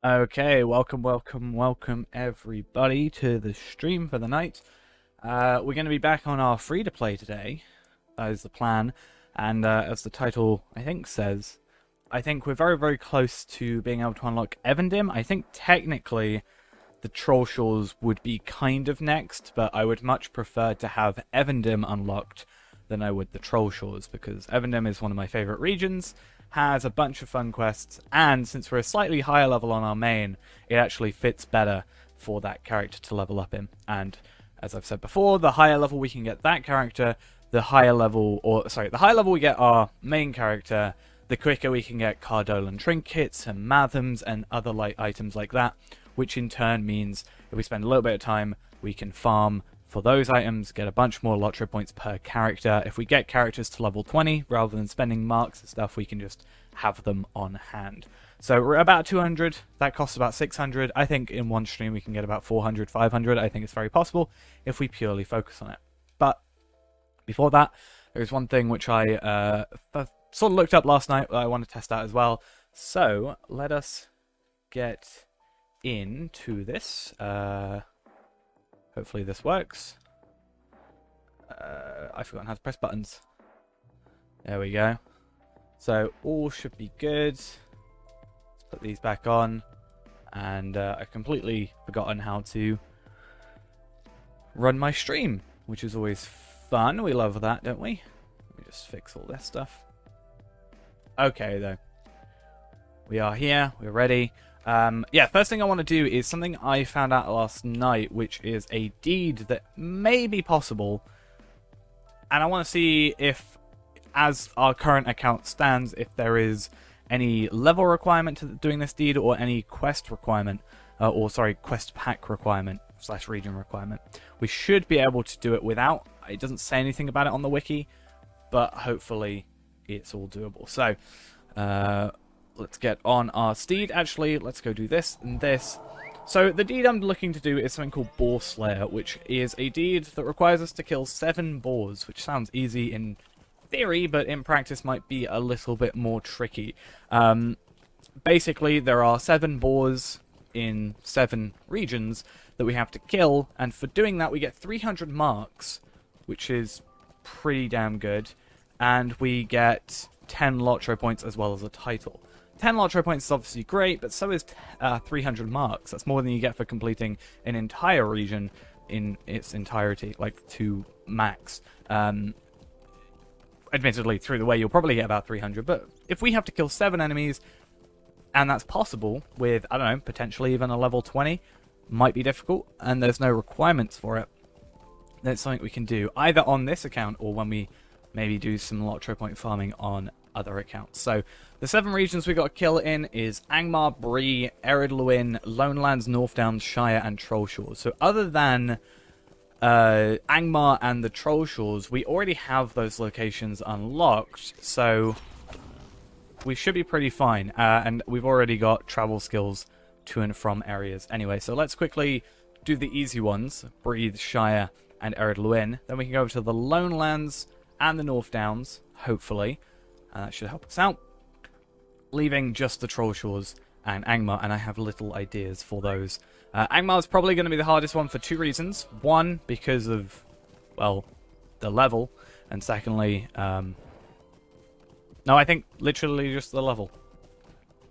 Okay, welcome everybody to the stream for the night. We're going to be back on our free-to-play today. That is the plan. And as the title, I think, says, I think we're very close to being able to unlock Evendim. I think technically the Troll Shores would be kind of next, but I would much prefer to have Evendim unlocked than I would the Troll Shores, because Evendim is one of my favourite regions, has a bunch of fun quests, and since we're a slightly higher level on our main, it actually fits better for that character to level up in. And as I've said before, the higher level we can get that character, the higher level we get our main character, the quicker we can get Cardolan trinkets and Mathams and other light items like that, which in turn means if we spend a little bit of time, we can farm for those items, get a bunch more LOTRO points per character. If we get characters to level 20, rather than spending marks and stuff, we can just have them on hand. So we're about 200, that costs about 600. I think in one stream we can get about 400, 500. I think it's very possible if we purely focus on it. But before that, there's one thing which I sort of looked up last night that I want to test out as well. So let us get into this. Hopefully this works. I've forgotten how to press buttons. There we go. So all should be good. Let's put these back on. And I've completely forgotten how to run my stream, which is always fun. We love that, don't we? Let me just fix all this stuff. Okay, though. We are here. We're ready. Yeah, first thing I want to do is something I found out last night, which is a deed that may be possible. And I want to see if, as our current account stands, if there is any level requirement to doing this deed or any quest requirement, quest pack requirement / region requirement. We should be able to do it without. It doesn't say anything about it on the wiki, but hopefully it's all doable. So, let's get on our steed. Actually, let's go do this and this. So the deed I'm looking to do is something called Boar Slayer, which is a deed that requires us to kill 7 boars, which sounds easy in theory, but in practice might be a little bit more tricky. Basically, there are 7 boars in 7 regions that we have to kill, and for doing that we get 300 marks, which is pretty damn good, and we get 10 LOTRO points as well as a title. 10 LOTRO points is obviously great, but so is 300 marks. That's more than you get for completing an entire region in its entirety, like to max. Admittedly, through the way you'll probably get about 300, but if we have to kill 7 enemies, and that's possible with, I don't know, potentially even a level 20, might be difficult, and there's no requirements for it, then it's something we can do, either on this account or when we maybe do some LOTRO point farming on other accounts. So the 7 regions we got to kill in is Angmar, Bree, Ered Luin, Lonelands, North Downs, Shire, and Troll Shores. So other than Angmar and the Troll Shores, we already have those locations unlocked, so we should be pretty fine. And we've already got travel skills to and from areas anyway. So let's quickly do the easy ones, Bree, Shire, and Ered Luin. Then we can go over to the Lonelands and the North Downs, hopefully. That should help us out. Leaving just the Troll Shores and Angmar, and I have little ideas for those. Angmar is probably going to be the hardest one for 2 reasons. One, because of, well, the level. And secondly, no, I think literally just the level.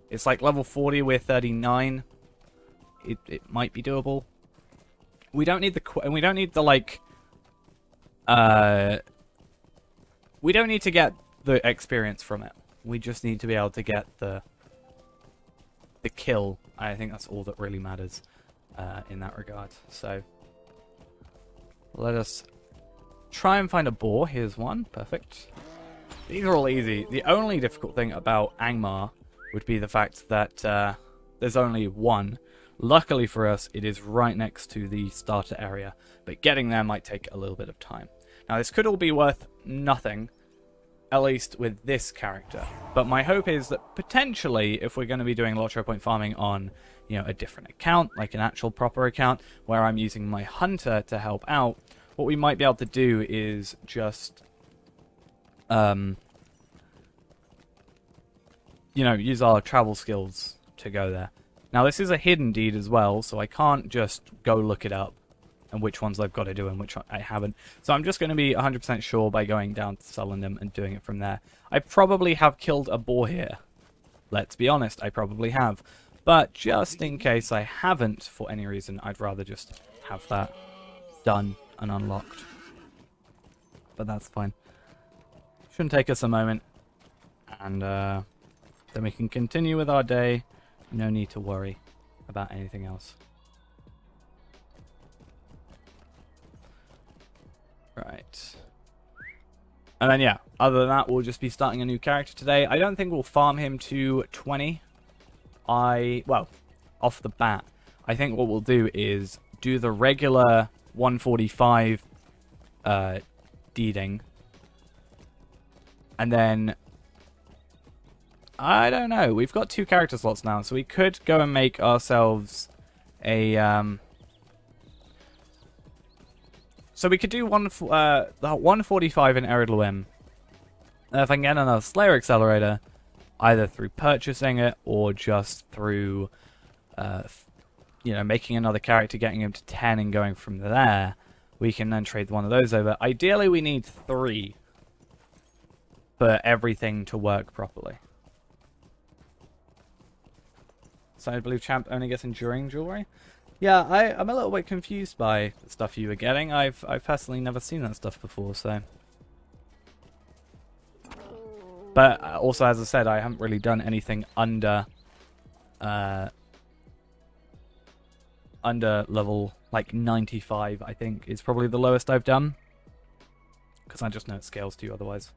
It's like level 40, we're 39. It might be doable. We don't need we don't need the, like, we don't need to get the experience from it. We just need to be able to get the kill. I think that's all that really matters in that regard. So let us try and find a boar. Here's one. Perfect. These are all easy. The only difficult thing about Angmar would be the fact that there's only one. Luckily for us, it is right next to the starter area, but getting there might take a little bit of time. Now, this could all be worth nothing, at least with this character. But my hope is that potentially, if we're going to be doing LOTRO point farming on, you know, a different account, like an actual proper account, where I'm using my hunter to help out, what we might be able to do is just, use our travel skills to go there. Now, this is a hidden deed as well, so I can't just go look it up and which ones I've got to do and which I haven't. So I'm just going to be 100% sure by going down to Sullendam and doing it from there. I probably have killed a boar here. Let's be honest, I probably have. But just in case I haven't for any reason, I'd rather just have that done and unlocked. But that's fine. Shouldn't take us a moment. And then we can continue with our day. No need to worry about anything else. Right. And then, yeah, other than that, we'll just be starting a new character today. I don't think we'll farm him to 20. Well, off the bat, I think what we'll do is do the regular 145 deeding. And then, I don't know, we've got 2 character slots now, so we could go and make ourselves a, so we could do the 145 in Eridluim. If I can get another Slayer Accelerator, either through purchasing it or just through, you know, making another character, getting him to 10 and going from there, we can then trade one of those over. Ideally, we need 3 for everything to work properly. So I believe Champ only gets enduring jewelry. Yeah, I'm a little bit confused by the stuff you were getting. I've personally never seen that stuff before, so. But also, as I said, I haven't really done anything under level like 95. I think is probably the lowest I've done, because I just know it scales to you otherwise.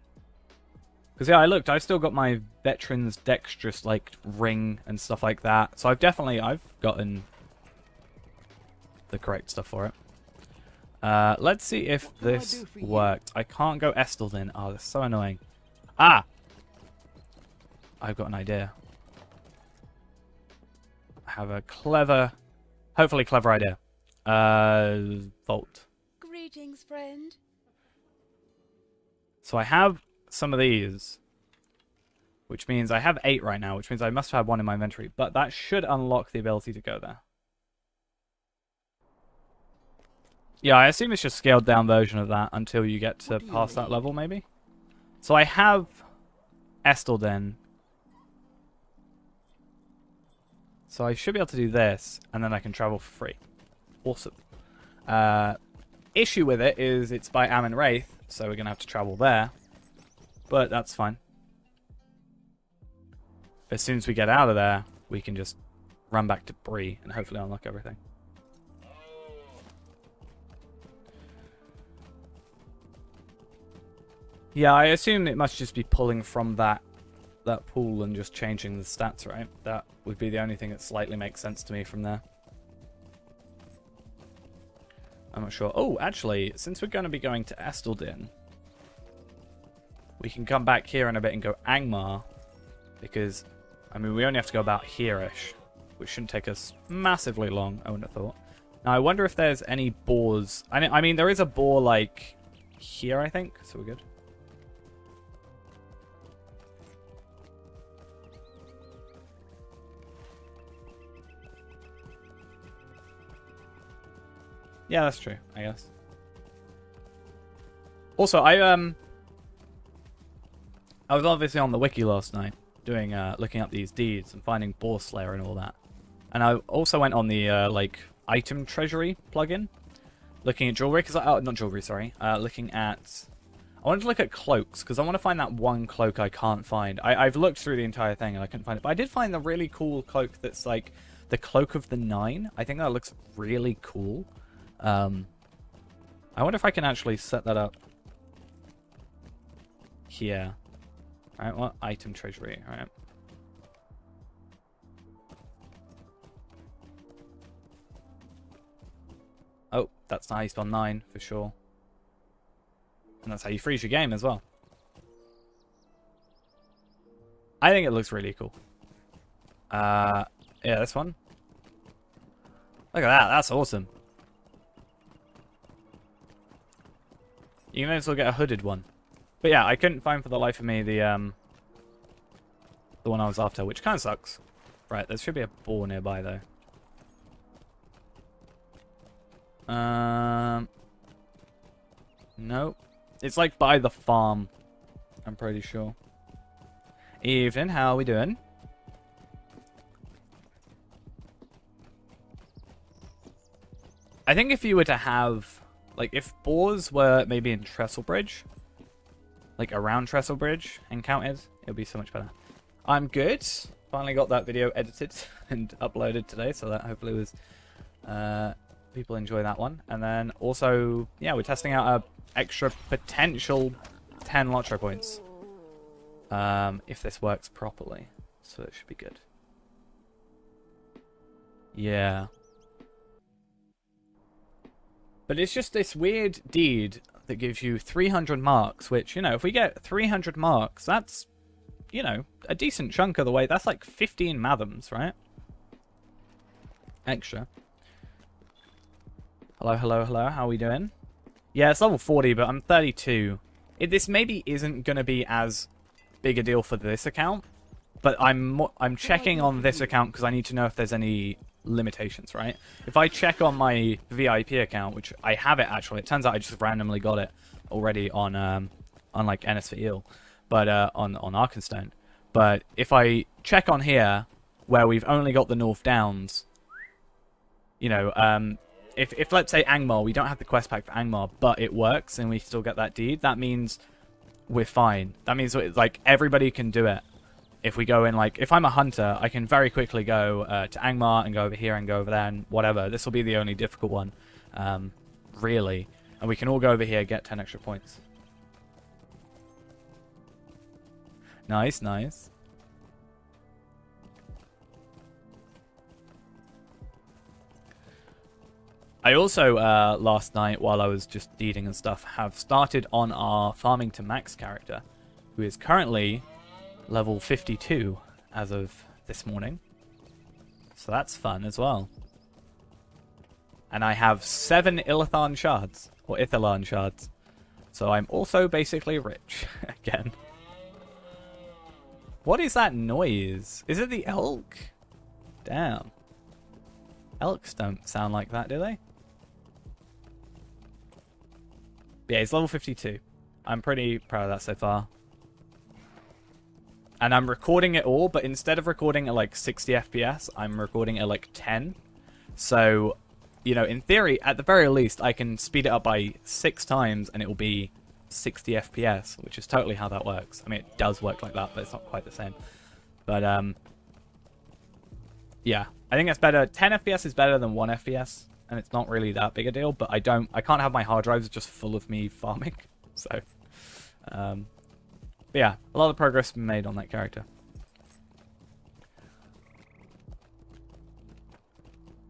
Because yeah, I looked. I've still got my veteran's dexterous like ring and stuff like that. So I've gotten the correct stuff for it. Let's see if this worked. I can't go Estelden. Oh, that's so annoying. Ah! I've got an idea. I have a clever, hopefully clever idea. Vault. Greetings, friend. So I have some of these, which means I have 8 right now, which means I must have 1 in my inventory, but that should unlock the ability to go there. Yeah, I assume it's just a scaled down version of that until you get to past that level, maybe? So I have Estelden. So I should be able to do this, and then I can travel for free. Awesome. Issue with it is it's by Ammon Wraith, so we're going to have to travel there. But that's fine. As soon as we get out of there, we can just run back to Bree and hopefully unlock everything. Yeah, I assume it must just be pulling from that pool and just changing the stats, right? That would be the only thing that slightly makes sense to me from there. I'm not sure. Oh, actually, since we're going to be going to Estelden, we can come back here in a bit and go Angmar, because, I mean, we only have to go about here-ish, which shouldn't take us massively long, I wouldn't have thought. Now, I wonder if there's any boars. I mean, there is a boar, like, here, I think, so we're good. Yeah, that's true, I guess. Also, I was obviously on the wiki last night, doing looking up these deeds and finding Boar Slayer and all that. And I also went on the like item treasury plugin, looking at jewelry, because not jewelry, sorry. Looking at, I wanted to look at cloaks, because I want to find that one cloak I can't find. I've looked through the entire thing and I couldn't find it, but I did find the really cool cloak that's like the Cloak of the Nine. I think that looks really cool. I wonder if I can actually set that up here. Alright, what? Item treasury, alright. Oh, that's how you spell 9 for sure. And that's how you freeze your game as well. I think it looks really cool. Yeah, this one. Look at that, that's awesome. You may as well get a hooded one. But yeah, I couldn't find for the life of me the one I was after, which kind of sucks. Right, there should be a boar nearby, though. Nope. It's like by the farm, I'm pretty sure. Evening, how are we doing? I think if you were to have, like, if boars were maybe in Trestlebridge, like around Trestlebridge encountered, it would be so much better. I'm good. Finally got that video edited and uploaded today, so that hopefully was people enjoy that one. And then also, yeah, we're testing out a extra potential 10 LOTRO points if this works properly, so it should be good. Yeah. But it's just this weird deed that gives you 300 marks, which, you know, if we get 300 marks, that's, you know, a decent chunk of the way. That's like 15 Mathams, right? Extra. Hello, hello, hello. How are we doing? Yeah, it's level 40, but I'm 32. This maybe isn't going to be as big a deal for this account, but I'm checking on this account because I need to know if there's any limitations, right? If I check on my VIP account, which I have it actually, it turns out I just randomly got it already on like NS for Eel, but on Arkenstone. But if I check on here where we've only got the North Downs, you know, if let's say Angmar, we don't have the quest pack for Angmar, but it works and we still get that deed, that means we're fine. That means like everybody can do it. If we go in, like, if I'm a hunter, I can very quickly go to Angmar and go over here and go over there and whatever. This will be the only difficult one, really. And we can all go over here, get 10 extra points. Nice, nice. I also, last night, while I was just deeding and stuff, have started on our Farming to Max character, who is currently level 52 as of this morning. So that's fun as well. And I have 7 Illitharn shards, or Ithillarn shards. So I'm also basically rich again. What is that noise? Is it the elk? Damn. Elks don't sound like that, do they? Yeah, he's level 52. I'm pretty proud of that so far. And I'm recording it all, but instead of recording at like 60 FPS, I'm recording at like 10. So, you know, in theory, at the very least, I can speed it up by 6 times and it will be 60 FPS, which is totally how that works. I mean, it does work like that, but it's not quite the same. But, yeah, I think that's better. 10 FPS is better than 1 FPS, and it's not really that big a deal, but I can't have my hard drives just full of me farming. So, but yeah, a lot of progress been made on that character.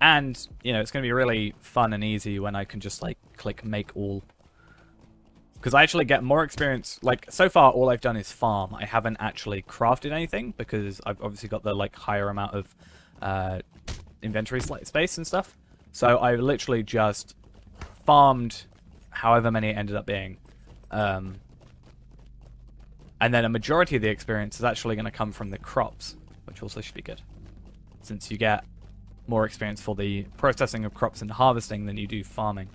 And, you know, it's going to be really fun and easy when I can just, like, click make all. Because I actually get more experience. Like, so far, all I've done is farm. I haven't actually crafted anything because I've obviously got the, like, higher amount of inventory space and stuff. So I literally just farmed however many it ended up being. And then a majority of the experience is actually going to come from the crops, which also should be good. Since you get more experience for the processing of crops and harvesting than you do farming.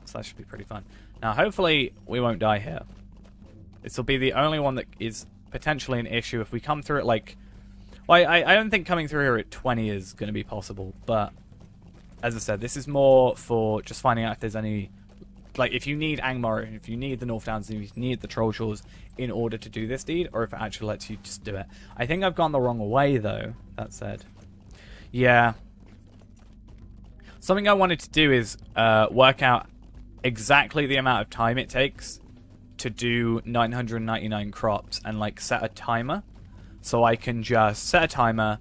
So that should be pretty fun. Now, hopefully, we won't die here. This will be the only one that is potentially an issue if we come through it like... Well, I don't think coming through here at 20 is going to be possible, but as I said, this is more for just finding out if there's any... Like, if you need Angmar, if you need the North Downs, if you need the Troll Shores in order to do this deed, or if it actually lets you just do it. I think I've gone the wrong way, though, that said. Yeah. Something I wanted to do is work out exactly the amount of time it takes to do 999 crops and, like, set a timer. So I can just set a timer,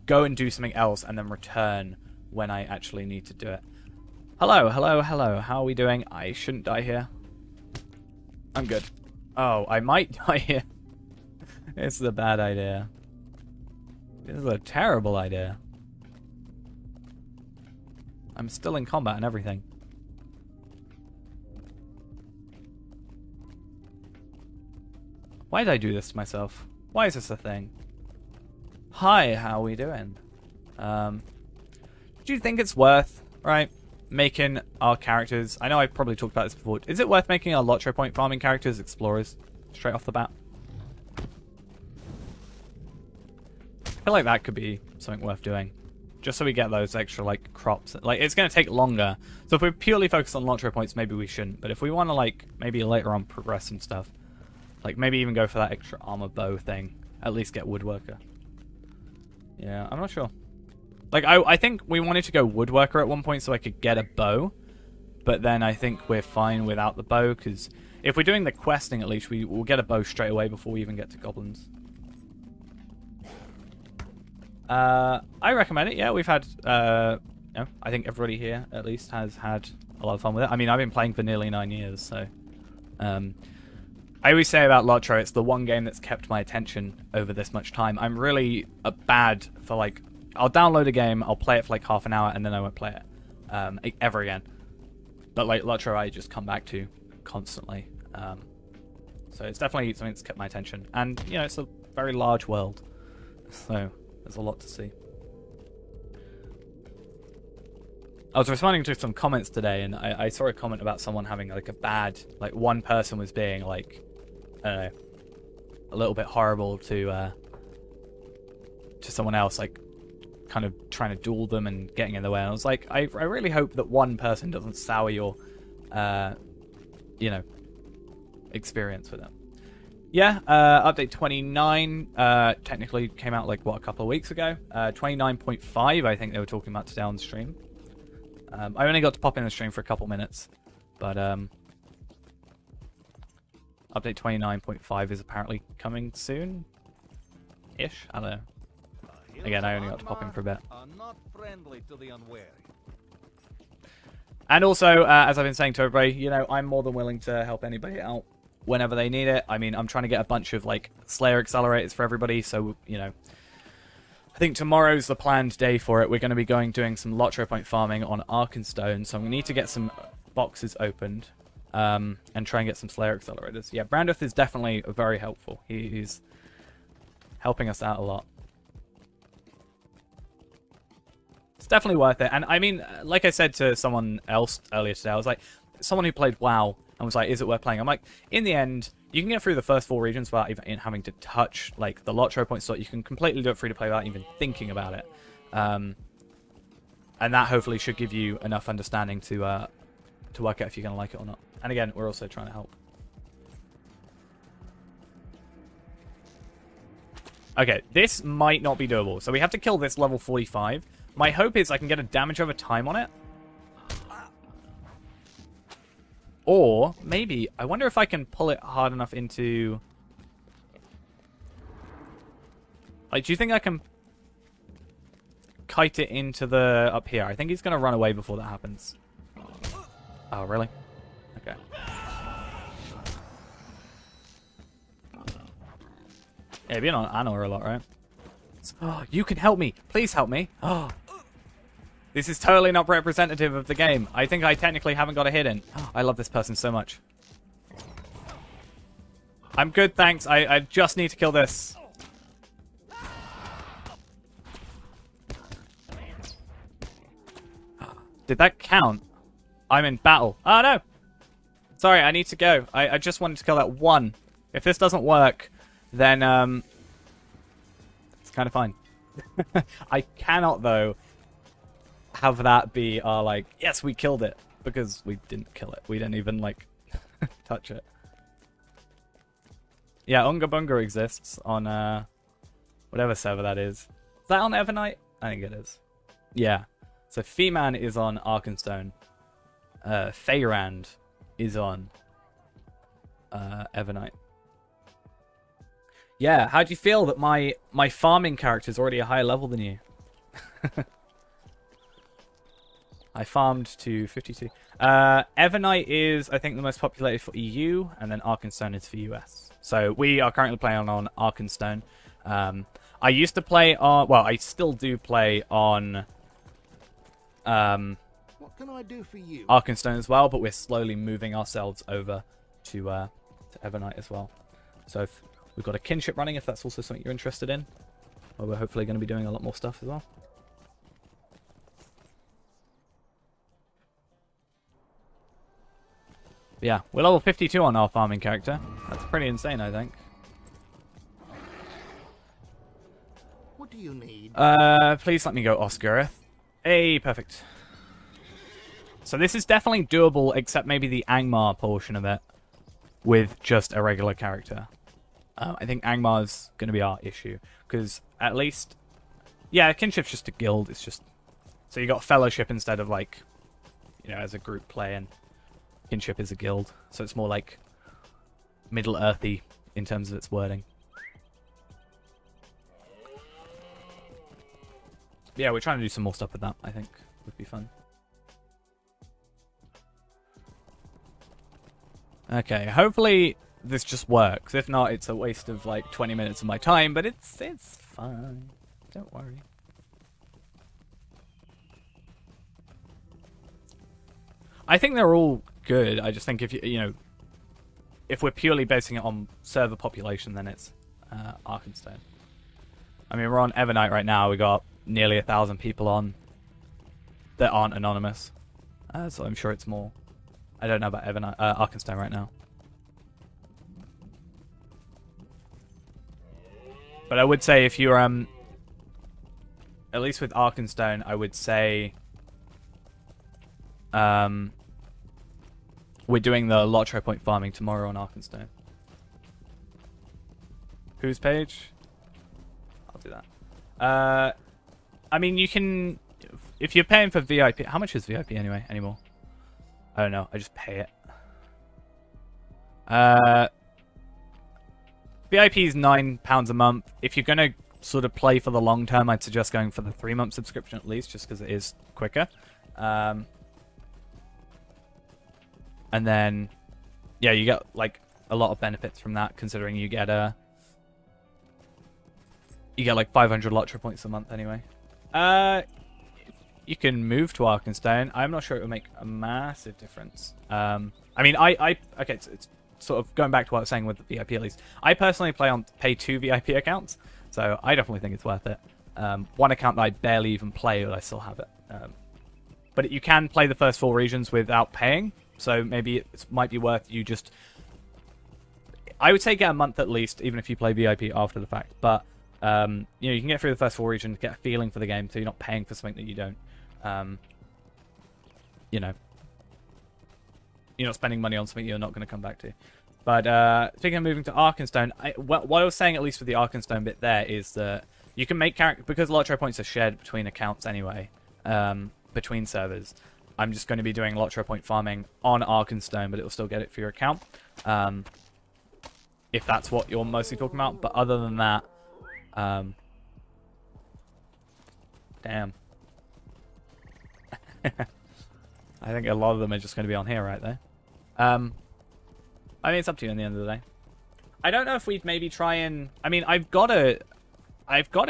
go and do something else, and then return when I actually need to do it. Hello, hello, hello. How are we doing? I shouldn't die here. I'm good. Oh, I might die here. This is a bad idea. This is a terrible idea. I'm still in combat and everything. Why did I do this to myself? Why is this a thing? Hi, how are we doing? Do you think it's worth, right, making our characters... I know I've probably talked about this before. Is it worth making our LOTRO point farming characters explorers straight off the bat? I feel like that could be something worth doing. Just so we get those extra, like, crops. Like, it's going to take longer. So if we're purely focused on LOTRO points, maybe we shouldn't. But if we want to, like, maybe later on progress some stuff, like, maybe even go for that extra armor bow thing. At least get woodworker. Yeah, I'm not sure. Like, I think we wanted to go woodworker at one point so I could get a bow. But then I think we're fine without the bow, because if we're doing the questing at least, we'll get a bow straight away before we even get to goblins. I recommend it. Yeah, we've had, I think everybody here at least has had a lot of fun with it. I mean, I've been playing for nearly 9 years, so I always say about LOTRO, it's the one game that's kept my attention over this much time. I'm really bad for, like, I'll download a game, I'll play it for like half an hour, and then I won't play it ever again. But like LOTRO, I just come back to constantly. So it's definitely something that's kept my attention, and you know, it's a very large world, so there's a lot to see. I was responding to some comments today, and I saw a comment about someone having like a bad, like one person was being like, I don't know, a little bit horrible to someone else, like kind of trying to duel them and getting in the way. And I was like, I really hope that one person doesn't sour your, you know, experience with them. Yeah, update 29 technically came out like, what, a couple of weeks ago? 29.5, I think they were talking about today on the stream. I only got to pop in the stream for a couple minutes, but update 29.5 is apparently coming soon-ish. I don't know. Again, I only got to pop in for a bit. And also, as I've been saying to everybody, you know, I'm more than willing to help anybody out whenever they need it. I mean, I'm trying to get a bunch of, like, Slayer accelerators for everybody, so, you know, I think tomorrow's the planned day for it. We're going to be doing some LOTRO point farming on Arkenstone, so we need to get some boxes opened and try and get some Slayer accelerators. Yeah, Brandeth is definitely very helpful. He's helping us out a lot. It's definitely worth it. And I mean, like I said to someone else earlier today, I was like, someone who played WoW and was like, is it worth playing? I'm like, in the end, you can get through the first 4 regions without even having to touch like the LOTRO point slot. You can completely do it free to play without even thinking about it. And that hopefully should give you enough understanding to work out if you're going to like it or not. And again, we're also trying to help. Okay, this might not be doable. So we have to kill this level 45. My hope is I can get a damage over time on it. Or, maybe, I wonder if I can pull it hard enough into... Like, do you think I can kite it into the... up here? I think he's going to run away before that happens. Oh, really? Okay. Yeah, you've been on Anor a lot, right? Oh, you can help me! Please help me! Oh. This is totally not representative of the game. I think I technically haven't got a hit in. Oh, I love this person so much. I'm good, thanks. I just need to kill this. Did that count? I'm in battle. Oh, no. Sorry, I need to go. I just wanted to kill that one. If this doesn't work, then it's kind of fine. I cannot, though, have that be our, like, yes, we killed it. Because we didn't kill it. We didn't even, like, touch it. Yeah, Unga Bunga exists on, whatever server that is. Is that on Evernight? I think it is. Yeah. So Feeman is on Arkenstone. Feyrand is on Evernight. Yeah, how do you feel that my farming character is already a higher level than you? I farmed to 52. Evernight is, I think, the most populated for EU, and then Arkenstone is for US. So we are currently playing on Arkenstone. I used to play on, well, I still do play on what can I do for you? Arkenstone as well, but we're slowly moving ourselves over to Evernight as well. So if we've got a kinship running, if that's also something you're interested in. where we're hopefully going to be doing a lot more stuff as well. Yeah, we're level 52 on our farming character. That's pretty insane, I think. What do you need? Please let me go Oscarith. Hey, perfect. So this is definitely doable, except maybe the Angmar portion of it, with just a regular character. I think Angmar's going to be our issue, because at least... Yeah, Kinship's just a guild, it's just... So you got Fellowship instead of, like, you know, as a group play, and Kinship is a guild, so it's more like Middle-earthy in terms of its wording. Yeah, we're trying to do some more stuff with that, I think. Would be fun. Okay, hopefully this just works. If not, it's a waste of like 20 minutes of my time, but it's fine. Don't worry. I think they're all good. I just think if you know, if we're purely basing it on server population, then it's Arkenstone. I mean, we're on Evernight right now. We got nearly 1,000 people on that aren't anonymous, so I'm sure it's more. I don't know about Evernight, Arkenstone right now. But I would say if you're at least with Arkenstone, I would say we're doing the LOTRO point farming tomorrow on Arkenstone. Whose page? I'll do that. I mean, you can... If you're paying for VIP... How much is VIP anyway, anymore? I don't know. I just pay it. VIP is £9 a month. If you're going to sort of play for the long term, I'd suggest going for the 3-month subscription at least, just because it is quicker. And then, yeah, you get like a lot of benefits from that, considering you get like 500 LOTRO points a month anyway. You can move to Arkenstone. I'm not sure it will make a massive difference. I mean, okay, it's sort of going back to what I was saying with the VIP at least. I personally pay 2 VIP accounts, so I definitely think it's worth it. One account that I barely even play, but I still have it. But you can play the first 4 regions without paying, so maybe it might be worth you just... I would say get a month at least, even if you play VIP after the fact. But you know, you can get through the first 4 regions, get a feeling for the game, so you're not paying for something that you don't. You know, you're not spending money on something you're not going to come back to. But speaking of moving to Arkenstone, what I was saying, at least with the Arkenstone bit there, is that you can make character, because LOTRO points are shared between accounts anyway, between servers. I'm just going to be doing LOTRO point farming on Arkenstone, but it will still get it for your account, if that's what you're mostly talking about. But other than that, damn. I think a lot of them are just going to be on here right there. I mean, it's up to you in the end of the day. I don't know if we'd maybe try and... I mean, I've got a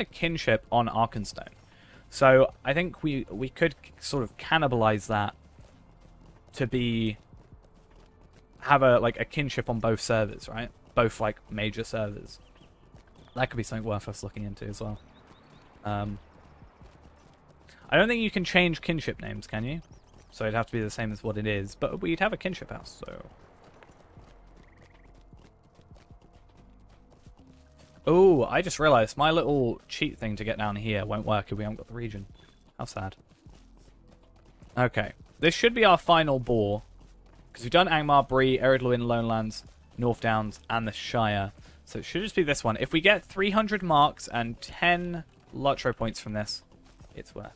kinship on Arkenstone. So I think we could sort of cannibalize that to have a kinship on both servers, right? Both like major servers. That could be something worth us looking into as well. I don't think you can change kinship names, can you? So it'd have to be the same as what it is, but we'd have a kinship house, so... Oh, I just realized my little cheat thing to get down here won't work if we haven't got the region. How sad. Okay, this should be our final boar, because we've done Angmar, Bree, Eredluin, Lonelands, North Downs, and the Shire. So it should just be this one. If we get 300 marks and 10 LOTRO points from this, it's worth.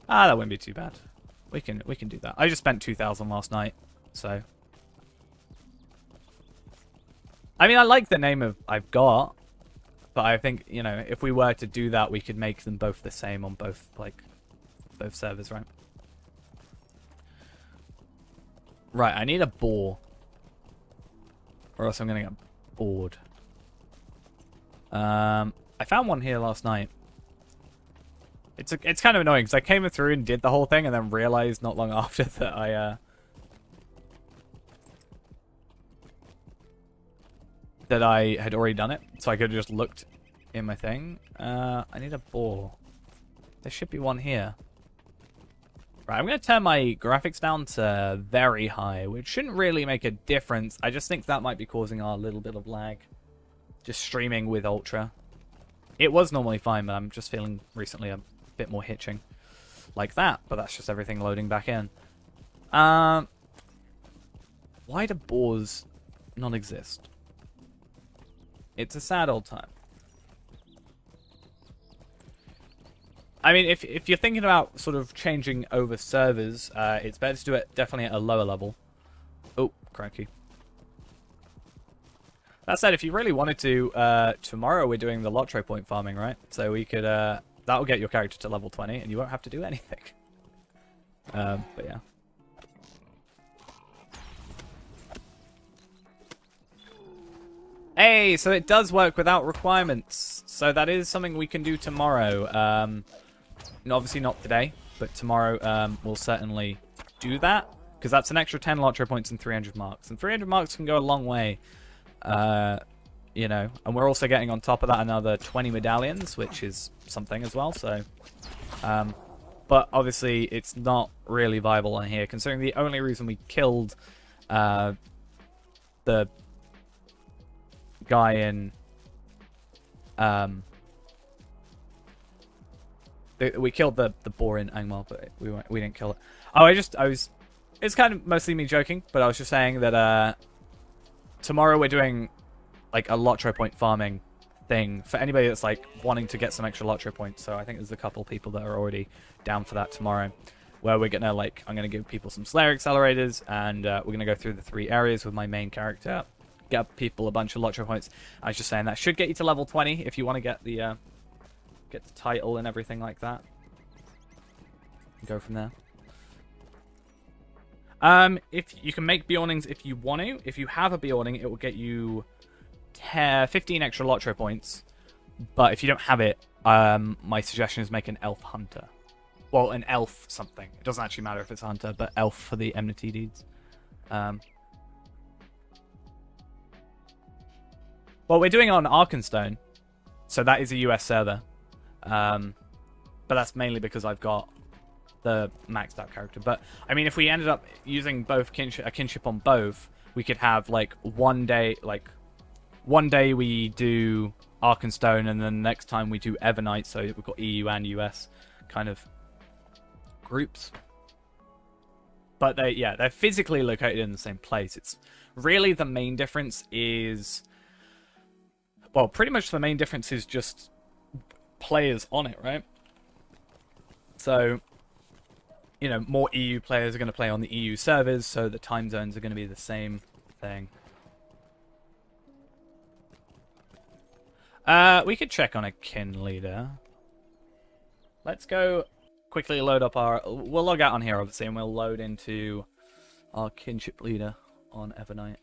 Ah, that wouldn't be too bad. We can do that. I just spent 2,000 last night, so... I mean, I like the name of I've got, but I think, you know, if we were to do that, we could make them both the same on both servers, right? Right, I need a boar. Or else I'm going to get bored. I found one here last night. It's kind of annoying, because I came through and did the whole thing, and then realized not long after that I had already done it. So I could have just looked in my thing. I need a boar. There should be one here. Right, I'm going to turn my graphics down to very high, which shouldn't really make a difference. I just think that might be causing a little bit of lag. Just streaming with Ultra. It was normally fine, but I'm just feeling recently a bit more hitching. Like that, but that's just everything loading back in. Why do boars not exist? It's a sad old time. I mean, if you're thinking about sort of changing over servers, it's better to do it definitely at a lower level. Oh, cranky. That said, if you really wanted to, tomorrow we're doing the LOTRO point farming, right? So we could, that'll get your character to level 20, and you won't have to do anything. But yeah. Hey, so it does work without requirements. So that is something we can do tomorrow. Obviously not today, but tomorrow we'll certainly do that. Because that's an extra 10 LOTRO points and 300 marks. And 300 marks can go a long way. You know, and we're also getting on top of that another 20 medallions, which is something as well. So, but obviously it's not really viable on here, considering the only reason we killed the guy in we killed the boar in Angmar, but we didn't kill it. Oh, it's kind of mostly me joking, but I was just saying that tomorrow we're doing like a LOTRO point farming thing for anybody that's like wanting to get some extra LOTRO points. So I think there's a couple people that are already down for that tomorrow, where we're gonna I'm gonna give people some Slayer accelerators, and we're gonna go through the 3 areas with my main character, get people a bunch of LOTRO points. I was just saying that should get you to level 20 if you want to get the title and everything like that. Go from there. If you can make Bjornings if you want to. If you have a Bjorning, it will get you 15 extra LOTRO points. But if you don't have it, my suggestion is make an elf hunter. Well, an elf something. It doesn't actually matter if it's a hunter, but elf for the enmity deeds. Well, we're doing it on Arkenstone, so that is a US server. But that's mainly because I've got the maxed out character. But I mean, if we ended up using both a kinship on both, we could have like one day we do Arkenstone, and then the next time we do Evernight. So we've got EU and US kind of groups. But they're physically located in the same place. It's really the main difference is, well, pretty much the main difference is just players on it, right? So, you know, more EU players are going to play on the EU servers, so the time zones are going to be the same thing. We could check on a kin leader. Let's go quickly load up we'll log out on here, obviously, and we'll load into our kinship leader on Evernight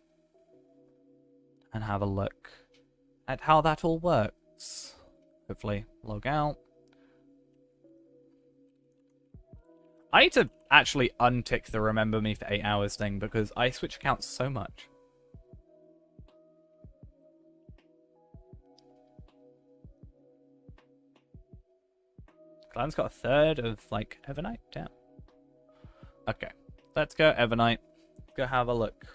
and have a look at how that all works. Hopefully, log out. I need to actually untick the remember me for 8 hours thing, because I switch accounts so much. Clan's got a third of, like, Evernight? Damn. Okay. Let's go Evernight. Go have a look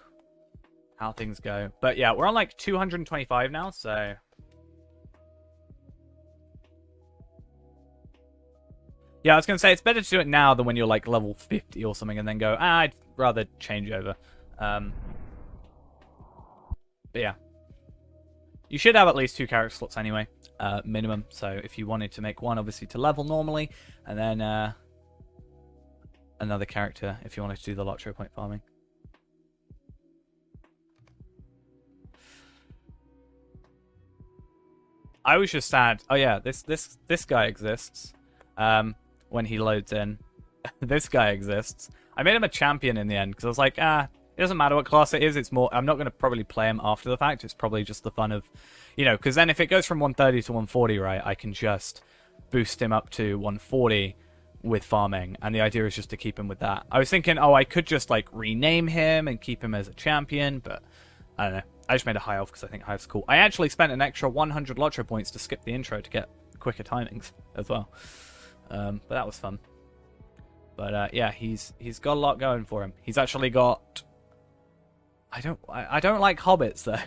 how things go. But yeah, we're on, like, 225 now, so... Yeah, I was going to say, it's better to do it now than when you're, like, level 50 or something, and then go, I'd rather change over. But yeah. You should have at least 2 character slots anyway, minimum. So if you wanted to make one, obviously, to level normally, and then another character if you wanted to do the LOTRO point farming. I was just sad. Oh yeah, this guy exists. When he loads in, this guy exists. I made him a champion in the end because I was like, it doesn't matter what class it is. It's more, I'm not going to probably play him after the fact. It's probably just the fun of, you know, because then if it goes from 130 to 140, right, I can just boost him up to 140 with farming, and the idea is just to keep him with that. I was thinking, I could just like rename him and keep him as a champion, but I don't know. I just made a high elf because I think high elf's cool. I actually spent an extra 100 LOTRO points to skip the intro to get quicker timings as well. But that was fun. But yeah, he's got a lot going for him. He's actually got... I don't like hobbits though.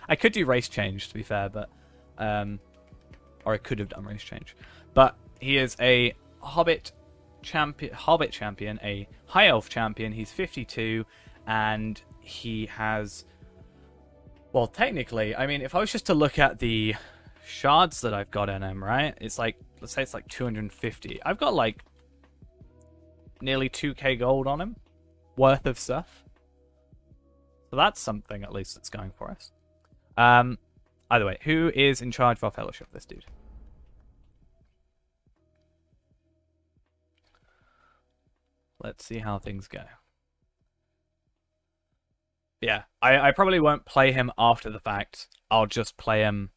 I could do race change to be fair, but or I could have done race change. But he is a hobbit champion, a high elf champion. He's 52 and he has, well, technically, I mean, if I was just to look at the shards that I've got in him, right? It's like, let's say it's like 250. I've got like nearly 2k gold on him worth of stuff. So that's something at least that's going for us. Either way, who is in charge of our fellowship? This dude. Let's see how things go. Yeah, I probably won't play him after the fact. I'll just play him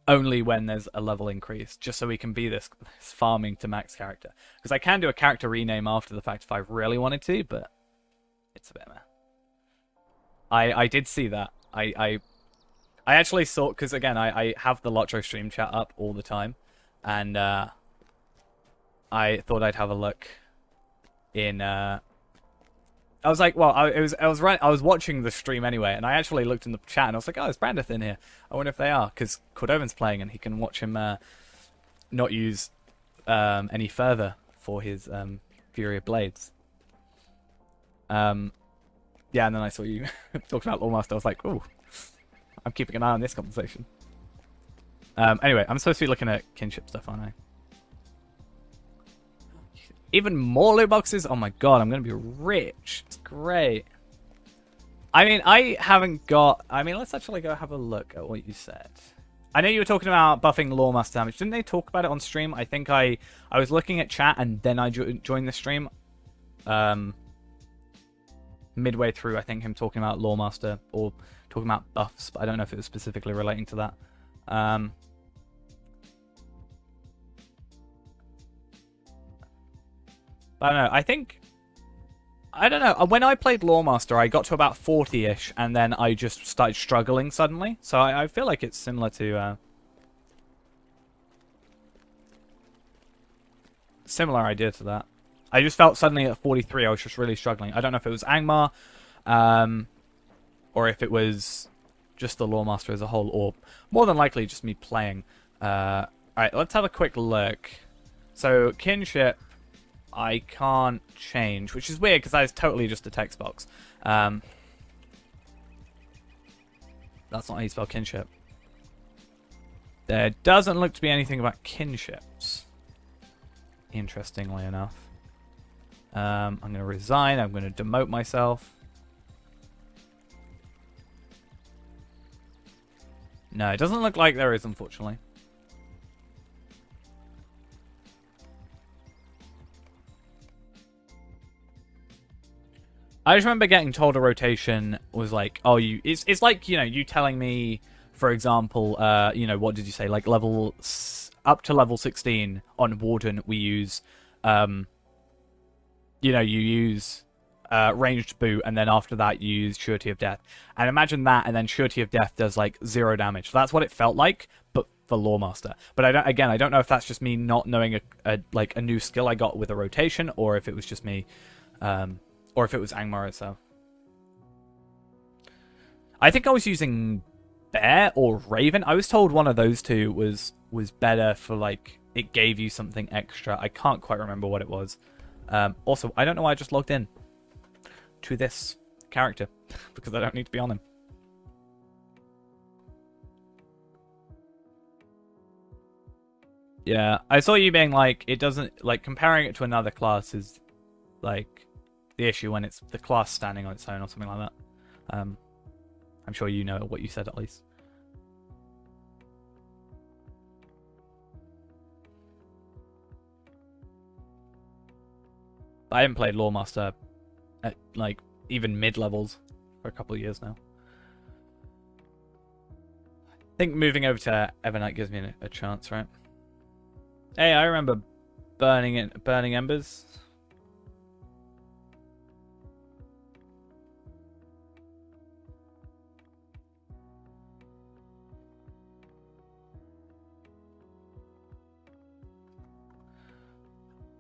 only when there's a level increase, just so we can be this farming to max character. Because I can do a character rename after the fact if I really wanted to, but it's a bit meh. I did see that. I actually saw, because again, I have the LOTRO stream chat up all the time, and I thought I'd have a look in... I was like, well, I was watching the stream anyway, and I actually looked in the chat, and I was like, oh, is Brandith in here? I wonder if they are, because Cordovan's playing, and he can watch him not use any further for his Fury of Blades. Yeah, and then I saw you talking about Lawmaster. I was like, ooh, I'm keeping an eye on this conversation. Anyway, I'm supposed to be looking at kinship stuff, aren't I? Even more loot boxes? Oh my god, I'm going to be rich. It's great. I mean, I haven't got... I mean, let's actually go have a look at what you said. I know you were talking about buffing Lawmaster damage. Didn't they talk about it on stream? I think I was looking at chat and then I joined the stream. Midway through, I think, him talking about Lawmaster or talking about buffs, but I don't know if it was specifically relating to that. I don't know. I don't know. When I played Lawmaster, I got to about 40-ish, and then I just started struggling suddenly. So I feel like it's similar to... similar idea to that. I just felt suddenly at 43, I was just really struggling. I don't know if it was Angmar, or if it was just the Lawmaster as a whole, or more than likely just me playing. Alright, let's have a quick look. So, kinship... I can't change, which is weird because that is totally just a text box. That's not how you spell kinship. There doesn't look to be anything about kinships, interestingly enough. I'm going to resign. I'm going to demote myself. No, it doesn't look like there is, unfortunately. I just remember getting told a rotation was like, oh, it's like, you know, you telling me, for example, you know, what did you say? Like up to level 16 on Warden, we use, you know, you use ranged boot, and then after that you use Surety of Death. And imagine that, and then Surety of Death does like 0 damage. So that's what it felt like, but for Lawmaster. But I don't know if that's just me not knowing like a new skill I got with a rotation, or if it was just me, or if it was Angmar itself. I think I was using Bear or Raven. I was told one of those two was better for, like, it gave you something extra. I can't quite remember what it was. Also, I don't know why I just logged in to this character, because I don't need to be on him. Yeah, I saw you being like, it doesn't, like, comparing it to another class is, like, the issue when it's the class standing on its own or something like that. I'm sure you know what you said at least. I haven't played Lawmaster at, like, even mid-levels for a couple of years now. I think moving over to Evernight gives me a chance, right? Hey, I remember Burning Embers.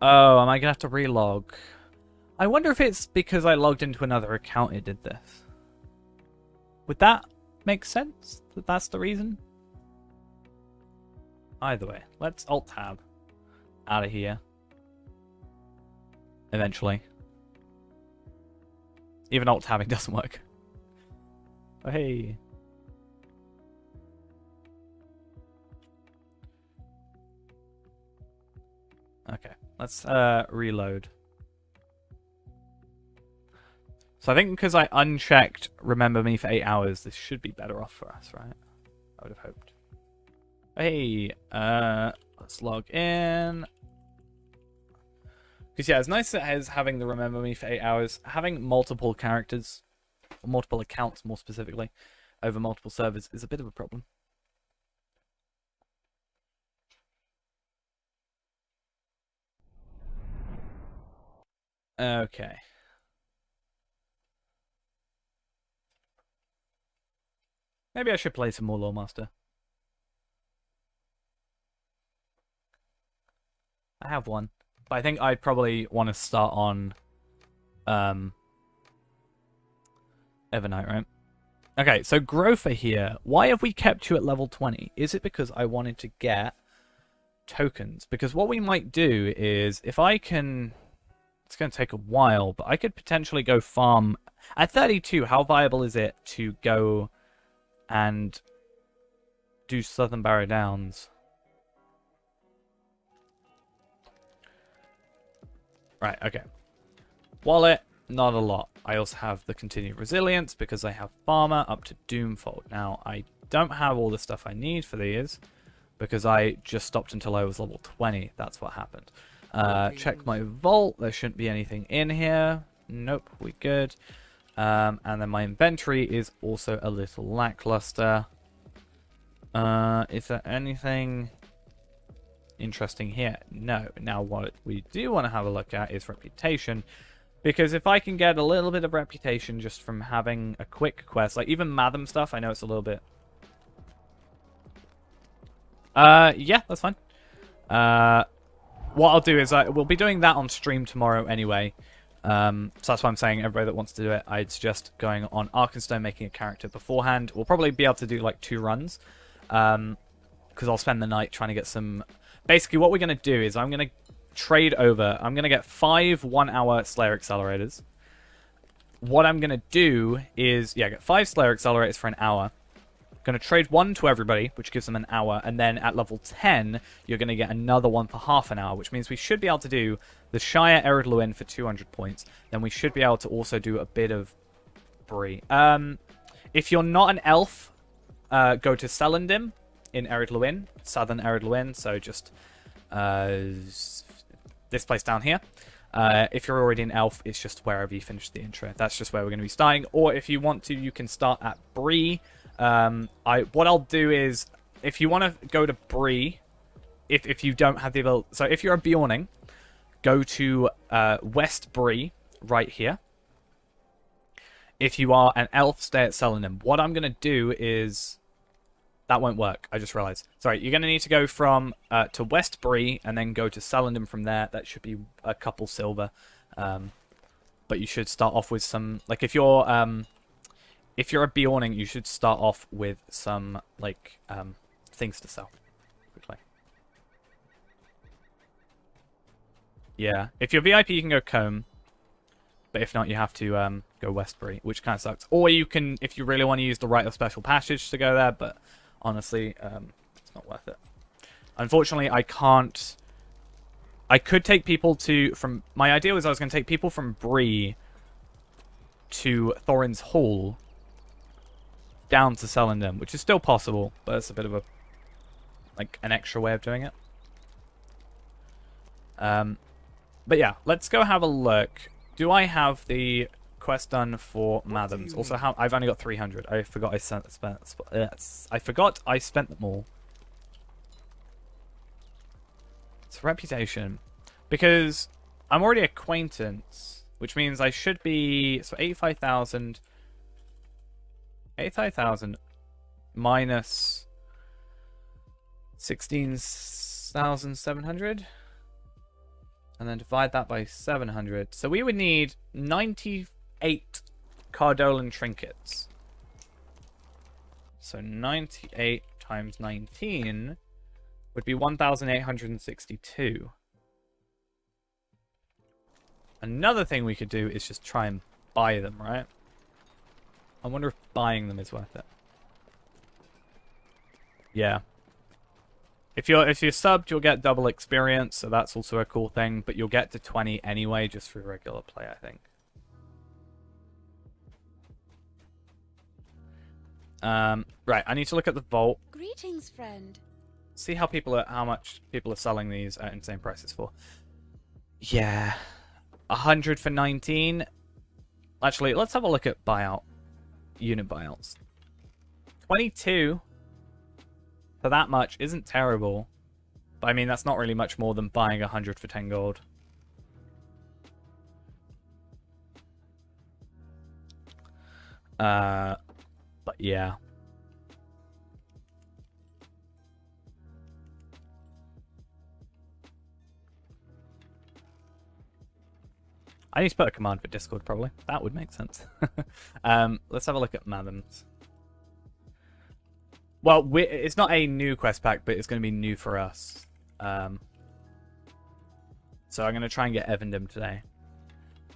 Oh, am I gonna have to relog? I wonder if it's because I logged into another account it did this. Would that make sense? That that's the reason? Either way, let's Alt-Tab out of here. Eventually. Even Alt-Tabbing doesn't work. Oh, hey. Okay, let's reload. So I think because I unchecked Remember Me for 8 hours, this should be better off for us, right? I would have hoped. Hey, let's log in. Because yeah, as nice as having the Remember Me for 8 hours, having multiple characters, or multiple accounts more specifically, over multiple servers is a bit of a problem. Okay. Maybe I should play some more Lawmaster. I have one. But I think I'd probably want to start on Evernight, right? Okay, so Growther here. Why have we kept you at level 20? Is it because I wanted to get tokens? Because what we might do is, if I can... It's going to take a while, but I could potentially go farm... At 32, how viable is it to go and do Southern Barrow Downs? Right, okay. Wallet, not a lot. I also have the Continued Resilience because I have Farmer up to Doomfold. Now, I don't have all the stuff I need for these because I just stopped until I was level 20. That's what happened. Check my vault. There shouldn't be anything in here. Nope, we're good. And then my inventory is also a little lackluster. Is there anything interesting here? No. Now, what we do want to have a look at is reputation. Because if I can get a little bit of reputation just from having a quick quest, like even Madam stuff, I know it's a little bit... yeah, that's fine. What I'll do is we'll be doing that on stream tomorrow anyway. So that's why I'm saying everybody that wants to do it, I'd suggest going on Arkenstone, making a character beforehand. We'll probably be able to do like 2 runs. Because I'll spend the night trying to get some... Basically, what we're going to do is I'm going to trade over. I'm going to get 5 1-hour Slayer Accelerators. What I'm going to do is, get 5 Slayer Accelerators for an hour. Going to trade 1 to everybody, which gives them an hour, and then at level 10, you're going to get another one for half an hour, which means we should be able to do the Shire Ered Luin for 200 points. Then we should be able to also do a bit of Bree. If you're not an elf, go to Celendim in Ered Luin, Southern Ered Luin, so just this place down here. If you're already an elf, it's just wherever you finish the intro. That's just where we're going to be starting. Or if you want to, you can start at Bree. What I'll do is, if you want to go to Bree, if you don't have the ability... So if you're a Bjorning, go to West Bree, right here. If you are an elf, stay at Celendim. What I'm going to do is... That won't work, I just realized. Sorry, you're going to need to go from to West Bree and then go to Celendim from there. That should be a couple silver. But you should start off with some... Like, if you're a Bjorning, you should start off with some, like, things to sell. Quickly. Yeah, if you're VIP, you can go Combe. But if not, you have to go West Bree, which kind of sucks. Or you can, if you really want to use the Rite of Special Passage to go there, but... Honestly, it's not worth it. Unfortunately, I can't... I could take people from... My idea was I was going to take people from Bree to Thorin's Hall down to Celendim, which is still possible, but it's a bit of a... like, an extra way of doing it. But yeah, let's go have a look. Do I have the... quest done for Madams. Also, I've only got 300. I forgot I forgot I spent them all. It's reputation. Because I'm already acquaintance, which means I should be... So 85,000... 85,000 minus 16,700? And then divide that by 700. So we would need 98 Cardolan trinkets. So 98 times 19 would be 1,862. Another thing we could do is just try and buy them, right? I wonder if buying them is worth it. Yeah. If you're subbed, you'll get double experience, so that's also a cool thing. But you'll get to 20 anyway, just for regular play, I think. Right, I need to look at the vault. Greetings, friend. See how much people are selling these at insane prices for. Yeah, 100 for 19. Actually, let's have a look at unit buyouts. 22. For that much isn't terrible. But I mean, that's not really much more than buying 100 for 10 gold. But yeah. I need to put a command for Discord, probably. That would make sense. Let's have a look at Madams. Well, it's not a new quest pack, but it's going to be new for us. So I'm going to try and get Evandom today.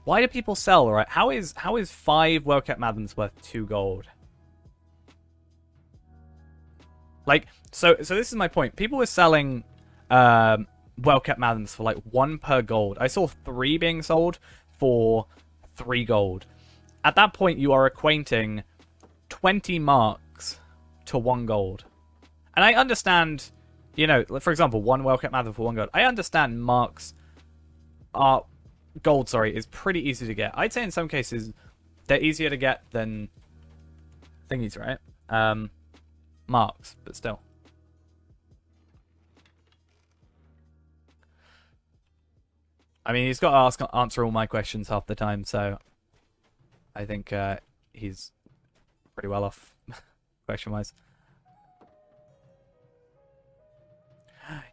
Why do people sell, alright? How is 5 well-kept Madams worth 2 gold? Like, so this is my point. People were selling well-kept Madams for like 1 per gold. I saw 3 being sold for 3 gold. At that point, you are equating 20 marks to 1 gold. And I understand, you know, for example, 1 well-kept Madam for 1 gold. I understand marks are... Gold, sorry, is pretty easy to get. I'd say in some cases, they're easier to get than thingies, right? Marks, but still. I mean, he's got to answer all my questions half the time, so I think he's pretty well off, question-wise.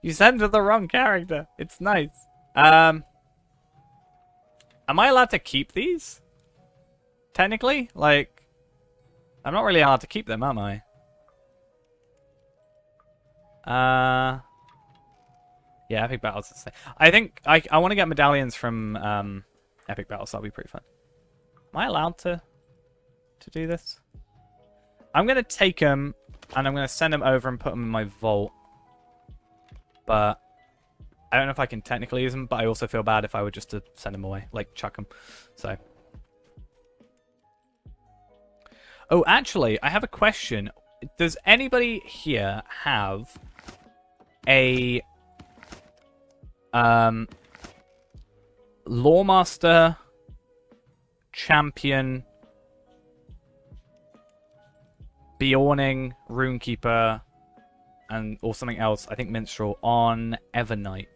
You sent to the wrong character. It's nice. Am I allowed to keep these? Technically? Like, I'm not really allowed to keep them, am I? Yeah, Epic Battles. I think I want to get medallions from Epic Battles. That'll be pretty fun. Am I allowed to do this? I'm going to take them, and I'm going to send them over and put them in my vault. But I don't know if I can technically use them, but I also feel bad if I were just to send them away. Like, chuck them. So. Oh, actually, I have a question. Does anybody here have a Lawmaster, Champion, Beorning, Runekeeper, or something else, I think Minstrel, on Evernight?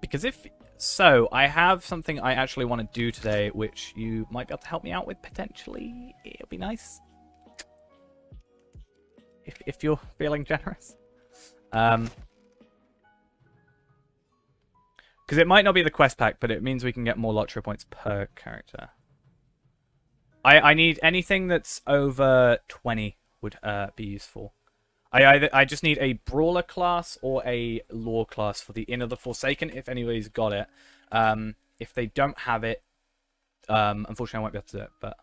Because if so, I have something I actually want to do today, which you might be able to help me out with, potentially. It'll be nice. If you're feeling generous. Because it might not be the quest pack, but it means we can get more LOTRO points per character. I need anything that's over 20 would be useful. I just need a Brawler class or a Lore class for the Inn of the Forsaken, if anybody's got it. If they don't have it, unfortunately I won't be able to do it. But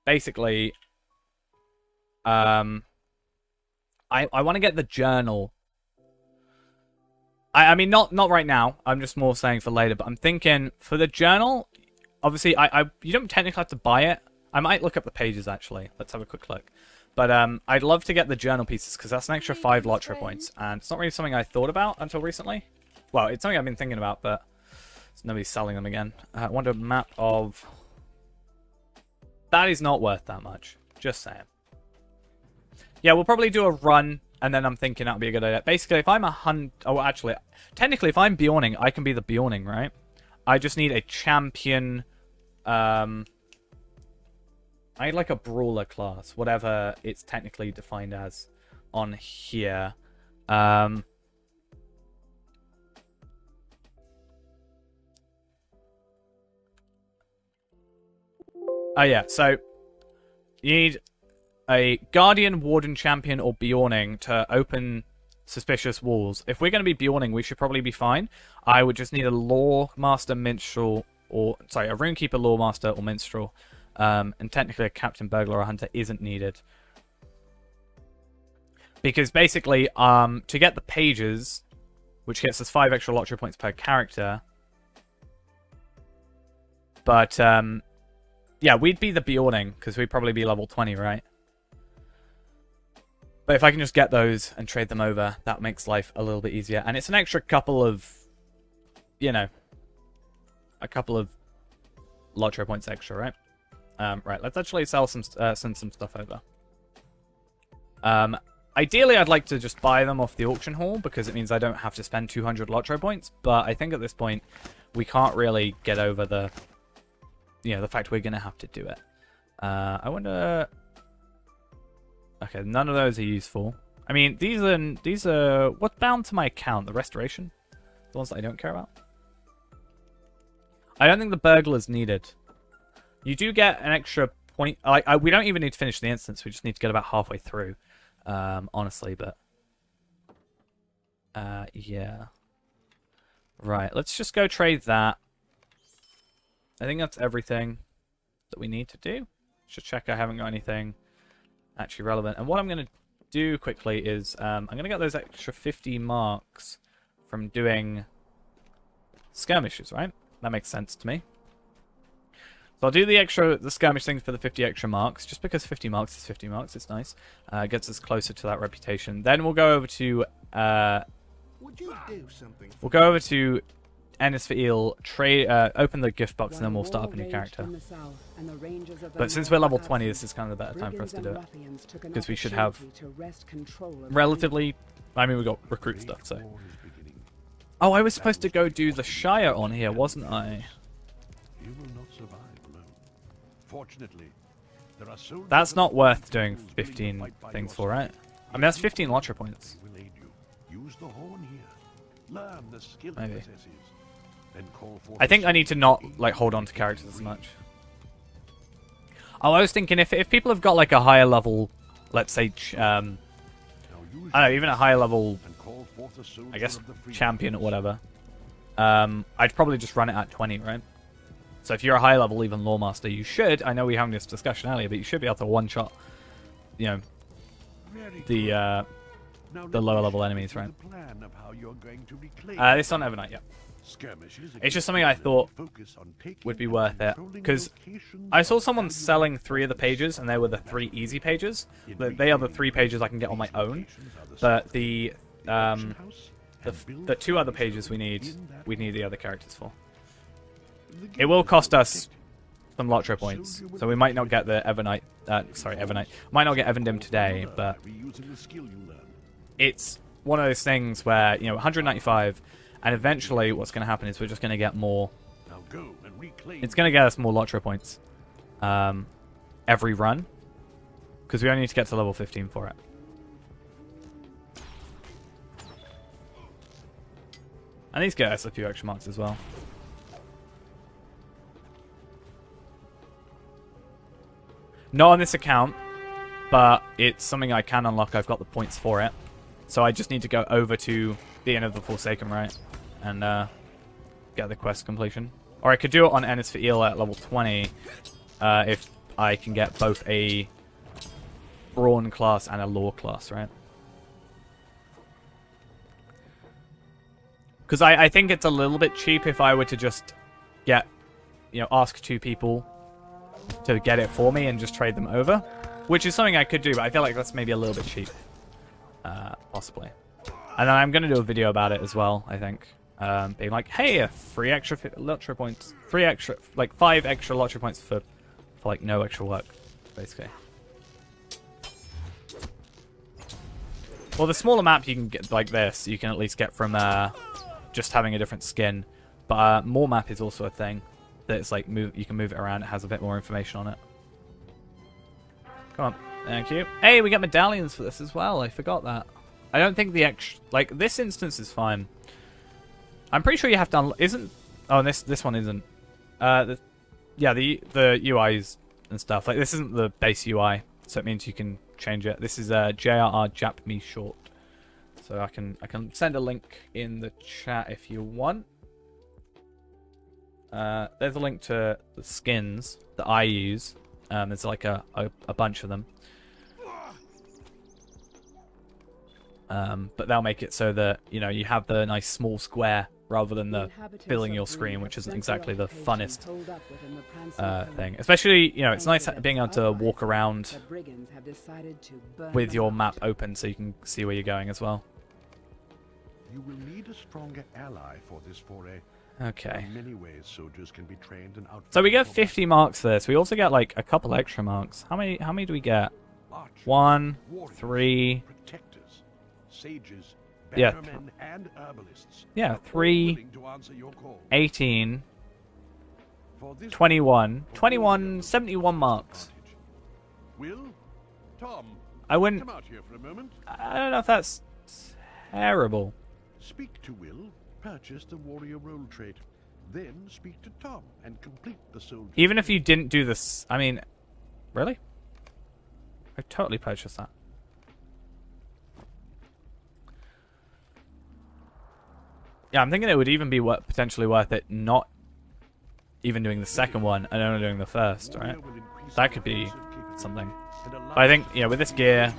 basically, I want to get the journal. I mean, not right now. I'm just more saying for later. But I'm thinking for the journal, obviously, you don't technically have to buy it. I might look up the pages, actually. Let's have a quick look. But I'd love to get the journal pieces, because that's an extra 5 LOTRO points. And it's not really something I thought about until recently. Well, it's something I've been thinking about, but nobody's selling them again. I want a map of... That is not worth that much. Just saying. Yeah, we'll probably do a run, and then I'm thinking that would be a good idea. Basically, if I'm a hunt... Oh, actually, technically, if I'm Beorning, I can be the Beorning, right? I just need a champion... I need like a Brawler class, whatever it's technically defined as on here. Oh yeah, so you need a Guardian, Warden, Champion, or Bjorning to open suspicious walls. If we're going to be Bjorning, we should probably be fine. I would just need a Lore Master, Minstrel, or sorry, a Runekeeper, Lore Master, or Minstrel. And technically a Captain, Burglar, or Hunter isn't needed. Because basically, to get the pages, which gets us 5 extra LOTRO points per character. But, yeah, we'd be the Bjorning, because we'd probably be level 20, right? But if I can just get those and trade them over, that makes life a little bit easier. And it's an extra couple of, you know, a couple of LOTRO points extra, right? Right, let's actually sell some send some stuff over. Ideally, I'd like to just buy them off the auction hall, because it means I don't have to spend 200 LOTRO points. But I think at this point, we can't really get over the, you know, the fact we're going to have to do it. I wonder... Okay, none of those are useful. I mean, these are what's bound to my account? The restoration? The ones that I don't care about? I don't think the burglar's needed. You do get an extra point. We don't even need to finish the instance. We just need to get about halfway through, honestly. But yeah. Right, let's just go trade that. I think that's everything that we need to do. Just check I haven't got anything actually relevant. And what I'm going to do quickly is I'm going to get those extra 50 marks from doing skirmishes, right? That makes sense to me. So I'll do the skirmish thing for the 50 extra marks, just because 50 marks is 50 marks. It's nice. Gets us closer to that reputation. Then we'll go over to Would you do something? we'll go over to Ennis for Eel, trade, open the gift box, and then we'll start up a new character. But since we're level 20, this is kind of the better time for us to do it. Because we should have relatively... I mean, we've got recruit stuff, so... Oh, I was supposed to go do the Shire on here, wasn't I? You will not survive alone. Fortunately, there are soldiers. That's not worth doing 15 things for, right? I mean, that's 15 LOTRO points. Will aid you. Use the horn here. Learn the skill Maybe. it possesses. Then call for I think I need to not, like, hold on to characters as much. Oh, I was thinking if people have got, like, a higher level, let's say, I don't know, even a higher level, I guess, champion or whatever, I'd probably just run it at 20, right? So if you're a high level, even Lore Master, you should, I know we were having this discussion earlier, but you should be able to one-shot, you know, the lower level enemies, right? This on Evernight, yeah. It's just something I thought would be worth it, because I saw someone selling 3 of the pages, and they were the 3 easy pages. They are the 3 pages I can get on my own, but the 2 other pages we need the other characters for. It will cost us some LOTRO points, so we might not get the Evernight. Might not get Evendim today, but it's one of those things where, you know, 195. And eventually, what's going to happen is we're just going to get more... It's going to get us more LOTRO points every run. Because we only need to get to level 15 for it. And these get us a few extra marks as well. Not on this account, but it's something I can unlock. I've got the points for it. So I just need to go over to the end of the Forsaken Rite and get the quest completion. Or I could do it on Ennis for Eel at level 20 if I can get both a Brawn class and a Lore class, right? Because I think it's a little bit cheap if I were to just get, you know, ask 2 people to get it for me and just trade them over. Which is something I could do, but I feel like that's maybe a little bit cheap. Possibly. And then I'm going to do a video about it as well, I think. Being like, hey, 3 extra LOTRO points. 5 extra LOTRO points for like no extra work, basically. Well, the smaller map you can get like this, you can at least get from just having a different skin. But more map is also a thing. That it's like, you can move it around, it has a bit more information on it. Come on. Thank you. Hey, we get medallions for this as well. I forgot that. I don't think the extra... Like, this instance is fine. I'm pretty sure you have to... Isn't... Oh, this one isn't. Yeah, the UI is and stuff. Like, this isn't the base UI, so it means you can change it. This is JRR Jap Me Short. So I can send a link in the chat if you want. There's a link to the skins that I use. There's like a bunch of them. But they'll make it so that, you know, you have the nice small square rather than the filling your screen, which isn't exactly the funnest thing. Especially, you know, it's nice being able to walk around with your map open so you can see where you're going as well. You will need a stronger ally for this foray. Okay. In many ways, soldiers can be trained and out. So we get 50 marks for this. We also get like a couple extra marks. How many do we get? Archers, 1, warriors, 3. protectors, sages, Yeah. bannermen, and herbalists. Yeah, are all 3, willing to answer your call. 18, For this 21, 21, 71 marks. advantage. Will, Tom, I wouldn't. come out here for a moment. I don't know if that's terrible. Speak to Will, purchase the warrior role trait. Then speak to Tom and complete the soldier. Even if you didn't do this, I mean, really? I totally purchased that. Yeah, I'm thinking it would even be potentially worth it not even doing the second one and only doing the first, right? That could be something. But I think, yeah, with this gear,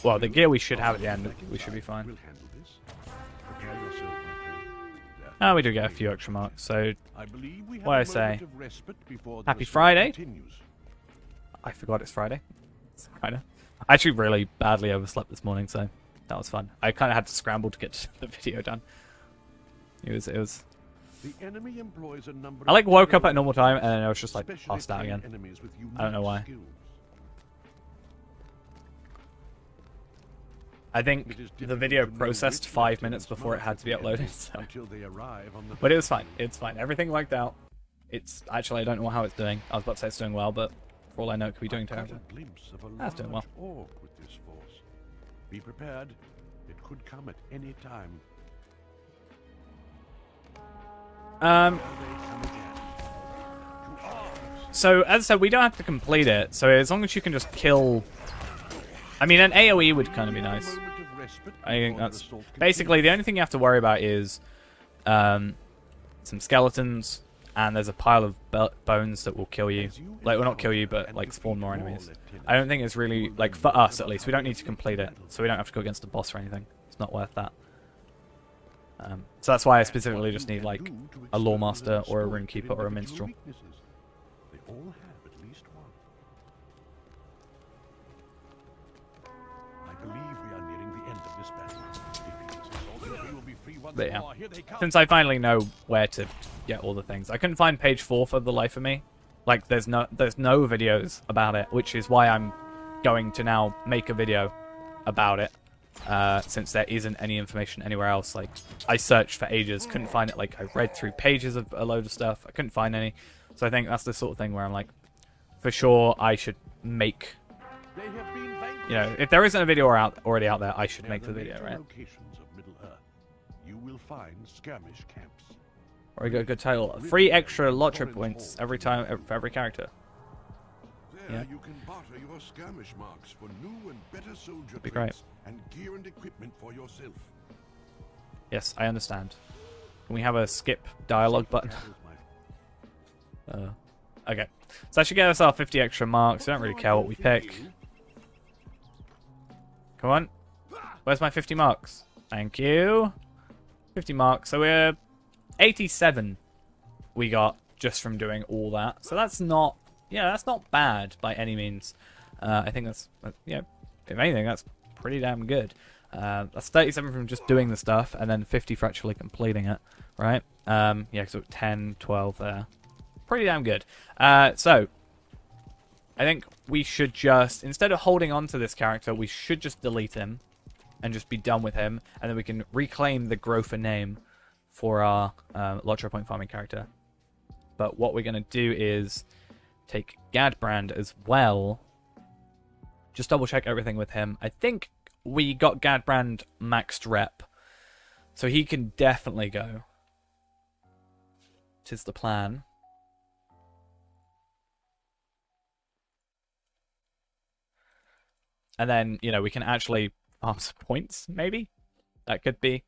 well, the gear we should have at the end, we should be fine. Oh, we do get a few extra marks, so what I say? Happy Friday. I forgot it's Friday. It's kinda. I actually really badly overslept this morning, so that was fun. I kind of had to scramble to get the video done. It was. The enemy employs a number I like of woke up at normal time and then I was just like specially passed out trained again. enemies with I don't know unique why. skills. I think It is the difficult video to know processed which 5 minutes lieutenants before it march had to be with the enemy uploaded. So. until they arrive on the But it was fine. It's fine. Everything worked out. It's actually I don't know how it's doing. I was about to say it's doing well, but for all I know, it could be doing I've got terrible. a glimpse of a That's doing well. large orc with this force. Be prepared. It could come at any time. Now they come again. To arms. So as I said, we don't have to complete it. So as long as you can just kill. I mean, an AOE would kind of be nice. Moment of respite I think before the that's assault basically the only thing you have to worry about is some skeletons, and there's a pile of bones that will kill you. Like, well, not kill you, but like spawn more enemies. I don't think it's really, like, for us at least, we don't need to complete it, so we don't have to go against a boss or anything. It's not worth that. So that's why I specifically just need like a lore master or a rune keeper or a minstrel. They all have at least one. I believe we are nearing the end of this battle. If it is assaulted, we will be free once But yeah, more. Here they come. since I finally know where to get all the things, I couldn't find page 4 for the life of me. Like, there's no videos about it, which is why I'm going to now make a video about it. Since there isn't any information anywhere else. Like, I searched for ages, couldn't find it. Like, I read through pages of a load of stuff, I couldn't find any. So I think that's the sort of thing where I'm like, for sure I should make, They have been vanquished. you know, if there isn't a video already out there, I should Near make the video, major right? locations of Middle Earth, you will find skirmish camps. Or we got a good title, 3 extra LOTRO points every time for every character. There Yeah. you can barter your skirmish marks for new and better soldier Be great. traits and gear and equipment for yourself. Yes, I understand. Can we have a skip dialogue button? Okay. So that should get us our 50 extra marks. I don't really care what we pick. Come on. Where's my 50 marks? Thank you. 50 marks. So we're 87 we got just from doing all that. So that's not, yeah, that's not bad by any means. I think that's, yeah, if anything, that's pretty damn good. That's 37 from just doing the stuff, and then 50 for actually completing it, right? Yeah, so 10, 12 there. Pretty damn good. So, I think we should just, instead of holding on to this character, we should just delete him and just be done with him, and then we can reclaim the Grofer name for our LOTRO point farming character. But what we're going to do is take Gadbrand as well. Just double check everything with him. I think we got Gadbrand maxed rep, so he can definitely go. 'Tis the plan. and then, you know, we can actually farm some points, maybe? That could be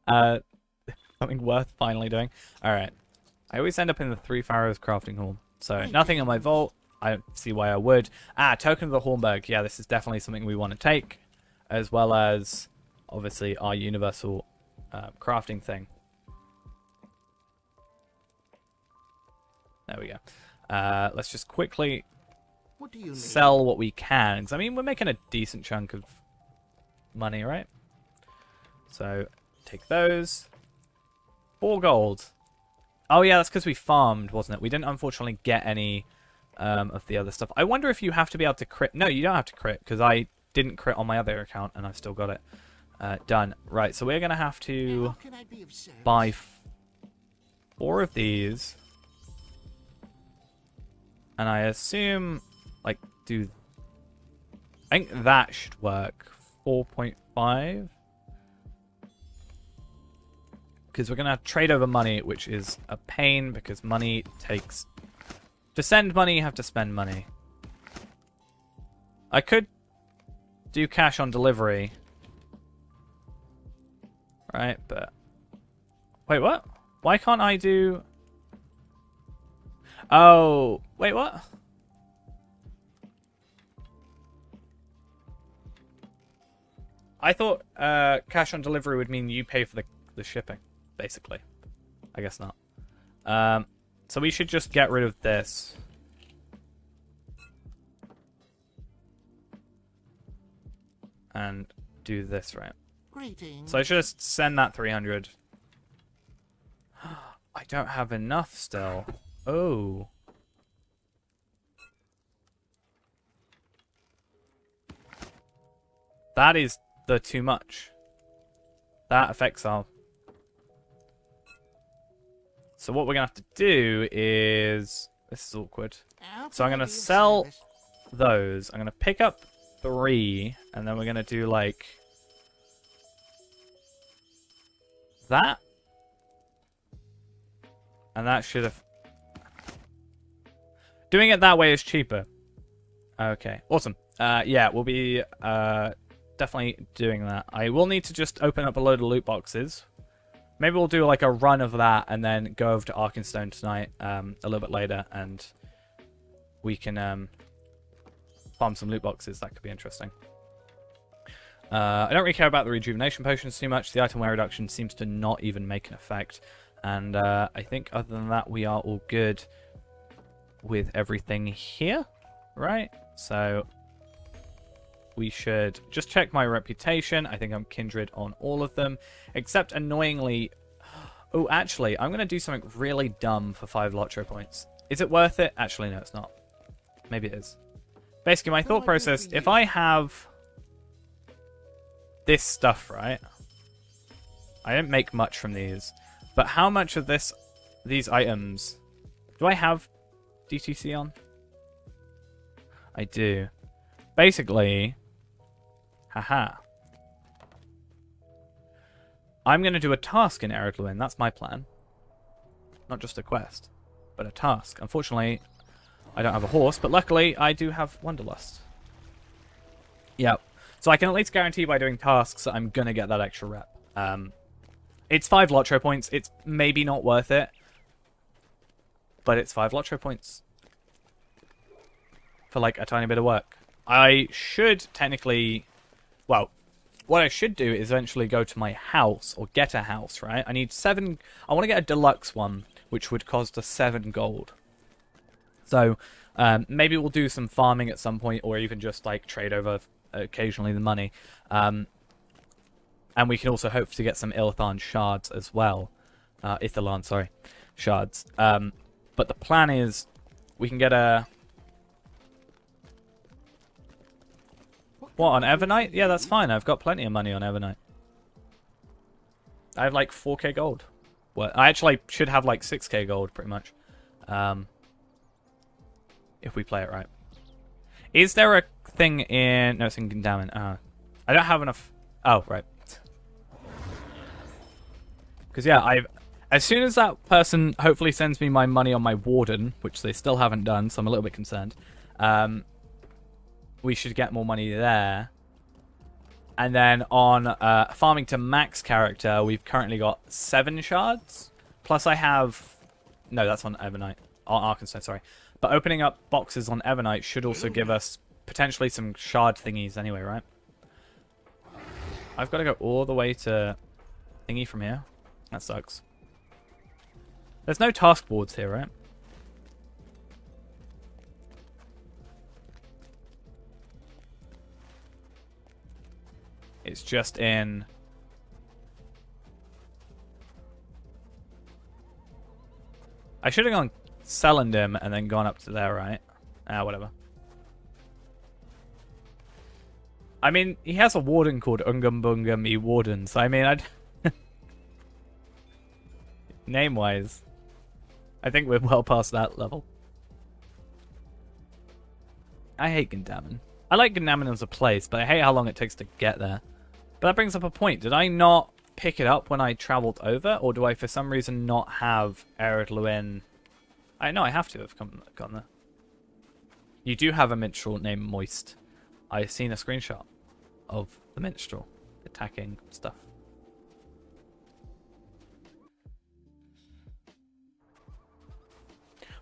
something worth finally doing. Alright. I always end up in the Three Pharaohs crafting hall. So, nothing in my vault. I don't see why I would. Token of the Hornberg. Yeah, this is definitely something we want to take. As well as, obviously, our universal crafting thing. There we go. Let's just quickly What do you need? sell what we can. Because, I mean, we're making a decent chunk of money, right? So, take those. 4 gold. Oh, yeah, that's because we farmed, wasn't it? We didn't, unfortunately, get any of the other stuff. I wonder if you have to be able to crit. No, you don't have to crit, because I didn't crit on my other account, and I've still got it done. Right, so we're going to have to How can I be of service? buy 4 of these. And I assume, like, I think that should work. 4.5. Because we're going to trade over money, which is a pain, because money takes... To send money, you have to spend money. I could do cash on delivery. Right, but... Wait, what? Why can't I do... Oh, wait, what? I thought cash on delivery would mean you pay for the shipping, basically. I guess not. So we should just get rid of this. And do this, right? Greetings. So I should just send that 300. I don't have enough still. Oh. That is the too much. That affects our... So what we're going to have to do is... This is awkward. How So I'm can I going be to of sell service? those. I'm going to pick up 3. And then we're going to do like... That. And that should have... Doing it that way is cheaper. Okay, awesome. Yeah, we'll be definitely doing that. I will need to just open up a load of loot boxes. Maybe we'll do like a run of that and then go over to Arkenstone tonight a little bit later, and we can farm some loot boxes. That could be interesting. I don't really care about the rejuvenation potions too much. The item wear reduction seems to not even make an effect. And I think other than that, we are all good with everything here, right? So we should just check my reputation. I think I'm kindred on all of them, except annoyingly... Oh, actually, I'm going to do something really dumb for 5 LOTRO points. Is it worth it? Actually, no, it's not. Maybe it is. Basically, my thought process, if I have this stuff, right? I don't make much from these. But how much of these items... Do I have DTC on? I do. Basically... Haha. I'm going to do a task in Eredluin. That's my plan. Not just a quest, but a task. Unfortunately, I don't have a horse, but luckily I do have Wanderlust. Yep. So I can at least guarantee by doing tasks that I'm going to get that extra rep. It's 5 LOTRO points. It's maybe not worth it, but it's 5 LOTRO points for like a tiny bit of work. I should technically... Well, what I should do is eventually go to my house, or get a house, right? I need 7... I want to get a deluxe one, which would cost us 7 gold. So, maybe we'll do some farming at some point, or even just, like, trade over occasionally the money. And we can also hope to get some Ilthan shards as well. Ithalan, sorry. Shards. But the plan is, we can get a... What, on Evernight? Yeah, that's fine. I've got plenty of money on Evernight. I have like 4k gold. Well, I actually should have like 6k gold, pretty much. If we play it right. Is there a thing in... No, it's in Gundamon. I don't have enough... Oh, right. Because, yeah, as soon as that person hopefully sends me my money on my Warden, which they still haven't done, so I'm a little bit concerned, we should get more money there. And then on farming to max character, we've currently got 7 shards. Plus I have... No, that's on Evernight. On Arkansas, sorry. But opening up boxes on Evernight should also give us potentially some shard thingies anyway, right? I've got to go all the way to thingy from here. That sucks. There's no task boards here, right? It's just in... I should have gone Celandum and then gone up to there, right? Ah, whatever. I mean, he has a warden called Ungum Bungum E Warden, so I mean, I'd... Name-wise, I think we're well past that level. I hate Gundamon. I like Gundamon as a place, but I hate how long it takes to get there. But that brings up a point. Did I not pick it up when I travelled over, or do I for some reason not have Ered Luin? I know I have to have gone there. You do have a minstrel named Moist. I've seen a screenshot of the minstrel attacking stuff.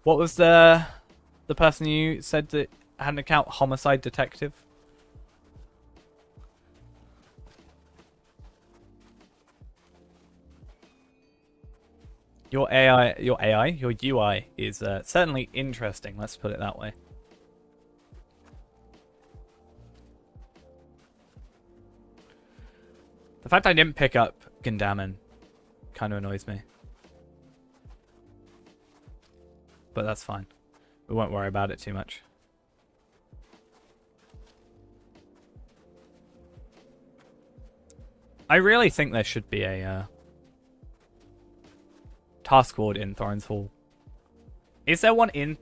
What was the person you said that had an account? Homicide Detective? Your UI is certainly interesting. Let's put it that way. The fact I didn't pick up Gundamon kind of annoys me. But that's fine. We won't worry about it too much. I really think there should be a task board in Thorin's Hall. Is there one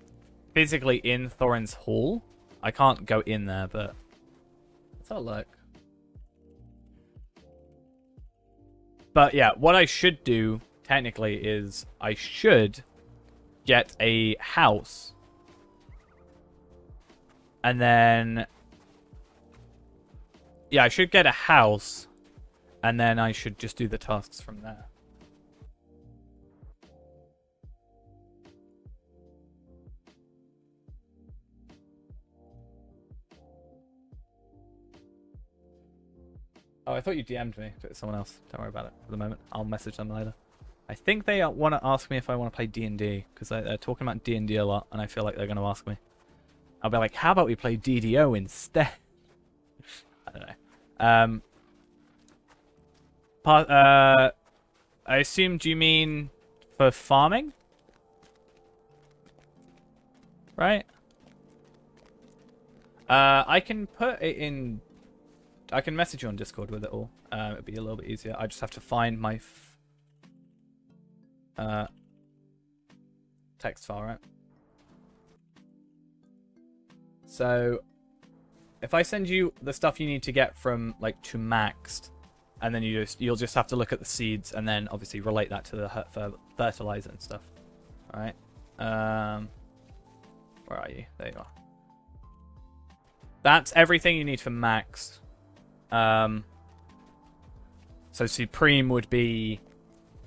physically in Thorin's Hall? I can't go in there, but let's have a look. But yeah, what I should do technically is I should get a house, and then yeah, I should get a house, and then I should just do the tasks from there. Oh, I thought you DM'd me, but it's someone else. Don't worry about it for the moment. I'll message them later. I think they want to ask me if I want to play D&D, because they're talking about D&D a lot, and I feel like they're going to ask me. I'll be like, how about we play DDO instead? I don't know. I assume, do you mean for farming? Right? I can put it in... I can message you on Discord with it all. It'd be a little bit easier. I just have to find my text file, right? So if I send you the stuff you need to get from like to maxed, and then you'll just have to look at the seeds and then obviously relate that to the fertilizer and stuff. All right. Where are you? There you are. That's everything you need for maxed. So Supreme would be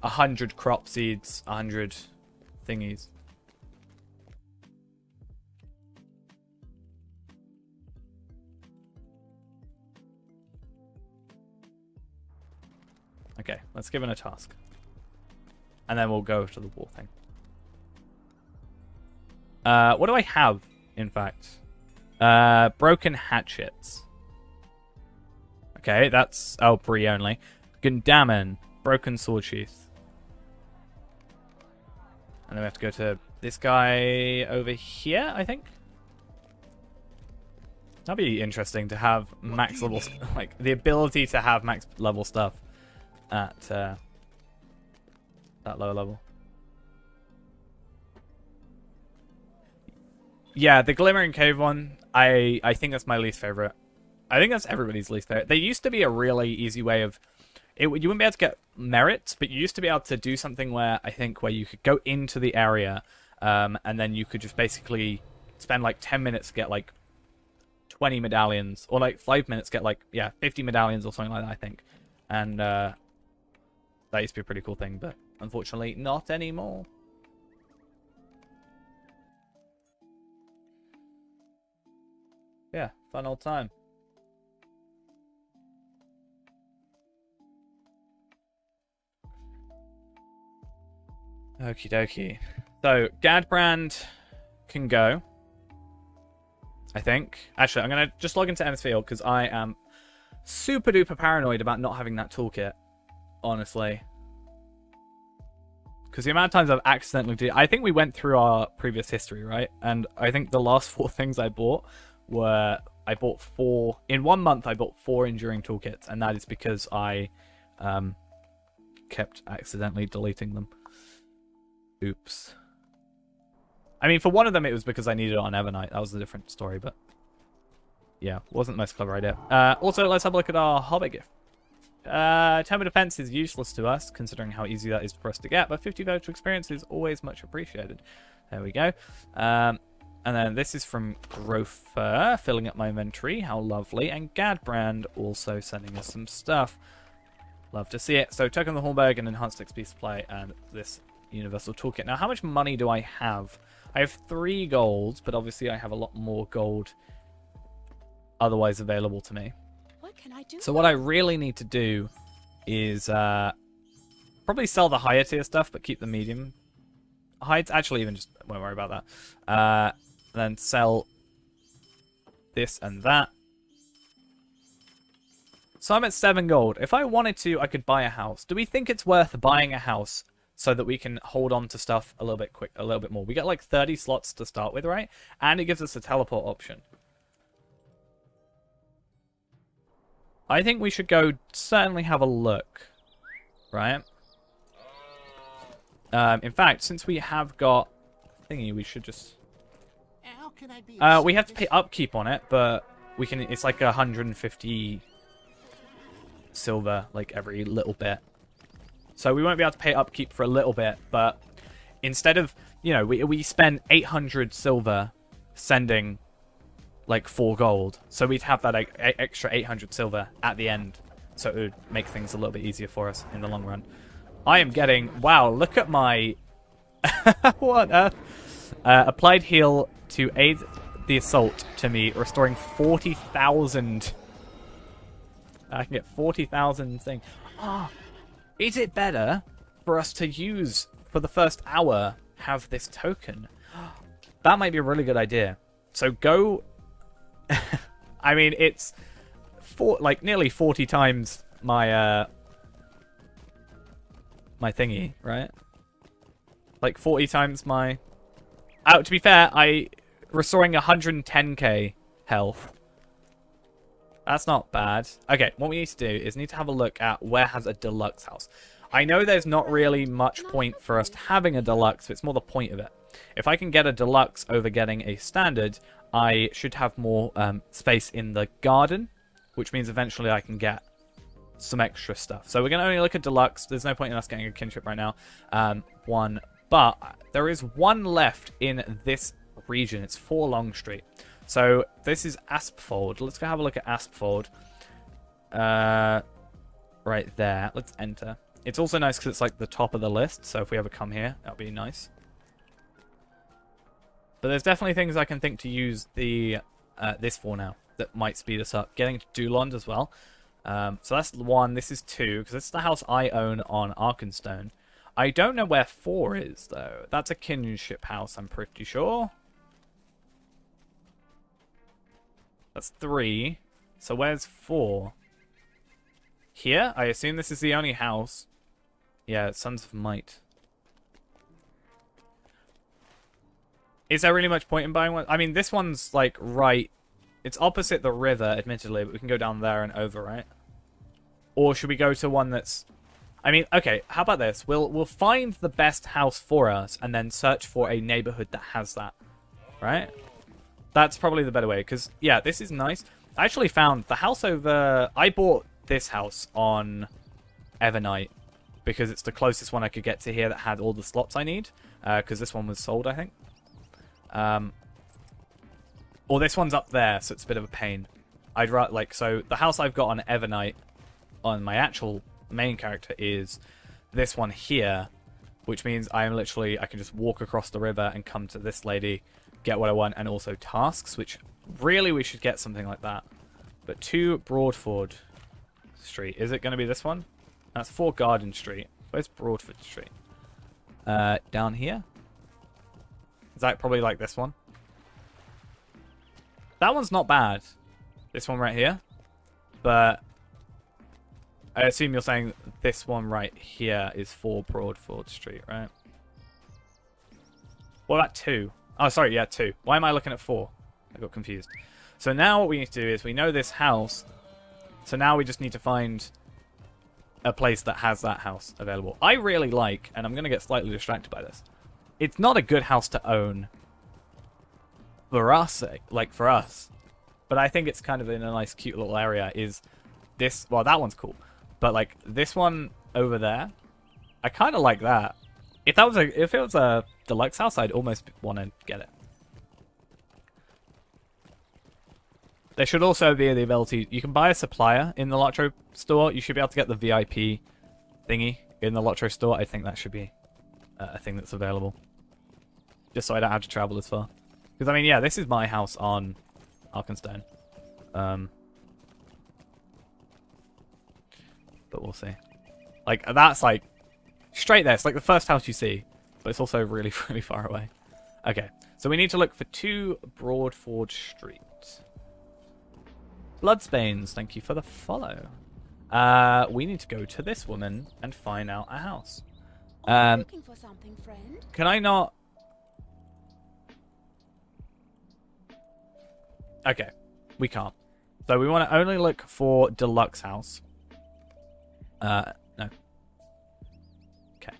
100 crop seeds, 100 thingies. Okay, let's give it a task. And then we'll go to the wall thing. What do I have, in fact? Broken hatchets. Okay, that's... Oh, Bree only. Gundamon. Broken sword sheath. And then we have to go to this guy over here, I think. That'd be interesting to have max level... Like, the ability to have max level stuff at that lower level. Yeah, the Glimmering Cave one, I think that's my least favorite. I think that's everybody's least favorite. There used to be a really easy way of... you wouldn't be able to get merits, but you used to be able to do something where, I think, where you could go into the area, and then you could just basically spend like 10 minutes to get like 20 medallions, or like 5 minutes get like, yeah, 50 medallions or something like that, I think. And that used to be a pretty cool thing, but unfortunately not anymore. Yeah, fun old time. Okie dokie. So, Gadbrand can go, I think. Actually, I'm going to just log into MS Field because I am super duper paranoid about not having that toolkit, honestly. Because the amount of times I've accidentally did... I think we went through our previous history, right? And I think the last 4 things I bought were... I bought 4... In 1 month, I bought 4 enduring toolkits. And that is because I kept accidentally deleting them. Oops. I mean, for one of them, it was because I needed it on Evernight. That was a different story, but... Yeah, wasn't the most clever idea. Also, let's have a look at our Hobbit gift. Term of Defense is useless to us, considering how easy that is for us to get, but 50 virtual experience is always much appreciated. There we go. And then this is from Grofer, filling up my inventory. How lovely. And Gadbrand also sending us some stuff. Love to see it. So, Token of the Hornberg and Enhanced XP Supply and this Universal Toolkit. Now, how much money do I have? I have 3 golds, but obviously I have a lot more gold otherwise available to me. What can I do? So what I really need to do is probably sell the higher tier stuff, but keep the medium heights. Actually, even just won't worry about that. Then sell this and that. So I'm at 7 gold. If I wanted to, I could buy a house. Do we think it's worth buying a house so that we can hold on to stuff a little bit more? We get like 30 slots to start with, right? And it gives us a teleport option. I think we should go certainly have a look, right? In fact, since we have got thingy, we should just... How can I be we have to pay upkeep on it, but we can... It's like 150 silver, like every little bit. So we won't be able to pay upkeep for a little bit, but instead of... You know, we spend 800 silver sending... like 4 gold, so we'd have that extra 800 silver at the end, so it would make things a little bit easier for us in the long run. I am getting, wow, look at my what on earth? Applied heal to aid the assault to me, restoring 40,000. I can get 40,000 thing. Is it better for us to use for the first hour have this token? That might be a really good idea. So go. I mean, it's nearly 40 times my my thingy, right? Like 40 times my... Oh, to be fair, restoring 110k health. That's not bad. Okay, what we need to do is need to have a look at where has a deluxe house. I know there's not really much point for us having a deluxe, but it's more the point of it. If I can get a deluxe over getting a standard, I should have more space in the garden, which means eventually I can get some extra stuff. So we're going to only look at deluxe. There's no point in us getting a kinship right now. But there is one left in this region. It's 4 Longstreet. So this is Aspfold. Let's go have a look at Aspfold. Right there. Let's enter. It's also nice because it's like the top of the list. So if we ever come here, that'll be nice. But there's definitely things I can think to use the this for now that might speed us up. Getting to Dulond as well. So that's 1. This is 2, because this is the house I own on Arkenstone. I don't know where 4 is, though. That's a kinship house, I'm pretty sure. That's 3. So where's 4? Here? I assume this is the only house. Yeah, it's Sons of Might. Is there really much point in buying one? I mean, this one's, like, right... It's opposite the river, admittedly, but we can go down there and over, right? Or should we go to one that's... I mean, okay, how about this? We'll find the best house for us and then search for a neighborhood that has that, right? That's probably the better way, because, yeah, this is nice. I actually found the house over... I bought this house on Evernight because it's the closest one I could get to here that had all the slots I need, because this one was sold, I think. Or this one's up there, so it's a bit of a pain. I'd rather, like, so the house I've got on Evernight, on my actual main character, is this one here, which means I can just walk across the river and come to this lady, get what I want, and also tasks, which really we should get something like that. But 2 Broadford Street. Is it going to be this one? That's 4 Garden Street. Where's Broadford Street? Down here? Is that probably like this one? That one's not bad. This one right here. But I assume you're saying this one right here is 4 Broadford Street, right? What about 2? Oh, sorry, yeah, 2. Why am I looking at 4? I got confused. So now what we need to do is we know this house. So now we just need to find a place that has that house available. I really like, and I'm going to get slightly distracted by this. It's not a good house to own for us, for us. But I think it's kind of in a nice, cute little area. Is this... Well, that one's cool. But, like, this one over there, I kind of like that. If it was a deluxe house, I'd almost want to get it. There should also be the ability... You can buy a supplier in the LOTRO store. You should be able to get the VIP thingy in the LOTRO store. I think that should be a thing that's available. Just so I don't have to travel as far. Because, I mean, yeah, this is my house on Arkenstone. But we'll see. Like, that's, like, straight there. It's like the first house you see. But it's also really, really far away. Okay. So we need to look for 2 Broadford Street. Bloodstains, thank you for the follow. We need to go to this woman and find out a house. Looking for something, friend? Can I not... Okay, we can't. So we want to only look for deluxe house. No. Okay.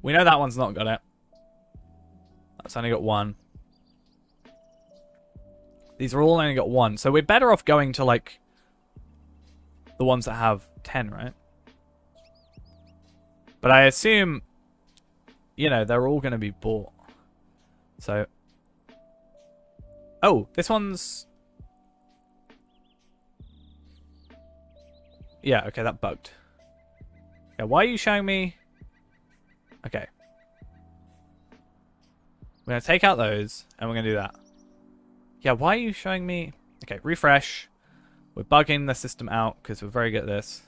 We know that one's not got it. That's only got 1. These are all only got 1. So we're better off going to, like, the ones that have 10, right? But I assume, you know, they're all going to be bought. So... Oh, this one's... Yeah, okay, that bugged. Yeah, why are you showing me... Okay. We're going to take out those, and we're going to do that. Yeah, why are you showing me... Okay, refresh. We're bugging the system out, because we're very good at this.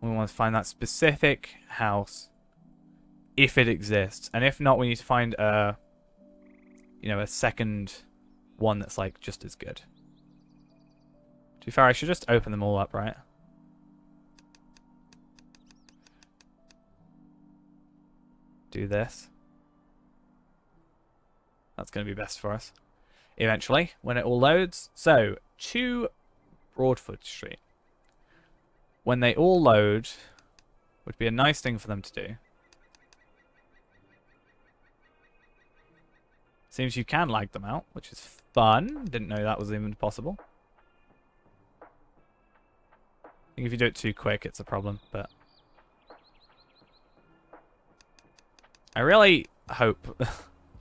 We want to find that specific house, if it exists. And if not, we need to find a... You know, a second one that's, like, just as good. To be fair, I should just open them all up, right? Do this. That's going to be best for us. Eventually, when it all loads. So, 2 Broadford Street. When they all load, would be a nice thing for them to do. Seems you can lag them out, which is fun. Didn't know that was even possible. I think if you do it too quick, it's a problem, but... I really hope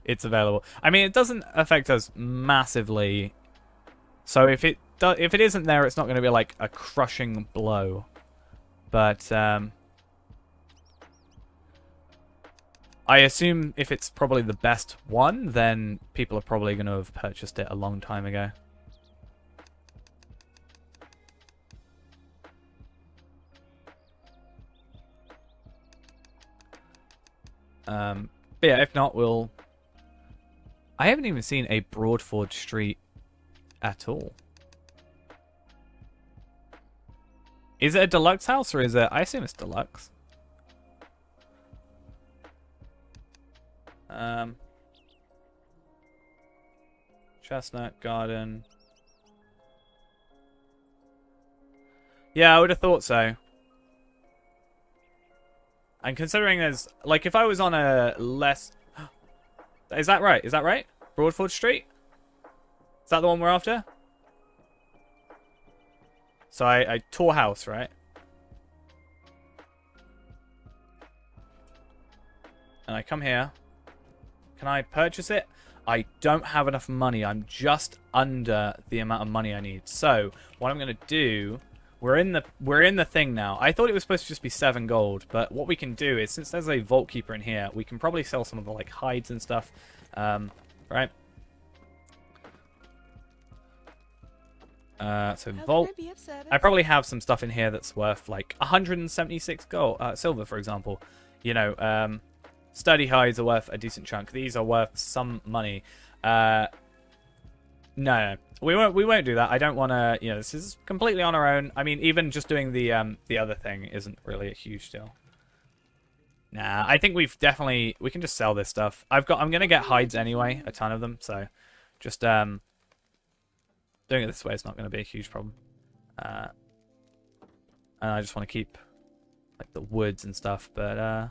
it's available. I mean, it doesn't affect us massively. So if it isn't there, it's not going to be like a crushing blow. But I assume if it's probably the best one, then people are probably going to have purchased it a long time ago. But yeah, if not, we'll... I haven't even seen a Broadford Street at all. Is it a deluxe house or is it... I assume it's deluxe. Chestnut Garden. Yeah, I would have thought so. And considering there's... Like, if I was on a less... Is that right? Is that right? Broadford Street? Is that the one we're after? So I tore house, right? And I come here. Can I purchase it? I don't have enough money. I'm just under the amount of money I need. So what I'm going to do, we're in the thing now. I thought it was supposed to just be 7 gold, but what we can do is, since there's a vault keeper in here, we can probably sell some of the like hides and stuff, right? So vault. How can I be of service? I probably have some stuff in here that's worth like 176 gold, silver, for example. You know, sturdy hides are worth a decent chunk. These are worth some money. No, we won't do that. I don't want to. You know, this is completely on our own. I mean, even just doing the other thing isn't really a huge deal. Nah, I think we can just sell this stuff. I'm gonna get hides anyway, a ton of them. So, just doing it this way is not going to be a huge problem. And I just want to keep like the woods and stuff, but I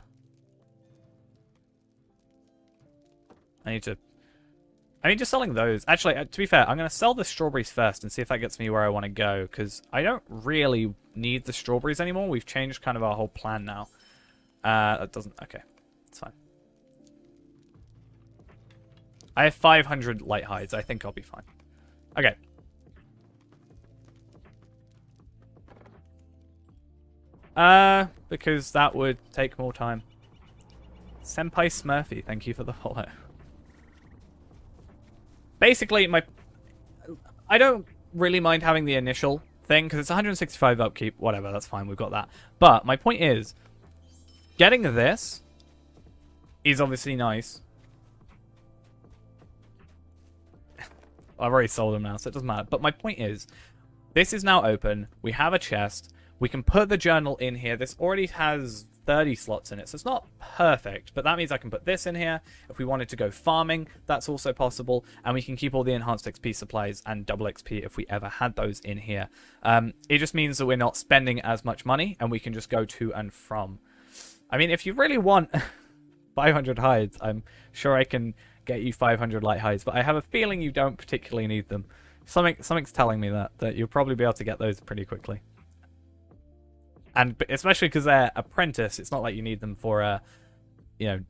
mean, just selling those. Actually, to be fair, I'm going to sell the strawberries first and see if that gets me where I want to go, because I don't really need the strawberries anymore. We've changed kind of our whole plan now. That doesn't... Okay, it's fine. I have 500 light hides. I think I'll be fine. Okay. Because that would take more time. Senpai Smurfy, thank you for the follow. Basically, I don't really mind having the initial thing, because it's 165 upkeep. Whatever, that's fine, we've got that. But my point is, getting this is obviously nice. I've already sold them now, so it doesn't matter. But my point is, this is now open. We have a chest. We can put the journal in here. This already has 30 slots in it, so it's not perfect, but that means I can put this in here. If we wanted to go farming, that's also possible, and we can keep all the enhanced XP supplies and double XP if we ever had those in here. It just means that we're not spending as much money, and we can just go to and from. I mean, if you really want 500 hides, I'm sure I can get you 500 light hides, but I have a feeling you don't particularly need them. Something's telling me that you'll probably be able to get those pretty quickly. And especially because they're apprentice, it's not like you need them for, you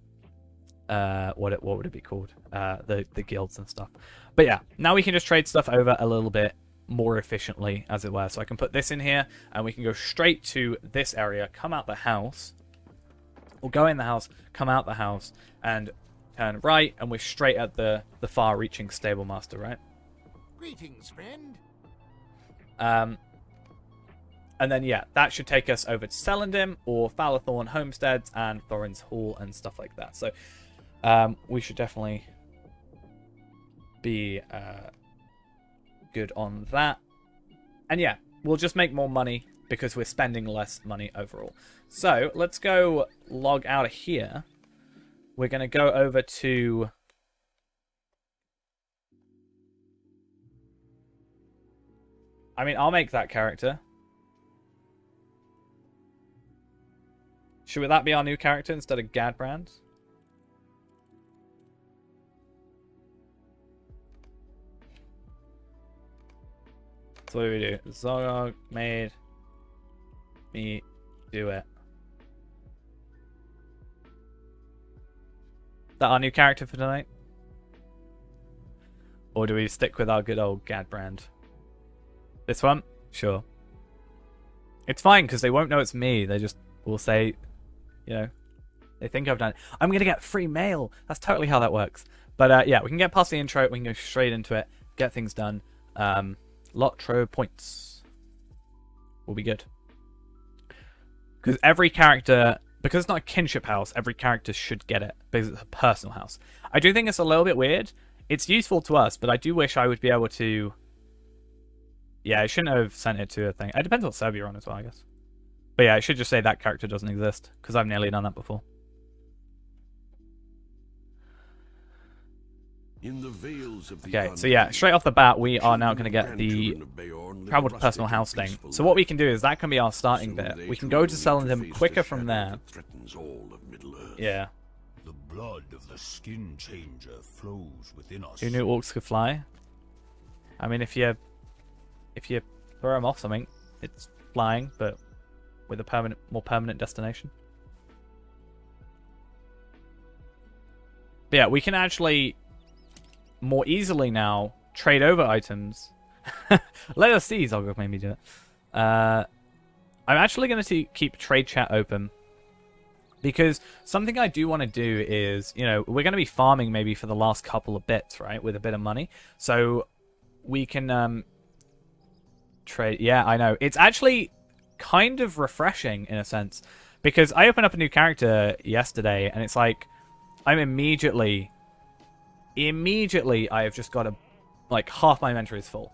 know, what would it be called? The guilds and stuff. But yeah, now we can just trade stuff over a little bit more efficiently, as it were. So I can put this in here, and we can go straight to this area, come out the house, or go in the house, come out the house, and turn right, and we're straight at the far-reaching stable master, right? Greetings, friend. And then, yeah, that should take us over to Celandim or Falathorn Homesteads and Thorin's Hall and stuff like that. So we should definitely be good on that. And yeah, we'll just make more money because we're spending less money overall. So let's go log out of here. We're going to go over to... I mean, I'll make that character. Should that be our new character instead of Gadbrand? So what do we do? Zogog made me do it. Is that our new character for tonight? Or do we stick with our good old Gadbrand? This one? Sure. It's fine because they won't know it's me. They just will say... You know, they think I've done it. I'm going to get free mail. That's totally how that works. But yeah, we can get past the intro. We can go straight into it. Get things done. LOTRO points. Will be good. Because every character... Because it's not a kinship house, every character should get it. Because it's a personal house. I do think it's a little bit weird. It's useful to us, but I do wish I would be able to... Yeah, I shouldn't have sent it to a thing. It depends what server you're on as well, I guess. But yeah, I should just say that character doesn't exist, because I've nearly done that before. In the vales of the Okay, so yeah, straight off the bat, we are now going to get the travel to personal house thing. So what we can do is that can be our starting bit. We can go to Celandim quicker from there. Yeah. The blood of the skin changer flows within us. Who knew orcs could fly? I mean, if you throw them off something, it's flying, but with a more permanent destination. But yeah, we can actually more easily now trade over items. Let us see, Zogok made me do it. I'm actually going to keep trade chat open. Because something I do want to do is, you know, we're going to be farming maybe for the last couple of bits, right? With a bit of money. So we can trade. Yeah, I know. It's actually kind of refreshing in a sense. Because I opened up a new character yesterday and it's like, I'm immediately I have just got a, like, half my inventory is full.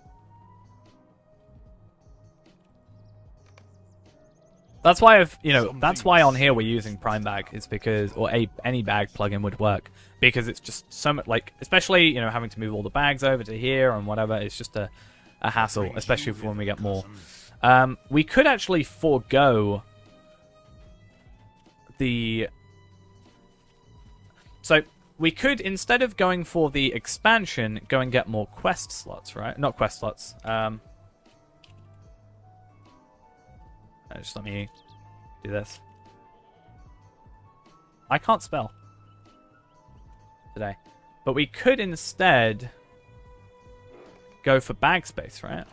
That's why that's why on here we're using Prime Bag, is because, or any bag plugin would work, because it's just so much, like, especially, you know, having to move all the bags over to here and whatever, it's just a hassle, especially for when we get more. We could actually forego so we could, instead of going for the expansion, go and get more quest slots, right? Not quest slots. Just let me do this. I can't spell today. But we could instead go for bag space, right?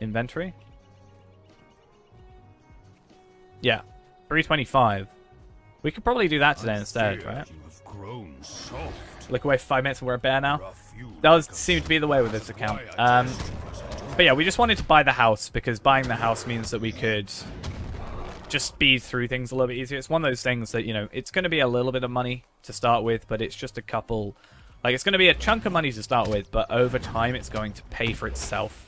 Inventory. Yeah. 325. We could probably do that today instead, right? Look away for 5 minutes and we're a bear now. That does seem to be the way with this account. But yeah, we just wanted to buy the house, because buying the house means that we could just speed through things a little bit easier. It's one of those things that, you know, it's going to be a little bit of money to start with, but it's just a couple... Like, it's going to be a chunk of money to start with, but over time it's going to pay for itself.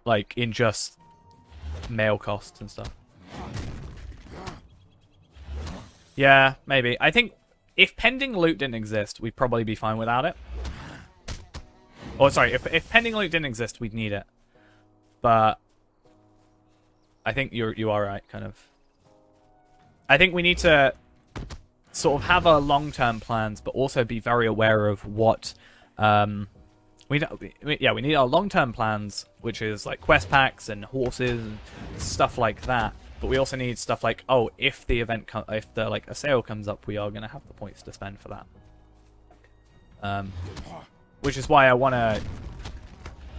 Like, in just mail costs and stuff. Yeah, maybe. I think if pending loot didn't exist, we'd probably be fine without it. Oh, sorry, if pending loot didn't exist, we'd need it. But I think you are right, kind of. I think we need to sort of have our long-term plans, but also be very aware of what... we need our long-term plans, which is like quest packs and horses and stuff like that. But we also need stuff like, oh, if the event, if the like a sale comes up, we are going to have the points to spend for that. Which is why I want to,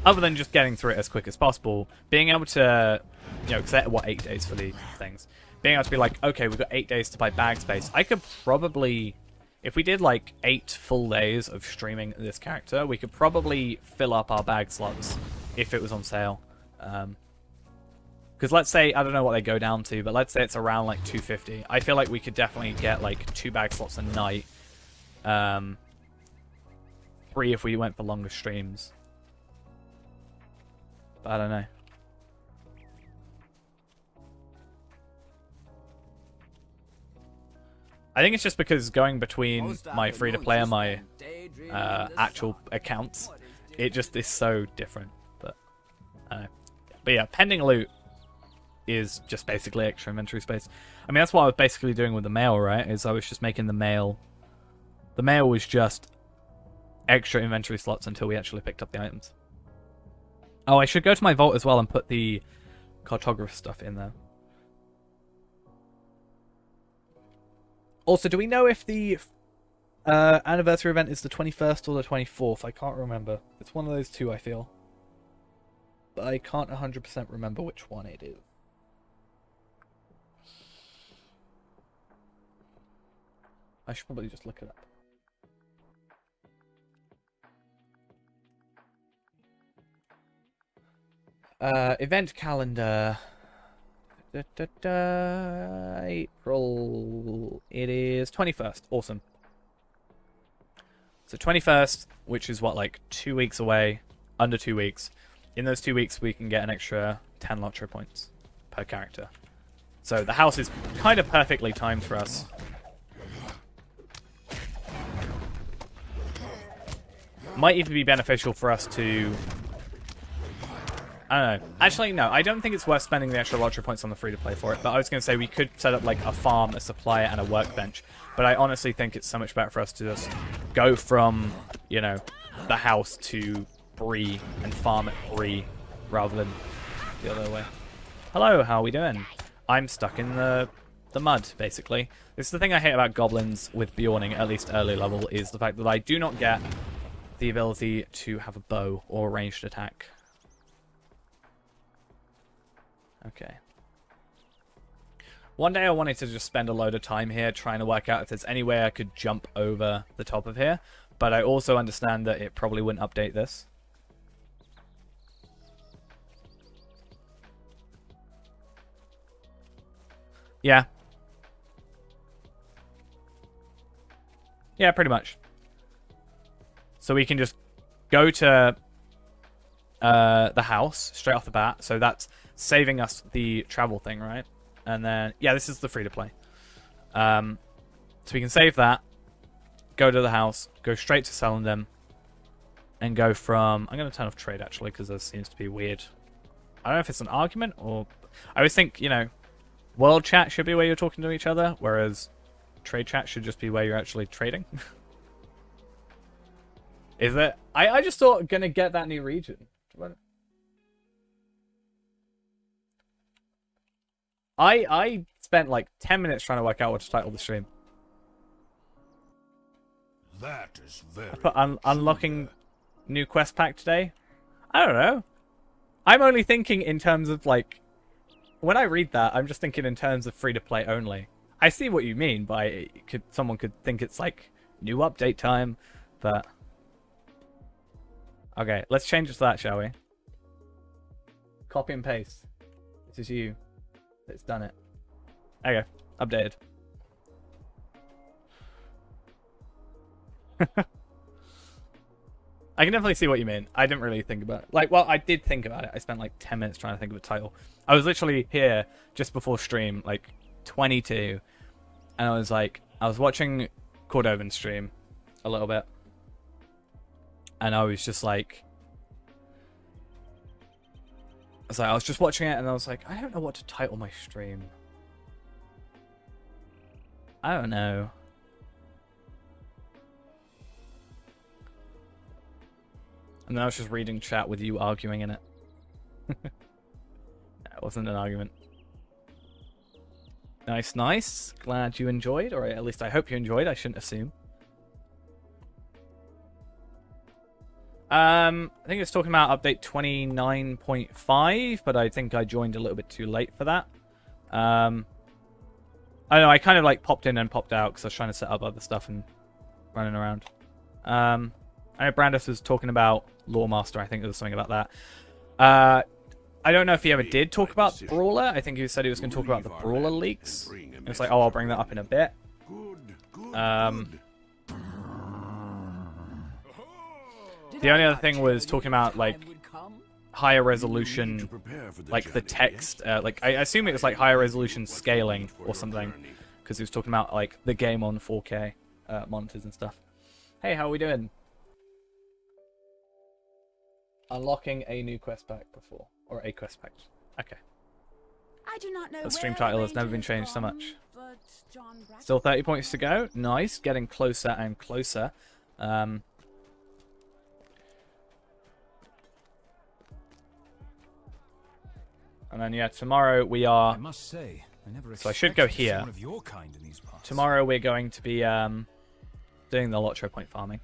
other than just getting through it as quick as possible, being able to, you know, because what, 8 days for the things, being able to be like, okay, we've got 8 days to buy bag space. I could probably, if we did like 8 full days of streaming this character, we could probably fill up our bag slots if it was on sale. Because let's say, I don't know what they go down to, but let's say it's around like 250. I feel like we could definitely get like 2 bag slots a night. 3 if we went for longer streams. But I don't know. I think it's just because going between my free-to-play and my actual accounts, it just is so different. But I don't know. But yeah, pending loot is just basically extra inventory space. I mean, that's what I was basically doing with the mail, right? Is I was just making the mail... The mail was just extra inventory slots until we actually picked up the items. Oh, I should go to my vault as well and put the cartographer stuff in there. Also, do we know if the anniversary event is the 21st or the 24th? I can't remember. It's one of those two, I feel. But I can't 100% remember which one it is. I should probably just look it up. Event calendar. April. It is 21st. Awesome. So 21st, which is what, like 2 weeks away, under 2 weeks. In those 2 weeks, we can get an extra 10 LOTRO points per character. So the house is kind of perfectly timed for us. Might even be beneficial for us to... I don't know. Actually, no. I don't think it's worth spending the extra LOTRO points on the free-to-play for it. But I was going to say we could set up like a farm, a supplier, and a workbench. But I honestly think it's so much better for us to just go from, you know, the house to Bree and farm at Bree rather than the other way. Hello, how are we doing? I'm stuck in the the mud, basically. This is the thing I hate about goblins with Bjorning, at least early level, is the fact that I do not get the ability to have a bow or a ranged attack. Okay. One day I wanted to just spend a load of time here trying to work out if there's any way I could jump over the top of here, but I also understand that it probably wouldn't update this. Yeah. Yeah, pretty much. So we can just go to the house straight off the bat. So that's saving us the travel thing, right? And then, yeah, this is the free-to-play. So we can save that, go to the house, go straight to selling them, and go from... I'm going to turn off trade, actually, because this seems to be weird. I don't know if it's an argument or... I always think, you know, world chat should be where you're talking to each other, whereas trade chat should just be where you're actually trading. Is it? I just thought going to get that new region. I spent like 10 minutes trying to work out what to title the stream. That is very I put unlocking new quest pack today. I don't know. I'm only thinking in terms of like... When I read that, I'm just thinking in terms of free-to-play only. I see what you mean by someone could think it's like new update time, but... Okay, let's change it to that, shall we? Copy and paste. This is you. It's done it. Okay, updated. I can definitely see what you mean. I didn't really think about it. Like, well, I did think about it. I spent like 10 minutes trying to think of a title. I was literally here just before stream, like 22, and I was watching Cordovan stream a little bit, and I was just like, I was just watching it, and I was like, I don't know what to title my stream. I don't know. And then I was just reading chat with you arguing in it. That wasn't an argument. Nice, nice. Glad you enjoyed, or at least I hope you enjoyed. I shouldn't assume. I think it's talking about update 29.5, but I think I joined a little bit too late for that. I don't know, I kind of like popped in and popped out because I was trying to set up other stuff and running around. I know Brandis was talking about Lawmaster. I think there was something about that. I don't know if he ever did talk about Brawler. I think he said he was going to talk about the Brawler leaks. It's like, oh, I'll bring that up in a bit. The only other thing was talking about like higher resolution, like the text. Like I assume it was like higher resolution scaling or something, because he was talking about like the game on 4K monitors and stuff. Hey, how are we doing? Unlocking a new quest pack before, or a quest pack. Okay. I do not know The stream where title the has never been ranger changed so gone, much. but John Bracken- Still 30 points to go. Nice, getting closer and closer. And then yeah, tomorrow we are. I must say, I never So I should go expected to see here. one of your kind in these parts. Tomorrow we're going to be doing the LOTRO point farming.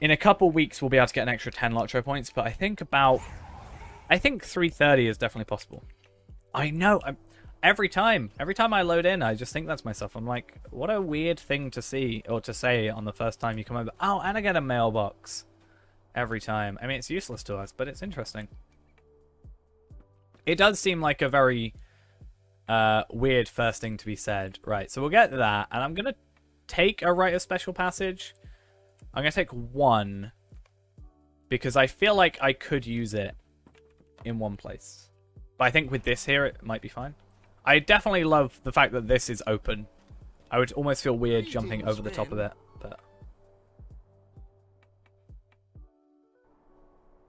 In a couple weeks we'll be able to get an extra 10 LOTRO points, but I think 330 is definitely possible. I know. Every time I load in, I just think that's myself. I'm like, what a weird thing to see or to say on the first time you come over. Oh, and I get a mailbox every time. I mean, it's useless to us, but it's interesting. It does seem like a very weird first thing to be said. Right, so we'll get to that, and I'm going to take a Rite of Special Passage. I'm going to take one, because I feel like I could use it in one place. But I think with this here, it might be fine. I definitely love the fact that this is open. I would almost feel weird jumping over the top of it, but...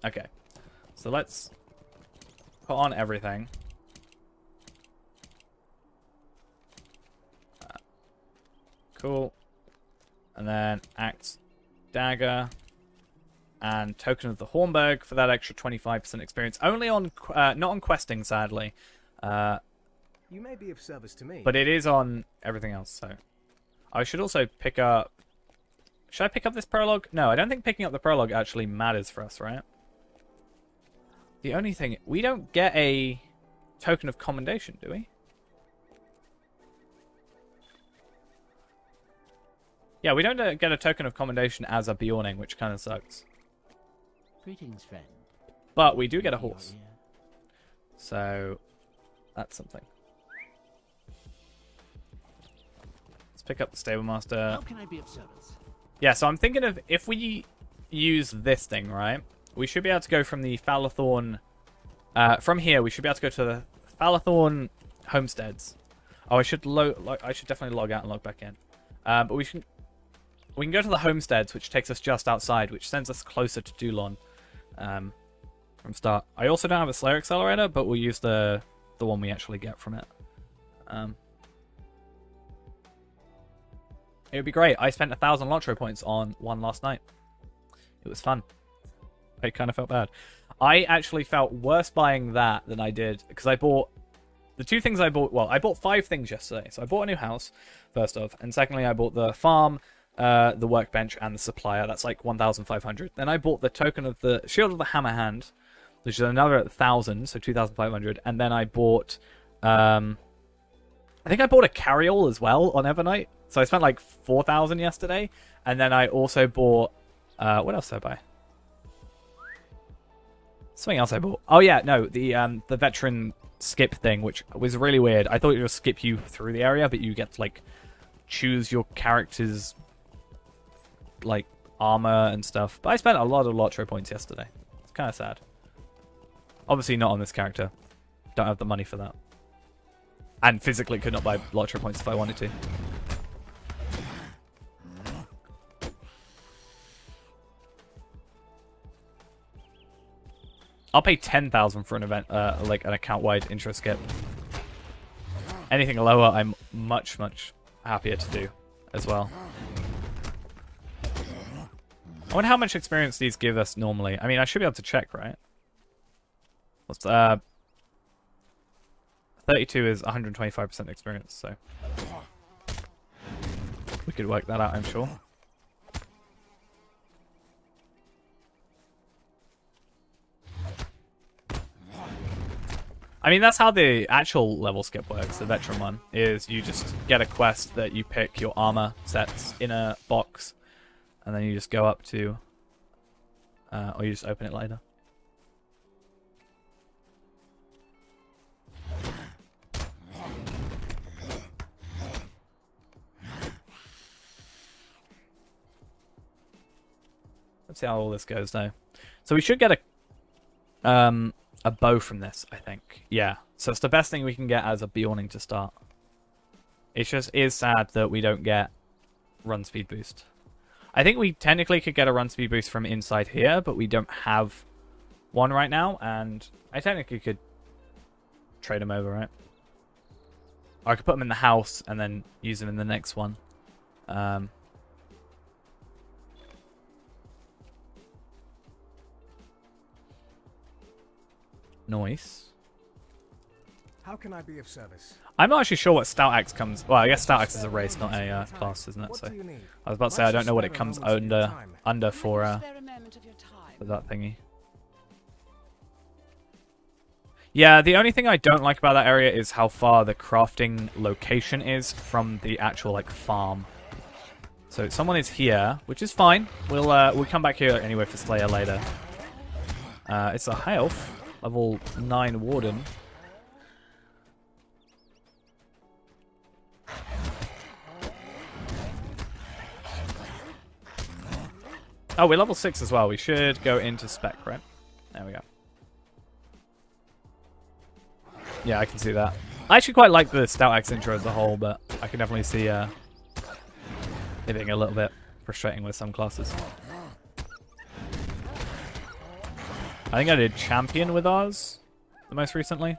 Okay, so let's put on everything. Cool. And then Axe Dagger and Token of the Hornberg for that extra 25% experience. Only on, not on questing, sadly. You may be of service to me. But it is on everything else, so... I should also pick up... Should I pick up this prologue? No, I don't think picking up the prologue actually matters for us, right? The only thing... We don't get a token of commendation, do we? Yeah, we don't get a token of commendation as a Bjorning, which kind of sucks. Greetings, friend. But we do get a Your horse. ear. So, that's something. Let's pick up the stable master. How can I be of service? Yeah, so I'm thinking of if we use this thing, right? We should be able to go from the Falathorn... from here, we should be able to go to the Falathorn homesteads. Oh, I should definitely log out and log back in. But we can go to the homesteads, which takes us just outside, which sends us closer to Dulon from start. I also don't have a Slayer Accelerator, but we'll use the one we actually get from it. It would be great. I spent 1,000 LOTRO points on one last night. It was fun. I kind of felt bad. I actually felt worse buying that than I did, because I bought... The two things I bought... Well, I bought 5 things yesterday. So I bought a new house, first off. And secondly, I bought the farm, the workbench, and the supplier. That's like 1,500. Then I bought the token of the Shield of the Hammer Hand, which is another 1,000, so 2,500. And then I bought... I think I bought a carryall as well on Evernight. So I spent like 4,000 yesterday. And then I also bought... what else did I buy? Something else I bought. Oh yeah, no, the veteran skip thing, which was really weird. I thought it would just skip you through the area, but you get to like choose your character's like armor and stuff. But I spent a lot of LOTRO points yesterday. It's kind of sad. Obviously not on this character. Don't have the money for that. And physically could not buy LOTRO points if I wanted to. I'll pay 10,000 for an event, like an account-wide intro skip. Anything lower, I'm much, much happier to do as well. I wonder how much experience these give us normally. I mean, I should be able to check, right? What's 32 is 125% experience, so we could work that out, I'm sure. I mean, that's how the actual level skip works, the veteran one, is you just get a quest that you pick your armor sets in a box, and then you just go up to, or you just open it later. Let's see how all this goes now. So we should get a bow from this, I think. Yeah. So it's the best thing we can get as a Bjorning to start. It just is sad that we don't get run speed boost. I think we technically could get a run speed boost from inside here, but we don't have one right now, and I technically could trade them over, right? Or I could put them in the house and then use them in the next one. Nice. How can I be of service? I'm not actually sure what Stout Axe comes... Well, I guess Stout Axe is a race, not a class, isn't it? So I was about to say, I don't know what it comes under for that thingy. Yeah, the only thing I don't like about that area is how far the crafting location is from the actual, like, farm. So someone is here, which is fine. We'll come back here anyway for Slayer later. It's a high elf. Level 9 Warden. Oh, we're level 6 as well. We should go into spec, right? There we go. Yeah, I can see that. I actually quite like the Stout Axe intro as a whole, but I can definitely see it being a little bit frustrating with some classes. I think I did Champion with ours the most recently.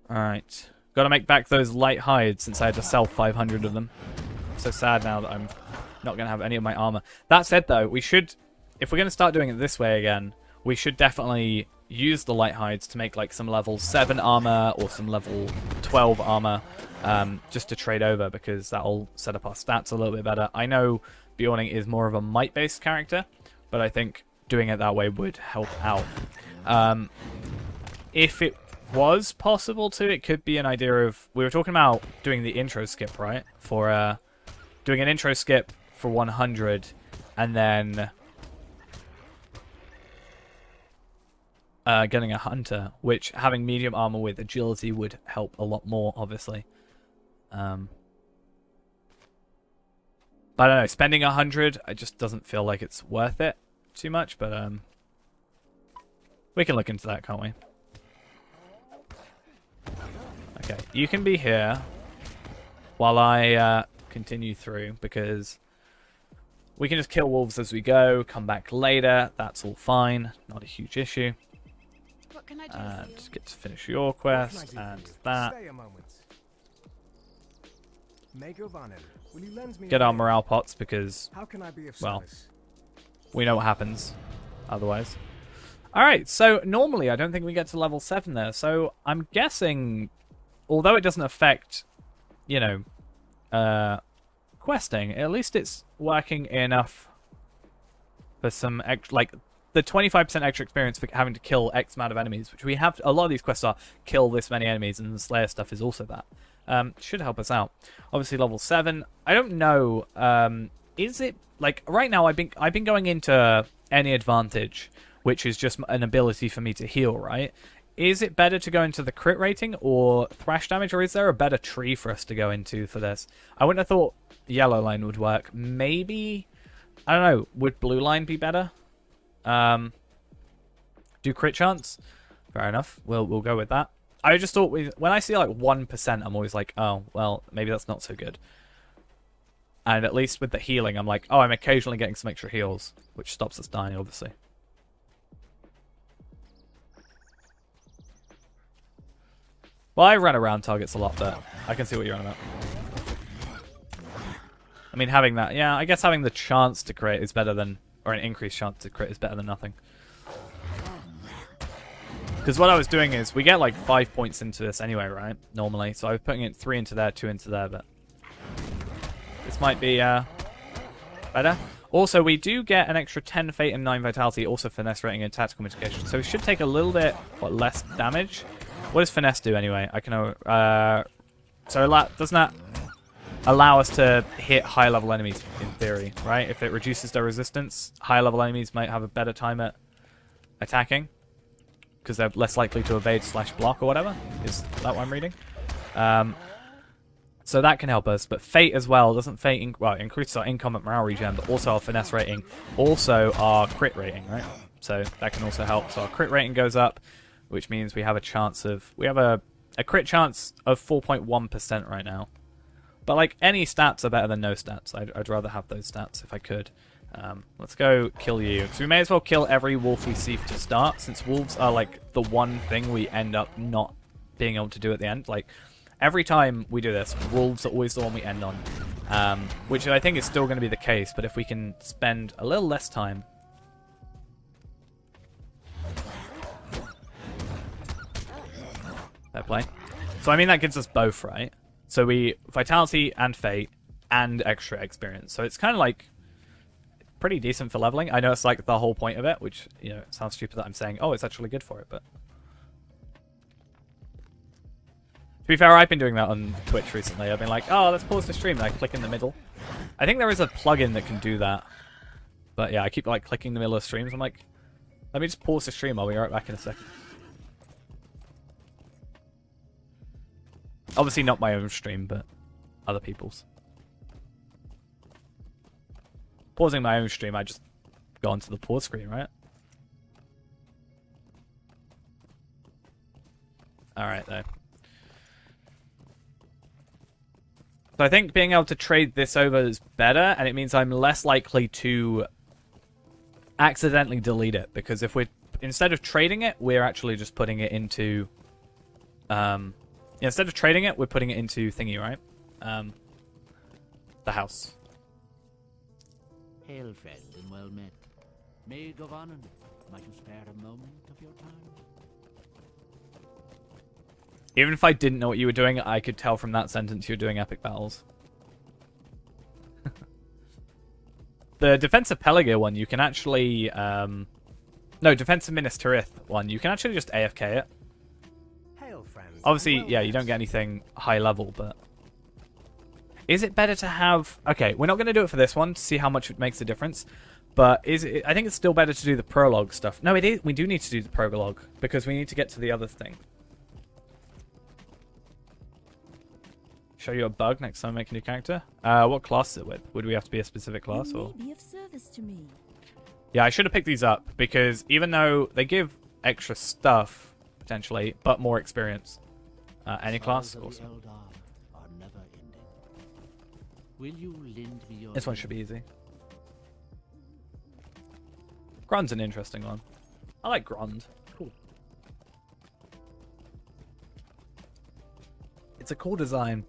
Alright. Gotta make back those light hides since I had to sell 500 of them. I'm so sad now that I'm not gonna have any of my armor. That said though, we should, if we're gonna start doing it this way again, we should definitely use the light hides to make like some level 7 armor or some level 12 armor, just to trade over, because that'll set up our stats a little bit better. I know Bjorning is more of a might-based character, but I think doing it that way would help out. If it was possible to, it could be an idea of... We were talking about doing the intro skip, right? For doing an intro skip for 100, and then getting a hunter, which having medium armor with agility would help a lot more, obviously. But I don't know, spending 100, it just doesn't feel like it's worth it too much, but we can look into that, can't we? Okay, you can be here while I continue through, because we can just kill wolves as we go, come back later, that's all fine, not a huge issue. What can I do And for you? just get to finish your What can I quest, do for and you? that. Stay a moment. Mago Vanen, will you lend me Get a our hand? morale pots, because How can I be of well, service? we know what happens otherwise. Alright, so normally I don't think we get to level 7 there, so I'm guessing, although it doesn't affect, you know, questing, at least it's working enough for some like the 25% extra experience for having to kill X amount of enemies, which we have. A lot of these quests are kill this many enemies, and the Slayer stuff is also that. Should help us out. Obviously, level 7. I don't know. Is it like right now? I've been going into any advantage, which is just an ability for me to heal. Right? Is it better to go into the crit rating or thrash damage, or is there a better tree for us to go into for this? I wouldn't have thought yellow line would work. Maybe, I don't know. Would blue line be better? Do crit chance? Fair enough. We'll go with that. I just thought when I see like 1%, I'm always like, oh well, maybe that's not so good. And at least with the healing, I'm like, oh, I'm occasionally getting some extra heals, which stops us dying, obviously. Well, I run around targets a lot, but I can see what you're on about. I mean, having that, yeah, I guess having the chance to crit is better than, or an increased chance to crit is better than nothing. Because what I was doing is, we get like 5 points into this anyway, right? Normally, so I was putting it 3 into there, 2 into there, but this might be better. Also, we do get an extra 10 fate and 9 vitality, also finesse rating and tactical mitigation. So we should take a little bit less damage. What does finesse do anyway? I can doesn't that allow us to hit high level enemies in theory, right? If it reduces their resistance, high level enemies might have a better time at attacking because they're less likely to evade / block or whatever. Is that what I'm reading? So that can help us, but fate as well. Doesn't fate increases our incombat morale regen, but also our finesse rating, also our crit rating, right? So that can also help. So our crit rating goes up, which means we have a chance of a crit chance of 4.1% right now. But like any stats are better than no stats. I'd rather have those stats if I could. Let's go kill you. So we may as well kill every wolf we see to start, since wolves are like the one thing we end up not being able to do at the end. Like every time we do this, wolves are always the one we end on, which I think is still going to be the case. But if we can spend a little less time. Fair play. So I mean that gives us both, right? So we vitality and fate and extra experience. So it's kind of like pretty decent for leveling. I know it's like the whole point of it, which, you know, it sounds stupid that I'm saying, oh, it's actually good for it, but to be fair, I've been doing that on Twitch recently. I've been like, oh, let's pause the stream, and I click in the middle. I think there is a plugin that can do that. But yeah, I keep like clicking in the middle of streams. I'm like, let me just pause the stream. I'll be right back in a second. Obviously not my own stream, but other people's. Pausing my own stream, I just go onto the pause screen, right? Alright, though. So I think being able to trade this over is better, and it means I'm less likely to accidentally delete it, because if we're, instead of trading it, we're actually just putting it into instead of trading it, we're putting it into thingy, right? The house. Hail, friend, and well met. May Govanen. Might you spare a moment of your time? Even if I didn't know what you were doing, I could tell from that sentence you're doing epic battles. The Defense of Peligir one, you can actually... no, Defense of Minas Tirith one, you can actually just AFK it. Hail, friends. Obviously, Well yeah, you don't get anything high level, but... Is it better to have... Okay, we're not going to do it for this one to see how much it makes a difference. But is it... I think it's still better to do the prologue stuff. No, it is. We do need to do the prologue because we need to get to the other thing. Show you a bug next time I make a new character. What class is it with? Would we have to be a specific class or? You may be of service to me. Yeah, I should have picked these up because even though they give extra stuff potentially, but more experience. Any class, Sorrows of awesome. the Eldar are never ending. Will you lend me your This one ear? should be easy. Grond's an interesting one. I like Grond. Cool. It's a cool design.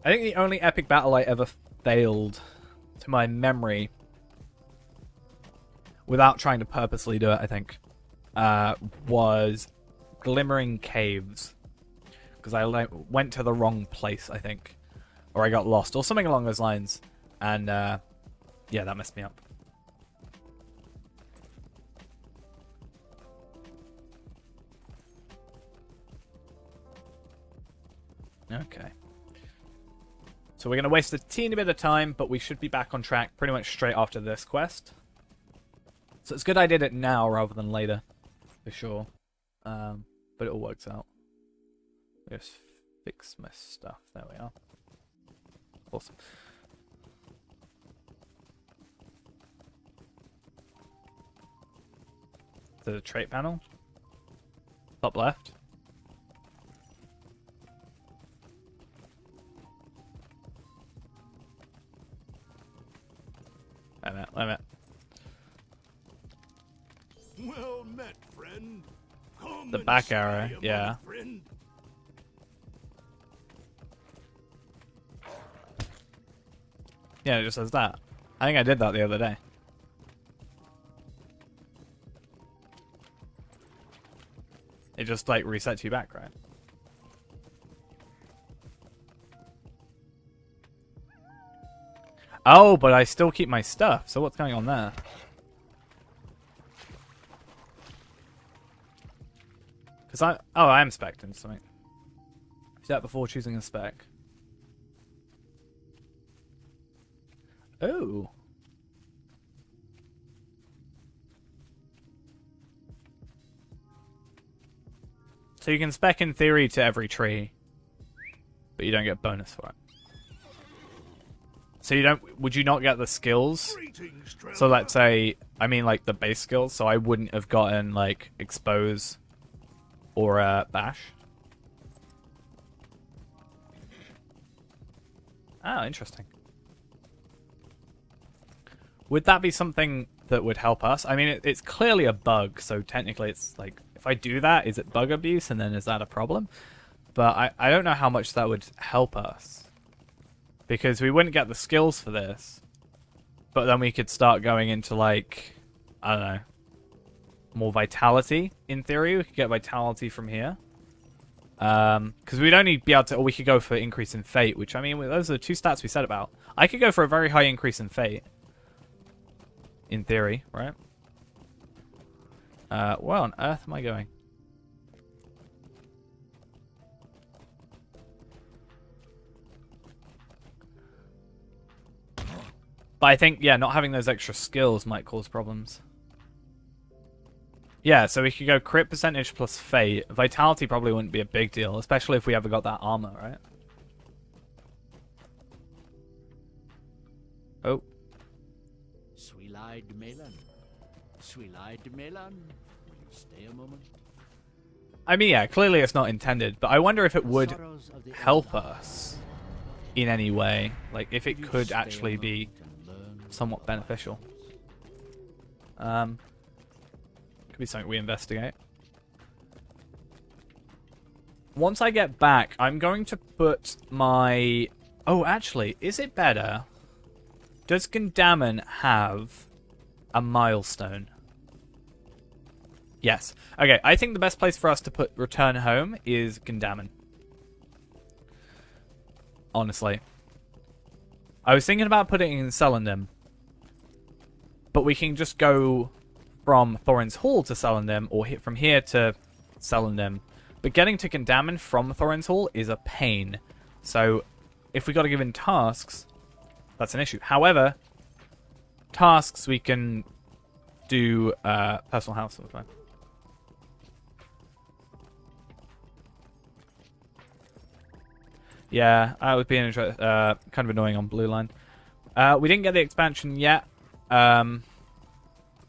I think the only epic battle I ever failed, to my memory, without trying to purposely do it, I think, was Glimmering Caves. Because I went to the wrong place, I think. Or I got lost, or something along those lines. And, yeah, that messed me up. Okay. So we're going to waste a teeny bit of time, but we should be back on track pretty much straight after this quest. So it's good I did it now rather than later, for sure. But it all works out. Just fix my stuff. There we are. Awesome. The trait panel. Top left. Wait a minute, wait a minute. Well met, friend. Come The and back stay arrow, among yeah. friend. Yeah, it just says that. I think I did that the other day. It just, like, resets you back, right? Oh, but I still keep my stuff, so what's going on there? Because I am spec'ing something. Do that before choosing a spec. Oh. So you can spec in theory to every tree, but you don't get bonus for it. So you don't? Would you not get the skills? Greetings, traveler. So let's say, I mean like the base skills. So I wouldn't have gotten like expose or bash. Oh, interesting. Would that be something that would help us? I mean, it's clearly a bug, so technically it's like, if I do that, is it bug abuse, and then is that a problem? But I don't know how much that would help us. Because we wouldn't get the skills for this. But then we could start going into, like, I don't know, more vitality, in theory. We could get vitality from here. Because we'd only be able to, or we could go for increase in fate, which, I mean, those are the two stats we said about. I could go for a very high increase in fate. In theory, right? Where on earth am I going? But I think, yeah, not having those extra skills might cause problems. Yeah, so we could go crit percentage plus fate. Vitality probably wouldn't be a big deal, especially if we ever got that armor, right? Oh. Sweet-eyed Melon. Sweet-eyed Melon. Will you stay a moment? I mean, yeah, clearly it's not intended, but I wonder if it would Sorrows of the help Eldar. us in any way. Like, if it Will you could stay a actually be moment and learn somewhat beneficial. Could be something we investigate. Once I get back, I'm going to put my... Oh, actually, is it better? Does Gundamon have a milestone. Yes. Okay, I think the best place for us to put return home is Gundamon. Honestly. I was thinking about putting it in Selendum. But we can just go from Thorin's Hall to Selendum, or from here to Selendum. But getting to Gundamon from Thorin's Hall is a pain. So, if we got to give in tasks, that's an issue. However, tasks we can do personal house all the time. Yeah, that would be an kind of annoying on Blue Line. We didn't get the expansion yet.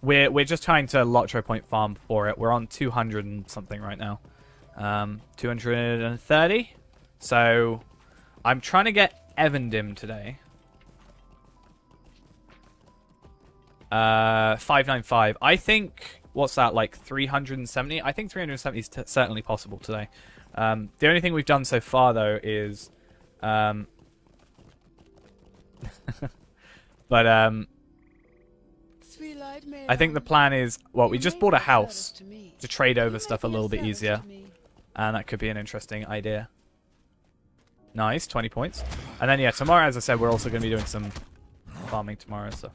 We're just trying to LOTRO point farm for it. We're on 200 and something right now. 230. So I'm trying to get Evandim today. 595. I think, what's that, like 370? I think 370 is certainly possible today. The only thing we've done so far, though, is... but, I think the plan is... Well, we just bought a house to trade over stuff a little bit easier. And that could be an interesting idea. Nice, 20 points. And then, yeah, tomorrow, as I said, we're also going to be doing some farming tomorrow, so...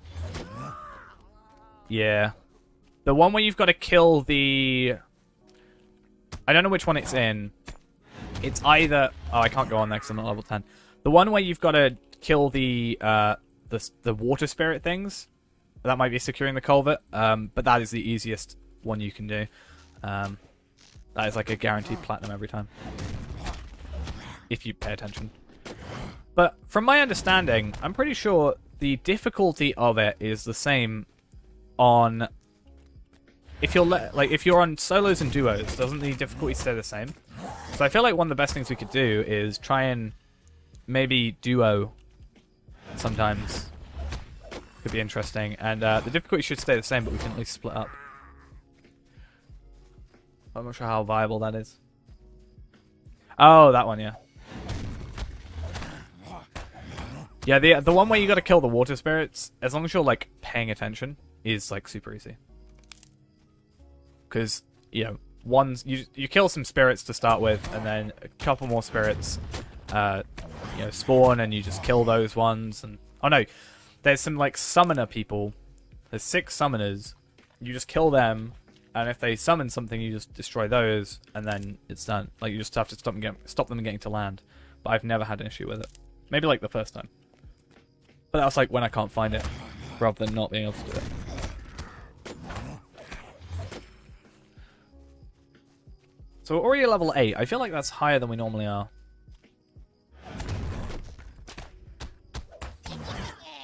Yeah. The one where you've got to kill the... I don't know which one it's in. It's either... Oh, I can't go on there because I'm not level 10. The one where you've got to kill the water spirit things. That might be securing the culvert. But that is the easiest one you can do. That is like a guaranteed platinum every time. If you pay attention. But from my understanding, I'm pretty sure the difficulty of it is the same on... If you're on solos and duos, doesn't the difficulty stay the same? So I feel like one of the best things we could do is try and maybe duo sometimes. Could be interesting. And the difficulty should stay the same, but we can at least split up. I'm not sure how viable that is. Oh, that one, yeah. Yeah, the one where you got to kill the water spirits, as long as you're like paying attention, is like super easy. Because, you know, you kill some spirits to start with, and then a couple more spirits, spawn, and you just kill those ones. And oh no, there's some like summoner people. There's 6 summoners. You just kill them, and if they summon something, you just destroy those, and then it's done. Like you just have to stop them getting to land. But I've never had an issue with it. Maybe like the first time. But that was like when I can't find it, rather than not being able to do it. So we're already at level 8. I feel like that's higher than we normally are.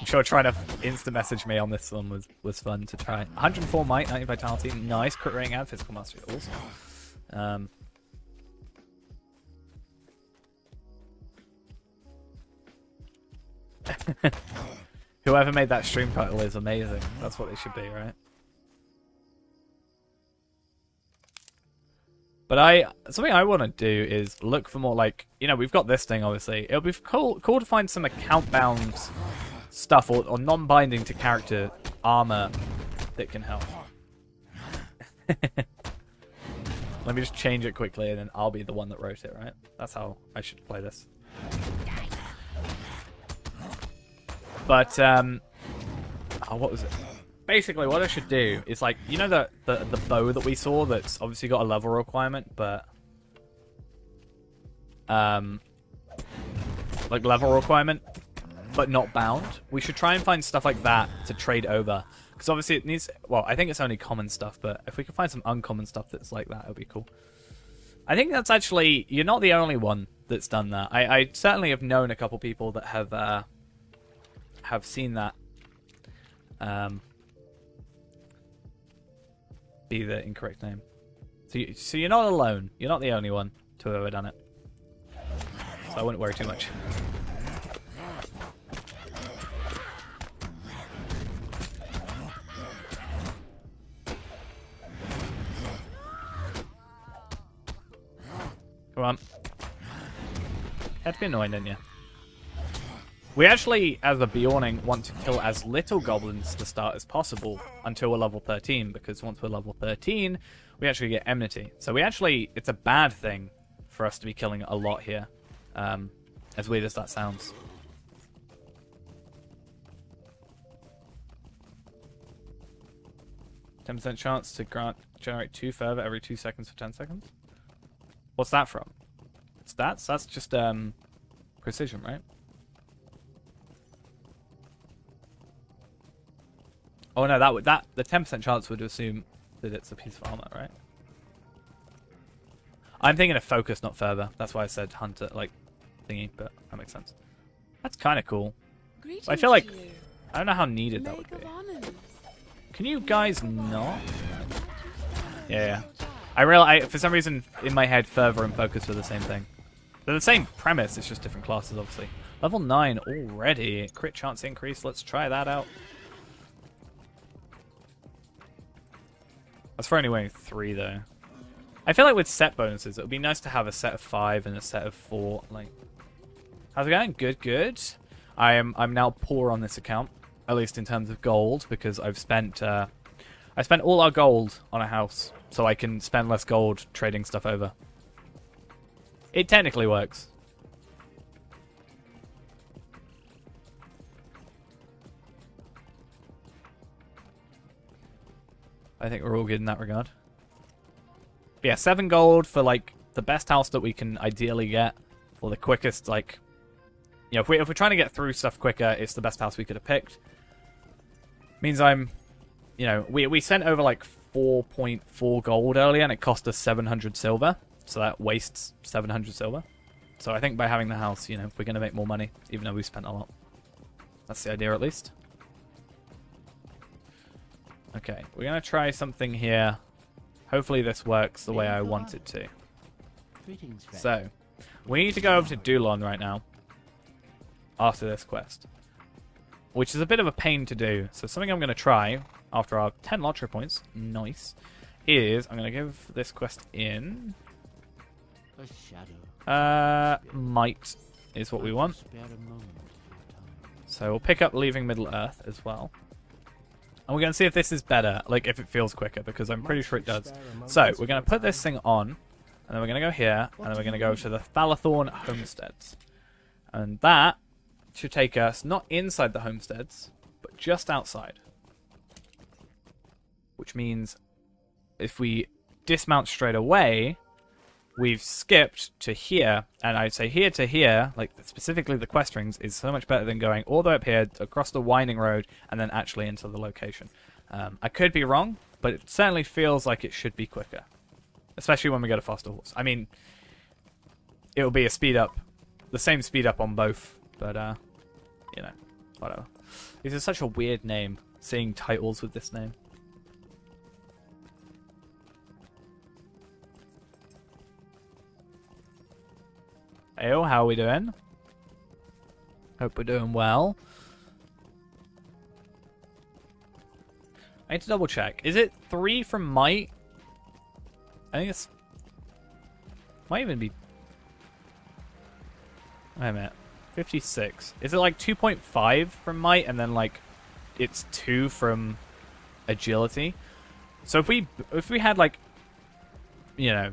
I'm sure trying to insta-message me on this one was fun to try. 104 might, 90 vitality. Nice. Crit rating and physical mastery. Awesome. Whoever made that stream title is amazing. That's what it should be, right? But something I want to do is look for more, like, you know, we've got this thing, obviously. It'll be cool to find some account-bound stuff or non-binding to character armor that can help. Let me just change it quickly, and then I'll be the one that wrote it, right? That's how I should play this. But, what was it? Basically, what I should do is, like, you know the bow that we saw that's obviously got a level requirement, but... like, level requirement, but not bound? We should try and find stuff like that to trade over. Because obviously it needs... Well, I think it's only common stuff, but if we can find some uncommon stuff that's like that, it would be cool. I think that's actually... You're not the only one that's done that. I certainly have known a couple people that have seen that. Be the incorrect name. So you're not alone. You're not the only one to have ever done it. So I wouldn't worry too much. Come on. Had to be annoying, didn't you? We actually, as a Bjorning, want to kill as little goblins to start as possible until we're level 13, because once we're level 13, we actually get enmity. So we actually, it's a bad thing for us to be killing a lot here, as weird as that sounds. %% chance to generate 2 further every 2 seconds for 10 seconds? What's that from? Stats? That's just precision, right? Oh no, that the 10% chance would assume that it's a piece of armor, right? I'm thinking of focus, not further. That's why I said hunter, like thingy, but that makes sense. That's kind of cool. I feel like I don't know how needed that would be. Can you guys not? Yeah. For some reason in my head, fervor and focus were the same thing. They're the same premise. It's just different classes, obviously. Level 9 already. Crit chance increase. Let's try that out. That's for only weighing 3, though. I feel like with set bonuses, it would be nice to have a set of 5 and a set of 4. Like, how's it going? Good, good. I'm now poor on this account, at least in terms of gold, because I've spent I spent all our gold on a house, so I can spend less gold trading stuff over. It technically works. I think we're all good in that regard. But yeah, 7 gold for like the best house that we can ideally get, or the quickest, like, you know, if we're trying to get through stuff quicker, it's the best house we could have picked. Means I'm, you know, we sent over like 4.4 gold earlier, and it cost us 700 silver, so that wastes 700 silver. So I think by having the house, you know, we're going to make more money, even though we spent a lot. That's the idea, at least. Okay, we're going to try something here. Hopefully this works the way I want it to. So, we need to go over to Dulon right now, after this quest, which is a bit of a pain to do. So something I'm going to try, after our 10 LOTRO points, nice, is I'm going to give this quest in. Might is what we want. So we'll pick up Leaving Middle Earth as well. And we're going to see if this is better, like if it feels quicker, because I'm pretty sure it does. So, we're going to put this thing on, and then we're going to go here, and then we're going to go to the Thalathorn Homesteads. And that should take us not inside the homesteads, but just outside. Which means if we dismount straight away, we've skipped to here, and I'd say here to here, like specifically the quest rings, is so much better than going all the way up here, across the winding road, and then actually into the location. I could be wrong, but it certainly feels like it should be quicker. Especially when we get a faster horse. I mean, it will be a speed up, the same speed up on both, but, you know, whatever. This is such a weird name, seeing titles with this name. Heyo, how are we doing? Hope we're doing well. I need to double check. Is it 3 from Might? I think it's... Might even be... Wait a minute. 56. Is it like 2.5 from Might and then like it's 2 from Agility? So if we had like, you know,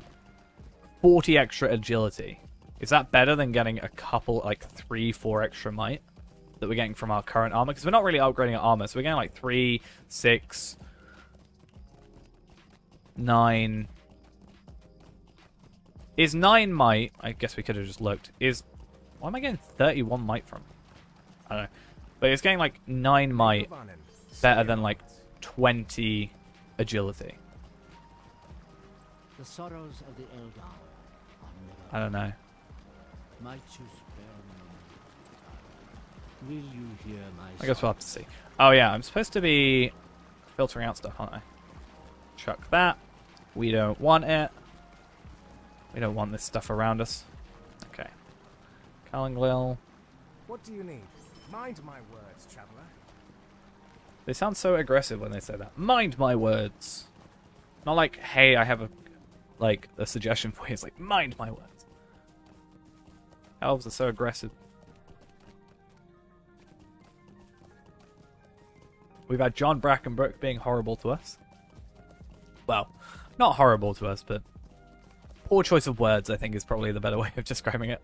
40 extra Agility... Is that better than getting a couple, like 3, 4 extra might that we're getting from our current armor? Because we're not really upgrading our armor, so we're getting like 3, 6, 9. Is 9 might? I guess we could have just looked. Why am I getting 31 might from? I don't know. But it's getting like 9 might better than like 20 agility. The sorrows of the Eldar are never. I don't know. Might you spare me? Will you hear my I guess we'll have to see. Oh yeah, I'm supposed to be filtering out stuff, aren't I? Chuck that. We don't want it. We don't want this stuff around us. Okay. Calanglil. What do you need? Mind my words, traveler. They sound so aggressive when they say that. Mind my words. Not like, hey, I have a suggestion for you. It's like, mind my words. Elves are so aggressive. We've had John Brackenbrook being horrible to us. Well, not horrible to us, but poor choice of words, I think, is probably the better way of describing it.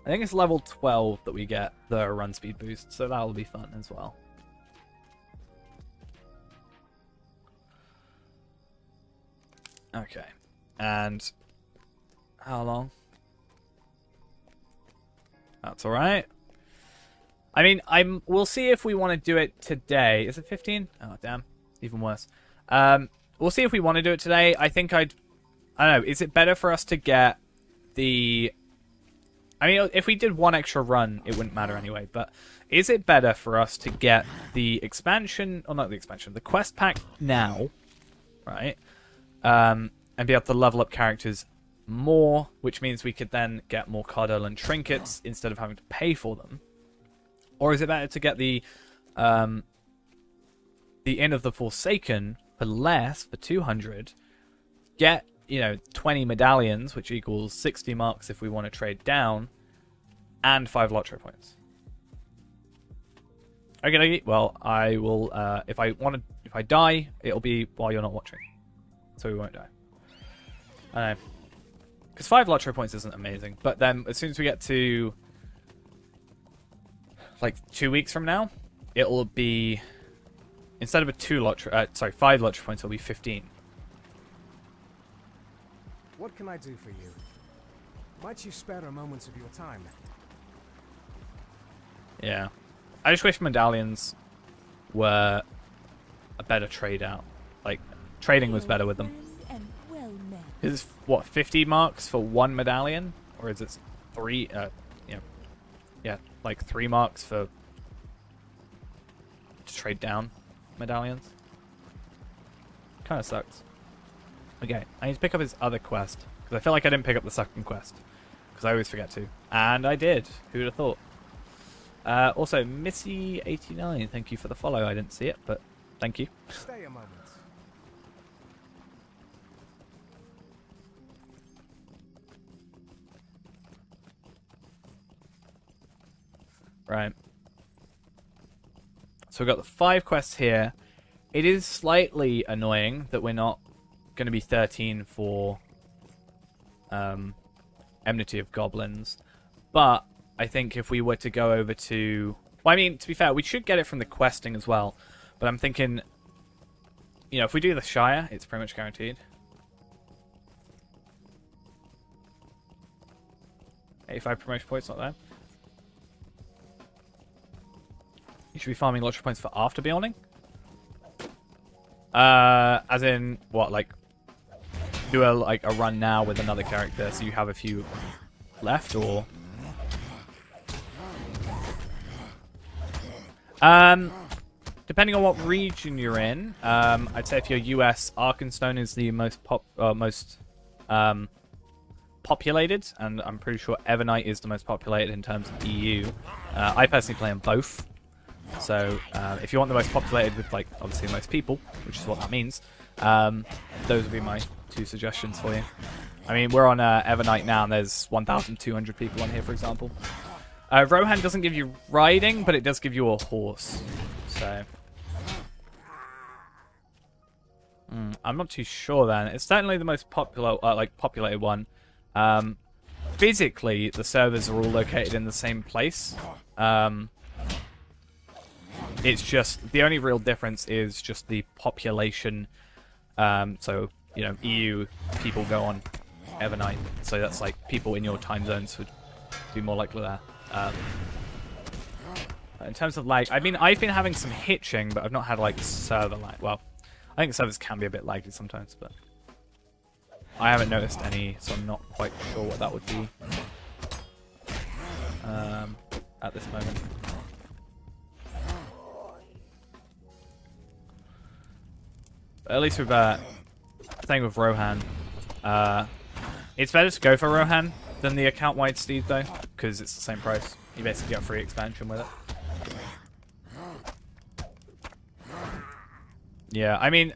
I think it's level 12 that we get the run speed boost, so that'll be fun as well. Okay, and how long? That's alright. I mean, we'll see if we want to do it today. Is it 15? Oh, damn. Even worse. We'll see if we want to do it today. I think I don't know. Is it better for us to get the... I mean, if we did one extra run, it wouldn't matter anyway. But is it better for us to get the expansion... Or not the expansion. The quest pack now. Right? And be able to level up characters more. Which means we could then get more Cardolin trinkets instead of having to pay for them. Or is it better to get the Inn of the Forsaken for less, for 200, get, 20 medallions, which equals 60 marks if we want to trade down, and 5 LOTRO points? Okay, well, I will, if I die, it'll be while you're not watching. So we won't die. I know. Because 5 LOTRO points isn't amazing, but then as soon as we get to... like 2 weeks from now, it'll be, instead of a 5 LOTRO points, it'll be 15. What can I do for you? Might you spare a moment of your time? Yeah. I just wish medallions were a better trade out. Like, trading was better with them. Is it, what, 50 marks for 1 medallion? Or is it 3, yeah, like 3 marks for to trade down medallions. Kind of sucks. Okay, I need to pick up his other quest because I feel like I didn't pick up the second quest because I always forget to, and I did. Who would have thought? Also, Missy89, thank you for the follow. I didn't see it, but thank you. Stay a moment. Right. So we've got the 5 quests here. It is slightly annoying that we're not going to be 13 for Enmity of Goblins. But I think if we were to go over to... Well, I mean, to be fair, we should get it from the questing as well. But I'm thinking, if we do the Shire, it's pretty much guaranteed. 85 promotion points, not there. You should be farming LOTRO points for after Beyonding? As in, what, like, do a run now with another character so you have a few left, or... Depending on what region you're in, I'd say if you're US, Arkenstone is the most populated, and I'm pretty sure Evernight is the most populated in terms of EU. I personally play on both. So, if you want the most populated with, like, obviously most people, which is what that means, those would be my 2 suggestions for you. I mean, we're on Evernight now, and there's 1,200 people on here, for example. Rohan doesn't give you riding, but it does give you a horse. So, I'm not too sure then. It's certainly the most populated one. Physically, the servers are all located in the same place. It's just, the only real difference is just the population. So, EU people go on Evernight. So that's like people in your time zones would be more likely there. In terms of lag, I mean, I've been having some hitching, but I've not had like server lag. Well, I think servers can be a bit laggy sometimes, but I haven't noticed any, so I'm not quite sure what that would be at this moment. At least with thing with Rohan, it's better to go for Rohan than the account-wide steed though, because it's the same price. You basically get a free expansion with it. Yeah, I mean,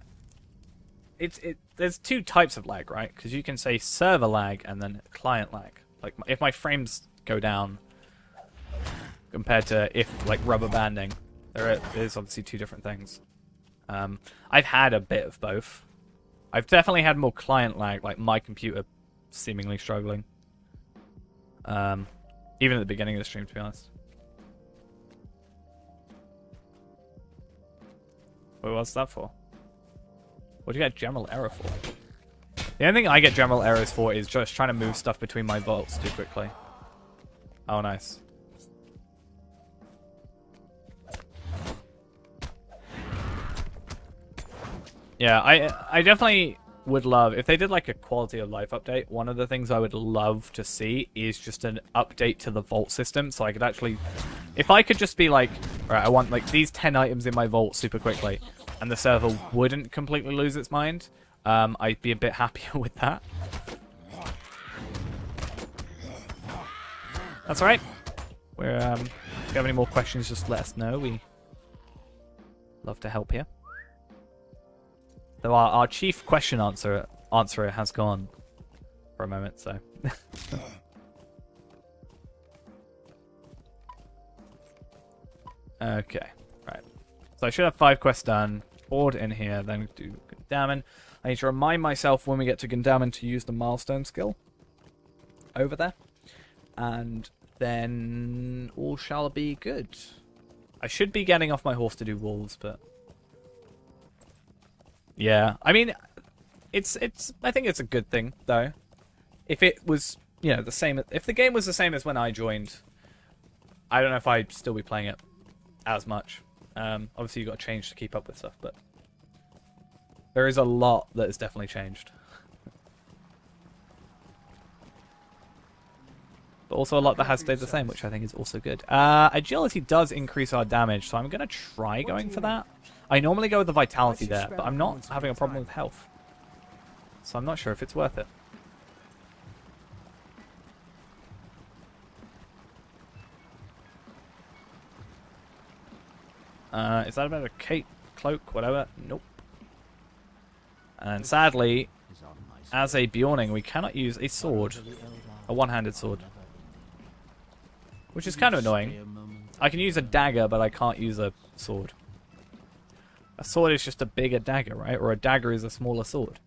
there's 2 types of lag, right? Because you can say server lag and then client lag. Like, if my frames go down compared to if, like, rubber banding, there's obviously two different things. I've had a bit of both. I've definitely had more client lag, like my computer seemingly struggling. Even at the beginning of the stream, to be honest. Wait, what's that for? What do you get general error for? The only thing I get general errors for is just trying to move stuff between my vaults too quickly. Oh, nice. Yeah, I definitely would love, if they did like a quality of life update, one of the things I would love to see is just an update to the vault system, so I could actually, if I could just be like, right, I want like these 10 items in my vault super quickly, and the server wouldn't completely lose its mind, I'd be a bit happier with that. That's alright. We're, if you have any more questions, just let us know. We love to help here. Though our chief question answerer has gone for a moment, so. Okay, right. So I should have 5 quests done. Board in here, then do Gundaman. I need to remind myself when we get to Gundaman to use the milestone skill over there. And then all shall be good. I should be getting off my horse to do wolves, but... Yeah, I mean, I think it's a good thing, though. If it was, you know, the same, if the game was the same as when I joined, I don't know if I'd still be playing it as much. Obviously, you've got to change to keep up with stuff, but there is a lot that has definitely changed. But also a lot that has stayed the same, which I think is also good. Agility does increase our damage, so I'm going to try going for that. I normally go with the vitality there, but I'm not having a problem with health. So I'm not sure if it's worth it. Is that about a cape, cloak, whatever? Nope. And sadly, as a Bjorning, we cannot use a sword. A one-handed sword. Which is kind of annoying. I can use a dagger, but I can't use a sword. A sword is just a bigger dagger, right? Or a dagger is a smaller sword.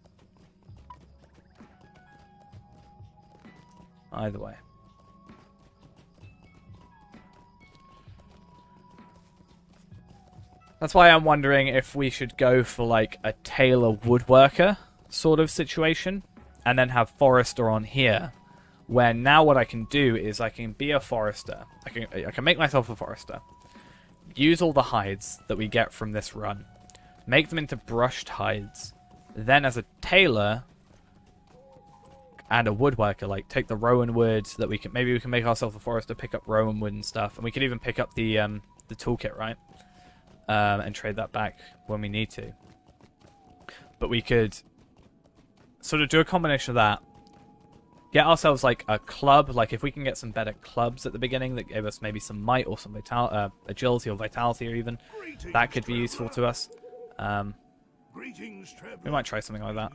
Either way. That's why I'm wondering if we should go for like a tailor woodworker sort of situation. And then have forester on here. Where now what I can do is I can be a forester. I can make myself a forester. Use all the hides that we get from this run. Make them into brushed hides. Then as a tailor and a woodworker, like take the rowan wood that we can, maybe we can make ourselves a forester, pick up rowan wood and stuff. And we could even pick up the toolkit, right? And trade that back when we need to. But we could sort of do a combination of that. Get ourselves like a club, like if we can get some better clubs at the beginning that give us maybe some might or some agility or vitality or even, that could be useful to us. We might try something like that.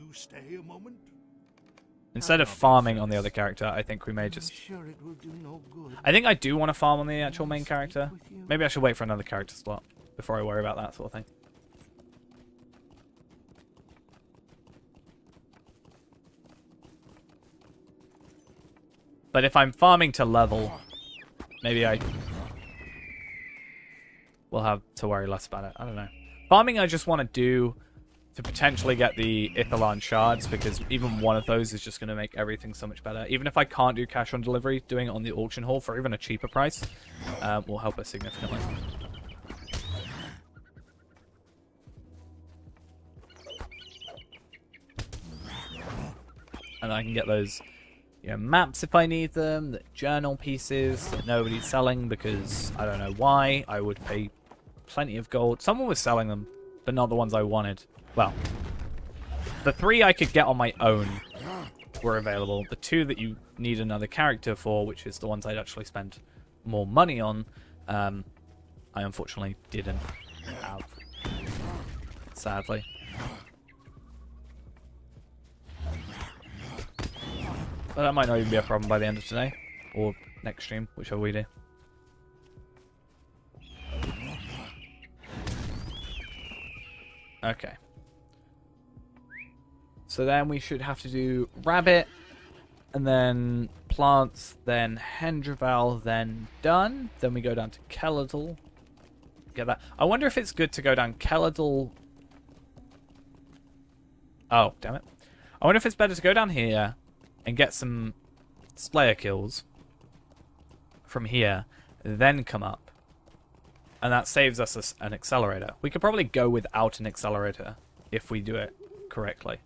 Instead of farming on the other character, I think we may just... I think I do want to farm on the actual main character. Maybe I should wait for another character slot before I worry about that sort of thing. But if I'm farming to level, maybe I will have to worry less about it. I don't know. Farming I just want to do to potentially get the Ithalan shards, because even one of those is just going to make everything so much better. Even if I can't do cash on delivery, doing it on the auction hall for even a cheaper price will help us significantly. And I can get those... maps if I need them, the journal pieces that nobody's selling because I don't know why. I would pay plenty of gold. Someone was selling them, but not the ones I wanted. Well, the 3 I could get on my own were available. The 2 that you need another character for, which is the ones I'd actually spend more money on, I unfortunately didn't have. Sadly. But that might not even be a problem by the end of today. Or next stream, whichever we do. Okay. So then we should have to do rabbit, and then plants, then Hendraval, then done. Then we go down to Keladal. Get that. I wonder if it's good to go down Keladal. Oh, damn it. I wonder if it's better to go down here and get some Slayer kills from here, then come up. And that saves us an accelerator. We could probably go without an accelerator if we do it correctly.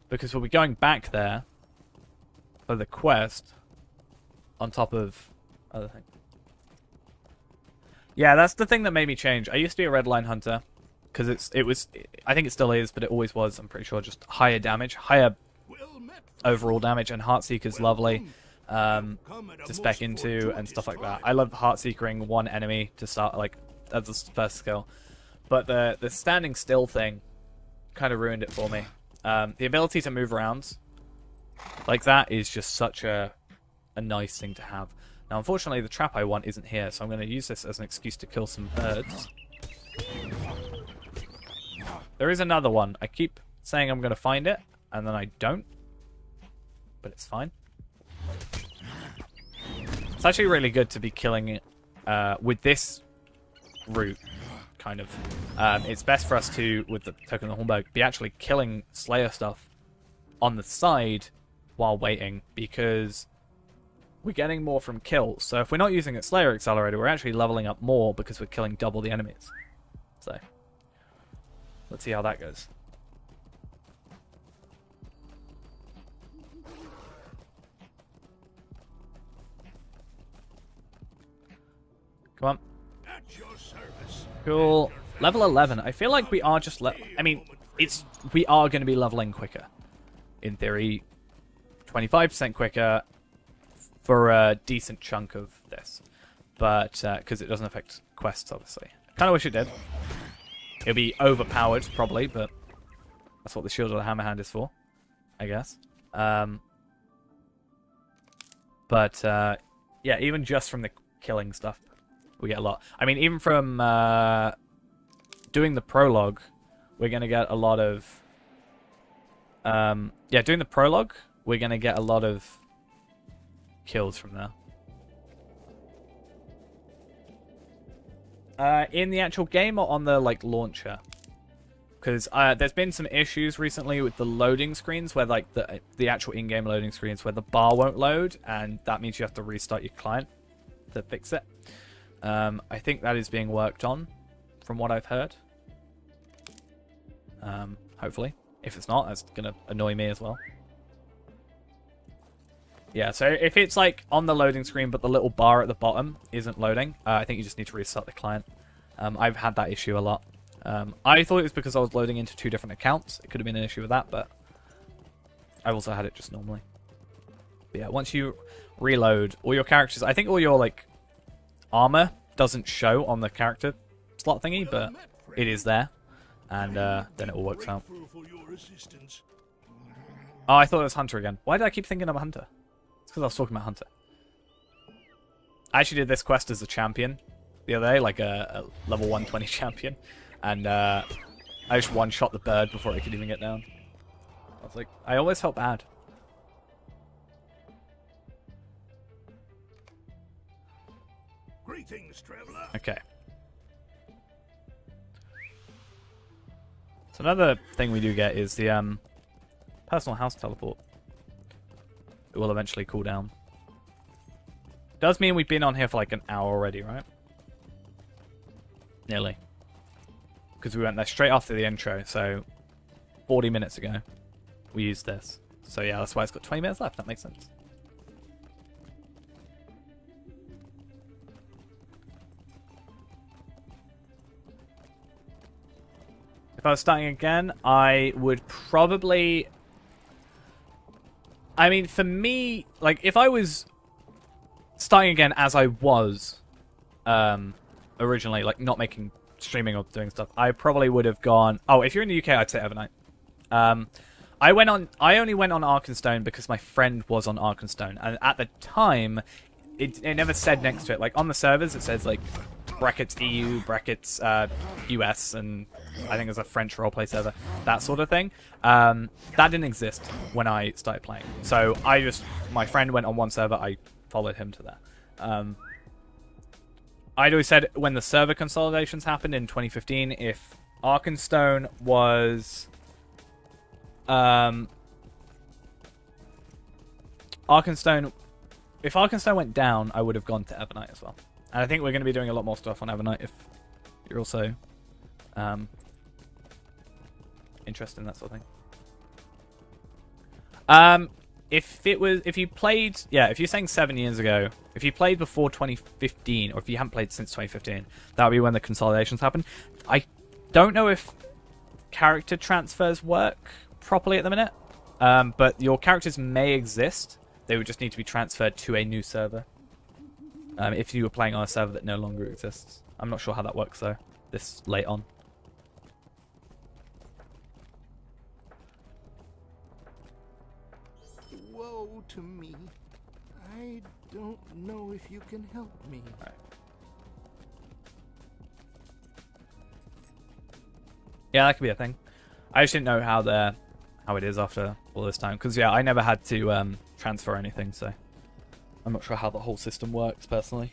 Because we'll be going back there for the quest on top of other things. Yeah, that's the thing that made me change. I used to be a red line hunter because I think it still is, but it always was, I'm pretty sure, just higher damage, higher overall damage, and Heartseeker's lovely to spec into and stuff like that. I love Heartseekering one enemy to start, like, as the first skill. But the standing still thing kind of ruined it for me. The ability to move around like that is just such a nice thing to have. Now, unfortunately, the trap I want isn't here, so I'm going to use this as an excuse to kill some birds. There is another one. I keep saying I'm going to find it, and then I don't. But it's fine. It's actually really good to be killing it with this route, kind of. It's best for us to, with the Token of the Hornberg, be actually killing Slayer stuff on the side while waiting, because we're getting more from kills. So if we're not using a Slayer Accelerator, we're actually leveling up more because we're killing double the enemies. So, let's see how that goes. Come on. Cool. Level 11. I feel like we are just... I mean, we are going to be leveling quicker. In theory, 25% quicker for a decent chunk of this. But, because it doesn't affect quests, obviously. Kind of wish it did. It'll be overpowered, probably, but that's what the Shield of the Hammerhand is for, I guess. But, yeah, even just from the killing stuff, we get a lot. I mean, even from doing the prologue, we're going to get a lot of... yeah, doing the prologue, we're going to get a lot of kills from there. In the actual game or on the like launcher? Because there's been some issues recently with the loading screens where like the actual in-game loading screens where the bar won't load, and that means you have to restart your client to fix it. I think that is being worked on, from what I've heard. Hopefully. If it's not, that's going to annoy me as well. Yeah, so if it's like on the loading screen but the little bar at the bottom isn't loading, I think you just need to restart the client. I've had that issue a lot. I thought it was because I was loading into 2 different accounts. It could have been an issue with that, but I've also had it just normally. But yeah, once you reload all your characters, I think all your like armor doesn't show on the character slot thingy, but it is there, and then it all works out. Oh, I thought it was Hunter again. Why did I keep thinking I'm a Hunter? It's because I was talking about Hunter. I actually did this quest as a champion the other day, like a level 120 champion, and I just one-shot the bird before I could even get down. I was like, I always felt bad. Greetings, traveler. Okay. So another thing we do get is the personal house teleport. It will eventually cool down. Does mean we've been on here for like an hour already, right? Nearly. Because we went there straight after the intro, so 40 minutes ago we used this. So yeah, that's why it's got 20 minutes left. That makes sense. If I was starting again, I would probably... I mean, for me, like, if I was starting again as I was originally, like, not making streaming or doing stuff, I probably would have gone... Oh, if you're in the UK, I'd say Evernight. I only went on Arkenstone because my friend was on Arkenstone, and at the time, it never said next to it. Like on the servers, it says like brackets EU, brackets US, and I think there's a French roleplay server, that sort of thing. That didn't exist when I started playing. So my friend went on one server, I followed him to there. I'd always said when the server consolidations happened in 2015, if Arkenstone was... If Arkenstone went down, I would have gone to Evernight as well. And I think we're going to be doing a lot more stuff on Evernight if you're also interested in that sort of thing. If you're saying 7 years ago, if you played before 2015, or if you haven't played since 2015, that would be when the consolidations happened. I don't know if character transfers work properly at the minute, but your characters may exist. They would just need to be transferred to a new server. If you were playing on a server that no longer exists. I'm not sure how that works though, this late on. Woe to me. I don't know if you can help me. Right. Yeah, that could be a thing. I just didn't know how it is after all this time, because yeah, I never had to transfer anything, so I'm not sure how the whole system works personally.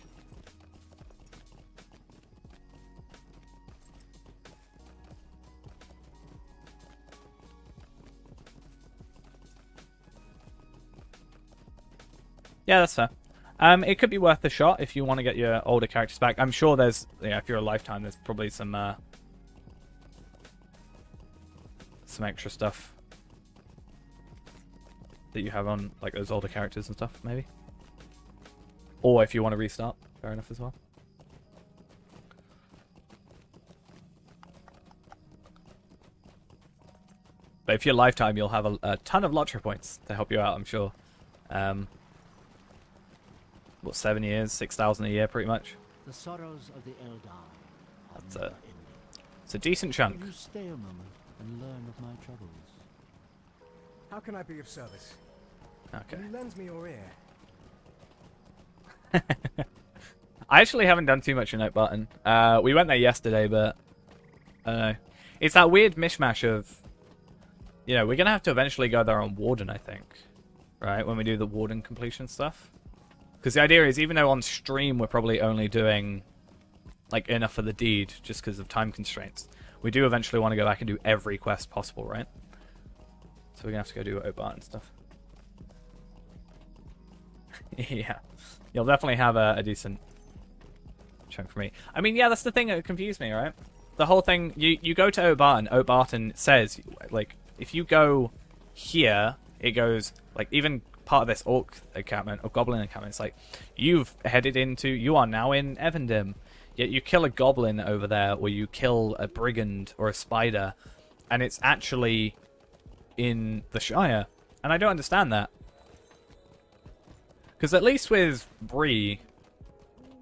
Yeah, that's fair. It could be worth a shot if you want to get your older characters back. I'm sure there's, if you're a lifetime, there's probably some extra stuff that you have on, like those older characters and stuff, maybe. Or if you want to restart, fair enough as well. But if you're lifetime, you'll have a ton of LOTRO points to help you out, I'm sure. What, 7 years, 6,000 a year, pretty much. The sorrows of the Eldar are That's never ending. It's a decent chunk. Will you stay a moment and learn of my troubles? How can I be of service? Okay. Will you lend me your ear? I actually haven't done too much in Oak Barton. We went there yesterday, but I don't know. It's that weird mishmash of, we're going to have to eventually go there on Warden, I think. Right? When we do the Warden completion stuff. Because the idea is, even though on stream we're probably only doing like enough for the deed, just because of time constraints, we do eventually want to go back and do every quest possible, right? So we're going to have to go do Oak Barton stuff. Yeah. You'll definitely have a decent chunk for me. I mean, yeah, that's the thing that confused me, right? The whole thing, you go to Oak Barton says, like, if you go here, it goes, like, even part of this orc encampment, or goblin encampment, it's like, you are now in Evendim, yet you kill a goblin over there, or you kill a brigand or a spider, and it's actually in the Shire. And I don't understand that. Because at least with Bree,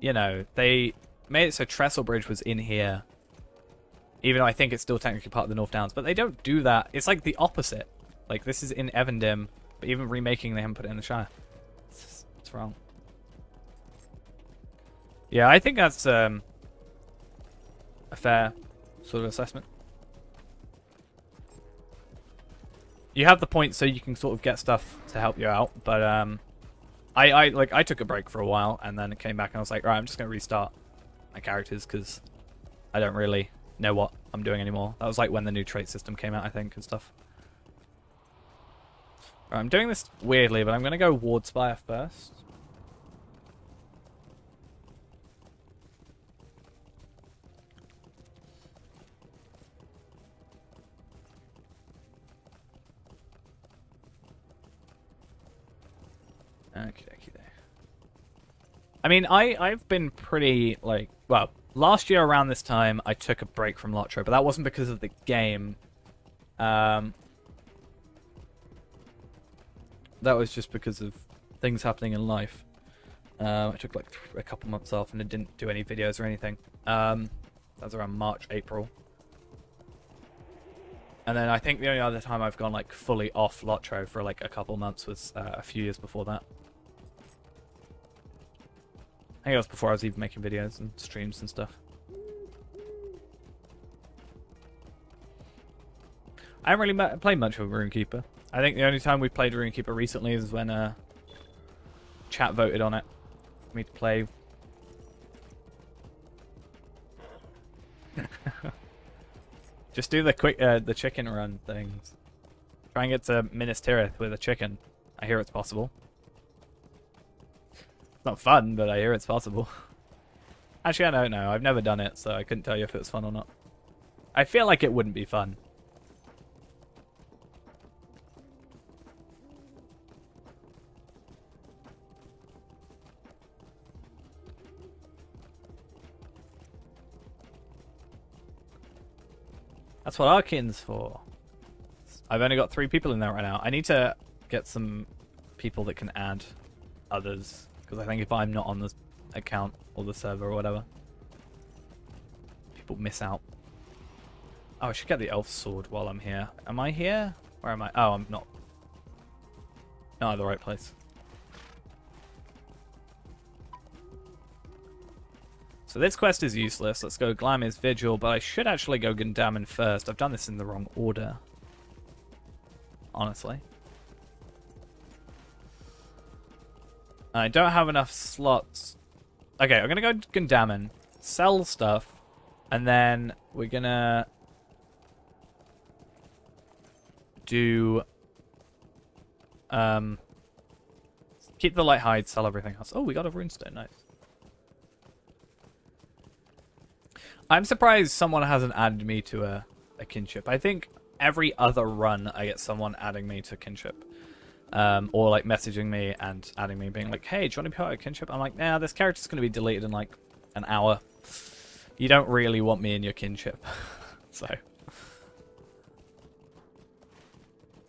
they made it so Trestle Bridge was in here. Even though I think it's still technically part of the North Downs. But they don't do that. It's like the opposite. Like, this is in Evendim, but even remaking, they haven't put it in the Shire. It's wrong. Yeah, I think that's a fair sort of assessment. You have the points so you can sort of get stuff to help you out, but I took a break for a while, and then it came back and I was like, right, I'm just going to restart my characters because I don't really know what I'm doing anymore. That was like when the new trait system came out, I think, and stuff. Right, I'm doing this weirdly, but I'm going to go Ward Spire first. Okay, there. I mean, I've been pretty, like, well, last year around this time, I took a break from LOTRO, but that wasn't because of the game. That was just because of things happening in life. I took, like, a couple months off and I didn't do any videos or anything. That was around March, April. And then I think the only other time I've gone like fully off LOTRO for like a couple months was a few years before that. I think it was before I was even making videos and streams and stuff. I haven't really played much with RuneKeeper. I think the only time we've played RuneKeeper recently is when chat voted on it for me to play. Just do the quick, the chicken run things. Try and get to Minas Tirith with a chicken. I hear it's possible. It's not fun, but I hear it's possible. Actually, I don't know. I've never done it, so I couldn't tell you if it was fun or not. I feel like it wouldn't be fun. That's what Arkin's for. I've only got 3 people in there right now. I need to get some people that can add others. Because I think if I'm not on the account or the server or whatever, people miss out. Oh, I should get the elf sword while I'm here. Am I here? Where am I? Oh, I'm not. Not at the right place. So this quest is useless. Let's go Glamis Vigil, but I should actually go Gundamon first. I've done this in the wrong order. Honestly. I don't have enough slots. Okay, I'm going to go Gundamon, sell stuff, and then we're going to do... keep the light hide, sell everything else. Oh, we got a runestone, nice. I'm surprised someone hasn't added me to a kinship. I think every other run I get someone adding me to kinship. Or like messaging me and adding me, being like, hey, do you want to be part of a kinship? I'm like, nah, this character's going to be deleted in like an hour. You don't really want me in your kinship. So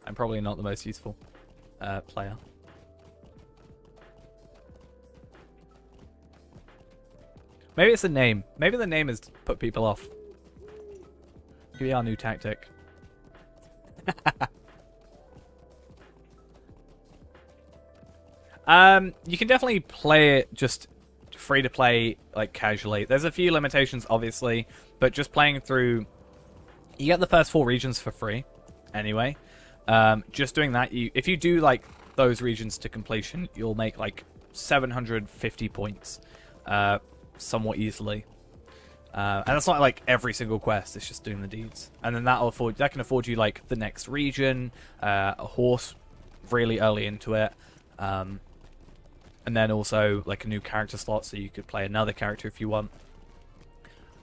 I'm probably not the most useful player. Maybe it's the name. Maybe the name has put people off. Could be our new tactic. You can definitely play it just free to play, like casually. There's a few limitations, obviously, but just playing through, you get the first 4 regions for free. Anyway, just doing that, if you do like those regions to completion, you'll make like 750 points. Somewhat easily, and that's not like every single quest. It's just doing the deeds, and then that can afford you like the next region, a horse, really early into it, and then also like a new character slot, so you could play another character if you want.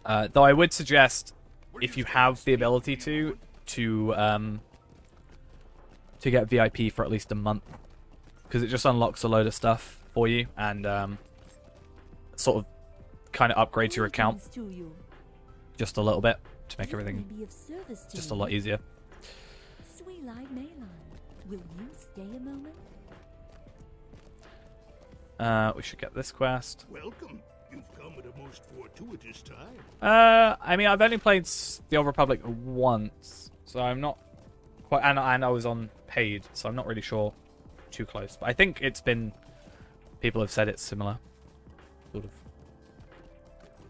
Though I would suggest, if you have the ability to get VIP for at least a month, because it just unlocks a load of stuff for you and sort of kind of upgrades your account just a little bit to make everything just a lot easier. Sweet-eyed Malon, will you stay a moment? We should get this quest. Welcome. You've come at a most fortuitous time. I mean, I've only played the Old Republic once, so I'm not quite, and I was on paid, so I'm not really sure too close. But I think it's been, people have said it's similar, sort of.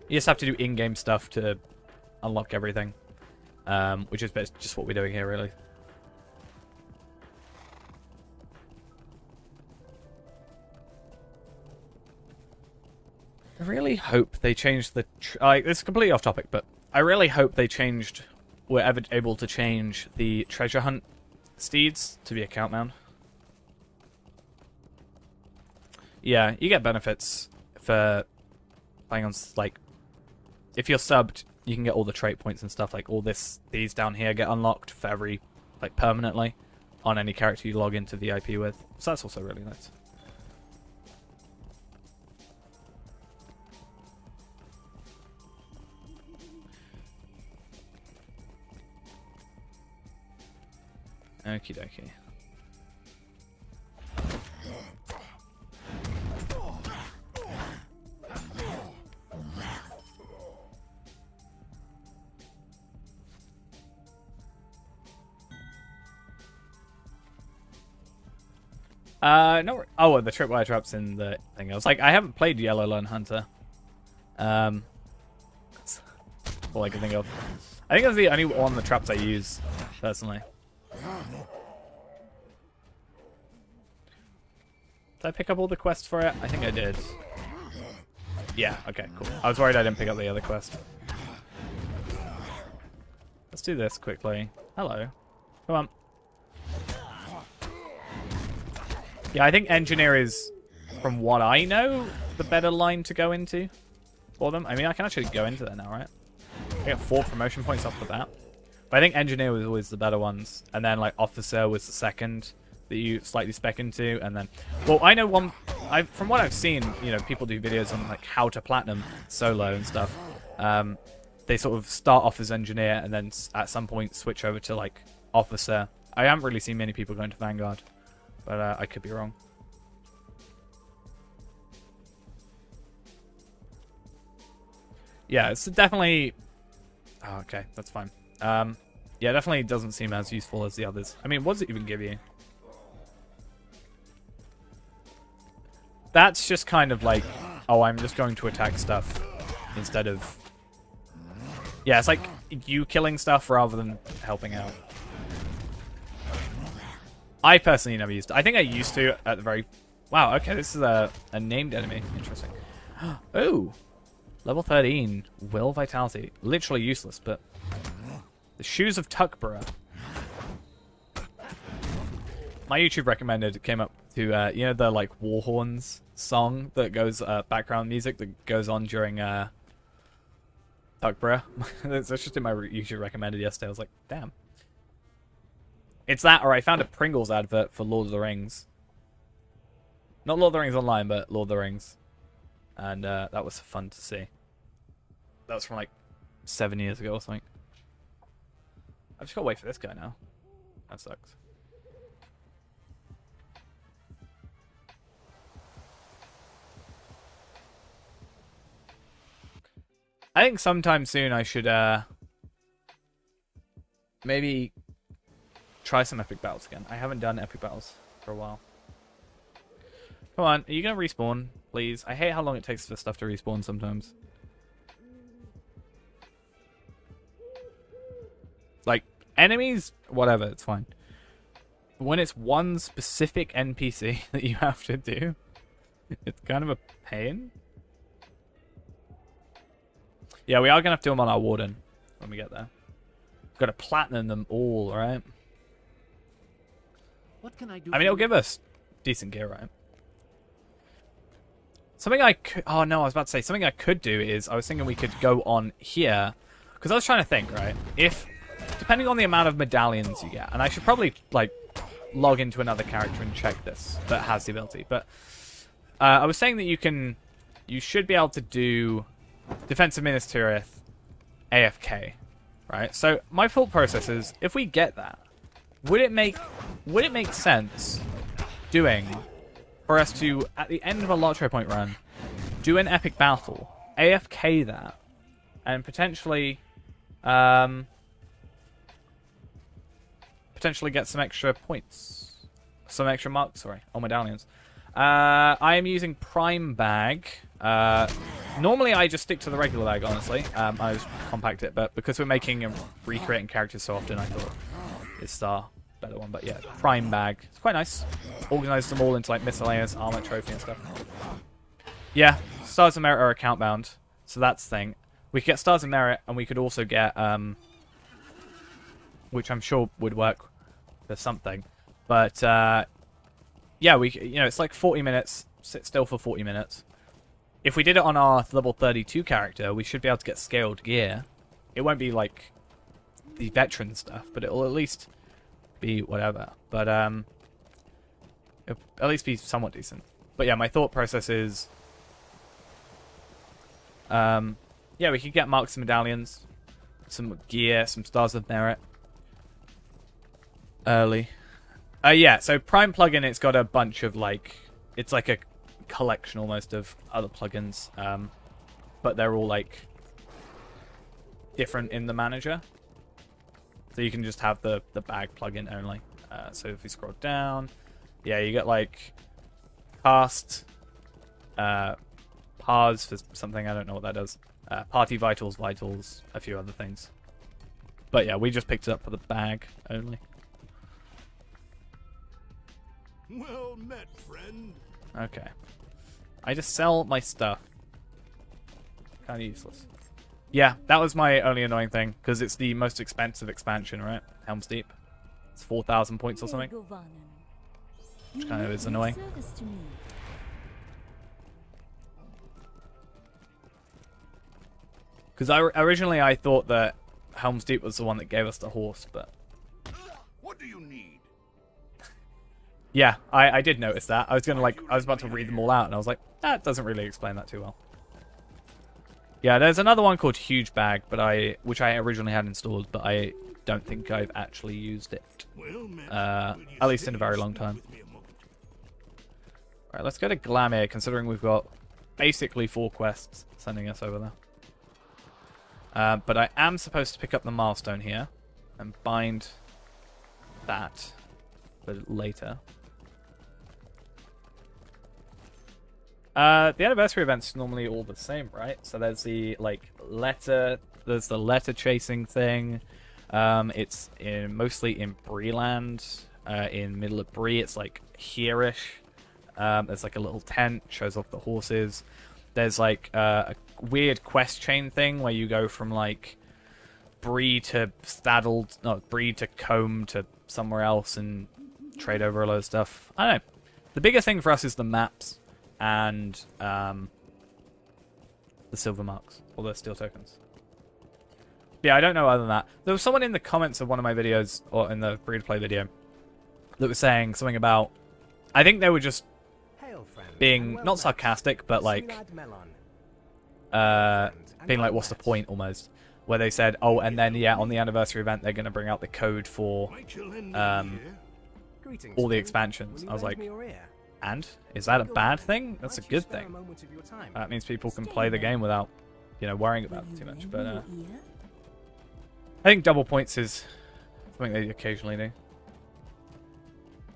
You just have to do in-game stuff to unlock everything, which is just what we're doing here, really. I really hope they changed the... like, this is completely off topic, but I really hope they were ever able to change the treasure hunt steeds to be account mount. Yeah, you get benefits for playing on, like... If you're subbed, you can get all the trait points and stuff. Like these down here get unlocked for every, like, permanently on any character you log into VIP with. So that's also really nice. Okie dokie. No. Oh, the tripwire traps in the thing. I was like, I haven't played Yellow Lone Hunter. That's all I can think of. I think that's the only one of the traps I use, personally. Did I pick up all the quests for it? I think I did. Yeah, okay, cool. I was worried I didn't pick up the other quest. Let's do this quickly. Hello. Come on. Yeah, I think engineer is, from what I know, the better line to go into for them. I mean, I can actually go into that now, right? I get 4 promotion points off the bat. But I think engineer was always the better ones. And then, like, officer was the second that you slightly spec into. And then, well, I know one, from what I've seen, you know, people do videos on, like, how to platinum solo and stuff. They sort of start off as engineer and then at some point switch over to, like, officer. I haven't really seen many people going to Vanguard. But I could be wrong. Yeah, it's definitely... Oh, okay, that's fine. Yeah, definitely doesn't seem as useful as the others. I mean, what does it even give you? That's just kind of like, oh, I'm just going to attack stuff instead of... Yeah, it's like you killing stuff rather than helping out. I personally never used it. I think I used to at the very... Wow, okay, this is a named enemy. Interesting. Oh! Level 13. Will Vitality. Literally useless, but... The Shoes of Tuckborough. My YouTube recommended came up to, you know, the, like, war horns song that goes, background music that goes on during, Tuckborough. That's just in my YouTube recommended yesterday. I was like, damn. It's that, or I found a Pringles advert for Lord of the Rings. Not Lord of the Rings Online, but Lord of the Rings. And that was fun to see. That was from like 7 years ago or something. I've just got to wait for this guy now. That sucks. I think sometime soon I should maybe try some epic battles again. I haven't done epic battles for a while. Come on, are you going to respawn, please? I hate how long it takes for stuff to respawn sometimes. Like, enemies, whatever, it's fine. When it's one specific NPC that you have to do, it's kind of a pain. Yeah, we are going to have to do them on our Warden when we get there. Got to platinum them all, right? What can I do? I mean, it'll give us decent gear, right? Something I could... Oh, no, I was about to say, something I could do is, I was thinking we could go on here. Because I was trying to think, right? If, depending on the amount of medallions you get, and I should probably, like, log into another character and check this that has the ability. But I was saying that you should be able to do Defensive Ministerieth AFK, right? So my thought process is, if we get that, would it make sense doing for us to, at the end of a LOTRO point run, do an epic battle, AFK that, and potentially get some extra points, some extra marks, sorry, or medallions. I am using Prime Bag. Normally I just stick to the regular bag, honestly. I just compact it, but because we're making and recreating characters so often, I thought it's the better one. But yeah, Prime Bag. It's quite nice. Organize them all into like miscellaneous armor, trophy, and stuff. Yeah, Stars of Merit are account bound, so that's the thing. We could get Stars of Merit, and we could also get, which I'm sure would work for something. But yeah, it's like 40 minutes. Sit still for 40 minutes. If we did it on our level 32 character, we should be able to get scaled gear. It won't be like the veteran stuff, but it'll at least be whatever. But it'll at least be somewhat decent. But yeah, my thought process is, yeah, we could get marks and medallions, some gear, some Stars of Merit early. Yeah, so Prime plugin, it's got a bunch of like, it's like a collection almost of other plugins, but they're all like different in the manager. So you can just have the bag plugin only. So if we scroll down, Yeah, you get like past pars for something, I don't know what that does. Party vitals, a few other things. But yeah, we just picked it up for the bag only. Well met, friend. Okay. I just sell my stuff. Kind of useless. Yeah, that was my only annoying thing, because it's the most expensive expansion, right? Helm's Deep. It's 4,000 points or something. Which kind of is annoying. Because originally I thought that Helm's Deep was the one that gave us the horse, but... What do you need? Yeah, I did notice that. I was about to read them all out, and I was like, that doesn't really explain that too well. Yeah, there's another one called Huge Bag, which I originally had installed, but I don't think I've actually used it. Well met. At least in a very long time. Right, let's go to Glamir, considering we've got basically 4 quests sending us over there. But I am supposed to pick up the milestone here and bind that for later. The anniversary event's normally all the same, right? So there's the there's the letter chasing thing. It's mostly in Breeland, in middle of Bree. It's like here-ish. There's like a little tent, shows off the horses. There's like a weird quest chain thing where you go from like Bree to Bree to Combe to somewhere else and trade over a load of stuff. I don't know. The bigger thing for us is the maps and the silver marks, or the steel tokens. Yeah, I don't know other than that. There was someone in the comments of one of my videos, or in the free-to-play video, that was saying something about... I think they were just being, not sarcastic, but like... being like, what's the point, almost? Where they said, oh, and then, yeah, on the anniversary event, they're going to bring out the code for all the expansions. I was like, and? Is that a bad thing? That's a good thing. That means people can play the game without, worrying about it too much. But I think double points is something they occasionally do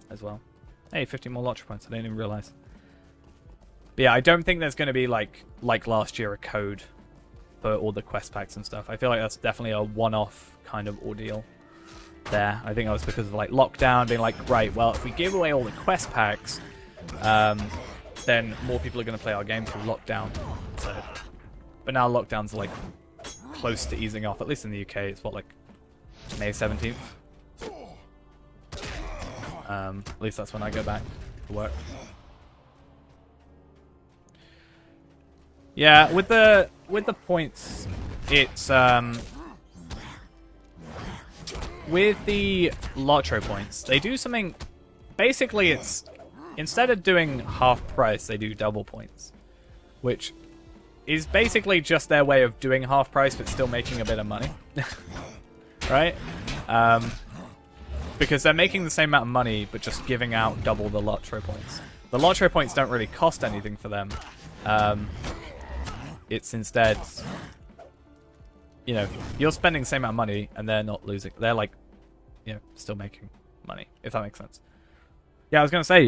as well. Hey, 50 more LOTRO points. I didn't even realize. But yeah, I don't think there's going to be like last year a code for all the quest packs and stuff. I feel like that's definitely a one-off kind of ordeal there. I think that was because of like lockdown being like, right, well, if we give away all the quest packs, then more people are going to play our game through lockdown. So, but now lockdowns are like close to easing off. At least in the UK, it's what, like May 17th. At least that's when I go back to work. Yeah, with the points, it's with the LOTRO points, they do something. Basically, it's instead of doing half price, they do double points, which is basically just their way of doing half price but still making a bit of money, right? Because they're making the same amount of money but just giving out double the LOTRO points. The LOTRO points don't really cost anything for them. It's instead, you're spending the same amount of money and they're not losing. They're like, still making money, if that makes sense. Yeah, I was going to say,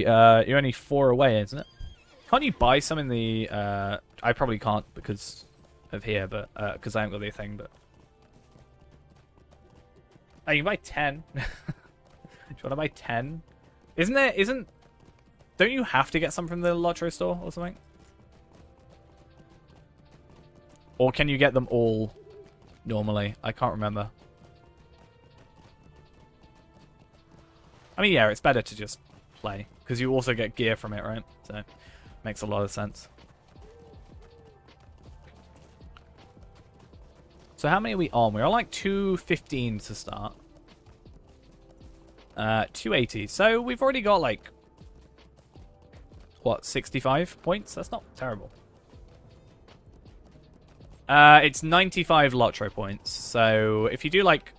you're only 4 away, isn't it? Can't you buy some in the... I probably can't because of here, but because I haven't got the thing, but... Oh, you can buy 10. Do you want to buy 10? Don't you have to get some from the LOTRO store or something? Or can you get them all normally? I can't remember. I mean, yeah, it's better to just play. Because you also get gear from it, right? So, makes a lot of sense. So how many are we on? We're on like 215 to start. 280. So we've already got like... What, 65 points? That's not terrible. It's 95 LOTRO points. So if you do like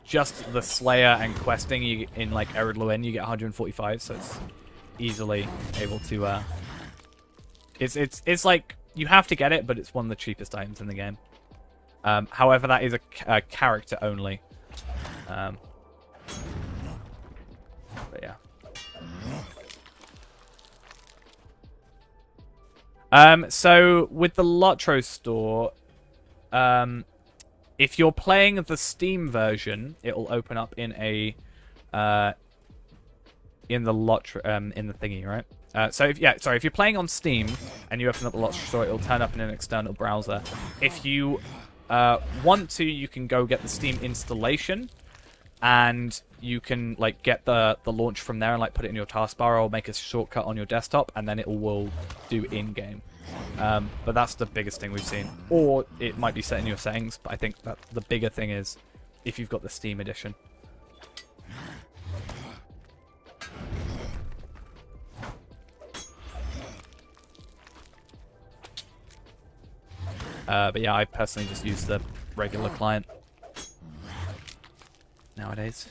just the Slayer and questing in like Ered Luin, you get 145. So it's easily able to. It's like you have to get it, but it's one of the cheapest items in the game. However, that is a character only. But yeah. So with the LOTRO store, if you're playing the Steam version, it'll open up in a in the LOTRO in the thingy, right? So if you're playing on Steam and you open up the LOTRO store, it'll turn up in an external browser. If you want to, you can go get the Steam installation, and you can like get the launch from there and like put it in your taskbar or make a shortcut on your desktop, and then it will do in-game. But that's the biggest thing we've seen. Or it might be set in your settings, but I think that the bigger thing is if you've got the Steam edition. But yeah, I personally just use the regular client nowadays.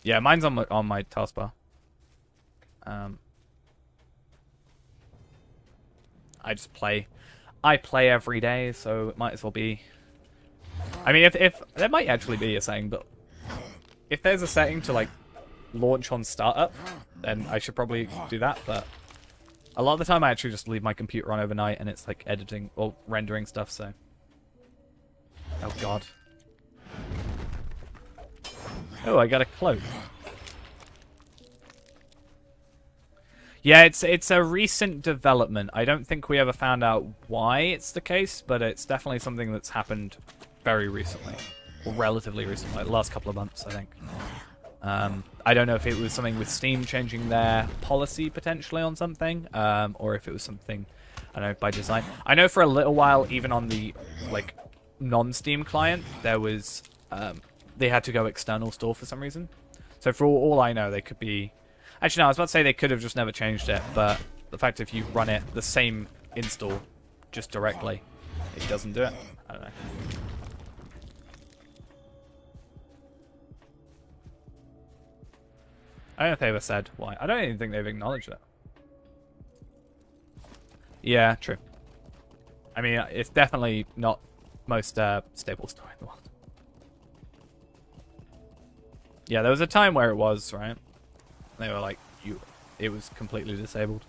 Yeah, mine's on my taskbar. I just play. I play every day, so it might as well be. I mean, if there might actually be a setting, but if there's a setting to like launch on startup, then I should probably do that. But a lot of the time, I actually just leave my computer on overnight, and it's like editing or rendering stuff. So, oh god. Oh, I got a cloak. Yeah, it's a recent development. I don't think we ever found out why it's the case, but it's definitely something that's happened very recently, or relatively recently, like the last couple of months, I think. I don't know if it was something with Steam changing their policy potentially on something, or if it was something, I don't know, by design. I know for a little while, even on the like non-Steam client, there was they had to go external store for some reason. So for all I know, they could be. Actually, no, I was about to say they could have just never changed it, but the fact if you run it the same install just directly, it doesn't do it. I don't know. I don't know if they ever said why. I don't even think they've acknowledged it. Yeah, true. I mean, it's definitely not most stable store in the world. Yeah, there was a time where it was, right? They were like, it was completely disabled.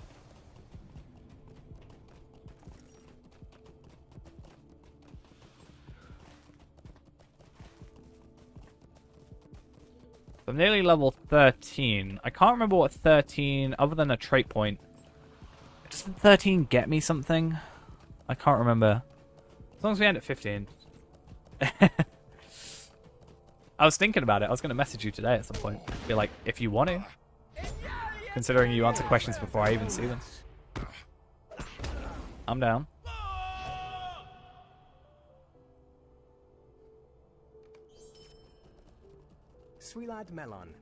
I'm nearly level 13. I can't remember what 13, other than a trait point. Does 13 get me something? I can't remember. As long as we end at 15. I was thinking about it. I was going to message you today at some point. Be like, if you want to. Considering you answer questions before I even see them. I'm down. Sweet lad Melon.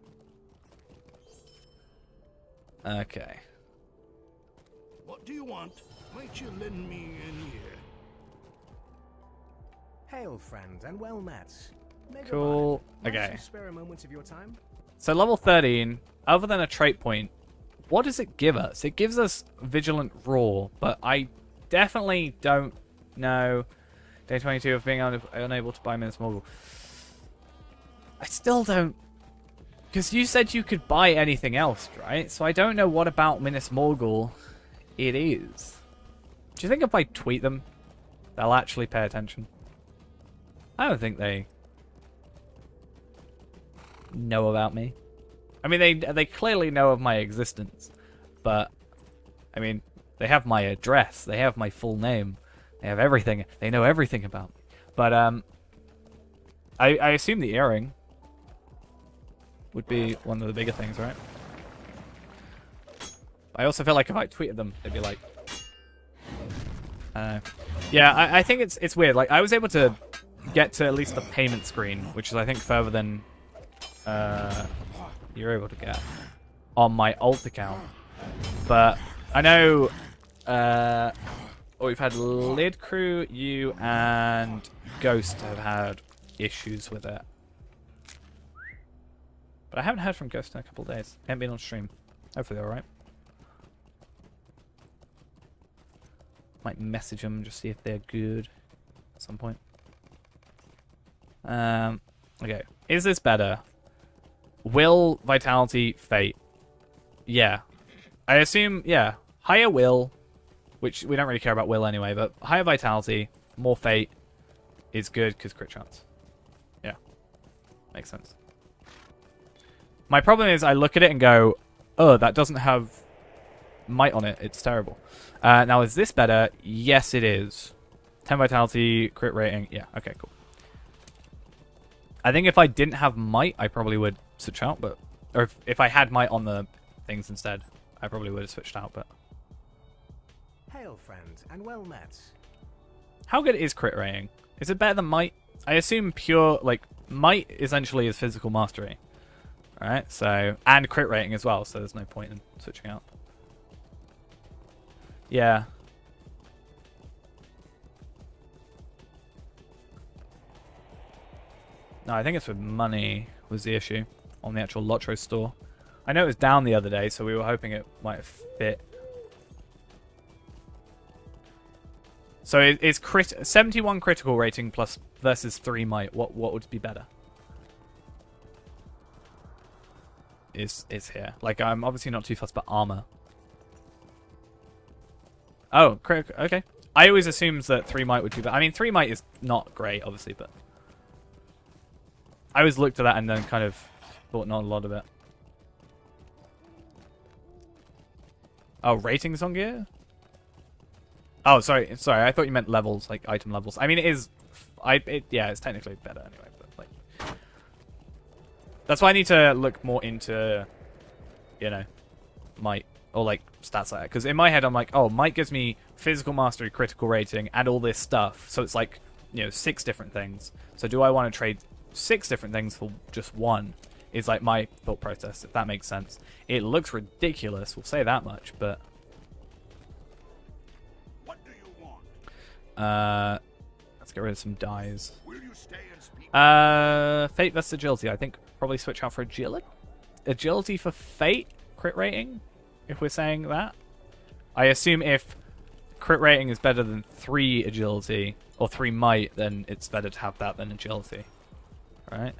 Okay. What do you want? Might you lend me an ear? Hail, friend, and well met. Mega Cool. Mind, might Okay. you spare a moment of your time? So level 13, other than a trait point, what does it give us? It gives us Vigilant Roar, but I definitely don't know. Day 22 of being unable to buy Minas Morgul. I still don't. Because you said you could buy anything else, right? So I don't know what about Minas Morgul it is. Do you think if I tweet them, they'll actually pay attention? I don't think they know about me. I mean, they clearly know of my existence, but I mean, they have my address, they have my full name, they have everything, they know everything about me. But I assume the earring would be one of the bigger things, right? I also feel like if I tweeted them, they'd be like, yeah, I think it's weird. Like I was able to get to at least the payment screen, which is I think further than you're able to get on my alt account. But I know we've had Lid Crew, you, and Ghost have had issues with it. But I haven't heard from Ghost in a couple of days. Haven't been on stream. Hopefully they're alright. Might message them, just see if they're good at some point. Okay. Is this better? Will, Vitality, Fate. Yeah. I assume, yeah. Higher Will, which we don't really care about Will anyway, but higher Vitality, more Fate is good because crit chance. Yeah. Makes sense. My problem is I look at it and go, oh, that doesn't have might on it. It's terrible. Now, is this better? Yes, it is. 10 Vitality, crit rating. Yeah, okay, cool. I think if I didn't have might, I probably would switch out, but... Or if I had might on the things instead, I probably would have switched out, but... Hail, friend, and well met. How good is crit rating? Is it better than might? I assume pure, like, might essentially is physical mastery. Alright, so... And crit rating as well, so there's no point in switching out. Yeah. No, I think it's with money was the issue on the actual LOTRO store. I know it was down the other day, so we were hoping it might fit. So it's 71 critical rating plus versus 3 might. What would be better? Is here. Like, I'm obviously not too fussed, but armor. Oh, okay. I always assumed that 3 might would be better. I mean, 3 might is not great, obviously, but... I always looked at that and then kind of thought not a lot of it. Oh, ratings on gear? Oh, sorry. I thought you meant levels, like item levels. I mean, it is... yeah, it's technically better anyway, but like... That's why I need to look more into, you know, might, or like stats like that. Because in my head, I'm like, oh, might gives me physical mastery, critical rating, and all this stuff. So it's like, you know, 6 different things. So do I want to trade 6 different things for just one? Is like my thought process, if that makes sense. It looks ridiculous, we'll say that much, but... What do you want? Let's get rid of some dies. Will you stay and speak? Fate versus agility. I think probably switch out for agility. Agility for Fate crit rating, if we're saying that. I assume if crit rating is better than 3 agility or 3 might, then it's better to have that than agility. Right?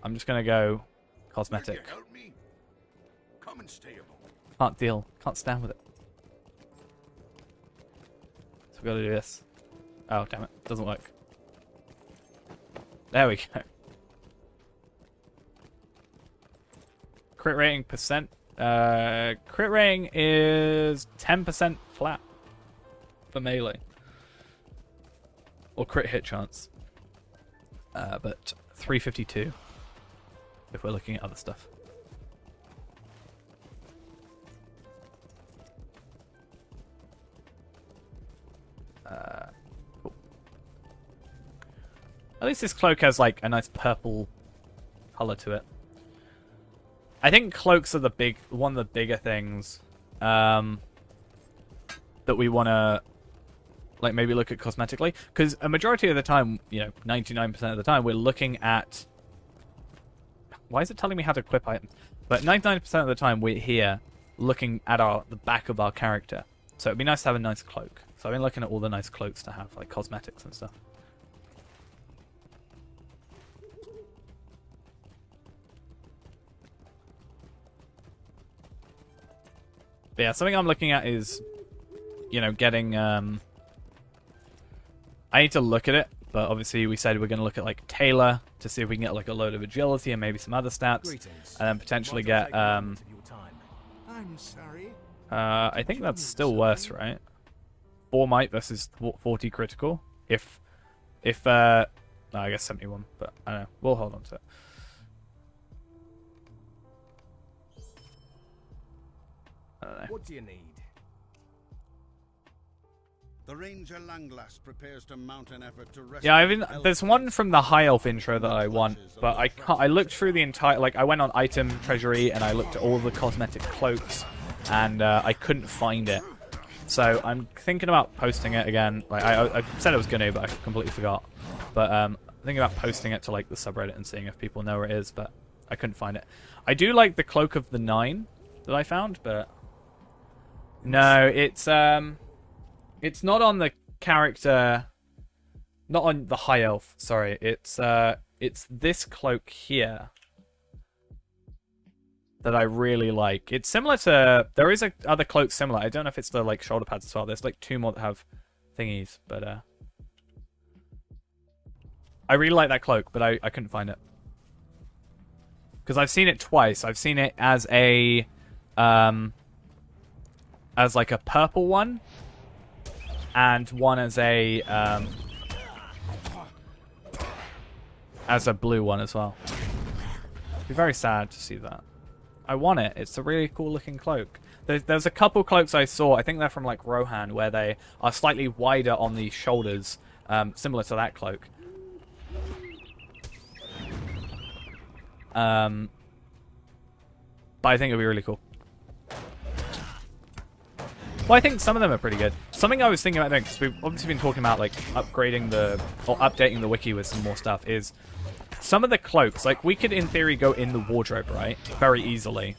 I'm just gonna go cosmetic. Will you help me? Come and stay a moment. Can't deal. Can't stand with it. So we've got to do this. Oh, damn it. Doesn't work. There we go. Crit rating percent. Crit rating is 10% flat for melee. Or crit hit chance. But 352 if we're looking at other stuff. Cool. At least this cloak has like a nice purple color to it. I think cloaks are one of the bigger things that we want to like maybe look at cosmetically, because a majority of the time, you know, 99% of the time, we're looking at... Why is it telling me how to equip items? But 99% of the time, we're here looking at the back of our character. So it'd be nice to have a nice cloak. So I've been looking at all the nice cloaks to have, like cosmetics and stuff. But yeah, something I'm looking at is, you know, getting... I need to look at it, but obviously we said we're going to look at like Taylor to see if we can get like a load of agility and maybe some other stats, and then potentially get I'm sorry. I think that's still worse, right? 4 might versus 40 critical. No, I guess 71, but I don't know. We'll hold on to it. I don't know. What do you need? The Ranger Langlass prepares to mount an effort to rescue... Yeah, there's one from the High Elf intro that I want, but I can't. I looked through the entire... Like, I went on Item Treasury and I looked at all the cosmetic cloaks, and I couldn't find it. So I'm thinking about posting it again. Like, I said I was going to, but I completely forgot. But I'm thinking about posting it to like the subreddit and seeing if people know where it is, but I couldn't find it. I do like the Cloak of the Nine that I found, but... No, it's not on the character... Not on the High Elf, sorry. It's it's this cloak here that I really like. It's similar to... There is a other cloak similar. I don't know if it's the like shoulder pads as well. There's like 2 more that have thingies, but I really like that cloak, but I couldn't find it. Because I've seen it twice. I've seen it as a... as like a purple one, and one as a blue one as well. It'd be very sad to see that. I want it. It's a really cool looking cloak. There's a couple cloaks I saw. I think they're from like Rohan, where they are slightly wider on the shoulders, similar to that cloak. But I think it'd be really cool. Well, I think some of them are pretty good. Something I was thinking about doing, because we've obviously been talking about like updating or updating the wiki with some more stuff, is some of the cloaks, like we could in theory go in the wardrobe, right? Very easily.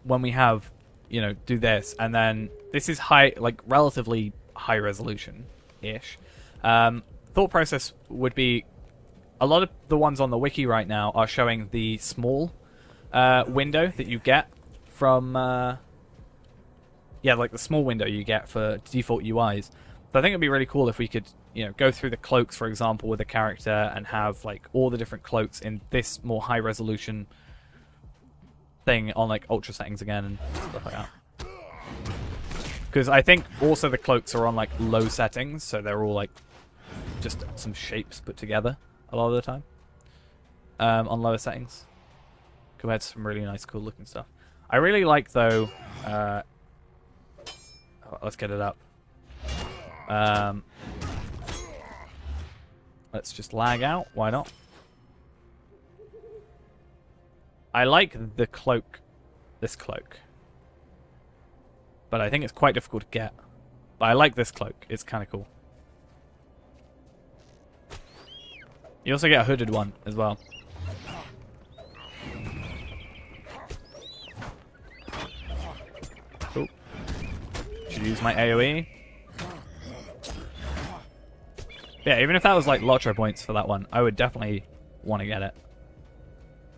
When we have, you know, do this, and then this is high, like relatively high resolution-ish. Thought process would be, a lot of the ones on the wiki right now are showing the small window that you get from... yeah, like the small window you get for default UIs. But I think it'd be really cool if we could, you know, go through the cloaks, for example, with a character and have like all the different cloaks in this more high resolution thing on like ultra settings again and stuff like that. Because I think also the cloaks are on like low settings, so they're all like just some shapes put together a lot of the time on lower settings compared to some really nice, cool looking stuff. I really like though. Let's get it up. Let's just lag out. Why not? I like the cloak. This cloak. But I think it's quite difficult to get. But I like this cloak. It's kind of cool. You also get a hooded one as well. Cool. Should use my AoE. Yeah, even if that was like LOTRO points for that one, I would definitely want to get it.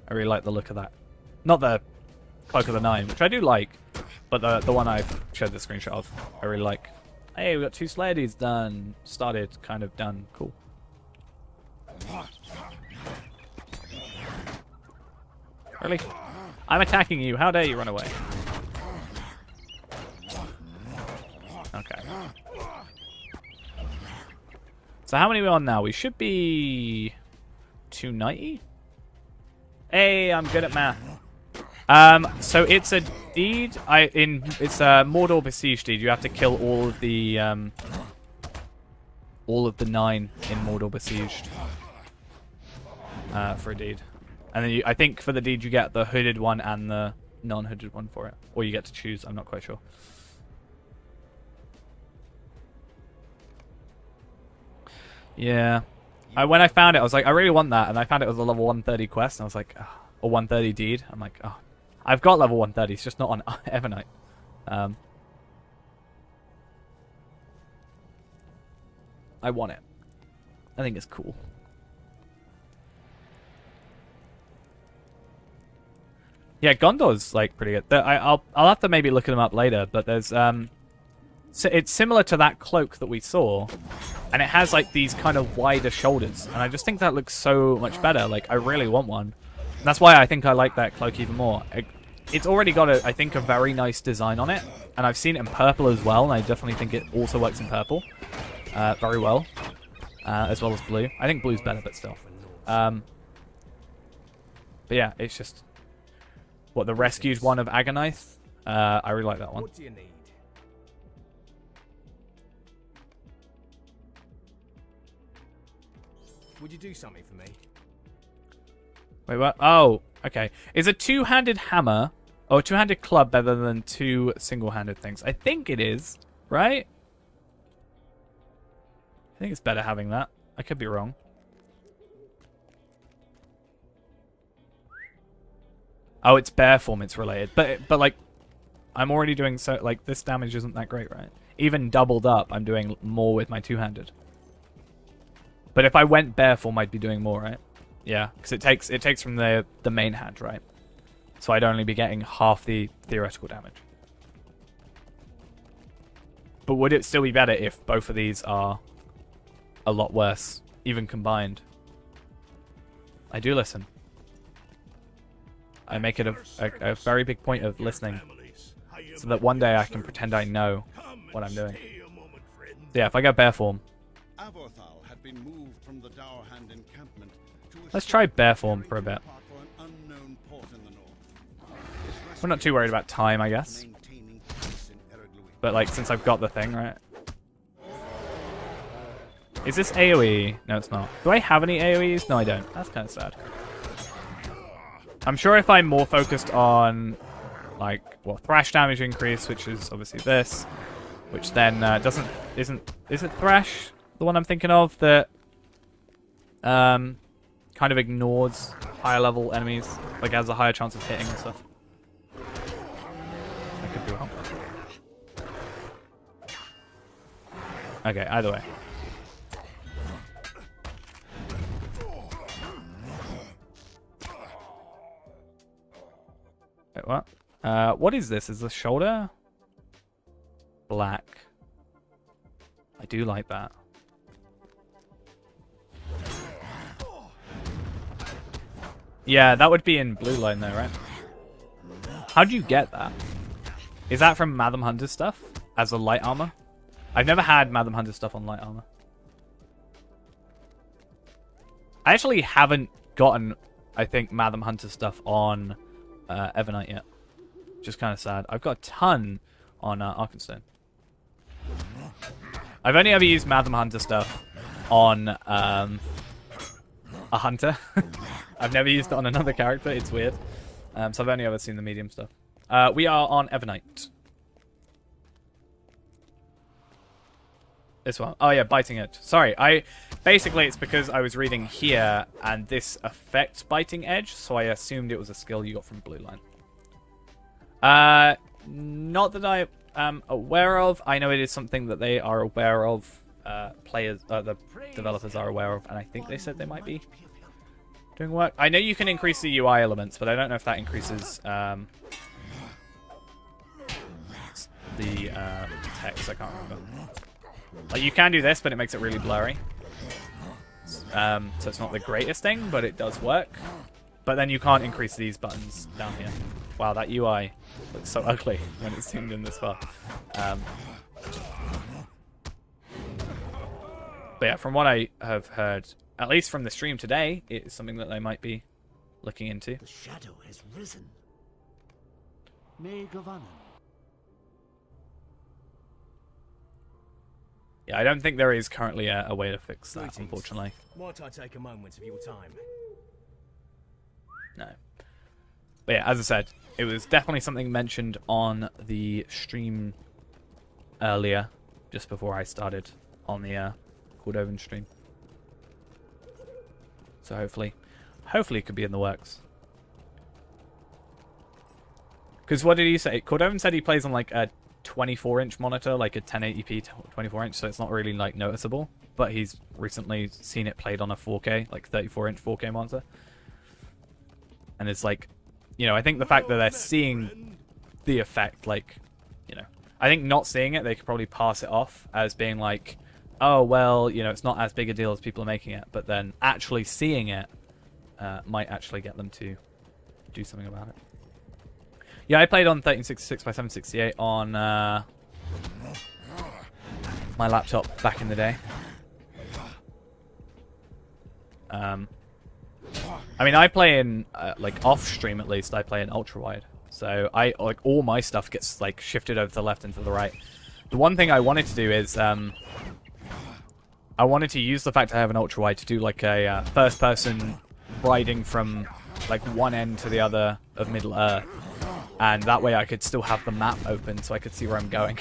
I really like the look of that. Not the Cloak of the Nine, which I do like, but the one I showed the screenshot of, I really like. Hey, we got 2 Slayer done. Started, kind of done. Cool. Really? I'm attacking you. How dare you run away? Okay. So how many are we on now? We should be 290. Hey, I'm good at math. So it's a deed. It's a Mordor Besieged deed. You have to kill all of the 9 in Mordor Besieged for a deed. And then I think for the deed you get the hooded one and the non-hooded one for it, or you get to choose. I'm not quite sure. Yeah. When I found it, I was like, I really want that, and I found it was a level 130 quest, and I was like, oh, or 130 deed. I'm like, oh, I've got level 130. It's just not on Evernight. I want it. I think it's cool. Yeah, Gondor's like pretty good. I'll have to maybe look them up later, but there's so it's similar to that cloak that we saw, and it has like these kind of wider shoulders, and I just think that looks so much better. Like I really want one. And that's why I think I like that cloak even more. It's already got I think a very nice design on it, and I've seen it in purple as well, and I definitely think it also works in purple very well, as well as blue. I think blue's better, but still. But yeah, it's just what the rescued one of Agonith. I really like that one. What do you need? Would you do something for me? Wait, what? Oh, okay. Is a two-handed hammer or a two-handed club better than 2 single-handed things? I think it is, right? I think it's better having that. I could be wrong. Oh, it's bear form it's related. But like, I'm already doing so, like, this damage isn't that great, right? Even doubled up, I'm doing more with my two-handed. But if I went bear form, I'd be doing more, right? Yeah, because it takes from the main hand, right? So I'd only be getting half the theoretical damage. But would it still be better if both of these are a lot worse, even combined? I do listen. I make it a very big point of listening, so that one day I can pretend I know what I'm doing. So yeah, if I go bear form. Avothal had been moved from the Dowerhand encampment to Let's try bear form for a bit. for an unknown port in the north. We're not too worried about time, I guess. Maintaining peace in Ereglui. But like, since I've got the thing, right? Is this AoE? No, it's not. Do I have any AoEs? No, I don't. That's kind of sad. I'm sure if I'm more focused on, like, well, thrash damage increase, which is obviously this, which then is it thrash, the one I'm thinking of, that kind of ignores higher level enemies, like has a higher chance of hitting and stuff. I could be wrong. Okay, either way. Wait, what? What is this? Is the shoulder black? I do like that. Yeah, that would be in blue line though, right? How'd you get that? Is that from Madam Hunter's stuff as a light armor? I've never had Madam Hunter stuff on light armor. I actually haven't gotten, I think, Madam Hunter stuff on Evernight yet. Just kind of sad. I've got a ton on Arkenstone. I've only ever used Madam Hunter stuff on a hunter. I've never used it on another character. It's weird. So I've only ever seen the medium stuff. We are on Evernight. This one. Oh yeah, Biting Edge. Sorry, basically it's because I was reading here and this affects Biting Edge, so I assumed it was a skill you got from Blue Line. Not that I am aware of. I know it is something that they are aware of. The developers are aware of, and I think they said they might be doing work. I know you can increase the UI elements, but I don't know if that increases the text. I can't remember. Like, you can do this, but it makes it really blurry. So it's not the greatest thing, but it does work. But then you can't increase these buttons down here. Wow, that UI looks so ugly when it's zoomed in this far. But yeah, from what I have heard, at least from the stream today, it is something that they might be looking into. The shadow has risen. May Gavanan. Yeah, I don't think there is currently a way to fix that, unfortunately. Might I take a moment of your time? No. But yeah, as I said, it was definitely something mentioned on the stream earlier, just before I started on the Cordovan stream. So hopefully it could be in the works. Because what did he say? Cordovan said he plays on like a 24-inch monitor, like a 1080p 24-inch, so it's not really like noticeable. But he's recently seen it played on a 4K, like 34-inch 4K monitor. And it's like, you know, I think the fact that they're seeing the effect, like, you know, I think not seeing it, they could probably pass it off as being like, oh, well, you know, it's not as big a deal as people are making it. But then actually seeing it might actually get them to do something about it. Yeah, I played on 1366 by 768 on my laptop back in the day. I mean, I play in like off stream at least. I play in ultra wide, so I like all my stuff gets like shifted over to the left and to the right. The one thing I wanted to do is I wanted to use the fact I have an ultra wide to do like a first person riding from like one end to the other of Middle Earth. And that way I could still have the map open so I could see where I'm going.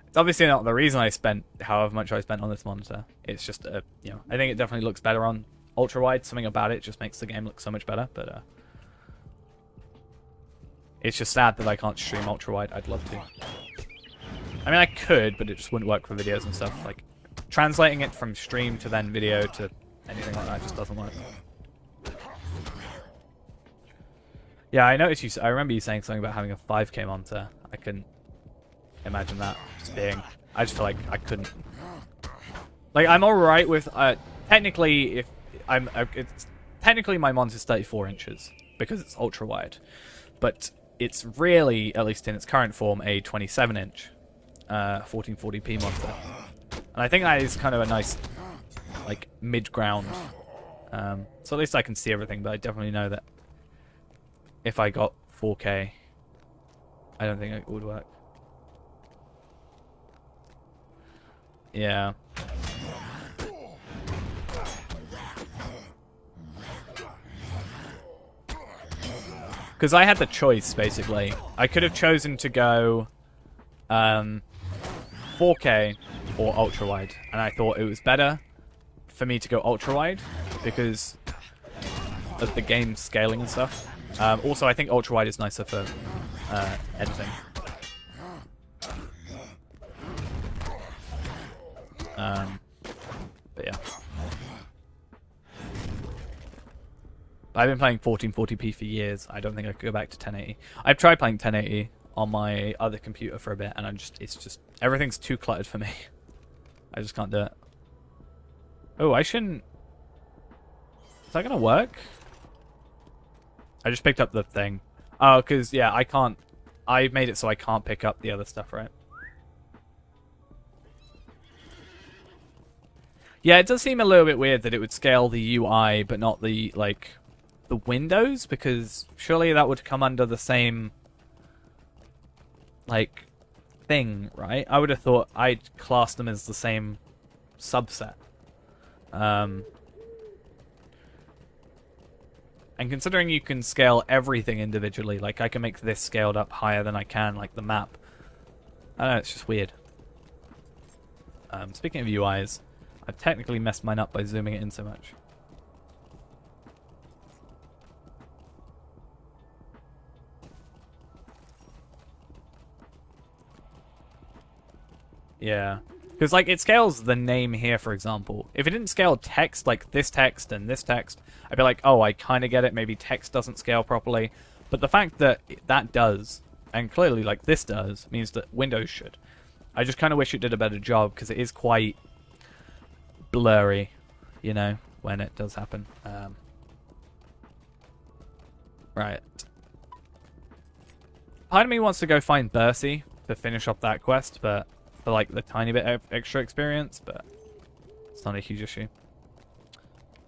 It's obviously not the reason I spent however much I spent on this monitor. It's just, you know, I think it definitely looks better on ultra-wide. Something about it just makes the game look so much better. But it's just sad that I can't stream ultra-wide. I'd love to. I mean, I could, but it just wouldn't work for videos and stuff. Like, translating it from stream to then video to anything like that just doesn't work. Yeah, I noticed you. I remember you saying something about having a 5K monitor. I couldn't imagine that just being. I just feel like I couldn't. Like I'm all right with. Technically, if it's technically my monitor's 34 inches because it's ultra wide, but it's really, at least in its current form, a 27-inch 1440p monitor, and I think that is kind of a nice, like, mid-ground. So at least I can see everything, but I definitely know that if I got 4K, I don't think it would work. Yeah. Because I had the choice, basically. I could have chosen to go 4K or ultra-wide, and I thought it was better for me to go ultra-wide because of the game scaling and stuff. Also, I think ultra-wide is nicer for editing. But yeah. I've been playing 1440p for years. I don't think I could go back to 1080. I've tried playing 1080 on my other computer for a bit, and it's just everything's too cluttered for me. I just can't do it. Oh, I shouldn't. Is that gonna work? I just picked up the thing. Oh, because yeah, I can't. I made it so I can't pick up the other stuff, right? Yeah, it does seem a little bit weird that it would scale the UI, but not the the windows, because surely that would come under the same thing, right? I would have thought I'd class them as the same subset. And considering you can scale everything individually, like I can make this scaled up higher than I can, like the map. I don't know, it's just weird. Speaking of UIs, I've technically messed mine up by zooming it in so much. Yeah. Because, like, it scales the name here, for example. If it didn't scale text, like this text and this text, I'd be like, oh, I kind of get it. Maybe text doesn't scale properly. But the fact that that does, and clearly, like, this does, means that Windows should. I just kind of wish it did a better job, because it is quite blurry, you know, when it does happen. Right. Part of me wants to go find Bercy to finish up that quest, but for like the tiny bit of extra experience, but it's not a huge issue.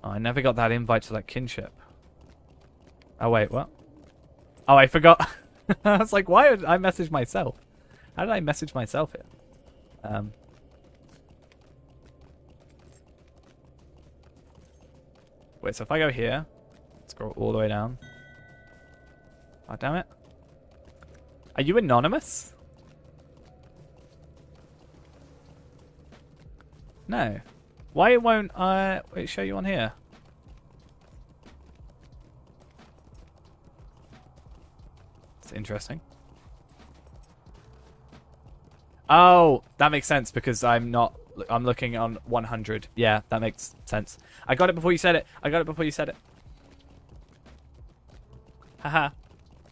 Oh, I never got that invite to that kinship. Oh wait, what? Oh, I forgot. I was like, why did I message myself? How did I message myself here? Wait, so if I go here, scroll all the way down. Oh, damn it. Are you anonymous? No. Why won't it show you on here? It's interesting. Oh, that makes sense because I'm looking on 100. Yeah, that makes sense. I got it before you said it. I got it before you said it. Haha.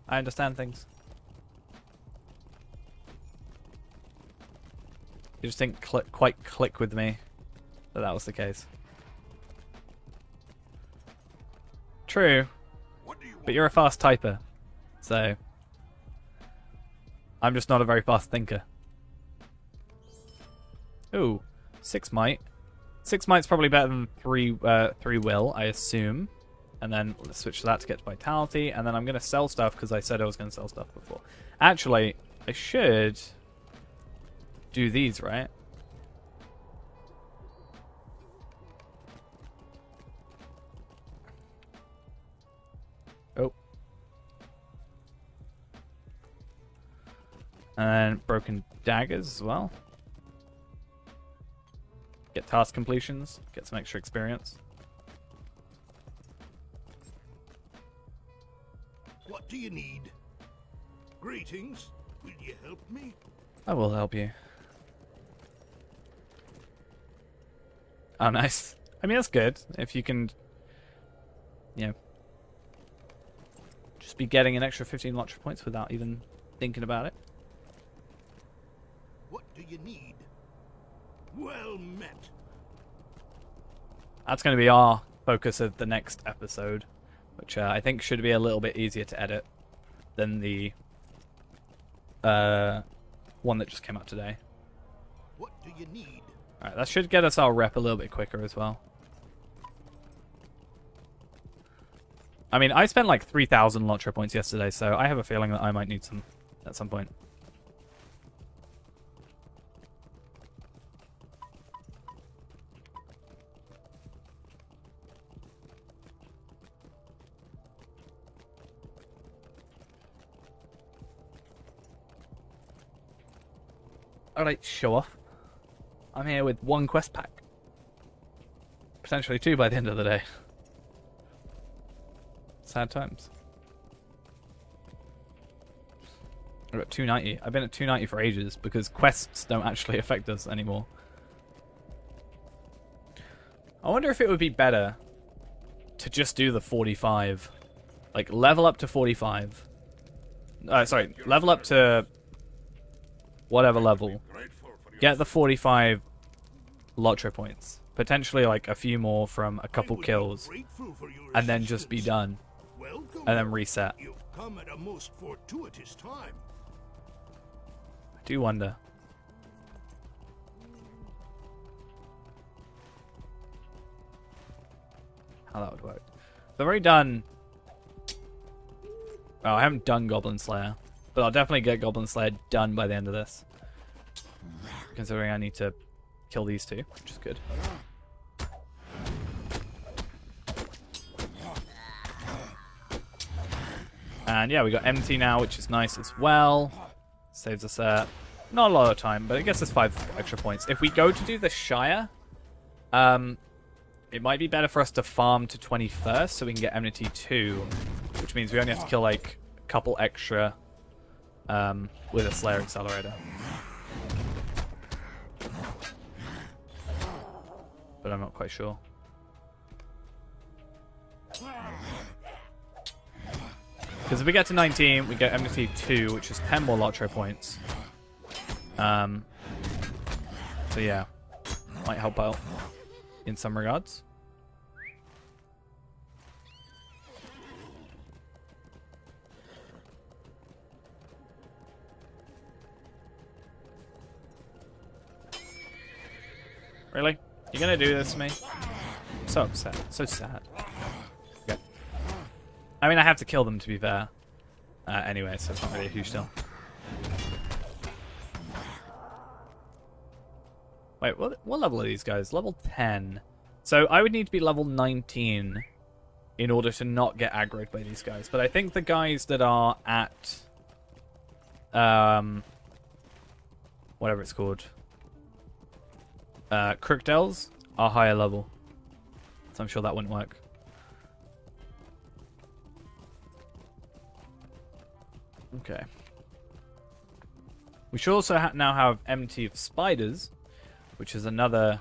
I understand things. You just didn't quite click with me that was the case. True. But you're a fast typer. So I'm just not a very fast thinker. Ooh, 6 might. 6 might's probably better than 3 will, I assume. And then let's switch to that to get to vitality. And then I'm going to sell stuff because I said I was going to sell stuff before. Actually, I should do these, right? Oh. And broken daggers as well. Get task completions, get some extra experience. What do you need? Greetings. Will you help me? I will help you. Oh, nice. I mean, that's good. If you can, you know, just be getting an extra 15 LOTRO points without even thinking about it. What do you need? Well met. That's going to be our focus of the next episode, which I think should be a little bit easier to edit than the one that just came out today. What do you need? Alright, that should get us our rep a little bit quicker as well. I mean, I spent like 3,000 LOTRO points yesterday, so I have a feeling that I might need some at some point. Alright, show off. I'm here with 1 quest pack. Potentially 2 by the end of the day. Sad times. I've got 290. I've been at 290 for ages because quests don't actually affect us anymore. I wonder if it would be better to just do the 45. Like, level up to 45. Sorry, level up to whatever level. Get the 45 LOTRO points. Potentially like a few more from a couple kills. And then just be done. And then reset. You've come at a most fortuitous time. I do wonder. How that would work. I've already done... Oh, I haven't done Goblin Slayer. But I'll definitely get Goblin Slayer done by the end of this. Considering I need to kill these 2, which is good. And yeah, we got MT now, which is nice as well. Saves us not a lot of time, but it gets us 5 extra points. If we go to do the Shire, it might be better for us to farm to 21st so we can get Enmity 2, which means we only have to kill like a couple extra with a Slayer Accelerator. But I'm not quite sure. Because if we get to 19, we get Enmity 2, which is 10 more LOTRO points. So yeah, might help out in some regards. Really? You're gonna do this to me? I'm so upset. So sad. Okay. I mean, I have to kill them to be fair. Anyway, so it's not really a huge deal. Wait, what level are these guys? Level 10. So I would need to be level 19 in order to not get aggroed by these guys. But I think the guys that are at... whatever it's called. Crookdales are higher level. So I'm sure that wouldn't work. Okay. We should also now have MT of spiders, which is another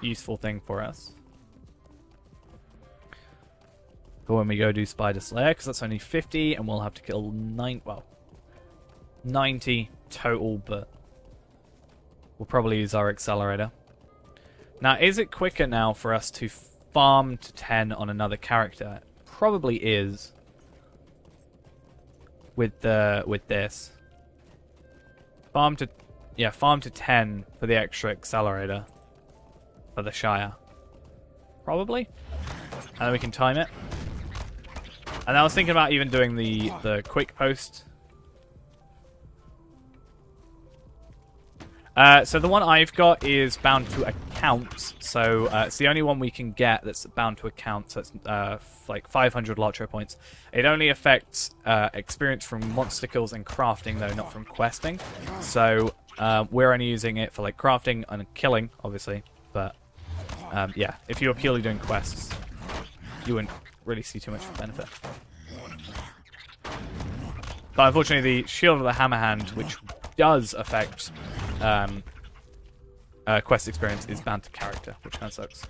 useful thing for us. For when we go do Spider Slayer, because that's only 50, and we'll have to kill 90 total, but we'll probably use our accelerator. Now, is it quicker now for us to farm to 10 on another character? It probably is. With this. Farm to 10 for the extra accelerator for the Shire. Probably. And then we can time it. And I was thinking about even doing the quick post. So the one I've got is bound to accounts. So it's the only one we can get that's bound to accounts. So it's like 500 LOTRO points. It only affects experience from monster kills and crafting, though, not from questing. So we're only using it for like crafting and killing, obviously. But yeah, if you were purely doing quests, you wouldn't really see too much benefit. But unfortunately, the Shield of the Hammerhand, which does affect quest experience, is bound to character, which kind of sucks.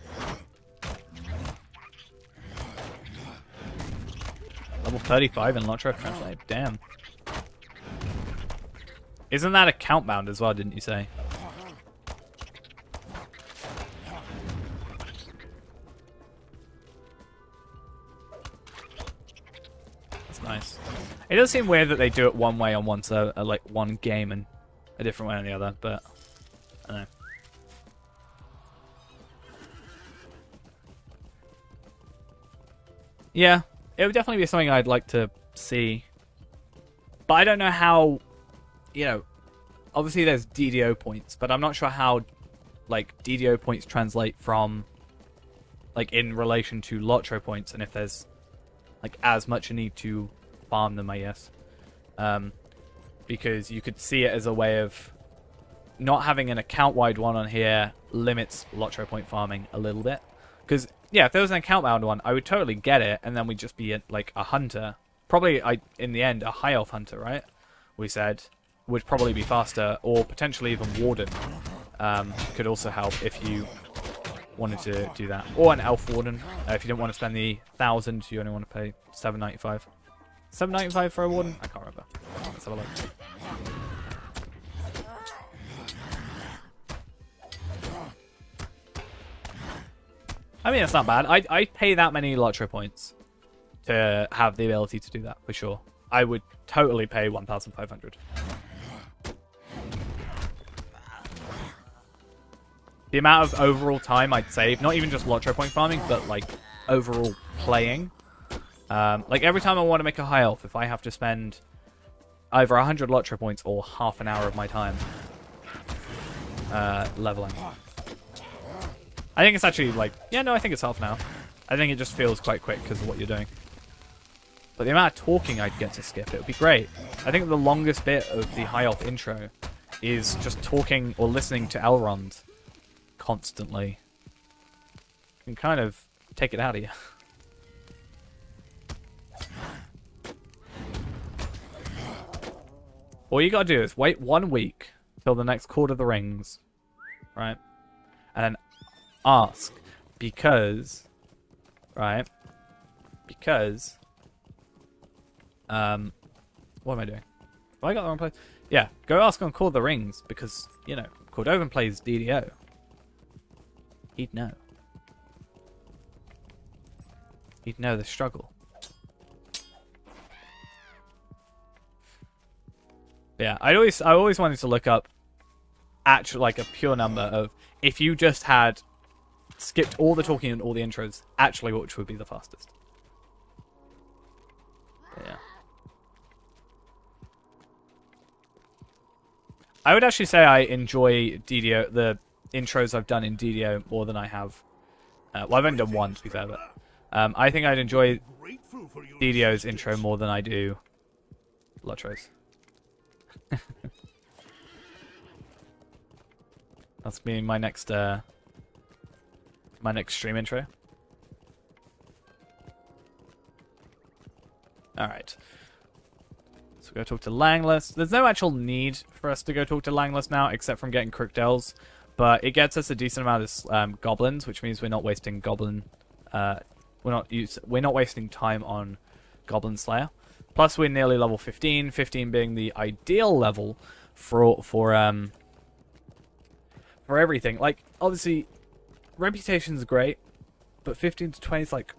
Level 35 in LOTRO translate. Damn. Isn't that a count bound as well, didn't you say? That's nice. It does seem weird that they do it one way on one server, like one game, and a different way on the other, but I don't know. Yeah, it would definitely be something I'd like to see. But I don't know how, you know, obviously there's DDO points, but I'm not sure how, like, DDO points translate from, like, in relation to LOTRO points, and if there's, like, as much a need to farm them, I guess. Because you could see it as a way of not having an account-wide one on here limits LOTRO point farming a little bit. Because, yeah, if there was an account-bound one, I would totally get it, and then we'd just be, like, a hunter. Probably, in the end, a high-elf hunter, right? We said would probably be faster, or potentially even warden. Could also help if you wanted to do that. Or an elf warden, if you didn't want to spend the 1,000, you only want to pay $7.95. $7.95 for a warden? I can't remember. Let's have a look. I mean, it's not bad. I'd pay that many LOTRO points to have the ability to do that, for sure. I would totally pay 1,500. The amount of overall time I'd save, not even just LOTRO point farming, but, like, overall playing. Like, every time I want to make a high elf, if I have to spend either 100 LOTRO points or half an hour of my time leveling. I think it's actually, like, yeah, no, I think it's half an hour. I think it just feels quite quick because of what you're doing. But the amount of talking I'd get to skip, it would be great. I think the longest bit of the High Elf intro is just talking or listening to Elrond constantly. You can kind of take it out of you. All you gotta do is wait 1 week till the next Court of the Rings, right? And then ask, because, right? Because, what am I doing? Have I got the wrong place? Yeah, go ask on Court of the Rings, because, you know, Cordovan plays DDO. He'd know. He'd know the struggle. But yeah, I always wanted to look up actual, like, a pure number of, if you just had skipped all the talking and all the intros, actually which would be the fastest. But yeah. I would actually say I enjoy DDO, the intros I've done in DDO more than I have. Well, I've only done one, to be fair, but I think I'd enjoy DDO's intro more than I do LOTRO's. That's gonna be my next stream intro. Alright. So go talk to Langless. There's no actual need for us to go talk to Langless now, except from getting Crookdells. But it gets us a decent amount of goblins, which means we're not wasting goblin. We're not wasting time on Goblin Slayer. Plus, we're nearly level 15. 15 being the ideal level for everything. Like, obviously, reputation's great, but 15 to 20 is like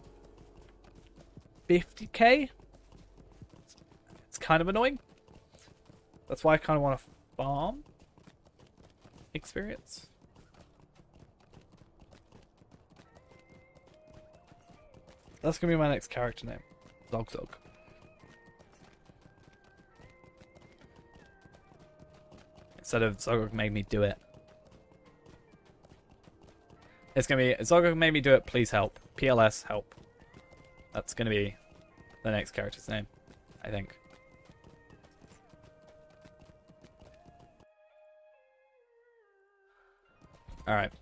50k. It's kind of annoying. That's why I kind of want to farm experience. That's gonna be my next character name, Zog. Instead of Zog made me do it. It's gonna be Zog made me do it, please help. PLS help. That's gonna be the next character's name, I think. Alright.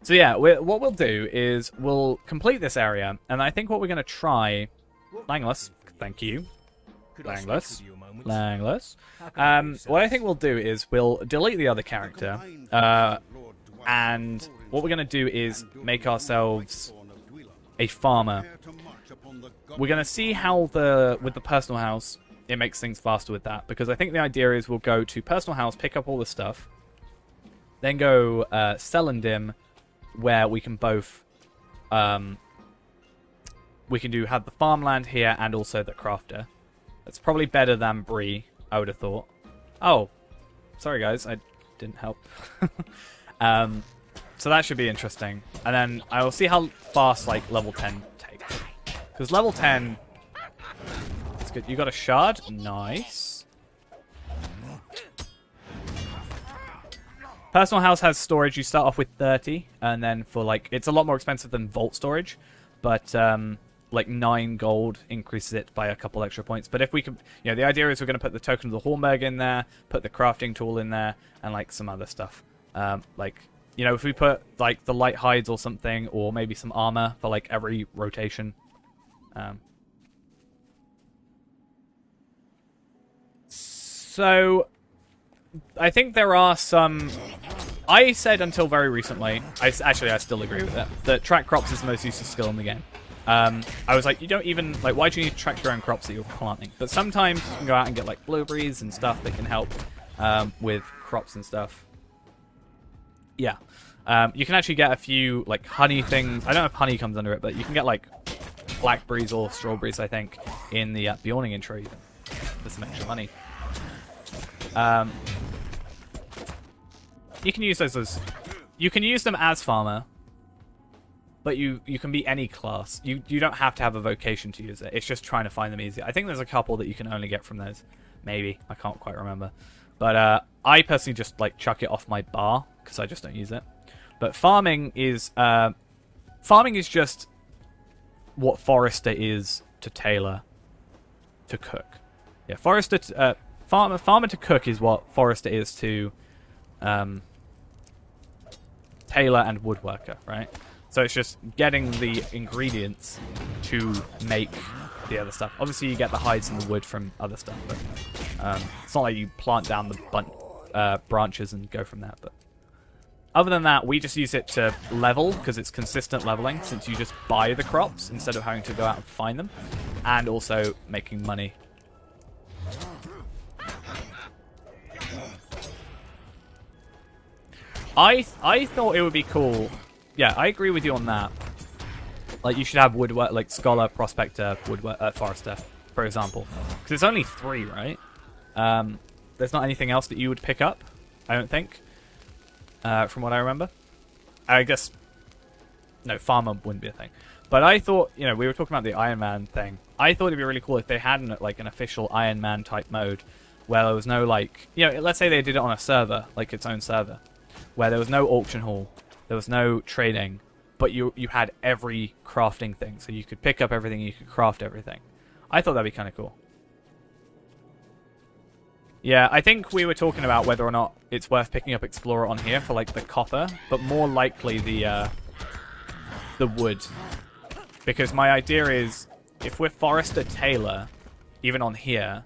So yeah, what we'll do is we'll complete this area, and I think what we're gonna try, Langless, thank you. Langless. What I think we'll do is we'll delete the other character, and what we're going to do is make ourselves a farmer. upon the we're going to see how with the personal house, it makes things faster with that. Because I think the idea is we'll go to personal house, pick up all the stuff, then go sell and dim, where we can both... we can have the farmland here and also the crafter. That's probably better than Bree, I would have thought. Oh, sorry guys, I didn't help. So that should be interesting. And then I will see how fast like level 10 takes. Because level 10... That's good. You got a shard? Nice. Personal house has storage. You start off with 30. And then for like... It's a lot more expensive than vault storage. But like 9 gold increases it by a couple extra points. But if we can... You know, the idea is we're going to put the token of the Hornberg in there. Put the crafting tool in there. And like some other stuff. Like... You know, if we put, like, the light hides or something, or maybe some armor for, like, every rotation. So, I think there are some... I said until very recently, I still agree with it, that track crops is the most useless skill in the game. I was like, you don't even... Like, why do you need to track your own crops that you're planting? But sometimes you can go out and get, like, blueberries and stuff that can help with crops and stuff. Yeah. You can actually get a few, like, honey things. I don't know if honey comes under it, but you can get, like, blackberries or strawberries, I think, in the Bjorning intro even, for some extra money. You can use those as... You can use them as farmer, but you can be any class. You don't have to have a vocation to use it. It's just trying to find them easier. I think there's a couple that you can only get from those. Maybe. I can't quite remember. But I personally just, like, chuck it off my bar, because I just don't use it. But farming is just what Forester is to tailor to cook. Yeah, farmer to cook is what Forester is to tailor and woodworker, right? So it's just getting the ingredients to make the other stuff. Obviously, you get the hides and the wood from other stuff, but it's not like you plant down the branches and go from there. But other than that, we just use it to level, because it's consistent leveling, since you just buy the crops instead of having to go out and find them, and also making money. I thought it would be cool. Yeah, I agree with you on that. Like, you should have woodwork, like scholar, prospector, woodwork, forester, for example, because it's only 3, right? There's not anything else that you would pick up, I don't think. From what I remember. I guess... No, farmer wouldn't be a thing. But I thought, you know, we were talking about the Iron Man thing. I thought it'd be really cool if they had an official Iron Man type mode where there was no, like... You know, let's say they did it on a server, like its own server, where there was no auction hall, there was no trading, but you had every crafting thing. So you could pick up everything, you could craft everything. I thought that'd be kind of cool. Yeah, I think we were talking about whether or not it's worth picking up Explorer on here for, like, the copper, but more likely the wood. Because my idea is, if we're Forester Tailor, even on here,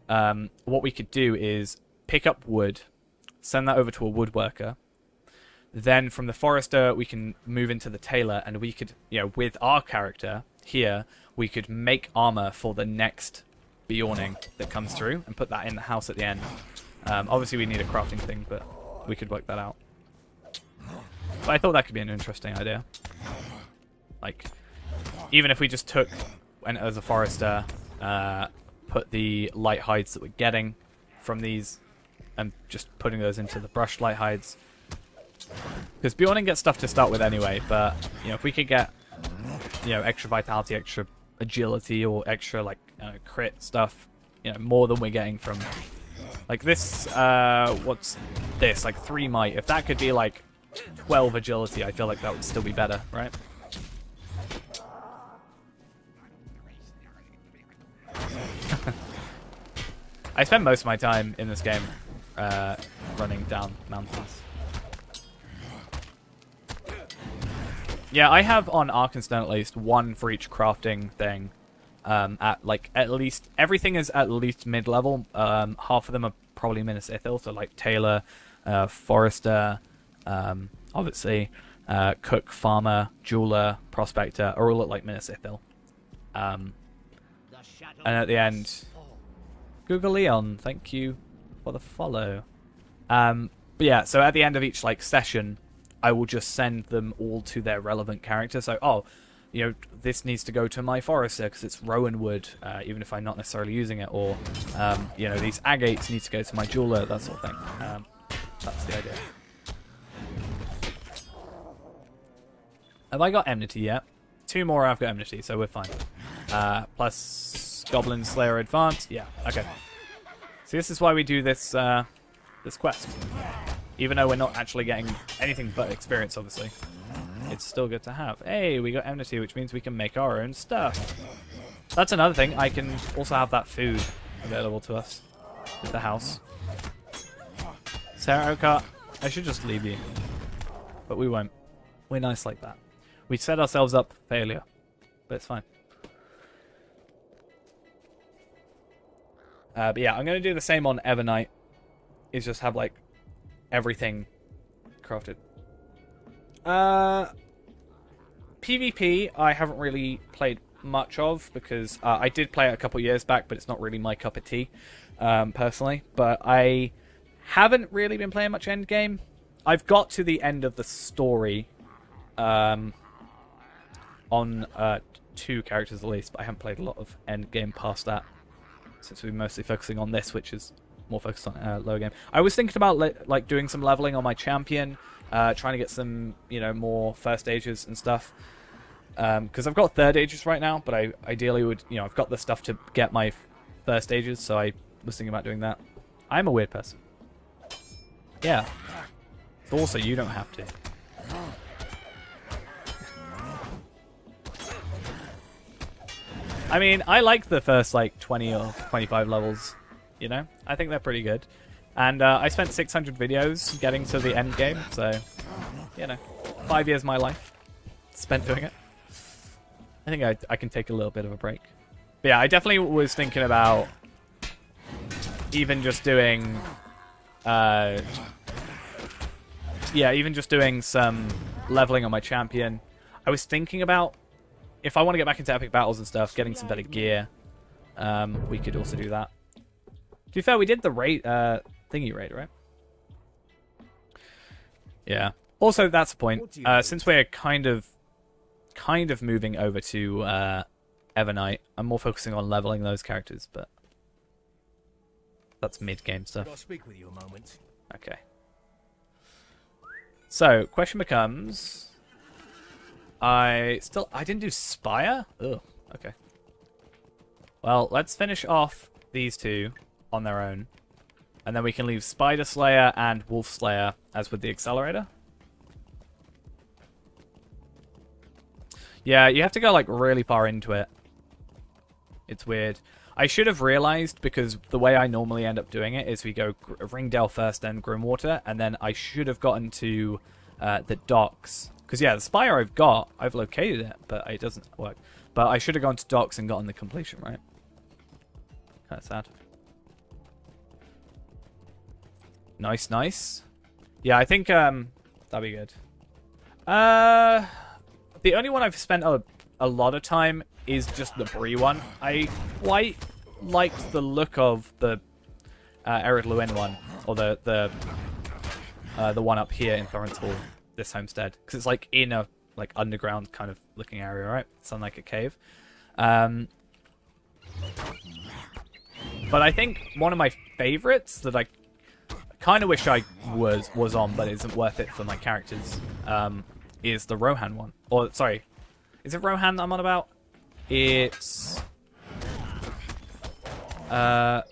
what we could do is pick up wood, send that over to a woodworker, then from the Forester we can move into the Tailor, and we could, you know, with our character here, we could make armor for the next Bjorning that comes through and put that in the house at the end. Obviously we need a crafting thing, but we could work that out. But I thought that could be an interesting idea. Like, even if we just took, and as a Forester, put the light hides that we're getting from these and just putting those into the brushed light hides. Because Bjorning gets stuff to start with anyway, but, you know, if we could get, you know, extra vitality, extra agility, or extra, like, crit stuff, you know, more than we're getting from, like, this, what's this, like 3 might, if that could be like 12 agility, I feel like that would still be better, right? I spend most of my time in this game running down mountains. Yeah, I have on Arkenstone at least 1 for each crafting thing. At least everything is at least mid-level. Half of them are probably Minas Ithil, so like Tailor, Forester, obviously, Cook, Farmer, Jeweler, Prospector are all at like Minas Ithil. And at the end, Google Leon, thank you for the follow. But yeah, so at the end of each like session, I will just send them all to their relevant character. So, oh, you know, this needs to go to my forester because it's rowan wood, even if I'm not necessarily using it. Or, you know, these agates need to go to my jeweler, that sort of thing. That's the idea. Have I got enmity yet? 2 more I've got enmity, so we're fine. Plus Goblin Slayer Advanced. Yeah, okay. So this is why we do this this quest. Even though we're not actually getting anything but experience, obviously. It's still good to have. Hey, we got enmity, which means we can make our own stuff. That's another thing. I can also have that food available to us with the house. Sarah Oakart, I should just leave you. But we won't. We're nice like that. We set ourselves up for failure. But it's fine. But yeah, I'm going to do the same on Evernight. Is just have, like, everything crafted. PvP, I haven't really played much of because I did play it a couple years back, but it's not really my cup of tea, personally. But I haven't really been playing much endgame. I've got to the end of the story on 2 characters at least, but I haven't played a lot of endgame past that since we're mostly focusing on this, which is more focused on lower game. I was thinking about like doing some leveling on my champion, trying to get some, you know, more first ages and stuff. Because I've got third ages right now, but I ideally would, you know, I've got the stuff to get my first ages, so I was thinking about doing that. I'm a weird person. Yeah. Also, you don't have to. I mean, I like the first, like, 20 or 25 levels, you know? I think they're pretty good. And I spent 600 videos getting to the end game, so, you know, 5 years of my life spent doing it. I think I can take a little bit of a break. But yeah, I definitely was thinking about even just doing... even just doing some leveling on my champion. I was thinking about, if I want to get back into epic battles and stuff, getting some better gear, we could also do that. To be fair, we did the raid, thingy raid, right? Yeah. Also, that's the point. Since we're kind of moving over to Evernight, I'm more focusing on leveling those characters, but that's mid-game stuff. I'll speak with you a moment. Okay. So, question becomes... I didn't do Spire? Ugh, okay. Well, let's finish off these 2 on their own. And then we can leave Spider Slayer and Wolf Slayer as with the Accelerator. Yeah, you have to go, like, really far into it. It's weird. I should have realized, because the way I normally end up doing it is we go Ringdale first, then Grimwater, and then I should have gotten to the docks. Because, yeah, the Spire I've located it, but it doesn't work. But I should have gone to docks and gotten the completion, right? Kind of sad. Nice, nice. Yeah, I think that'd be good. The only one I've spent a lot of time is just the Bree one. I quite liked the look of the Ered Luin one, or the one up here in Florence Hall, this homestead, because it's like in a like underground kind of looking area, right? It's on like a cave. But I think one of my favorites that I kind of wish I was on, but isn't worth it for my characters, is the Rohan one. Or, sorry, is it Rohan that I'm on about? It's... the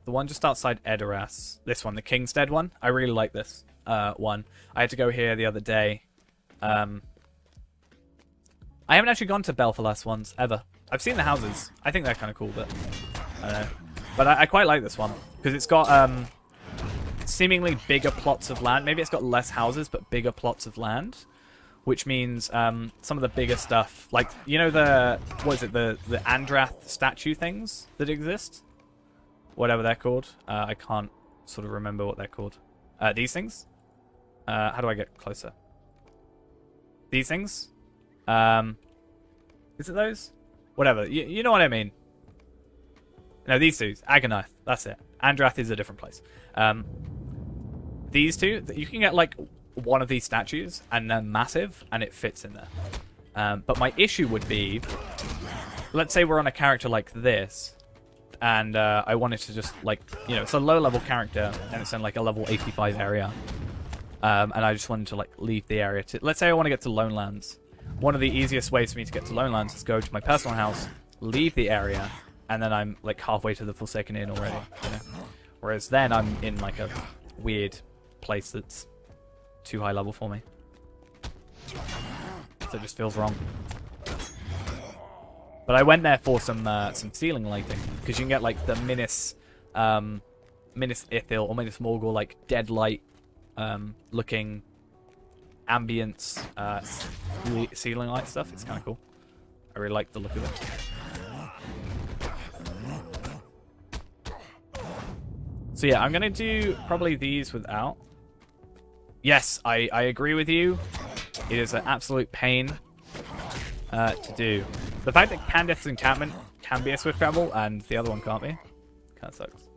one just outside Edoras. This one, the Kingstead one. I really like this one. I had to go here the other day. I haven't actually gone to Belfalas ones, ever. I've seen the houses. I think they're kind of cool, but I don't know. But I quite like this one, because it's got seemingly bigger plots of land. Maybe it's got less houses, but bigger plots of land. Which means some of the bigger stuff, like, you know the Andrath statue things that exist? Whatever they're called. I can't sort of remember what they're called. These things? How do I get closer? These things? Is it those? Whatever. You know what I mean. No, these two. Aganath. That's it. Andrath is a different place. These two, you can get like one of these statues, and they're massive, and it fits in there. But my issue would be, let's say we're on a character like this, and I wanted to just, like, you know, it's a low-level character, and it's in, like, a level 85 area. And I just wanted to, like, leave the area to... Let's say I want to get to Lone Lands. One of the easiest ways for me to get to Lone Lands is go to my personal house, leave the area, and then I'm, like, halfway to the Forsaken Inn already. You know? Whereas then I'm in, like, a weird place that's too high level for me. So it just feels wrong. But I went there for some ceiling lighting, because you can get like the Minas Ithil or Minas Morgul, like dead light looking ambience ceiling light stuff. It's kind of cool. I really like the look of it. So yeah, I'm gonna do probably these without. Yes, I agree with you. It is an absolute pain to do. The fact that Candace's encampment can be a swift travel and the other one can't be, kind of sucks.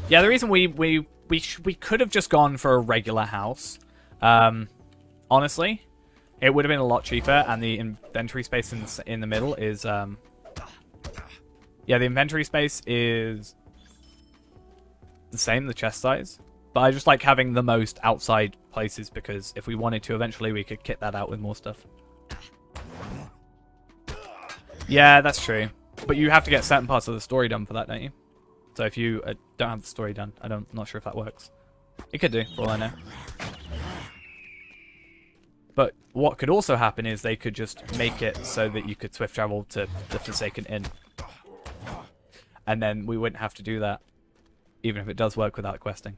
Yeah, the reason we could have just gone for a regular house. Honestly, it would have been a lot cheaper, and the inventory space in the middle is yeah, the inventory space is the same, the chest size. But I just like having the most outside places, because if we wanted to, eventually we could kit that out with more stuff. Yeah, that's true. But you have to get certain parts of the story done for that, don't you? So if you don't have the story done, I'm not sure if that works. It could do, for all I know. But what could also happen is they could just make it so that you could swift travel to the Forsaken Inn. And then we wouldn't have to do that, even if it does work without questing.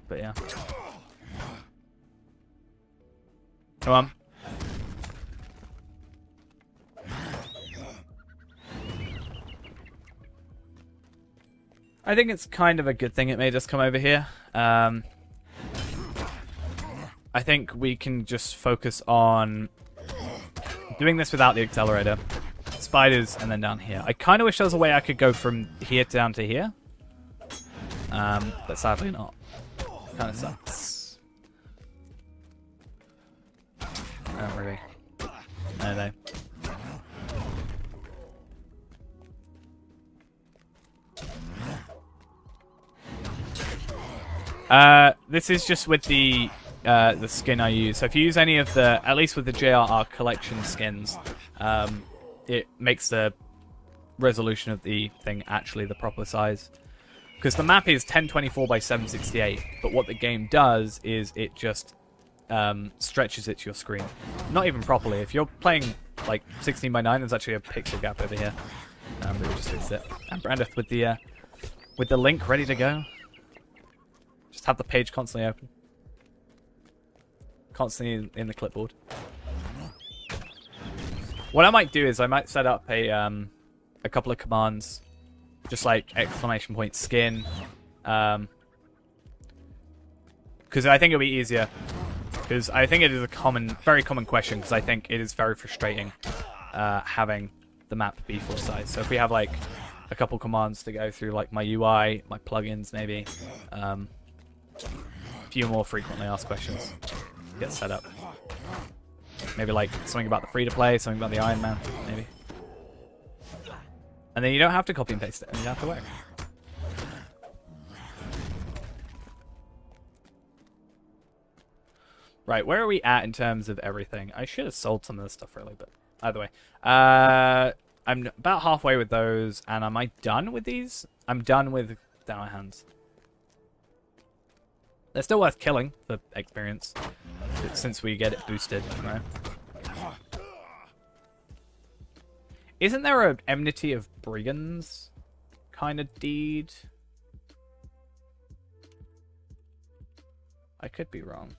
But yeah. Come on. I think it's kind of a good thing it made us come over here. I think we can just focus on doing this without the accelerator. Spiders, and then down here. I kind of wish there was a way I could go from here down to here. But sadly not. Kind of sucks. Not really. No. This is just with the skin I use. So if you use any of the, at least with the JRR collection skins, it makes the resolution of the thing actually the proper size. Because the map is 1024 by 768, but what the game does is it just stretches it to your screen. Not even properly. If you're playing like 16 by 9, there's actually a pixel gap over here. But we just fixed it. And Brandeth with the link ready to go. Just have the page constantly open. Constantly in the clipboard. What I might do is I might set up a couple of commands. Just like exclamation point skin. Because I think it'll be easier. Because I think it is a very common question, because I think it is very frustrating having the map be full size. So if we have like a couple commands to go through, like my UI, my plugins maybe, a few more frequently asked questions get set up. Maybe like something about the free-to-play, something about the Iron Man, maybe. And then you don't have to copy and paste it, and you don't have to work. Right, where are we at in terms of everything? I should have sold some of this stuff really, but either way. I'm about halfway with those, and am I done with these? I'm done with Down Hands. They're still worth killing for experience, since we get it boosted, right? Isn't there an enmity of brigands kind of deed? I could be wrong.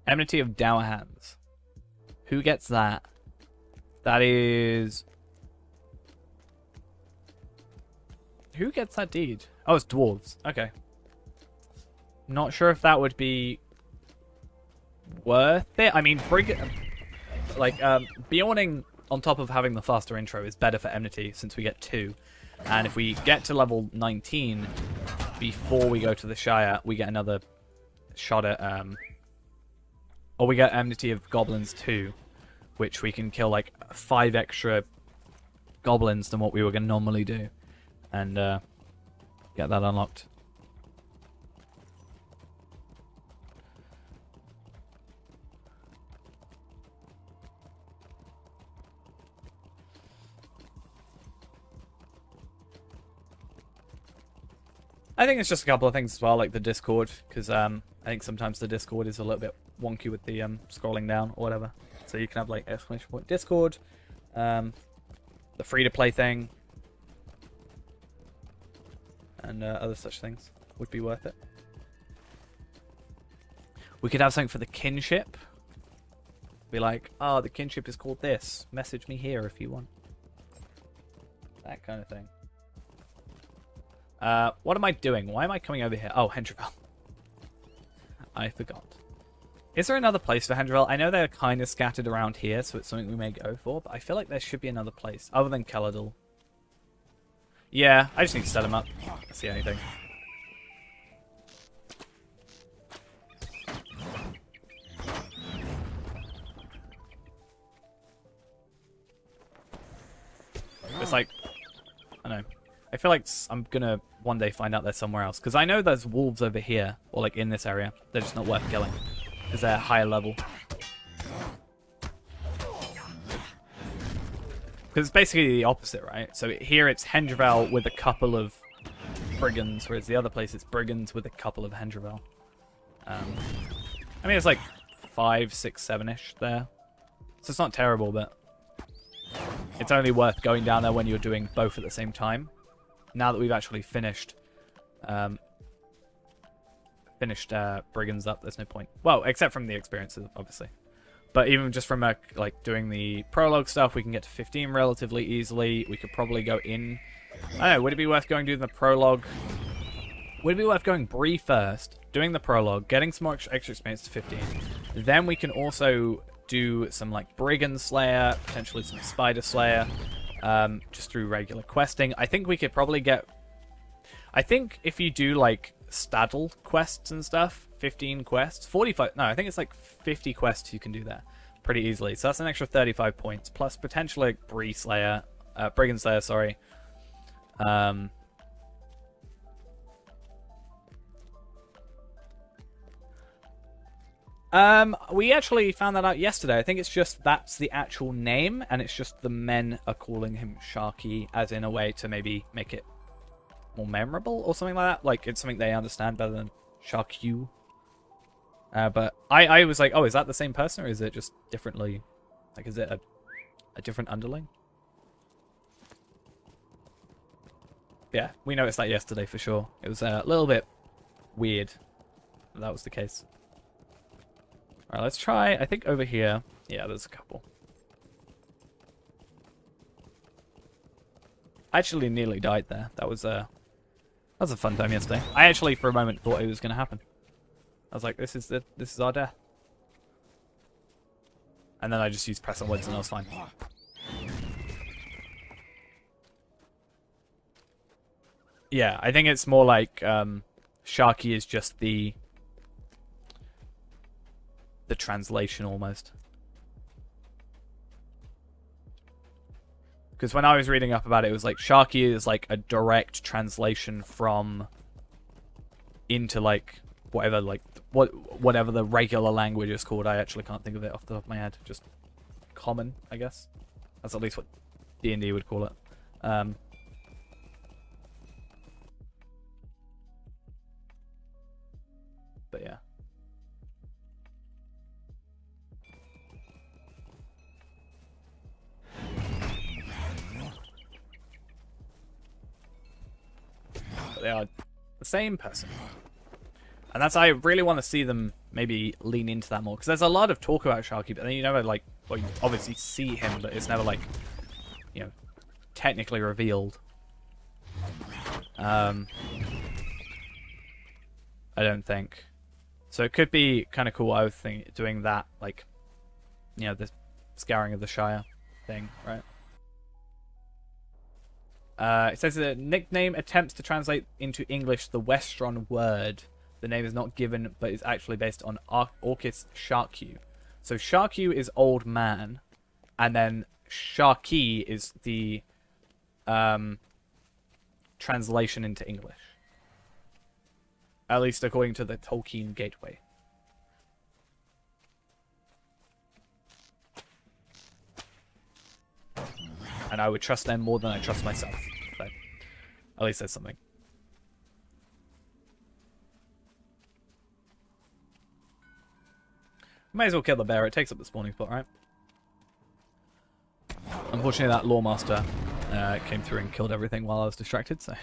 Enmity of Dower Hands. Who gets that? That is... Who gets that deed? Oh, it's dwarves. Okay. Not sure if that would be worth it. I mean, Bjorning on top of having the faster intro is better for enmity since we get 2. And if we get to level 19 before we go to the Shire, we get another shot at... Or we get enmity of goblins too, which we can kill like 5 extra goblins than what we were going to normally do. And get that unlocked. I think it's just a couple of things as well, like the Discord, because I think sometimes the Discord is a little bit wonky with the scrolling down or whatever. So you can have like ! Discord, the free-to-play thing, and other such things would be worth it. We could have something for the kinship. Be like, oh, the kinship is called this. Message me here if you want. That kind of thing. What am I doing? Why am I coming over here? Oh, Hendrivel. I forgot. Is there another place for Hendrivel? I know they're kind of scattered around here, so it's something we may go for, but I feel like there should be another place, other than Keladul. Yeah, I just need to set him up. I see anything. It's like, I don't know. I feel like I'm gonna one day find out they're somewhere else. Because I know there's wolves over here, or like in this area. They're just not worth killing. Because they're higher level. Because it's basically the opposite, right? So here it's Hendrivel with a couple of brigands, whereas the other place it's brigands with a couple of Hendrivel. I mean, it's like 5, 6, 7-ish there. So it's not terrible, but it's only worth going down there when you're doing both at the same time. Now that we've actually finished brigands up, there's no point. Well, except from the experiences, obviously. But even just from like doing the prologue stuff, we can get to 15 relatively easily. We could probably go in. I don't know. Would it be worth going doing the prologue? Would it be worth going Bree first, doing the prologue, getting some more extra experience to 15? Then we can also do some like Brigand Slayer, potentially some Spider Slayer, just through regular questing. I think we could probably get... I think if you do like Staddle quests and stuff, 15 quests, 45... No, I think it's like 50 quests you can do there pretty easily. So that's an extra 35 points, plus potentially Brigand Slayer, sorry. We actually found that out yesterday. I think it's just that's the actual name, and it's just the men are calling him Sharky, as in a way to maybe make it more memorable or something like that. Like, it's something they understand better than Shark-you. But I was like, oh, is that the same person, or is it just differently? Like, is it a different underling? Yeah, we noticed that yesterday for sure. It was a little bit weird that was the case. Alright, let's try, I think over here. Yeah, there's a couple. I actually nearly died there. That was a fun time yesterday. I actually, for a moment, thought it was going to happen. I was like, this is our death. And then I just used press onwards and I was fine. Yeah, I think it's more like Sharky is just the translation almost. Because when I was reading up about it, it was like Sharky is like a direct translation from into like whatever whatever the regular language is called. I actually can't think of it off the top of my head. Just common, I guess. That's at least what D&D would call it. But yeah. But they are the same person. And that's, I really want to see them maybe lean into that more. Because there's a lot of talk about Sharky, but then you never like well, you obviously see him, but it's never like, you know, technically revealed. I don't think. So it could be kind of cool. I was thinking doing that, like, you know, the scouring of the Shire thing, right? It says the nickname attempts to translate into English the Westron word. The name is not given, but is actually based on Orcus Sharku. So Sharku is old man, and then Sharky is the translation into English. At least according to the Tolkien Gateway. And I would trust them more than I trust myself. So, at least there's something. May as well kill the bear. It takes up the spawning spot, right? Unfortunately, that Lawmaster came through and killed everything while I was distracted, so...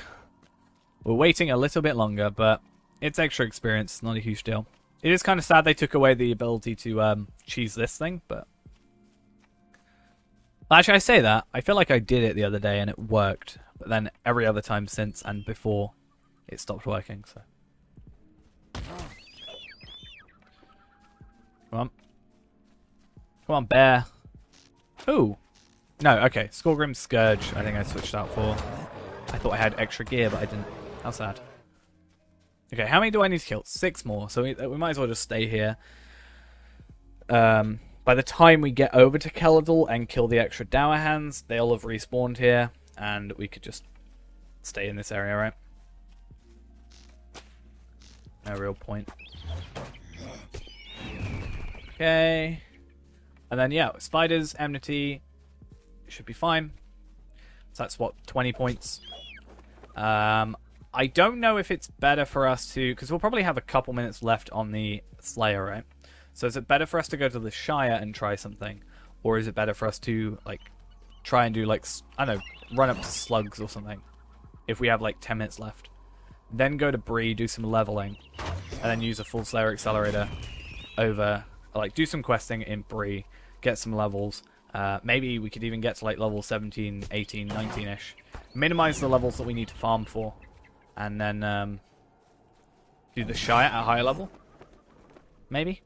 We're waiting a little bit longer, but it's extra experience. Not a huge deal. It is kind of sad they took away the ability to cheese this thing, but... Actually, I say that. I feel like I did it the other day and it worked. But then every other time since and before, it stopped working, so... Come on. Come on, bear. Ooh. No, okay. Skorgrim's Scourge, I think I switched out for. I thought I had extra gear, but I didn't. How sad. Okay, how many do I need to kill? 6 more, so we might as well just stay here. By the time we get over to Keladal and kill the extra Dower Hands, they'll have respawned here, and we could just stay in this area, right? No real point. Okay. And then, yeah, Spiders, Enmity, should be fine. So that's, what, 20 points? I don't know if it's better for us to... Because we'll probably have a couple minutes left on the Slayer, right? So is it better for us to go to the Shire and try something? Or is it better for us to, like, try and do, like, I don't know, run up to Slugs or something? If we have, like, 10 minutes left. Then go to Bree, do some leveling. And then use a full Slayer Accelerator over... Like, do some questing in Bree. Get some levels. Maybe we could even get to, like, level 17, 18, 19-ish. Minimize the levels that we need to farm for. And then, do the Shire at a higher level. Maybe?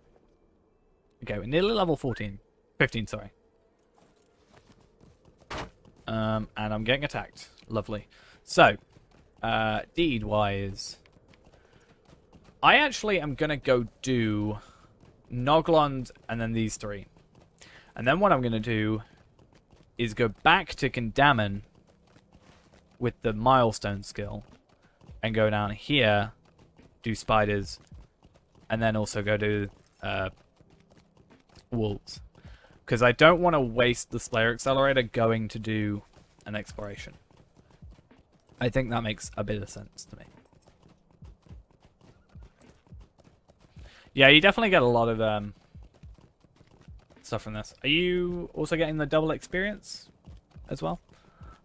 Okay, we're nearly level 14. 15, sorry. And I'm getting attacked. Lovely. So, deed-wise... I actually am going to go do Noglond and then these 3. And then what I'm going to do is go back to Condaman with the Milestone skill and go down here, do Spiders, and then also go do Wolves. Because I don't want to waste the Slayer Accelerator going to do an Exploration. I think that makes a bit of sense to me. Yeah, you definitely get a lot of stuff from this. Are you also getting the double experience as well?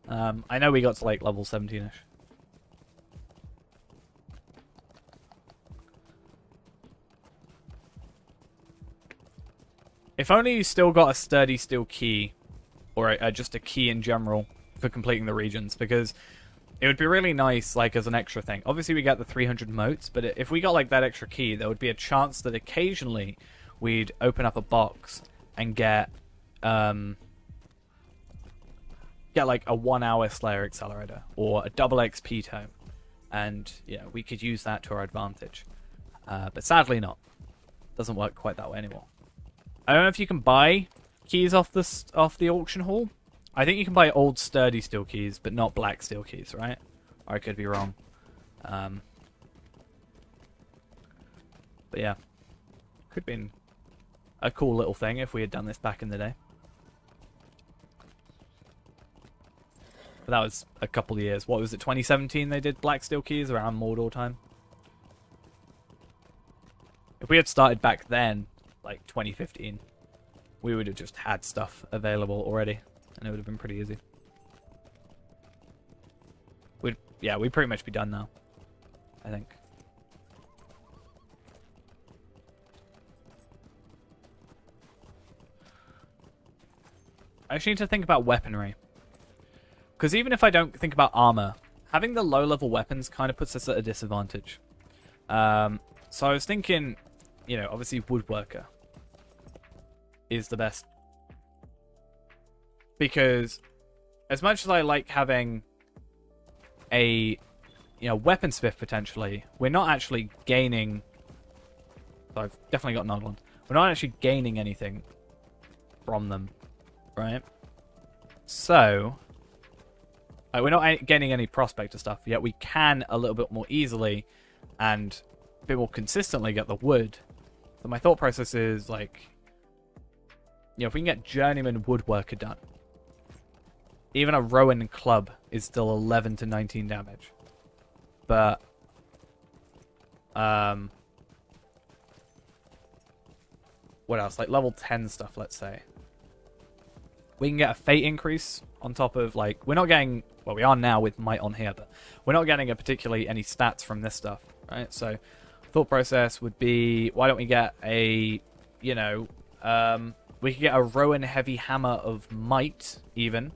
I know we got to like level 17-ish. If only you still got a sturdy steel key, or just a key in general for completing the regions, because it would be really nice, like, as an extra thing. Obviously, we get the 300 motes, but if we got, like, that extra key, there would be a chance that occasionally we'd open up a box and get like, a 1-hour Slayer Accelerator, or a double XP tome. And, yeah, we could use that to our advantage. But sadly not. Doesn't work quite that way anymore. I don't know if you can buy keys off the auction hall. I think you can buy old sturdy steel keys, but not black steel keys, right? Or I could be wrong. But yeah. Could have been a cool little thing if we had done this back in the day. But that was a couple of years. What was it, 2017 they did black steel keys around Mordor time? If we had started back then, like 2015, we would have just had stuff available already. And it would have been pretty easy. We'd pretty much be done now, I think. I actually need to think about weaponry. Because even if I don't think about armor, having the low-level weapons kind of puts us at a disadvantage. So I was thinking, you know, obviously woodworker is the best. Because as much as I like having a, you know, weaponsmith potentially, we're not actually gaining... So I've definitely got another one. We're not actually gaining anything from them, right? So, we're not gaining any prospector stuff, yet we can a little bit more easily and a bit more consistently get the wood. So my thought process is, like, you know, if we can get journeyman woodworker done, even a Rowan club is still 11 to 19 damage. But, what else? Like level 10 stuff, let's say. We can get a fate increase on top of, like, we're not getting, well, we are now with might on here, but we're not getting particularly any stats from this stuff, right? So, thought process would be, why don't we get a, you know, we could get a Rowan heavy hammer of might, even,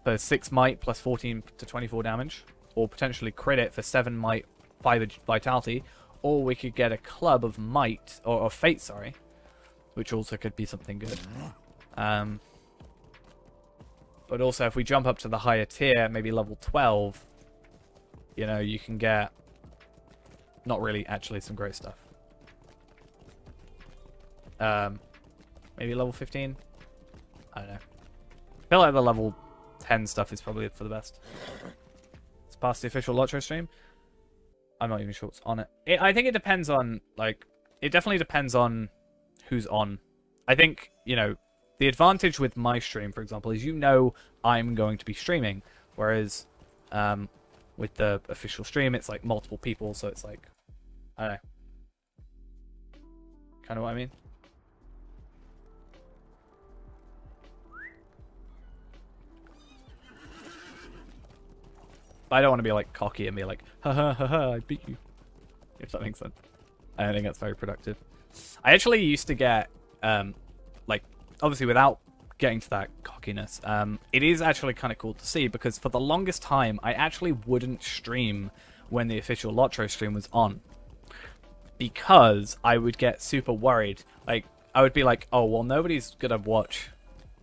for 6 might plus 14 to 24 damage, or potentially crit it for 7 might, 5 vitality, or we could get a club of might, or fate, sorry, which also could be something good. But also, if we jump up to the higher tier, maybe level 12, you know, you can get not really actually some great stuff. Maybe level 15? I don't know. I feel like the level 10 stuff is probably for the best. It's past the official LOTRO stream. I'm not even sure what's on it. I think it depends on, like, it definitely depends on who's on. I think, you know, the advantage with my stream, for example, is you know I'm going to be streaming. Whereas with the official stream, it's like multiple people, so it's like, I don't know. Kind of what I mean? But I don't want to be like cocky and be like, ha ha ha ha, I beat you. If that makes sense. I don't think that's very productive. I actually used to get, like, obviously without getting to that cockiness, it is actually kind of cool to see, because for the longest time, I actually wouldn't stream when the official LOTRO stream was on. Because I would get super worried. Like, I would be like, oh, well, nobody's gonna watch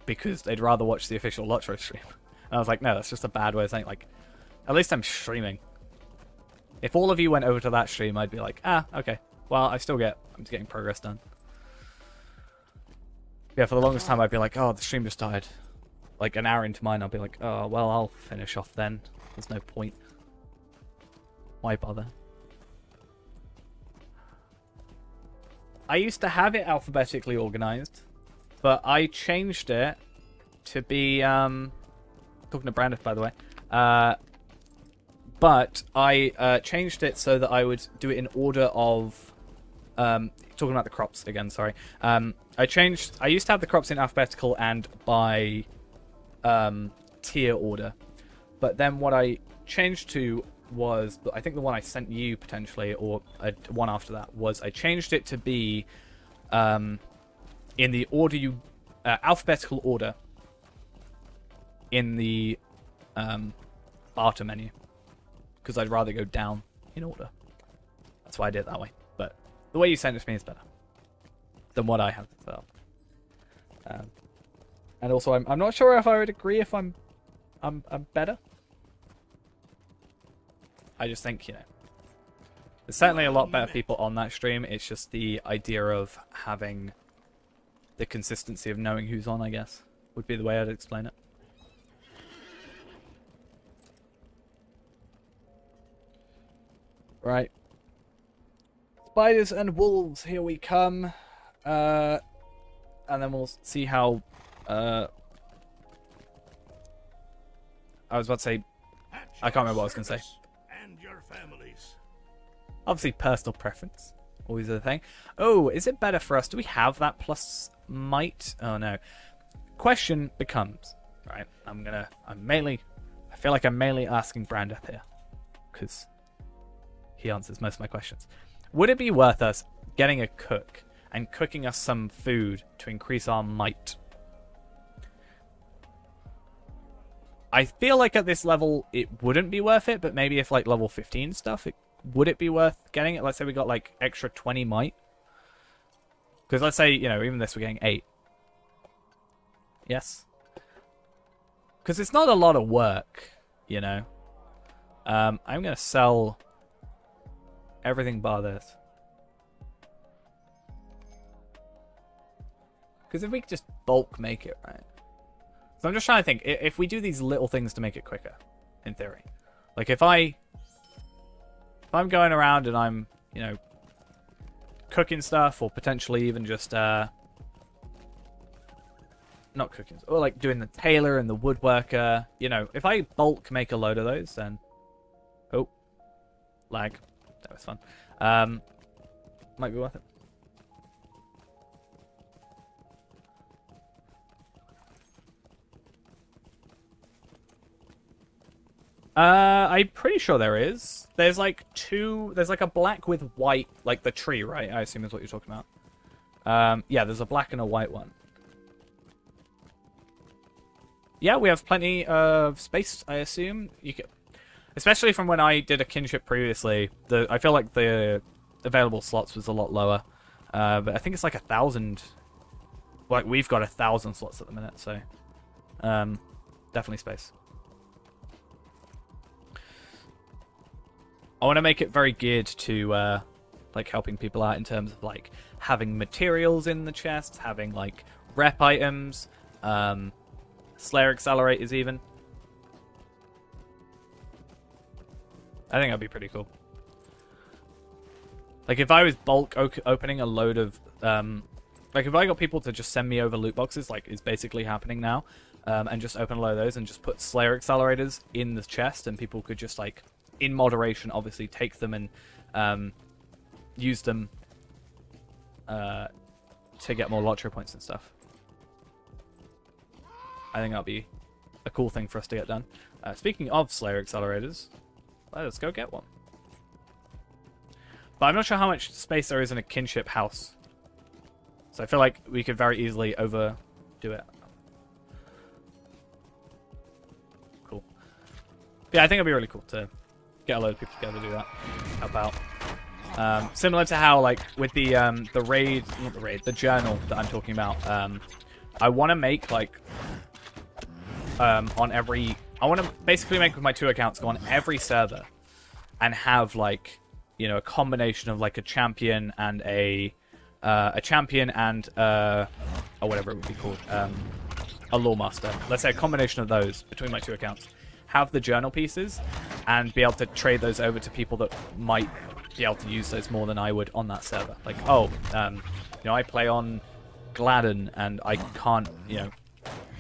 because they'd rather watch the official LOTRO stream. And I was like, no, that's just a bad way of saying, like, at least I'm streaming. If all of you went over to that stream, I'd be like, ah, okay. Well, I'm getting progress done. Yeah, for the longest time, I'd be like, oh, the stream just started. Like, an hour into mine, I'll be like, oh, well, I'll finish off then. There's no point. Why bother? I used to have it alphabetically organized, but I changed it to be, talking to Brandon, by the way, but I changed it so that I would do it in order of, talking about the crops again, sorry. I used to have the crops in alphabetical and by tier order, but then what I changed to was, I think the one I sent you potentially, or one after that, was I changed it to be in the order you, alphabetical order in the barter menu, because I'd rather go down in order. That's why I did it that way. But the way you sent it to me is better than what I have set up. And also, I'm not sure if I would agree if I'm better. I just think, you know, there's certainly a lot better people on that stream. It's just the idea of having the consistency of knowing who's on, I guess, would be the way I'd explain it. Right. Spiders and wolves, here we come. And then we'll see how... I was about to say... I can't remember what I was going to say. And your families. Obviously, personal preference. Always a thing. Oh, is it better for us? Do we have that plus might? Oh, no. Question becomes... Right, I feel like I'm mainly asking Brandeth here. Because he answers most of my questions. Would it be worth us getting a cook and cooking us some food to increase our might? I feel like at this level it wouldn't be worth it, but maybe if like level 15 stuff, would it be worth getting it? Let's say we got like extra 20 might. Because let's say, you know, even this we're getting 8. Yes. Because it's not a lot of work, you know. I'm going to sell everything bar this. Because if we could just bulk make it, right? So I'm just trying to think, if we do these little things to make it quicker, in theory. Like if I'm going around and I'm, you know, cooking stuff, or potentially even just, not cooking, or like doing the tailor and the woodworker, you know, if I bulk make a load of those, then, oh, lag, that was fun, might be worth it. I'm pretty sure there is. There's like there's like a black with white, like the tree, right? I assume is what you're talking about. Yeah, there's a black and a white one. Yeah, we have plenty of space, I assume. You can, especially from when I did a kinship previously, I feel like the available slots was a lot lower. But I think it's like 1,000. Like, we've got 1,000 slots at the minute, so definitely space. I want to make it very geared to like helping people out in terms of like having materials in the chests, having like rep items, Slayer accelerators even. I think that'd be pretty cool. Like if I was bulk opening a load of like if I got people to just send me over loot boxes, like is basically happening now, and just open a load of those and just put Slayer accelerators in the chest, and people could just like, in moderation, obviously, take them and use them to get more LOTRO points and stuff. I think that'll be a cool thing for us to get done. Speaking of Slayer accelerators, let's go get one. But I'm not sure how much space there is in a kinship house. So I feel like we could very easily overdo it. Cool. Yeah, I think it'd be really cool to get a load of people together to do that. Help out. Similar to how, like, with the journal that I'm talking about, I want to make, like, I want to basically make with my 2 accounts, go on every server and have, like, you know, a combination of, like, a champion and or whatever it would be called, a lore master. Let's say a combination of those between my 2 accounts. Have the journal pieces and be able to trade those over to people that might be able to use those more than I would on that server. Like, oh, you know, I play on Gladden and I can't, you know,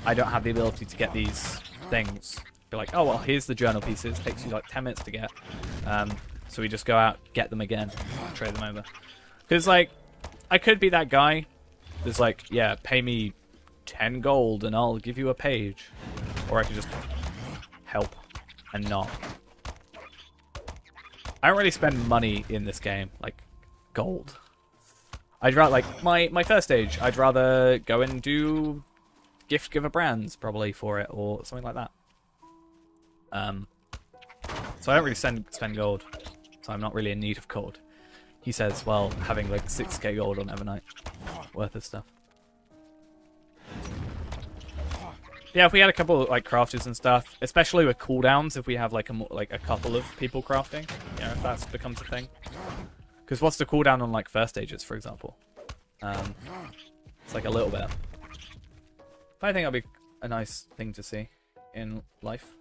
I don't have the ability to get these things. Be like, oh, well, here's the journal pieces. Takes you like 10 minutes to get. So we just go out, get them again, trade them over. Because, like, I could be that guy that's like, yeah, pay me 10 gold and I'll give you a page. Or I could just help and not. I don't really spend money in this game, like gold. I'd rather, like, my first stage, I'd rather go and do gift giver brands probably for it or something like that. So I don't really spend gold, so I'm not really in need of gold. He says, well, having like 6k gold on Evernight, worth of stuff. Yeah, if we had a couple of, like, crafters and stuff, especially with cooldowns, if we have like a couple of people crafting, you know, if that becomes a thing. Because what's the cooldown on like first stages, for example? It's like a little bit. But I think that'll be a nice thing to see in life.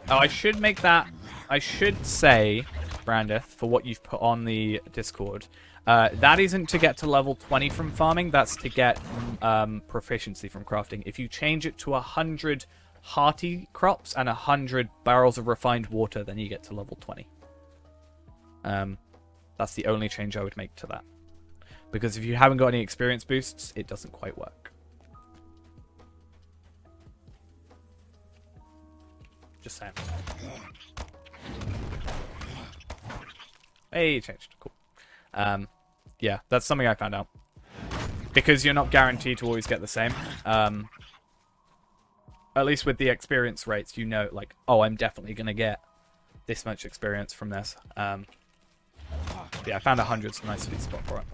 Oh, I should make that. I should say, Brandith, for what you've put on the Discord. That isn't to get to level 20 from farming, that's to get proficiency from crafting. If you change it to 100 hearty crops and 100 barrels of refined water, then you get to level 20. That's the only change I would make to that. Because if you haven't got any experience boosts, it doesn't quite work. Just saying. Hey, it changed. Cool. Yeah, that's something I found out. because you're not guaranteed to always get the same. At least with the experience rates, you know, like, oh, I'm definitely going to get this much experience from this. Yeah, I found 100's a nice sweet spot for it.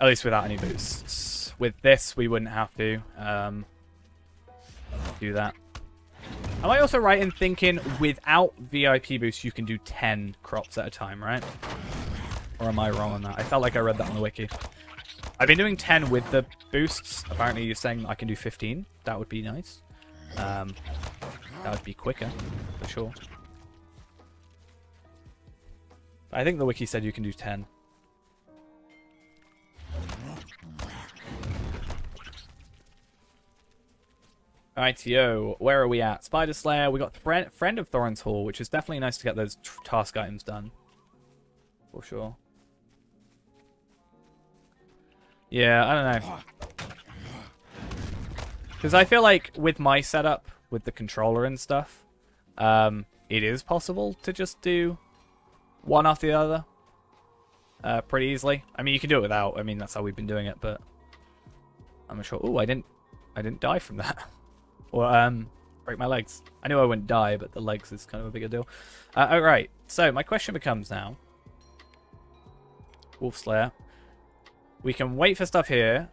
At least without any boosts. With this, we wouldn't have to do that. Am I also right in thinking without VIP boosts, you can do 10 crops at a time, right? Or am I wrong on that? I felt like I read that on the wiki. I've been doing 10 with the boosts. Apparently you're saying I can do 15. That would be nice. That would be quicker, for sure. I think the wiki said you can do 10. Rightio, where are we at? Spider Slayer, we got Friend of Thorin's Hall, which is definitely nice to get those task items done. For sure. Yeah, I don't know. Because I feel like with my setup, with the controller and stuff, it is possible to just do one after the other pretty easily. I mean, you can do it without. I mean, that's how we've been doing it, but I'm not sure. Oh, I didn't die from that. Or break my legs. I knew I wouldn't die, but the legs is kind of a bigger deal. Alright, so my question becomes now. Wolf Slayer. We can wait for stuff here,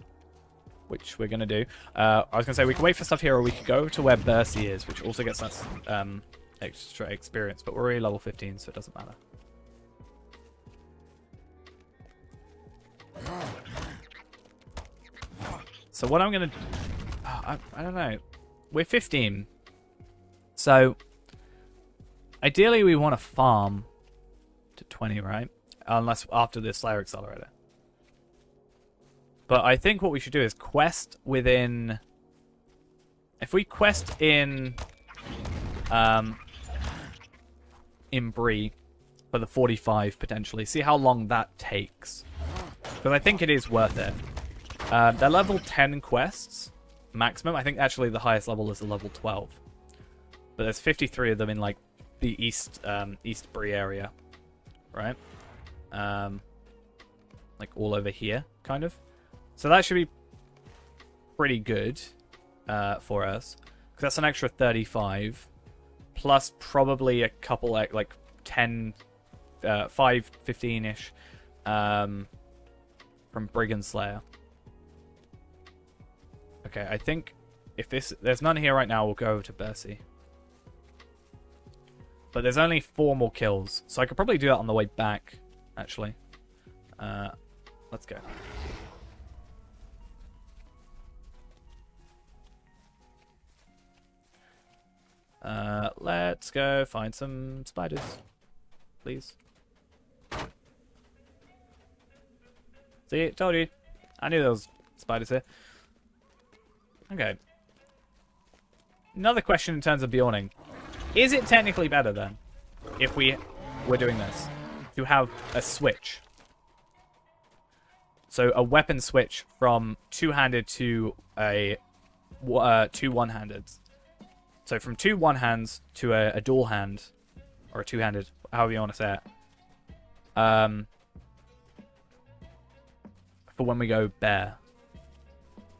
which we're going to do. I was going to say we can wait for stuff here, or we could go to where Bercy is, which also gets us extra experience, but we're already level 15, so it doesn't matter. So what I'm going to... I don't know. We're 15. So, ideally we want to farm to 20, right? Unless after the Slayer Accelerator. But I think what we should do is quest within... If we quest in Bree for the 45 potentially, see how long that takes. Because I think it is worth it. They're level 10 quests maximum. I think actually the highest level is a level 12. But there's 53 of them in like the East Bree area. Right? Like all over here, kind of. So that should be pretty good for us. Because that's an extra 35. Plus probably a couple like 10, 5, 15-ish from Brigand Slayer. Okay, I think if there's none here right now, we'll go over to Bercy. But there's only 4 more kills, so I could probably do that on the way back, actually. Let's go. Let's go find some spiders, please. See, told you. I knew there was spiders here. Okay. Another question in terms of Bjorning. Is it technically better then, if we were doing this, to have a switch? So a weapon switch from two-handed to two one-handeds. So from 2 one-hands to a dual hand, or a two-handed, however you want to say it. For when we go bear.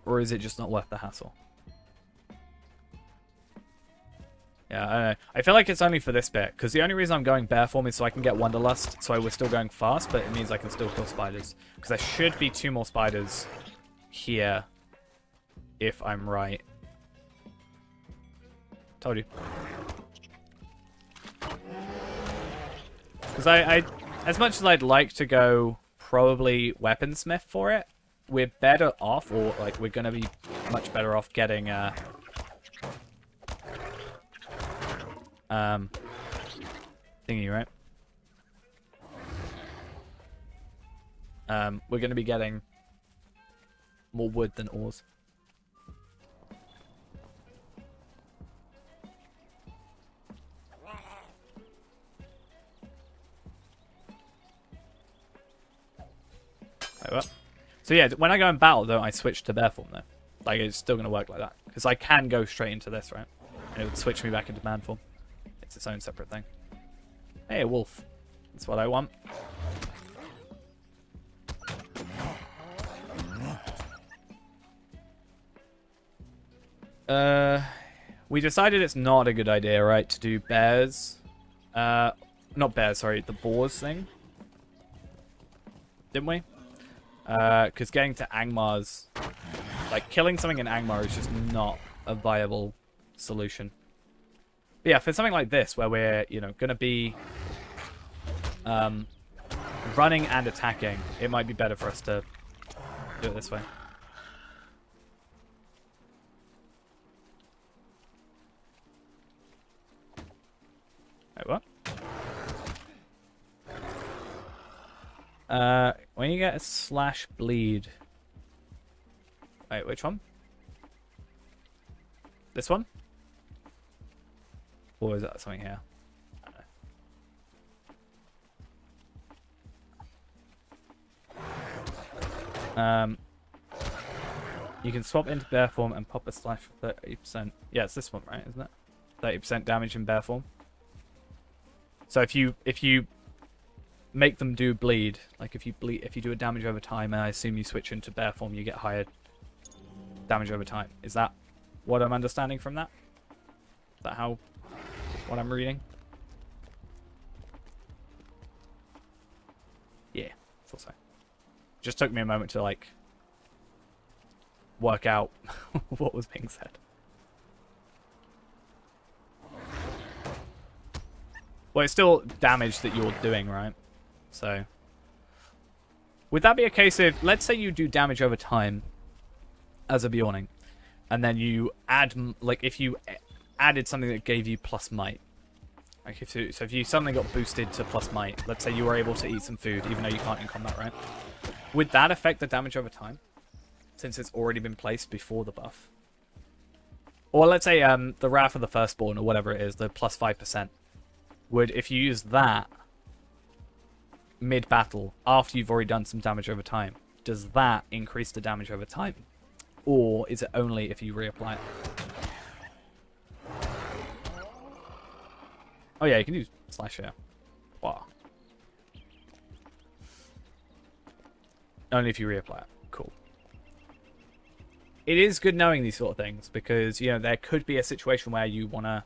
Or is it just not worth the hassle? Yeah, I don't know. I feel like it's only for this bit, because the only reason I'm going bear form is so I can get Wanderlust, so we're still going fast, but it means I can still kill spiders. Because there should be 2 more spiders here, if I'm right. Told you. Because I as much as I'd like to go probably weaponsmith for it, we're better off, or like we're gonna be much better off getting thingy, right? We're gonna be getting more wood than ores. Right, well. So yeah, when I go in battle, though, I switch to bear form, though. Like, it's still going to work like that. Because I can go straight into this, right? And it would switch me back into man form. It's its own separate thing. Hey, a wolf. That's what I want. We decided it's not a good idea, right, to do bears. Not bears, sorry, the boars thing. Didn't we? Because getting to Angmar's... Like, killing something in Angmar is just not a viable solution. But yeah, for something like this, where we're, you know, going to be running and attacking, it might be better for us to do it this way. Wait, what? When you get a slash bleed... Wait, which one? This one? Or is that something here? I don't know. You can swap into bear form and pop a slash for 30%. Yeah, it's this one, right? Isn't it? 30% damage in bear form. So if you make them do bleed, like if you do a damage over time, and I assume you switch into bear form, you get higher damage over time. Is that what I'm understanding from that? Is that what I'm reading? Yeah, thought so. Just took me a moment to like work out what was being said. Well, it's still damage that you're doing, right? So, would that be a case of, let's say you do damage over time as a Bjorning, and then you add, like, if you added something that gave you plus might, like if you suddenly got boosted to plus might, let's say you were able to eat some food, even though you can't in combat, right? Would that affect the damage over time, since it's already been placed before the buff? Or let's say the Wrath of the Firstborn, or whatever it is, the plus 5%. Would, if you use that mid-battle, after you've already done some damage over time, does that increase the damage over time? Or is it only if you reapply it? Oh yeah, you can do slash here. Wow. Only if you reapply it. Cool. It is good knowing these sort of things, because, you know, there could be a situation where you want to,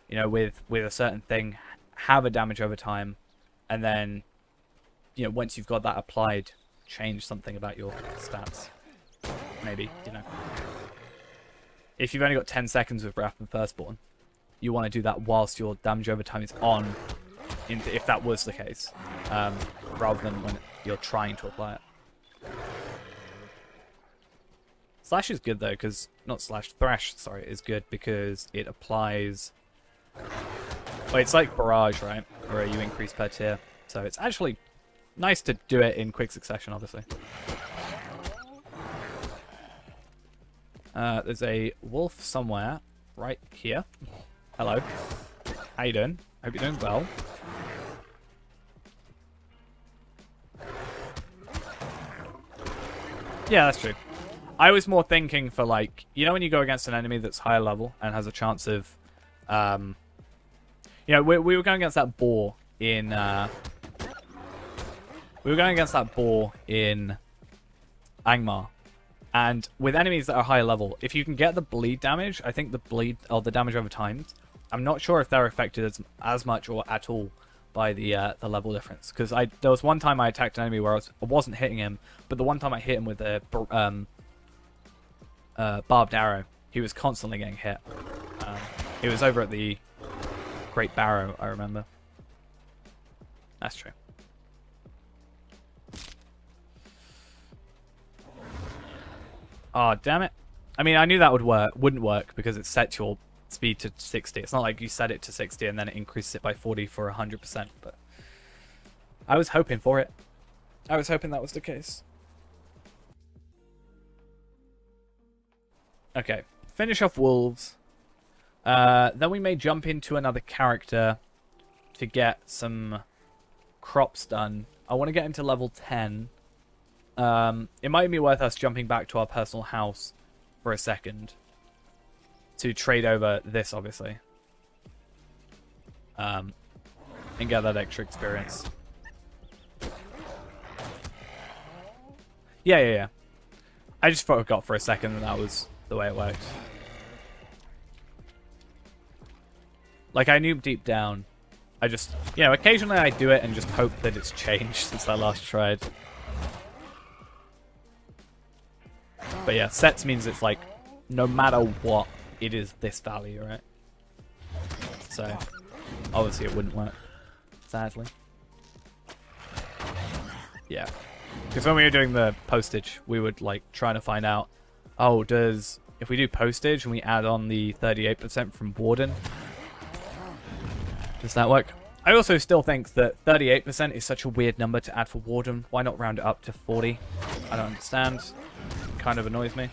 you know, with a certain thing, have a damage over time, and then, you know, once you've got that applied, change something about your stats. Maybe, you know. If you've only got 10 seconds with Wrath of the Firstborn, you want to do that whilst your damage over time is on, if that was the case, rather than when you're trying to apply it. Slash is good though, because, not slash, thrash, sorry, is good because it applies... Well, it's like Barrage, right? Where you increase per tier. So it's actually nice to do it in quick succession, obviously. There's a wolf somewhere right here. Hello. How you doing? Hope you're doing well. Yeah, that's true. I was more thinking for, like, you know when you go against an enemy that's higher level and has a chance of... you know, we were going against that boar in... we were going against that boar in Angmar. And with enemies that are higher level, if you can get the bleed damage, I think the bleed, or the damage over time, I'm not sure if they're affected as much or at all by the level difference. Because there was one time I attacked an enemy where I wasn't hitting him, but the one time I hit him with a barbed arrow, he was constantly getting hit. He was over at the Great Barrow, I remember. That's true. Oh, damn it. I mean, I knew that wouldn't work because it set your speed to 60. It's not like you set it to 60 and then it increases it by 40 for 100%, but I was hoping for it. I was hoping that was the case. Okay, finish off wolves. Then we may jump into another character to get some crops done. I want to get into level 10. It might be worth us jumping back to our personal house for a second to trade over this, obviously, and get that extra experience. Yeah. I just forgot for a second that was the way it worked. Like, I knew deep down. I just, you know, occasionally I do it and just hope that it's changed since I last tried. But yeah, sets means it's like, no matter what, it is this value, right? So, obviously it wouldn't work. Sadly. Yeah. Because when we were doing the postage, we would like trying to find out, oh, if we do postage and we add on the 38% from Warden, does that work? I also still think that 38% is such a weird number to add for Warden. Why not round it up to 40? I don't understand. It kind of annoys me.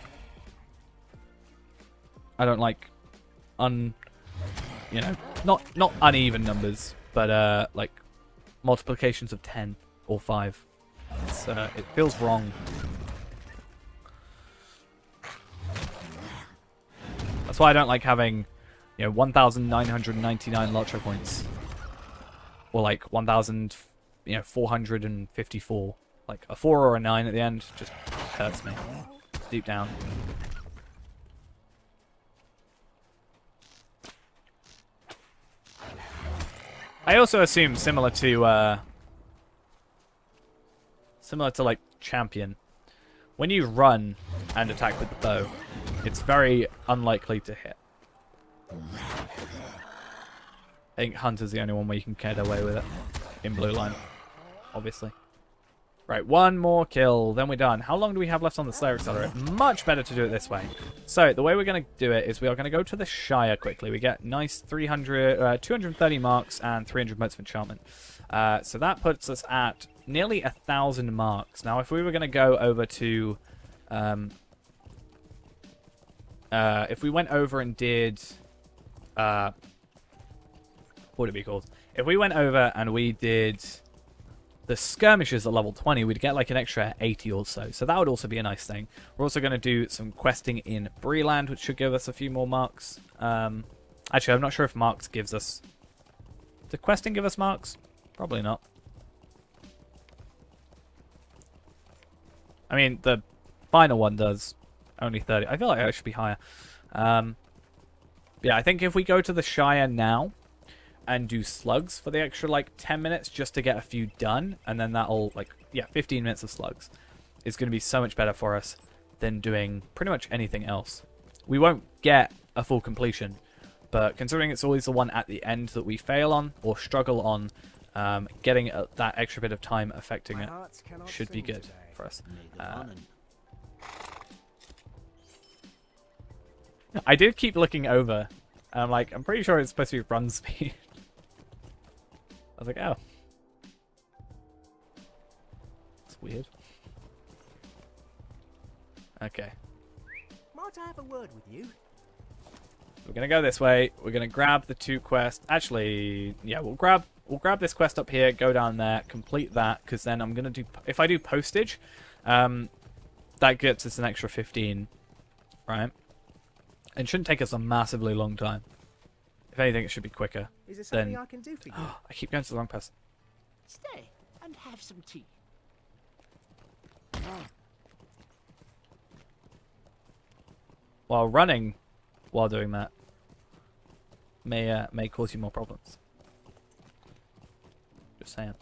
I don't like you know, not uneven numbers, but like multiplications of 10 or 5. It feels wrong. That's why I don't like having, you know, 1,999 LOTRO points. Or like 1,454. Like a 4 or a 9 at the end just hurts me. Deep down. I also assume similar to like Champion, when you run and attack with the bow, it's very unlikely to hit. I think Hunter's the only one where you can get away with it. In blue line, obviously. Right, one more kill, then we're done. How long do we have left on the Slayer Accelerate? Much better to do it this way. So, the way we're going to do it is we are going to go to the Shire quickly. We get nice 230 marks and 300 motes of enchantment. So that puts us at nearly 1,000 marks. Now, if we were going to go over to... if we went over and did... what would it be called? If we went over and we did the skirmishes at level 20, we'd get like an extra 80 or so. So that would also be a nice thing. We're also going to do some questing in Breland, which should give us a few more marks. Actually, I'm not sure if marks gives us... Did questing give us marks? Probably not. I mean, the final one does. Only 30. I feel like it should be higher. Yeah, I think if we go to the Shire now and do slugs for the extra, like, 10 minutes just to get a few done, and then that'll, like, yeah, 15 minutes of slugs is going to be so much better for us than doing pretty much anything else. We won't get a full completion, but considering it's always the one at the end that we fail on or struggle on, getting that extra bit of time affecting it should be good for us. I did keep looking over. I'm like, I'm pretty sure it's supposed to be run speed. I was like, oh. That's weird. Okay. Might I have a word with you? We're gonna go this way. We're gonna grab the 2 quests. Actually, yeah, we'll grab this quest up here, go down there, complete that, because then I'm gonna do, if I do postage, that gets us an extra 15, right? It shouldn't take us a massively long time. If anything, it should be quicker. Is there something I can do for you? I keep going to the wrong person. Stay and have some tea. While running, while doing that, may cause you more problems. Just saying.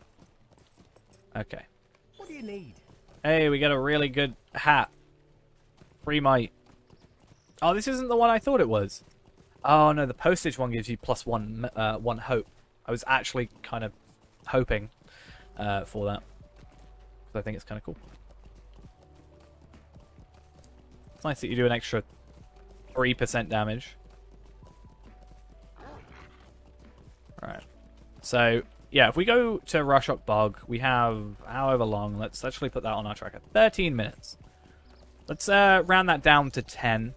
Okay. What do you need? Hey, we got a really good hat. Free might. Oh, this isn't the one I thought it was. Oh no, the postage one gives you +1 one hope. I was actually kind of hoping for that, because I think it's kind of cool. It's nice that you do an extra 3% damage. Alright. So, yeah, if we go to Rashok Bog, we have however long. Let's actually put that on our tracker. 13 minutes. Let's round that down to 10.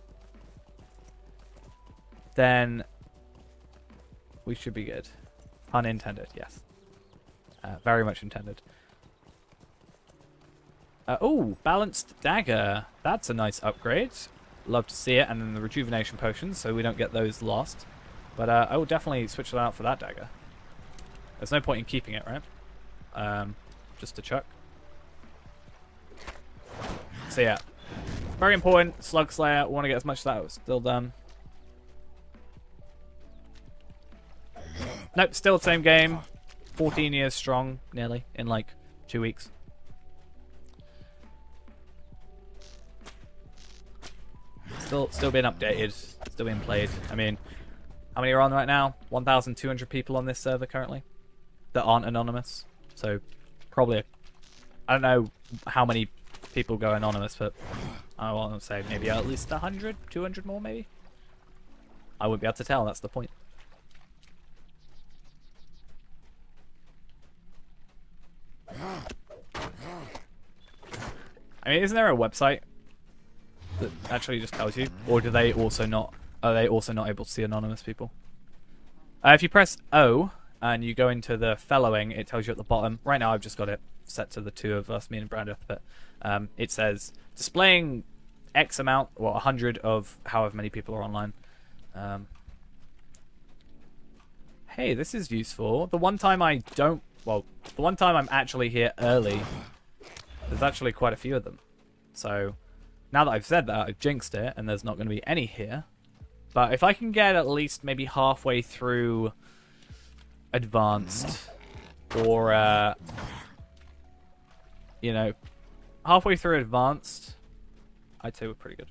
Then we should be good. Pun intended, yes. Very much intended. Oh, balanced dagger. That's a nice upgrade. Love to see it. And then the rejuvenation potions, so we don't get those lost. But I will definitely switch that out for that dagger. There's no point in keeping it, right? Just to chuck. So yeah. Very important. Slug Slayer. Want to get as much of that still done. Nope, still the same game. 14 years strong, nearly, in like 2 weeks. Still being updated, still being played. I mean, how many are on right now? 1,200 people on this server currently that aren't anonymous. So probably, I don't know how many people go anonymous, but I want to say maybe at least 100, 200 more maybe. I wouldn't be able to tell, that's the point. I mean, isn't there a website that actually just tells you, or do they also not? Are they also not able to see anonymous people? If you press O and you go into the fellowing, it tells you at the bottom. Right now, I've just got it set to the two of us, me and Brandon, but it says displaying X amount, or 100 of however many people are online. Hey, this is useful. The one time I don't, well, the one time I'm actually here early, there's actually quite a few of them. So now that I've said that, I've jinxed it, and there's not going to be any here. But if I can get at least maybe halfway through advanced, or you know, halfway through advanced, I'd say we're pretty good.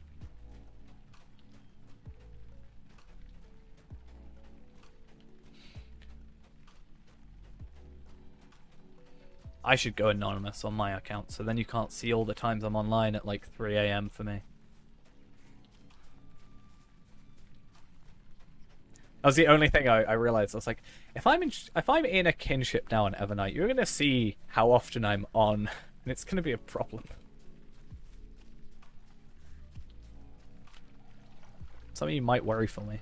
I should go anonymous on my account, so then you can't see all the times I'm online at like 3 AM for me. That was the only thing I realized. I was like, if I'm in a kinship now on Evernight, you're gonna see how often I'm on, and it's gonna be a problem. Some of you might worry for me.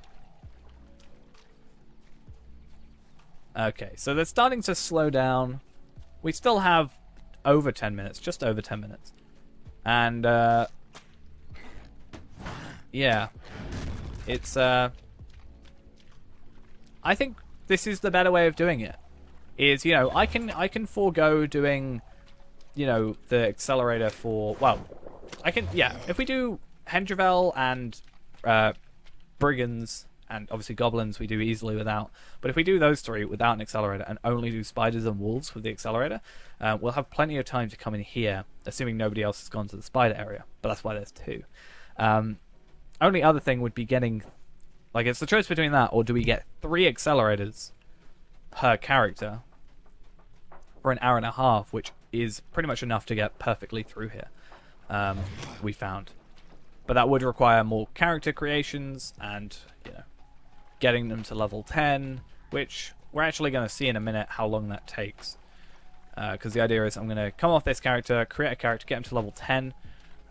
Okay, so they're starting to slow down. We still have over 10 minutes, just over 10 minutes. And, yeah. It's, I think this is the better way of doing it. Is, you know, I can forego doing, you know, the accelerator for, well, I can, yeah, if we do Hendravel and, Brigands, and obviously goblins we do easily without. But if we do those three without an accelerator and only do spiders and wolves with the accelerator, we'll have plenty of time to come in here, assuming nobody else has gone to the spider area. But that's why there's two. Only other thing would be getting... Like, it's the choice between that, or do we get 3 accelerators per character for an hour and a half, which is pretty much enough to get perfectly through here, we found. But that would require more character creations and, you know, getting them to level 10, which we're actually going to see in a minute how long that takes. Because the idea is I'm going to come off this character, create a character, get him to level 10,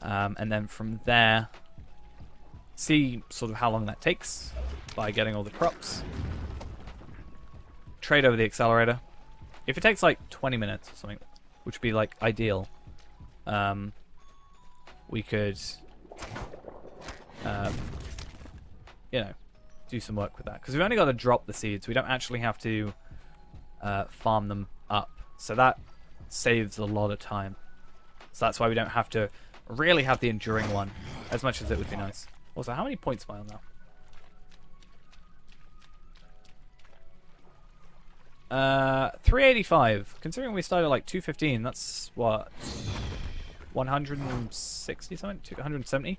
and then from there, see sort of how long that takes by getting all the crops. Trade over the accelerator. If it takes like 20 minutes or something, which would be like ideal, we could, you know, do some work with that, because we've only got to drop the seeds. We don't actually have to farm them up, so that saves a lot of time. So that's why we don't have to really have the enduring one, as much as it would be nice. Also, how many points am I on now? 385. Considering we started at like 215, that's what, 160 something, 270.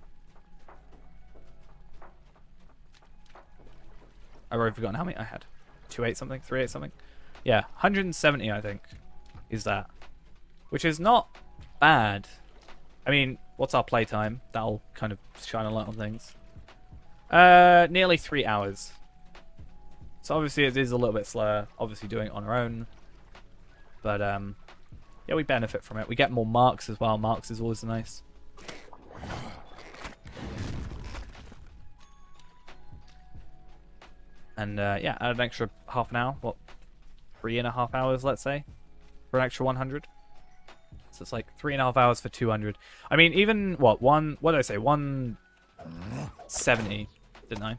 I've already forgotten how many I had. 2.8 something, 3.8 something. Yeah, 170 I think is that, which is not bad. I mean, what's our playtime? That'll kind of shine a light on things. Nearly 3 hours. So obviously it is a little bit slower, obviously doing it on our own. But yeah, we benefit from it. We get more marks as well. Marks is always nice. And yeah, add an extra half an hour. What, 3.5 hours, let's say, for an extra 100. So it's like 3.5 hours for 200. I mean, even what did I say? 170, didn't I?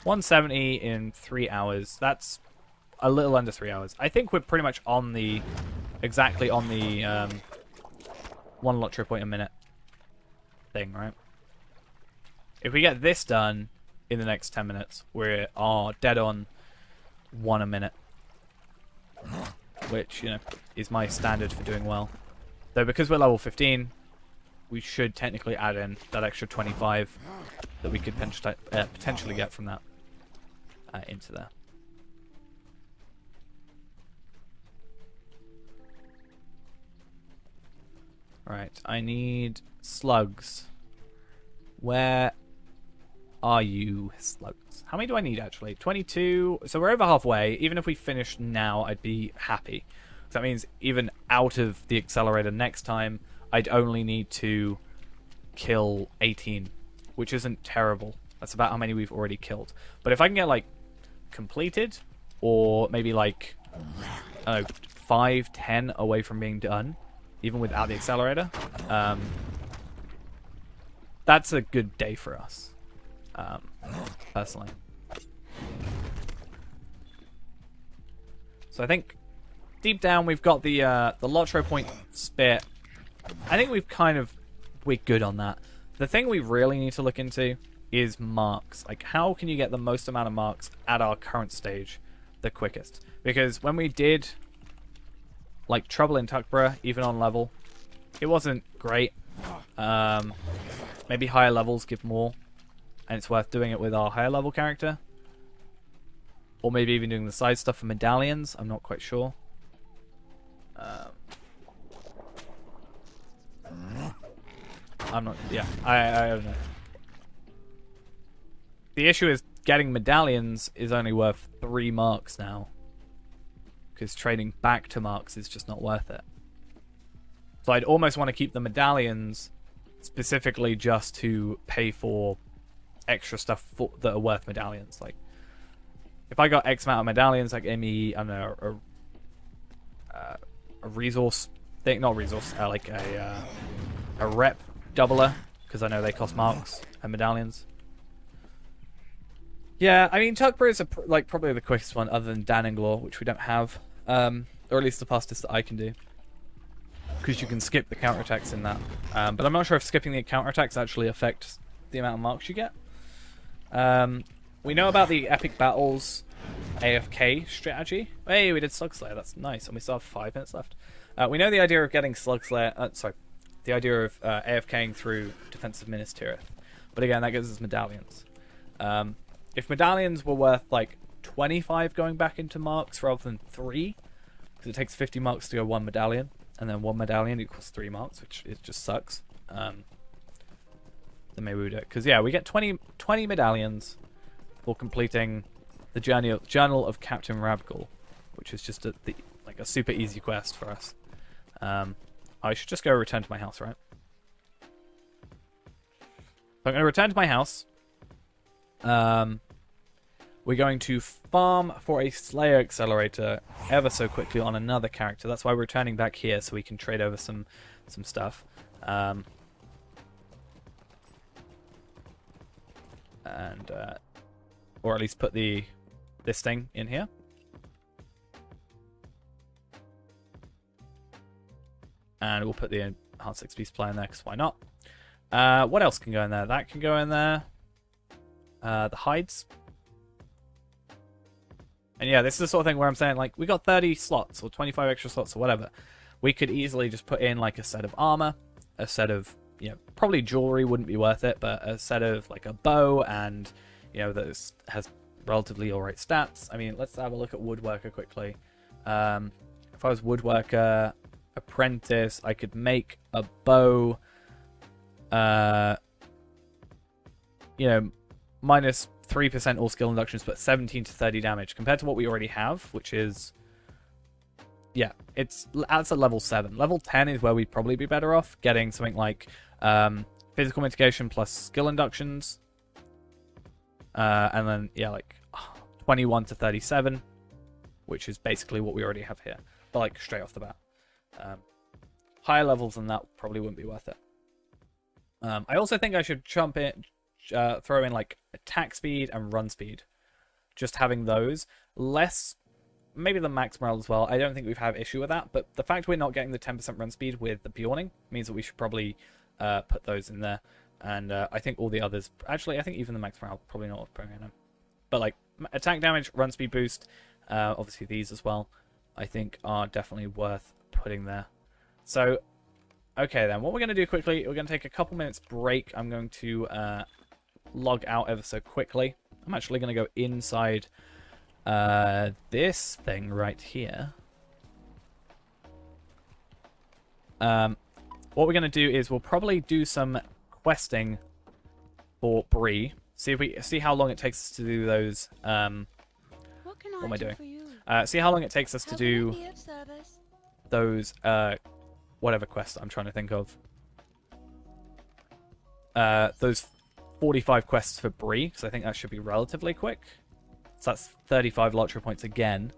170 in 3 hours. That's a little under 3 hours. I think we're pretty much on the exactly on the 1 LOTRO point a minute thing, right? If we get this done in the next 10 minutes, we are dead on 1 a minute. which, you know, is my standard for doing well. Though because we're level 15, we should technically add in that extra 25 that we could potentially get from that into there. Right, I need slugs. Where are you, slugs? How many do I need, actually? 22. So we're over halfway. Even if we finish now, I'd be happy. So that means even out of the accelerator next time, I'd only need to kill 18, which isn't terrible. That's about how many we've already killed. But if I can get, like, completed, or maybe, like, I don't know, 5, 10 away from being done, even without the accelerator, that's a good day for us, personally. So I think deep down we've got the LOTRO point spit. I think we're good on that. The thing we really need to look into is marks. Like, how can you get the most amount of marks at our current stage the quickest? Because when we did, like, Trouble in Tuckborough, even on level, it wasn't great. Maybe higher levels give more, and it's worth doing it with our higher level character. Or maybe even doing the side stuff for medallions, I'm not quite sure. I'm not, yeah, I don't know. The issue is getting medallions is only worth 3 marks now, because trading back to marks is just not worth it. So I'd almost want to keep the medallions specifically just to pay for extra stuff that are worth medallions. Like, if I got X amount of medallions, that gave me, I don't know, a resource thing, not resource, like a rep doubler, because I know they cost marks and medallions. Yeah, I mean, Tuckborough is like probably the quickest one other than Daninglaw, which we don't have, or at least the fastest that I can do, because you can skip the counterattacks in that. But I'm not sure if skipping the counterattacks actually affects the amount of marks you get. We know about the epic battles AFK strategy. Hey, we did Slug Slayer. That's nice, and we still have 5 minutes left. We know the idea of getting Slug Slayer. The idea of AFKing through Defensive Ministerial. But again, that gives us medallions. If medallions were worth like 25 going back into marks rather than 3, because it takes 50 marks to go 1 medallion, and then 1 medallion equals 3 marks, which it just sucks. Then maybe we would do it. Because yeah, we get 20 medallions for completing the Journal of Captain Rabgul, which is just a super easy quest for us. I should just go return to my house, right? So I'm going to return to my house. We're going to farm for a Slayer Accelerator ever so quickly on another character. That's why we're returning back here, so we can trade over some stuff. Or at least put this thing in here. And we'll put the Enhanced XP supply in there, because why not? What else can go in there? That can go in there. The hides. And yeah, this is the sort of thing where I'm saying, like, we got 30 slots, or 25 extra slots, or whatever. We could easily just put in, like, a set of armor, a set of, you know, probably jewelry wouldn't be worth it, but a set of, like, a bow, and, you know, that has relatively alright stats. I mean, let's have a look at Woodworker quickly. If I was Woodworker Apprentice, I could make a bow, you know, minus 3% all skill inductions, but 17 to 30 damage, compared to what we already have, which is, yeah, that's at level 7. Level 10 is where we'd probably be better off, getting something like physical mitigation plus skill inductions, and then, yeah, like 21 to 37, which is basically what we already have here, but like straight off the bat. Higher levels than that probably wouldn't be worth it. I also think I should throw in like attack speed and run speed. Just having those. Less, maybe the max morale as well. I don't think we've had issue with that, but the fact we're not getting the 10% run speed with the Bjorning means that we should probably put those in there. And I think all the others, actually I think even the max morale probably not worth putting in them. But like attack damage, run speed boost, obviously these as well. I think are definitely worth putting there. So, okay then, what we're going to do quickly, we're going to take a couple minutes break. I'm going to log out ever so quickly. I'm actually going to go inside this thing right here. What we're going to do is we'll probably do some questing for Bree. See how long it takes us to do those. What can What am I doing? For you? See how long it takes us to How do can I be of service? those whatever quests I'm trying to think of. Those 45 quests for Bree, because I think that should be relatively quick. So that's 35 LOTRO points again,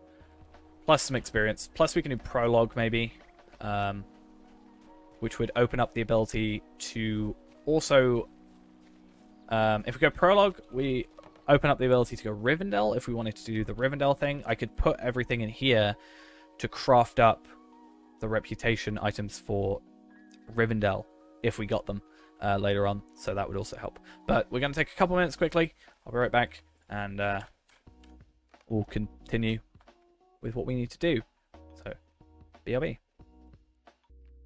plus some experience. Plus we can do prologue maybe, which would open up the ability to also, if we go prologue, we open up the ability to go Rivendell. If we wanted to do the Rivendell thing, I could put everything in here to craft up the reputation items for Rivendell if we got them later on. So that would also help. But we're going to take a couple minutes quickly. I'll be right back, and we'll continue with what we need to do. So, BRB.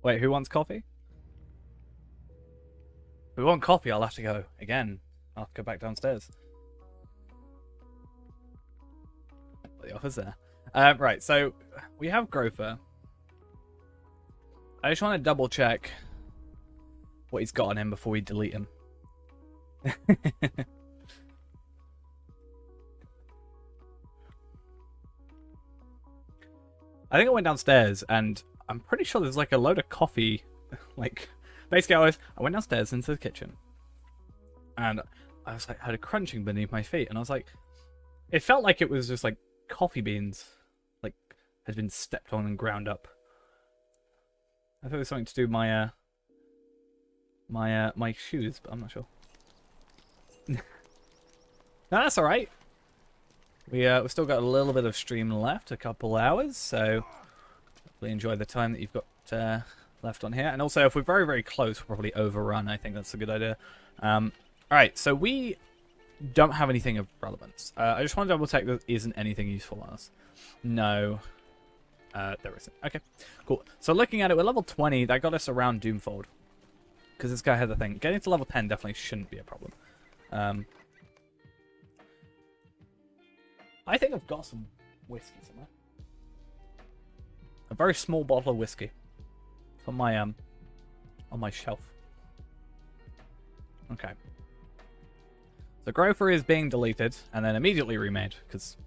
Wait, who wants coffee? If we want coffee, I'll have to go again. I'll go back downstairs. The offer's there. Right, so we have Grover. I just want to double check what he's got on him before we delete him. I think I went downstairs and I'm pretty sure there's like a load of coffee. Like, basically I went downstairs into the kitchen and I was like, I had a crunching beneath my feet, and I was like, it felt like it was just like coffee beans, like, had been stepped on and ground up. I thought it was something to do with my shoes, but I'm not sure. No, that's all right. We've still got a little bit of stream left, a couple hours, so hopefully enjoy the time that you've got left on here. And also, if we're very, very close, we'll probably overrun. I think that's a good idea. All right, so we don't have anything of relevance. I just want to double check there isn't anything useful on us. No, there isn't. Okay, cool. So looking at it, we're level 20. That got us around Doomfold, because this guy had the thing. Getting to level 10 definitely shouldn't be a problem. I think I've got some whiskey somewhere. A very small bottle of whiskey. It's on my shelf. Okay. The Grover is being deleted and then immediately remade, because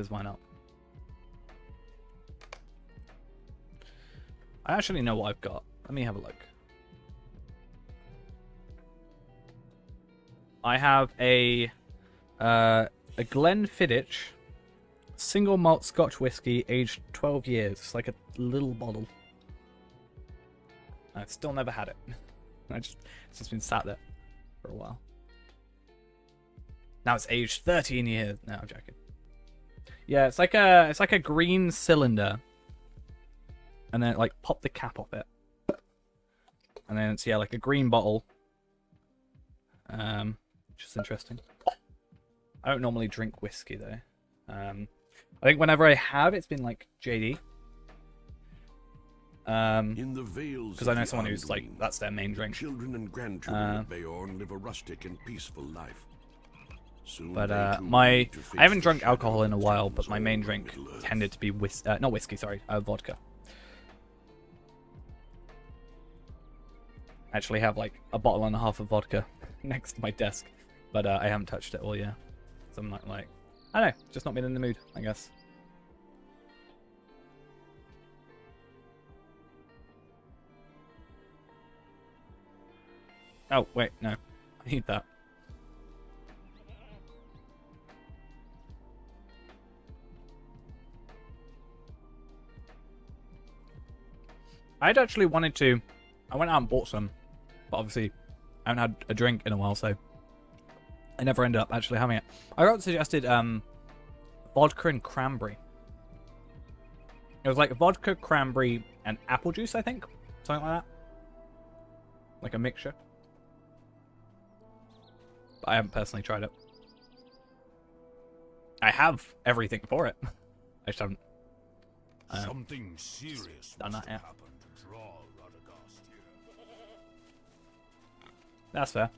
why not? I actually know what I've got. Let me have a look. I have a Glenfiddich single malt Scotch whiskey, aged 12 years. It's like a little bottle. I've still never had it. It's just been sat there for a while. Now it's aged 13 years. No, I'm joking. Yeah, it's like a green cylinder, and then like pop the cap off it, and then it's like a green bottle. Which is interesting. I don't normally drink whiskey though. I think whenever I have, it's been like JD. Because I know someone who's like, that's their main drink. Children and grandchildren of Bayonne live a rustic and peaceful life. But I haven't drunk alcohol in a while, but my main drink tended to be not whiskey, sorry, vodka. I actually have like a bottle and a half of vodka next to my desk, but I haven't touched it all yet. So I'm not like, I don't know, just not been in the mood, I guess. Oh, wait, no. I need that. I'd actually wanted to... I went out and bought some, but obviously I haven't had a drink in a while, so I never ended up actually having it. I got suggested vodka and cranberry. It was like vodka, cranberry, and apple juice, I think. Something like that. Like a mixture. But I haven't personally tried it. I have everything for it. I just haven't Something serious done must that have yet. happened to draw Radagast here. That's fair.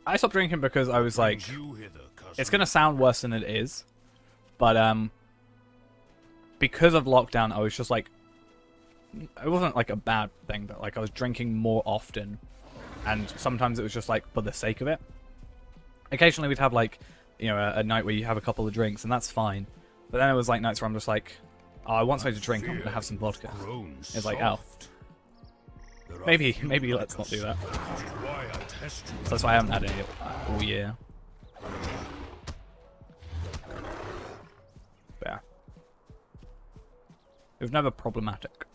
I stopped drinking because I was like, Brings you hither, cousin? it's gonna sound worse than it is, but because of lockdown, I was just like, it wasn't like a bad thing, but like I was drinking more often, and sometimes it was just like for the sake of it. Occasionally we'd have like, you know, a night where you have a couple of drinks, and that's fine. But then it was like nights where I'm just like, oh, I want something to drink, I'm gonna have some vodka. It's like, oh, maybe let's not do that. So that's why I haven't had any all year. But yeah. It was never problematic.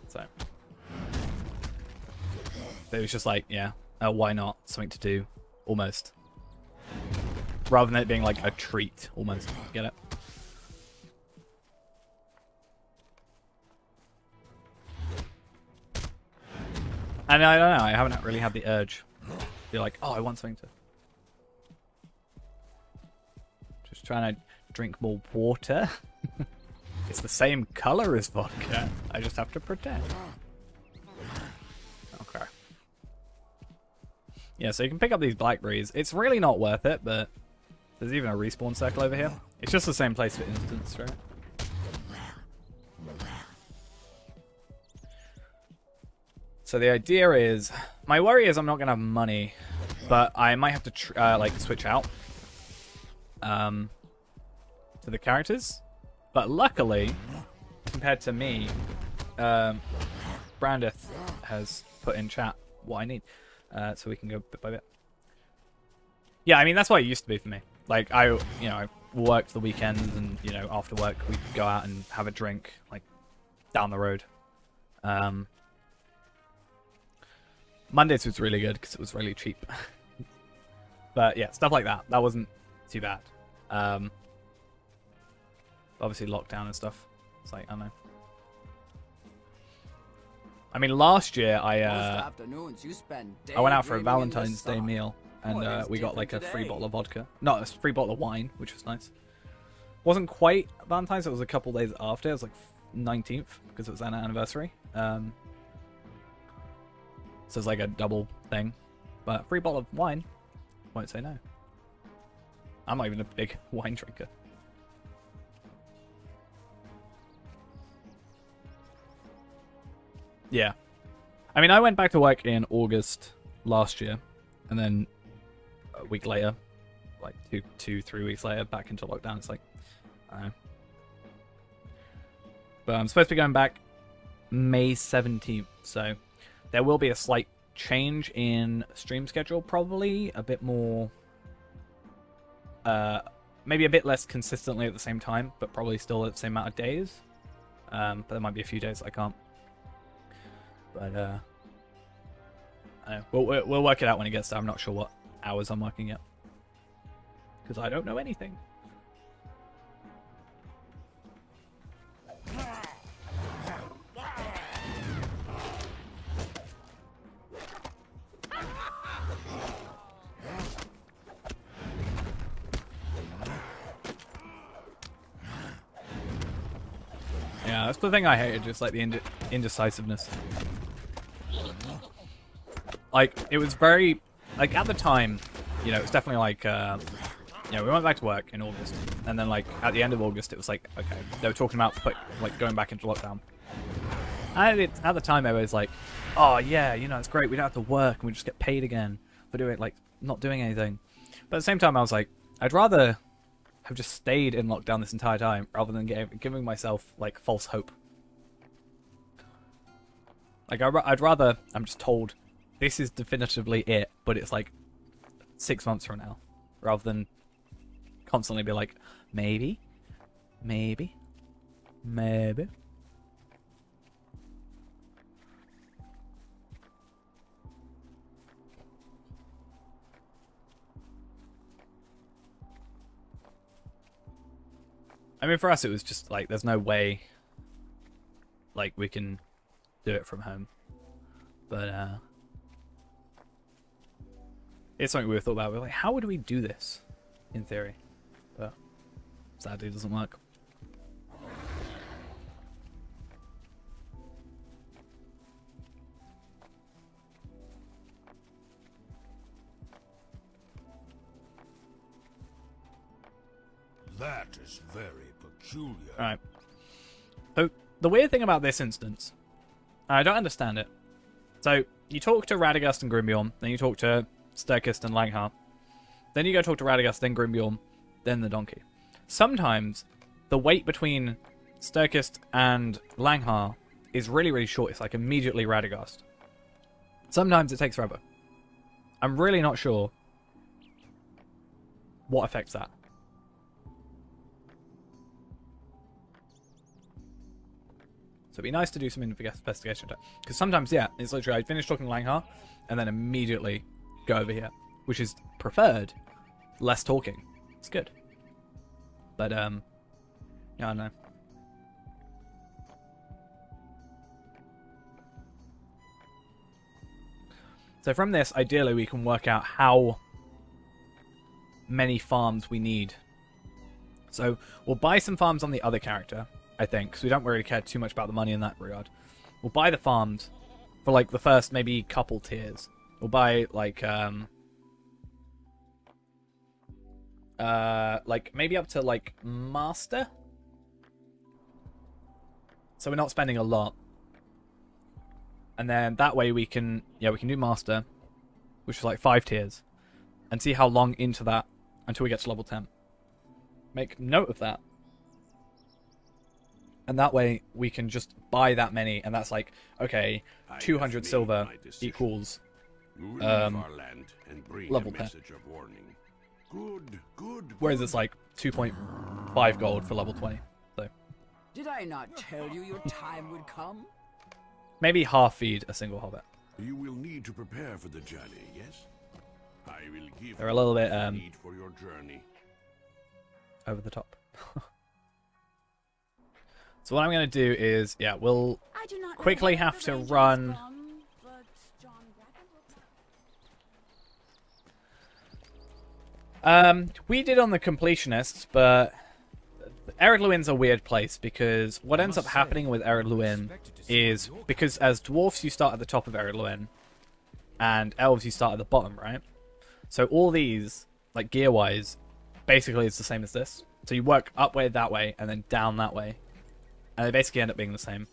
So. But it was just like, yeah, why not? Something to do, almost. Rather than it being like a treat, almost. Get it? And I don't know, I haven't really had the urge to be like, oh, I want something to... Just trying to drink more water. It's the same color as vodka. I just have to pretend. Okay. Yeah, so you can pick up these blackberries. It's really not worth it, but there's even a respawn circle over here. It's just the same place for instance, right? So the idea is, my worry is I'm not gonna have money, but I might have to like switch out to the characters. But luckily, compared to me, Brandith has put in chat what I need, so we can go bit by bit. Yeah, I mean that's what it used to be for me. Like I worked the weekends, and after work we'd go out and have a drink, like down the road. Mondays was really good because it was really cheap. But yeah, stuff like that. That wasn't too bad. Obviously lockdown and stuff. It's like, I don't know. I mean, last year I went out for a Valentine's Day meal, and we got like a free bottle of vodka. No, a free bottle of wine, which was nice. Wasn't quite Valentine's. It was a couple days after. It was like 19th because it was an anniversary. So it's like a double thing. But free bottle of wine, won't say no. I'm not even a big wine drinker. Yeah. I mean, I went back to work in August last year, and then a week later, like 3 weeks later, back into lockdown. It's like, I don't know. But I'm supposed to be going back May 17th, so there will be a slight change in stream schedule, probably a bit more, maybe a bit less consistently at the same time, but probably still at the same amount of days. But there might be a few days I can't. But I don't know. We'll work it out when it gets there. I'm not sure what hours I'm working yet, because I don't know anything. Yeah, that's the thing I hated, just like the indecisiveness. Like, it was very, like, at the time, it was definitely like, we went back to work in August, and then, like, at the end of August, it was like, okay, they were talking about, going back into lockdown. And at the time, everybody was like, oh, yeah, it's great, we don't have to work, and we just get paid again for doing, like, not doing anything. But at the same time, I was like, I'd rather have just stayed in lockdown this entire time, rather than giving myself, like, false hope. Like, I'd rather, I'm just told, this is definitively it, but it's like 6 months from now, rather than constantly be like, maybe. I mean, for us, it was just like, there's no way, like, we can do it from home. But, It's something we've thought about. We're like, how would we do this in theory? But sadly, it doesn't work. That is very peculiar. Alright. So, the weird thing about this instance, I don't understand it. So, you talk to Radagast and Grimbeorn, then you talk to Sturkist and Langhar. Then you go talk to Radagast, then Grimbeorn, then the donkey. Sometimes, the wait between Sturkist and Langhar is really, really short. It's like immediately Radagast. Sometimes it takes forever. I'm really not sure what affects that. So it'd be nice to do some investigation. Because sometimes, yeah, it's literally I finish talking to Langhar and then immediately go over here. Which is preferred. Less talking. It's good. But, yeah, I don't know. So from this, ideally, we can work out how many farms we need. So we'll buy some farms on the other character, I think, because we don't really care too much about the money in that regard. We'll buy the farms for, like, the first maybe couple tiers. We'll buy, like maybe up to, like, Master. So we're not spending a lot. And then that way we can do Master, which is like 5 tiers, and see how long into that until we get to level 10. Make note of that. And that way we can just buy that many, and that's like, okay, 200 silver equals our land and bring level a 10. message of warning. Good, good. Whereas it's like 2.5 gold for level 20. So Did I not tell you your time would come? maybe half feed a single hobbit. You will need to prepare for the journey, yes? I will give They're a little bit you need for your journey. over the top. So what I'm going to do is, yeah, we'll I do not know quickly where have the to range is run. from, but John Bracken will- We did on the completionists, but Ered Luin's a weird place because what ends up happening with Ered Luin is because as dwarfs you start at the top of Ered Luin, and elves you start at the bottom, right? So all these, like gear-wise, basically it's the same as this. So you work upward that way and then down that way, and they basically end up being the same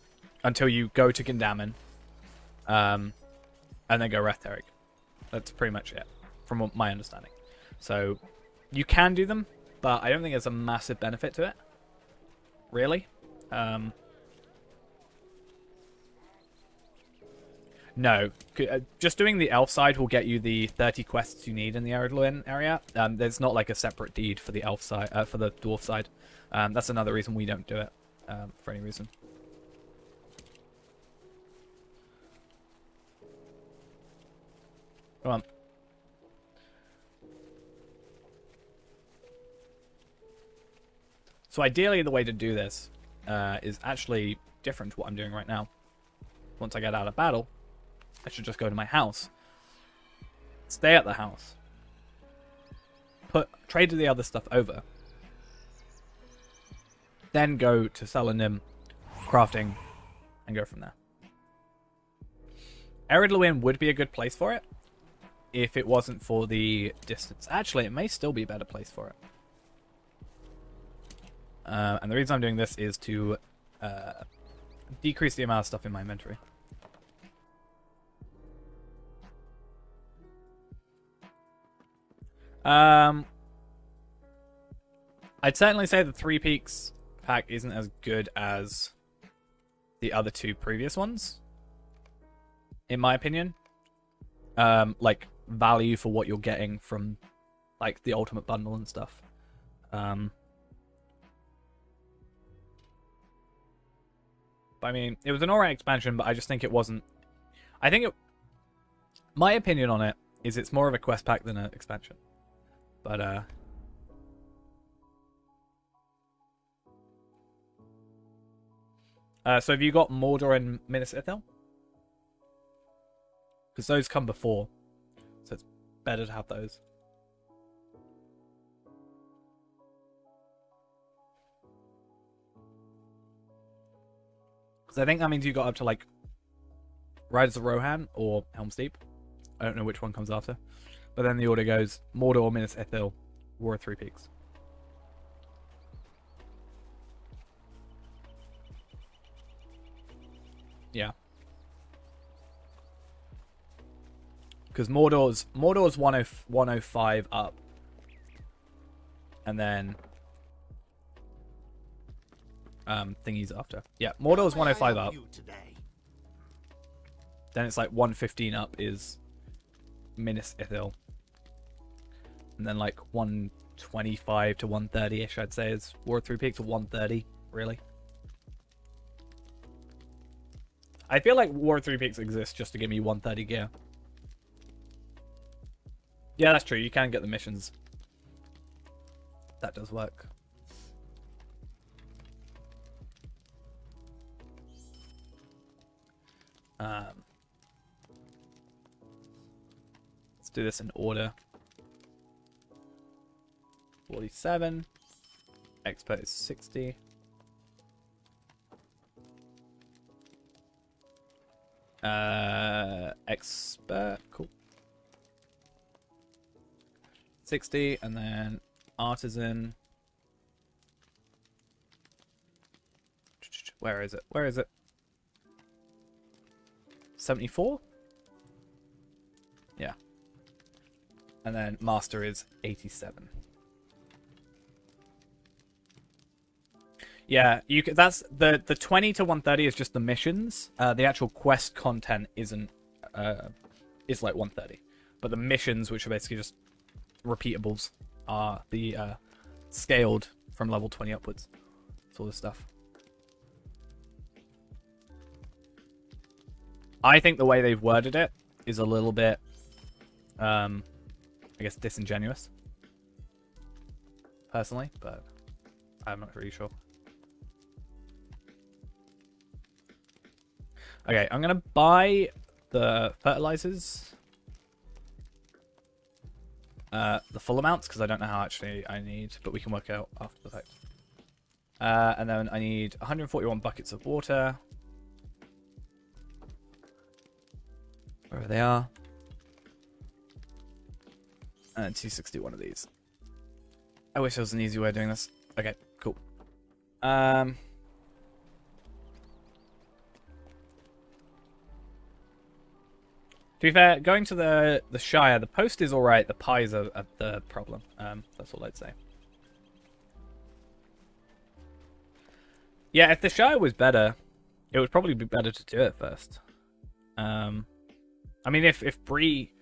until you go to Gindamon, and then go Retheric. That's pretty much it, from what my understanding. So you can do them, but I don't think there's a massive benefit to it. Really? No. Just doing the elf side will get you the 30 quests you need in the Ered Luin area. There's not like a separate deed for the elf side, for the dwarf side. That's another reason we don't do it, for any reason. Come on. So ideally, the way to do this is actually different to what I'm doing right now. Once I get out of battle, I should just go to my house. Stay at the house. Trade the other stuff over. Then go to Selanim, crafting, and go from there. Ered Luin would be a good place for it if it wasn't for the distance. Actually, it may still be a better place for it. And the reason I'm doing this is to decrease the amount of stuff in my inventory. I'd certainly say the Three Peaks pack isn't as good as the other two previous ones, in my opinion. Like value for what you're getting from like the ultimate bundle and stuff. But I mean, it was an alright expansion, but I just think it wasn't. I think it. My opinion on it is it's more of a quest pack than an expansion. But so have you got Mordor and Minas Ithil? Because those come before. So it's better to have those. Because I think that means you got up to like Riders of Rohan or Helm's Deep. I don't know which one comes after. But then the order goes Mordor, Minas Ithil, War of Three Peaks. Yeah. Because Mordor's 105 up. And then thingy's after. Yeah, Mordor's 105 up. Then it's like 115 up is Minas Ithil. And then like 125 to 130-ish, I'd say, is War of Three Peaks, or 130, really. I feel like War of Three Peaks exists just to give me 130 gear. Yeah, that's true. You can get the missions. That does work. Let's do this in order. 47. Expert is 60. Expert, cool. 60, and then artisan. Where is it? Where is it? 74? Yeah. And then master is 87. Yeah, you can, that's the 20 to 130 is just the missions. The actual quest content isn't is like 130. But the missions, which are basically just repeatables, are the scaled from level 20 upwards. Sort of stuff. I think the way they've worded it is a little bit I guess disingenuous. Personally, but I'm not really sure. Okay, I'm gonna buy the fertilizers. The full amounts, because I don't know how actually I need, but we can work out after the fact. And then I need 141 buckets of water. Wherever they are. And 261 of these. I wish there was an easy way of doing this. Okay, cool. To be fair, going to the Shire, the post is alright, the pies are the problem. That's all I'd say. Yeah, if the Shire was better, it would probably be better to do it first. I mean, if Bree...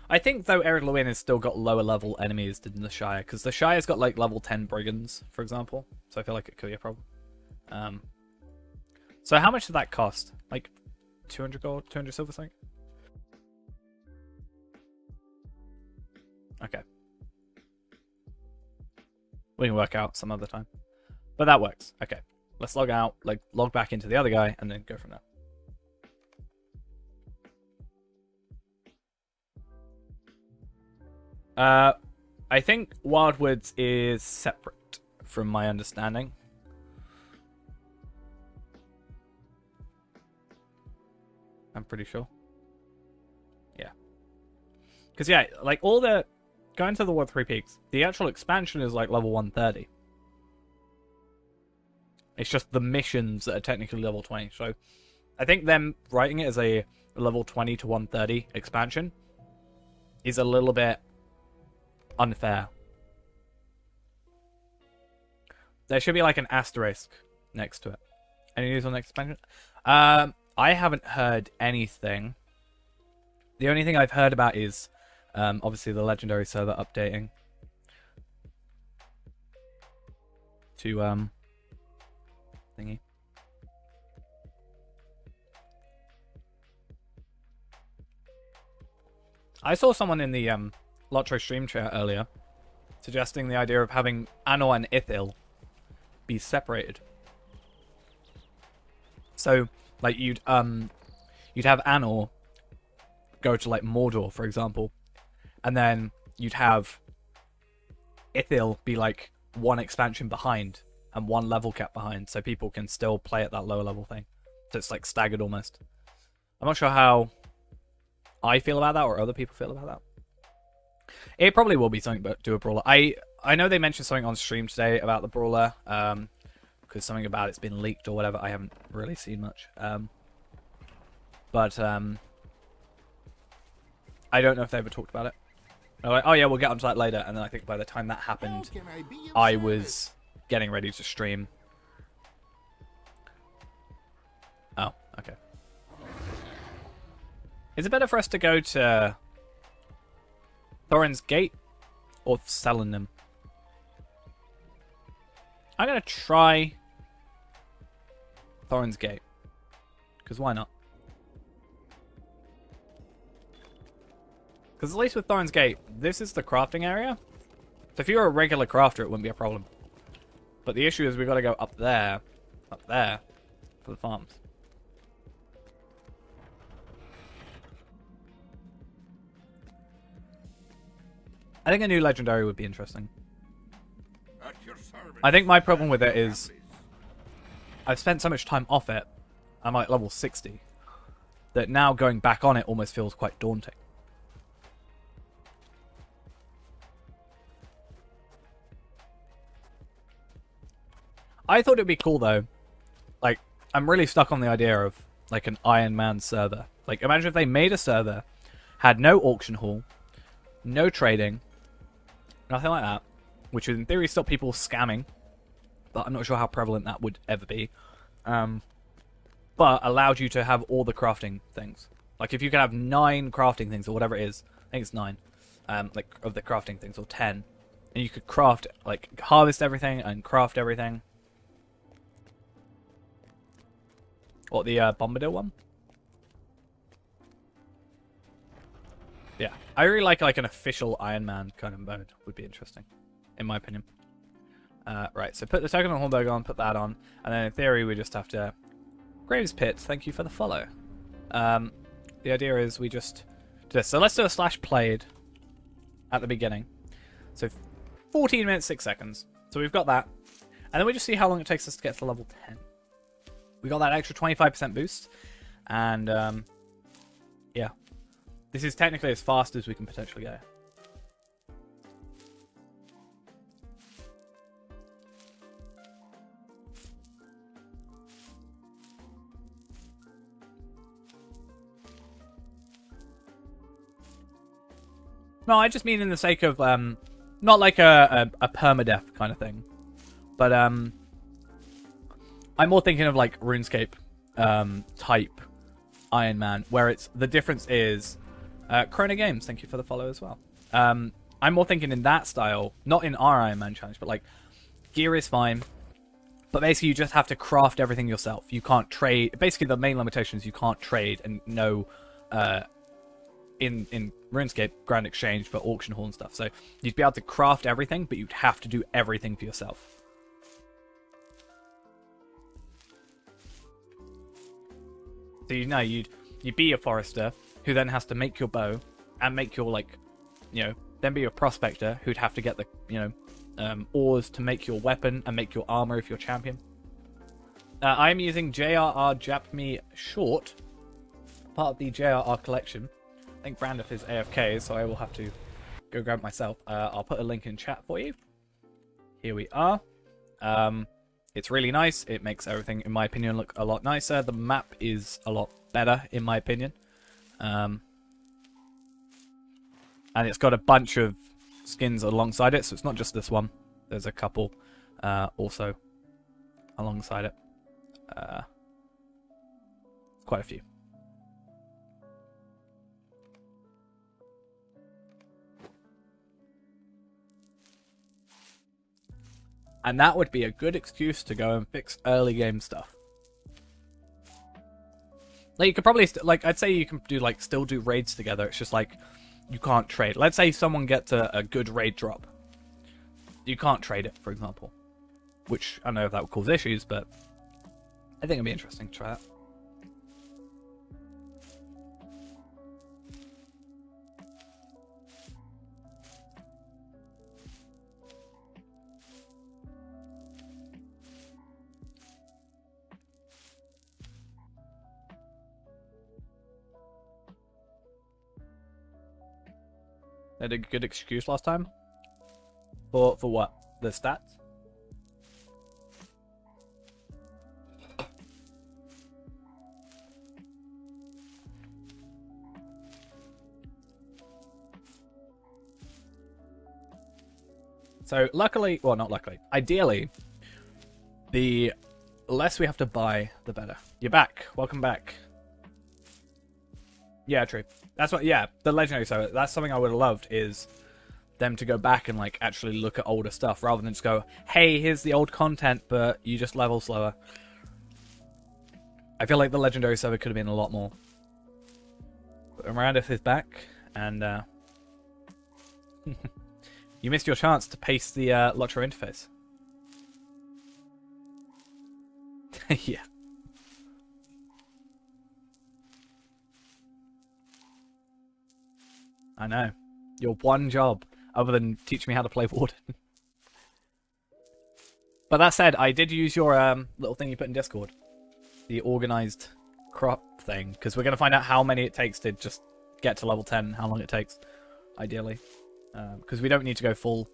I think, though, Ered Luin has still got lower level enemies than the Shire, because the Shire's got, like, level 10 brigands, for example. So I feel like it could be a problem. So how much did that cost? Like, 200 gold? 200 silver something? Okay. We can work out some other time. But that works. Okay. Let's log out, like, log back into the other guy, and then go from there. I think Wildwoods is separate, from my understanding. I'm pretty sure. Yeah. Because, yeah, like, all the... Going to the War of Three Peaks, the actual expansion is, like, level 130. It's just the missions that are technically level 20. So, I think them writing it as a level 20 to 130 expansion is a little bit unfair. There should be like an asterisk next to it. Any news on the expansion? I haven't heard anything. The only thing I've heard about is obviously the legendary server updating to thingy. I saw someone in the LOTRO stream chat earlier suggesting the idea of having Anor and Ithil be separated. So, like, you'd have Anor go to, like, Mordor, for example, and then you'd have Ithil be like one expansion behind and one level cap behind, so people can still play at that lower level thing. So it's like staggered almost. I'm not sure how I feel about that or other people feel about that. It probably will be something but do a brawler. I know they mentioned something on stream today about the brawler, because something about it's been leaked or whatever. I haven't really seen much. But I don't know if they ever talked about it. They're like, oh yeah, we'll get onto that later. And then I think by the time that happened, I was getting ready to stream. Oh, okay. Is it better for us to go to Thorin's Gate or Selenim? I'm going to try Thorin's Gate. Because why not? Because at least with Thorin's Gate, this is the crafting area. So if you're a regular crafter, it wouldn't be a problem. But the issue is we've got to go up there, for the farms. I think a new legendary would be interesting. I think my problem with it is I've spent so much time off it, I'm like level 60, that now going back on it almost feels quite daunting. I thought it'd be cool though. Like, I'm really stuck on the idea of like an Iron Man server. Like, imagine if they made a server, had no auction hall, no trading, nothing like that, which would in theory stop people scamming, but I'm not sure how prevalent that would ever be. But allowed you to have all the crafting things. Like, if you could have 9 crafting things, or whatever it is, I think it's 9, like, of the crafting things, or 10, and you could craft, like, harvest everything and craft everything. What, the Bombadil one? Yeah, I really like an official Iron Man kind of mode. Would be interesting, in my opinion. Right, so put the token on Hornburg on, put that on, and then in theory we just have to... Graves Pit, thank you for the follow. The idea is we just do this. So let's do a /played at the beginning. So 14 minutes, 6 seconds. So we've got that. And then we just see how long it takes us to get to level 10. We got that extra 25% boost. And, yeah. This is technically as fast as we can potentially go. No, I just mean in the sake of, not like a permadeath kind of thing. But, I'm more thinking of like RuneScape type Iron Man, where it's the difference is Chrono Games, thank you for the follow as well. I'm more thinking in that style, not in our Iron Man challenge, but like gear is fine, but basically you just have to craft everything yourself. You can't trade. Basically, the main limitation is you can't trade and no in RuneScape Grand Exchange for auction hall and stuff. So you'd be able to craft everything, but you'd have to do everything for yourself. So you know you'd be a forester who then has to make your bow and make your then be a prospector who'd have to get the ores to make your weapon and make your armor if you're champion. I'm using JRR Japme Short, part of the JRR collection. I think Brandif is AFK, so I will have to go grab it myself. I'll put a link in chat for you. Here we are. It's really nice. It makes everything, in my opinion, look a lot nicer. The map is a lot better, in my opinion. And it's got a bunch of skins alongside it, so it's not just this one. There's a couple also alongside it. Quite a few. And that would be a good excuse to go and fix early game stuff. Like, you could probably, I'd say you can do, still do raids together. It's just, you can't trade. Let's say someone gets a good raid drop. You can't trade it, for example. Which, I don't know if that would cause issues, but I think it'd be interesting to try that. They had a good excuse last time. For what? The stats? So luckily, well, not luckily, ideally, the less we have to buy, the better. You're back. Welcome back. Yeah, true. That's what, yeah, the Legendary Server, that's something I would have loved, is them to go back and, like, actually look at older stuff, rather than just go, hey, here's the old content, but you just level slower. I feel like the Legendary Server could have been a lot more. But Mirandis is back, and, you missed your chance to paste the LOTRO interface. Yeah. I know. Your one job, other than teach me how to play Warden. But that said, I did use your little thing you put in Discord. The organized crop thing. Because we're going to find out how many it takes to just get to level 10. How long it takes, ideally. Because we don't need to go full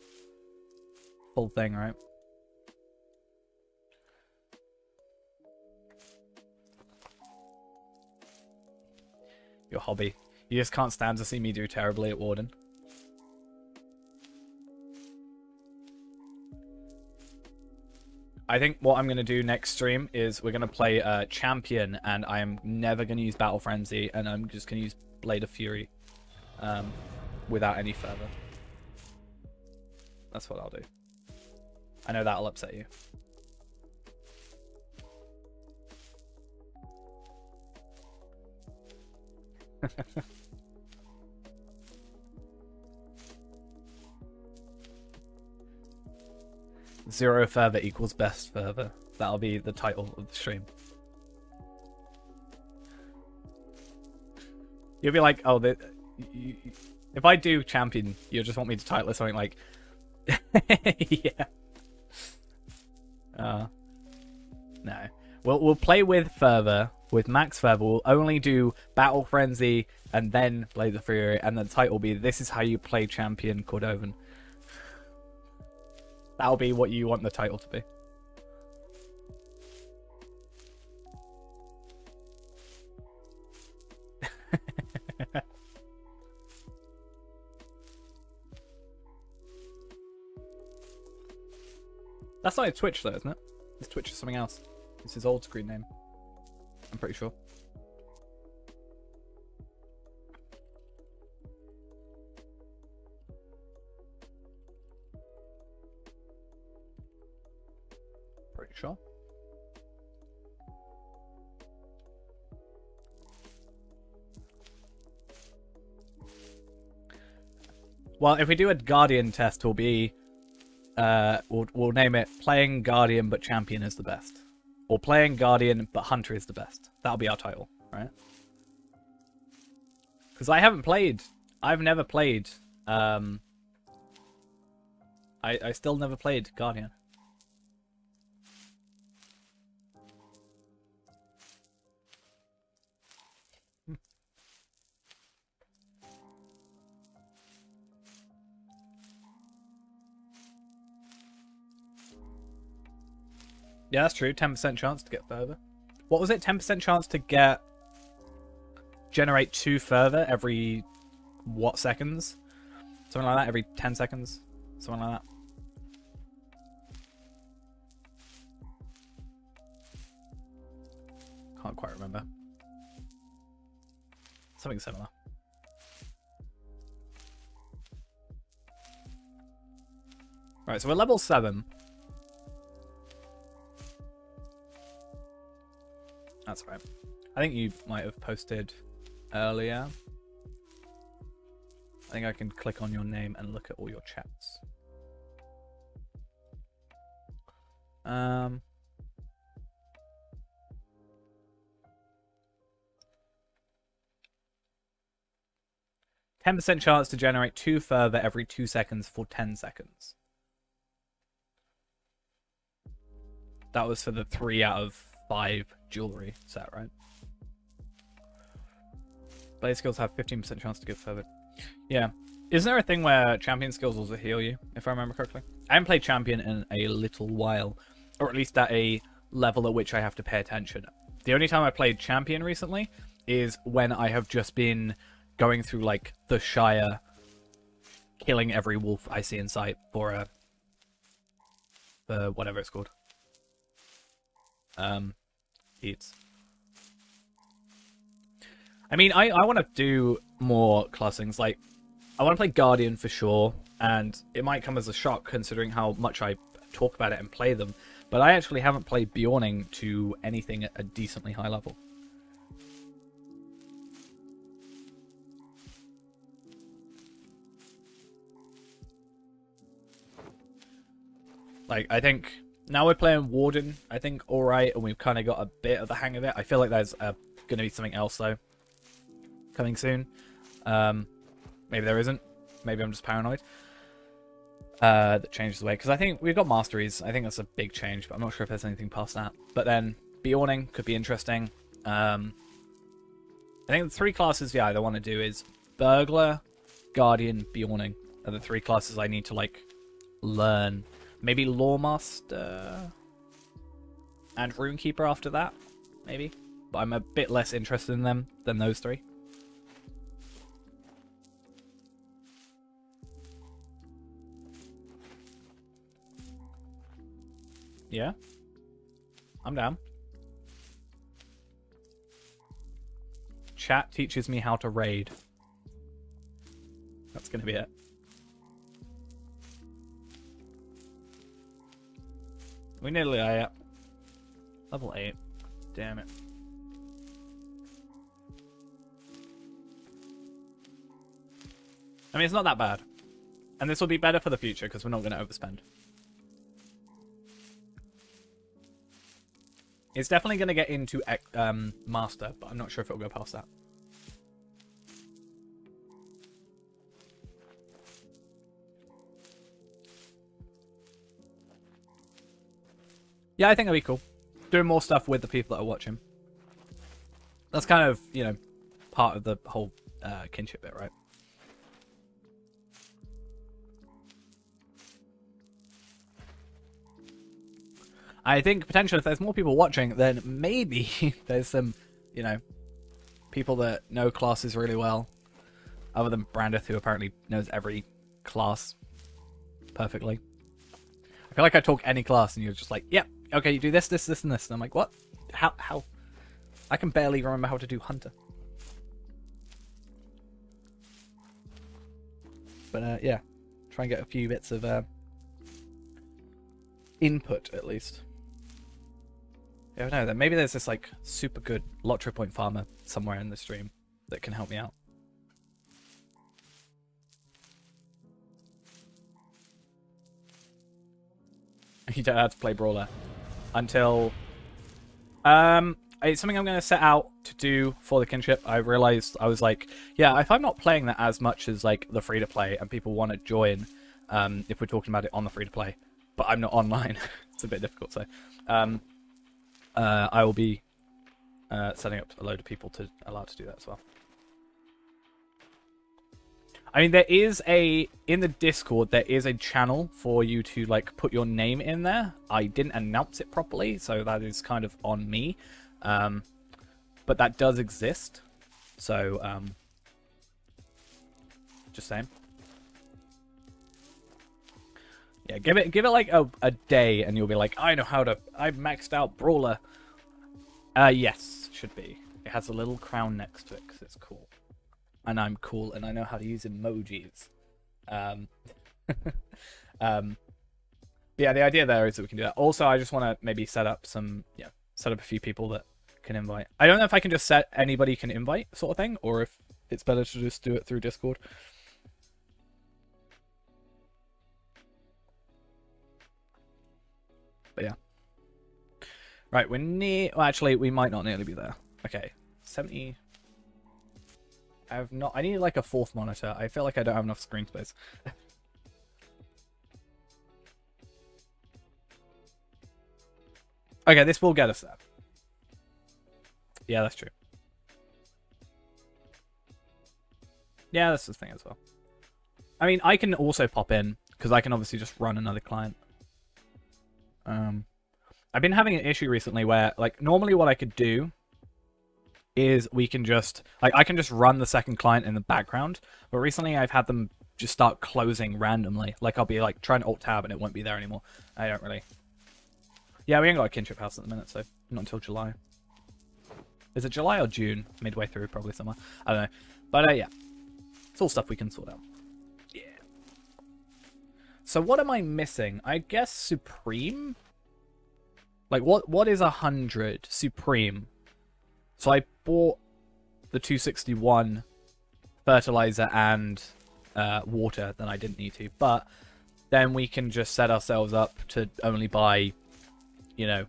thing, right? Your hobby. You just can't stand to see me do terribly at Warden. I think what I'm going to do next stream is we're going to play Champion, and I am never going to use Battle Frenzy, and I'm just going to use Blade of Fury without any further. That's what I'll do. I know that'll upset you. Zero further equals best further. That'll be the title of the stream. You'll be like, oh, if I do Champion, you'll just want me to title it something like, yeah. No. We'll play with Fervor, with Max Fervor. We'll only do Battle Frenzy and then Blade of Fury, and the title will be "This is how you play Champion Cordovan." That'll be what you want the title to be. That's not a Twitch though, isn't it? This Twitch is something else. It's his old screen name. I'm pretty sure. Pretty sure. Well, if we do a Guardian test, we'll be we'll name it Playing Guardian but Champion is the best. Or Playing Guardian but Hunter is the best. That'll be our title, right? Because I haven't played. I've never played. I still never played Guardian. Yeah, that's true. 10% chance to get further. What was it? 10% chance to get... generate 2 further every... what seconds? Something like that? Every 10 seconds? Something like that. Can't quite remember. Something similar. Right, so we're level 7. That's right. I think you might have posted earlier. I think I can click on your name and look at all your chats. 10% chance to generate 2 further every 2 seconds for 10 seconds. That was for the 3 out of 5 jewelry set, right? Blade skills have 15% chance to get further. Yeah. Isn't there a thing where champion skills also heal you, if I remember correctly? I haven't played champion in a little while, or at least at a level at which I have to pay attention. The only time I played champion recently is when I have just been going through like the Shire, killing every wolf I see in sight for whatever it's called. Eats. I mean, I want to do more classings. Like, I want to play Guardian for sure, and it might come as a shock considering how much I talk about it and play them, but I actually haven't played Bjorning to anything at a decently high level. Like, I think now we're playing Warden, I think, alright, and we've kind of got a bit of the hang of it. I feel like there's going to be something else, though, coming soon. Maybe there isn't. Maybe I'm just paranoid. That changes the way. Because I think we've got Masteries. I think that's a big change, but I'm not sure if there's anything past that. But then, Bjorning could be interesting. I think the 3 classes, yeah, I want to do is Burglar, Guardian, Bjorning are the 3 classes I need to, like, learn. Maybe Lawmaster and Runekeeper after that, maybe. But I'm a bit less interested in them than those 3. Yeah? I'm down. Chat teaches me how to raid. That's gonna be it. We nearly are at level 8. Damn it. I mean, it's not that bad. And this will be better for the future because we're not going to overspend. It's definitely going to get into Master, but I'm not sure if it'll go past that. Yeah, I think it'll be cool. Doing more stuff with the people that are watching. That's kind of, you know, part of the whole kinship bit, right? I think potentially if there's more people watching, then maybe there's some, you know, people that know classes really well. Other than Brandith, who apparently knows every class perfectly. I feel like I talk any class and you're just like, yep, yeah, okay, you do this, this, this, and this. And I'm like, what? How? I can barely remember how to do Hunter. But yeah, try and get a few bits of input at least. I don't know, maybe there's this like super good LOTRO point farmer somewhere in the stream that can help me out. You don't have to play Brawler until it's something I'm going to set out to do for the kinship. I realized I was like, yeah, if I'm not playing that as much as like the free to play and people want to join, if we're talking about it on the free to play, but I'm not online, it's a bit difficult. So I will be setting up a load of people to allow to do that as well. I mean, there is in the Discord, there is a channel for you to like put your name in there. I didn't announce it properly, so that is kind of on me. But that does exist. So, just saying. Yeah, give it like a day and you'll be like, I know how to, I've maxed out Brawler. Yes, should be. It has a little crown next to it because it's cool. And I'm cool and I know how to use emojis. Yeah, the idea there is that we can do that. Also, I just want to maybe set up a few people that can invite. I don't know if I can just set anybody can invite sort of thing, or if it's better to just do it through Discord. But yeah. Right, we're near... Well, actually, we might not nearly be there. Okay, 70... I have not... I need, like, a 4th monitor. I feel like I don't have enough screen space. Okay, this will get us there. Yeah, that's true. Yeah, that's the thing as well. I mean, I can also pop in, because I can obviously just run another client. I've been having an issue recently where, like, normally what I could do is we can just, like, I can just run the second client in the background, but recently I've had them just start closing randomly. Like, I'll be, like, trying to alt-tab and it won't be there anymore. I don't really... Yeah, we ain't got a kinship house at the minute, so not until July. Is it July or June? Midway through, probably somewhere. I don't know. But, yeah. It's all stuff we can sort out. Yeah. So what am I missing? I guess Supreme? Like, what is 100 Supreme? So I bought the 261 fertilizer and water, then I didn't need to. But then we can just set ourselves up to only buy, you know,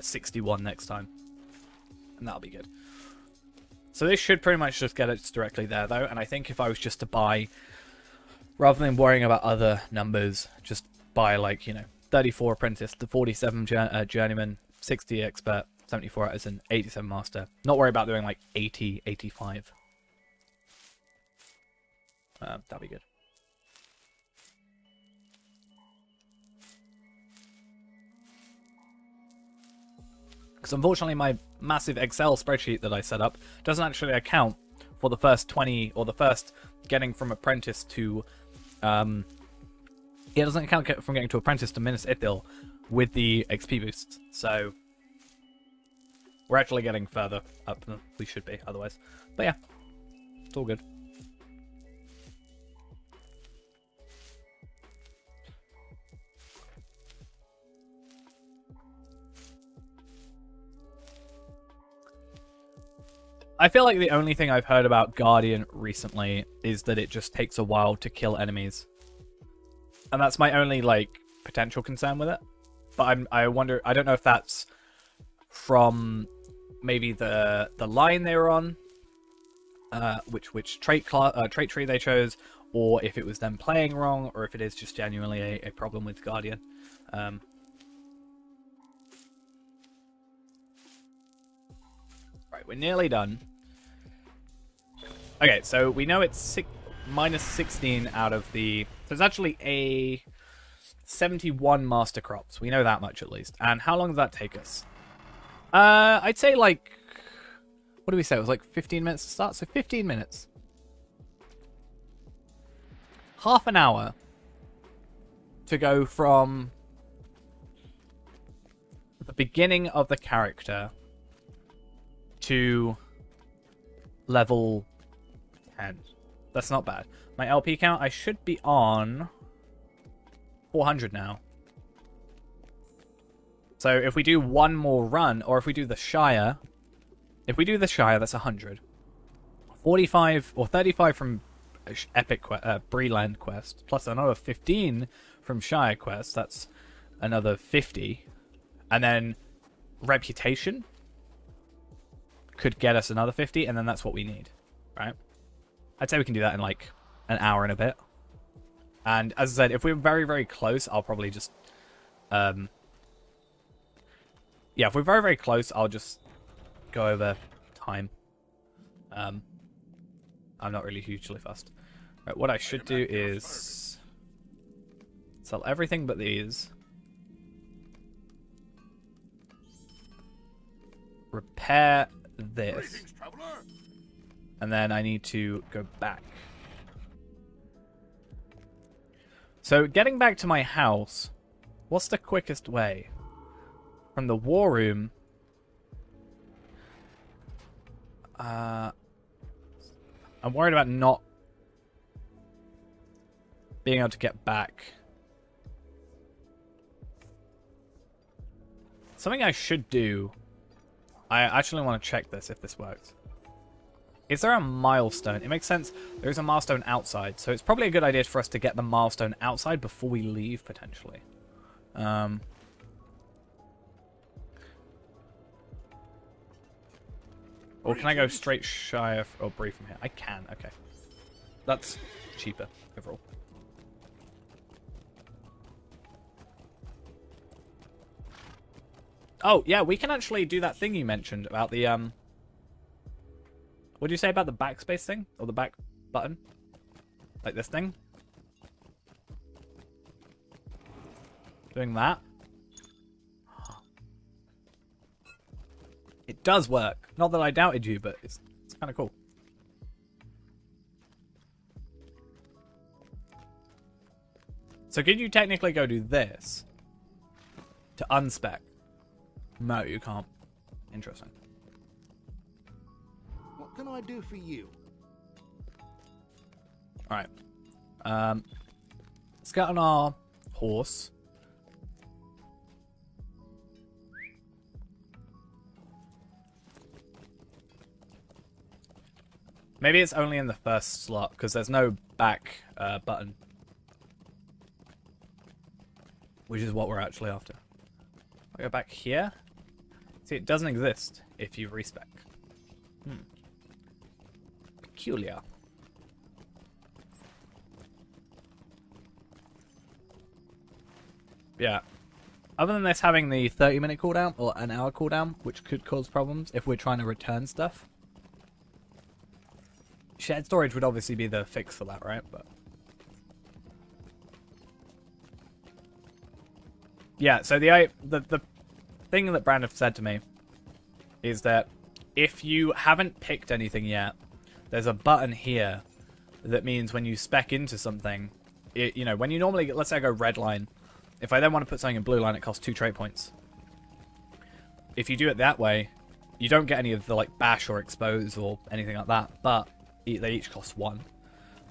61 next time. And that'll be good. So this should pretty much just get us directly there, though. And I think if I was just to buy, rather than worrying about other numbers, just buy, like, you know, 34 apprentice, the 47 journeyman, 60 expert, 74 artisan, 87 master. Not worry about doing like 80, 85. That'd be good. Because unfortunately my massive Excel spreadsheet that I set up doesn't actually account for the first 20, or the first getting from apprentice to... it doesn't account from getting to apprentice to Minas Ithil with the XP boosts. So we're actually getting further up than we should be otherwise. But yeah, it's all good. I feel like the only thing I've heard about Guardian recently is that it just takes a while to kill enemies. And that's my only, like, potential concern with it. But I wonder, I don't know if that's from maybe the line they were on, which trait tree they chose, or if it was them playing wrong, or if it is just genuinely a problem with Guardian. Right, we're nearly done. Okay, so we know it's minus 16 out of the... So it's actually a 71 master crops. We know that much at least. And how long does that take us? I'd say like... What do we say? It was like 15 minutes to start? So 15 minutes. Half an hour to go from the beginning of the character to level 10. That's not bad. My LP count, I should be on 400 now. So if we do one more run, or if we do the Shire, that's 100. 45 or 35 from Epic Breland quest, plus another 15 from Shire quest. That's another 50, and then Reputation could get us another 50, and then that's what we need, right? I'd say we can do that in like an hour and a bit. And as I said, if we're very, very close, I'll probably just... yeah, if we're very, very close, I'll just go over time. I'm not really hugely fussed. Right, what I should do is sell everything but these. Repair this. And then I need to go back. So getting back to my house, what's the quickest way? From the war room. I'm worried about not being able to get back. Something I should do. I actually want to check this if this works. Is there a milestone? It makes sense. There is a milestone outside, so it's probably a good idea for us to get the milestone outside before we leave, potentially. Or can I go straight Shire or Bree from here? I can, okay. That's cheaper overall. Oh, yeah, we can actually do that thing you mentioned about the, what did you say about the backspace thing? Or the back button? Like this thing? doing that. It does work. Not that I doubted you, but it's kind of cool. So could you technically go do this to unspec? No, you can't. Interesting. What can I do for you? Alright. Let's get on our horse. Maybe it's only in the first slot, because there's no back button. Which is what we're actually after. I go back here. See, it doesn't exist if you respec. Peculiar. Yeah. Other than this having the 30-minute cooldown, or an hour cooldown, which could cause problems if we're trying to return stuff. Shared storage would obviously be the fix for that, right? But yeah, so the thing that Brandon said to me is that if you haven't picked anything yet, there's a button here that means when you spec into something, you know, when you normally get, let's say I go red line, if I then want to put something in blue line, it costs 2 trait points. If you do it that way, you don't get any of the like bash or expose or anything like that, but they each cost 1.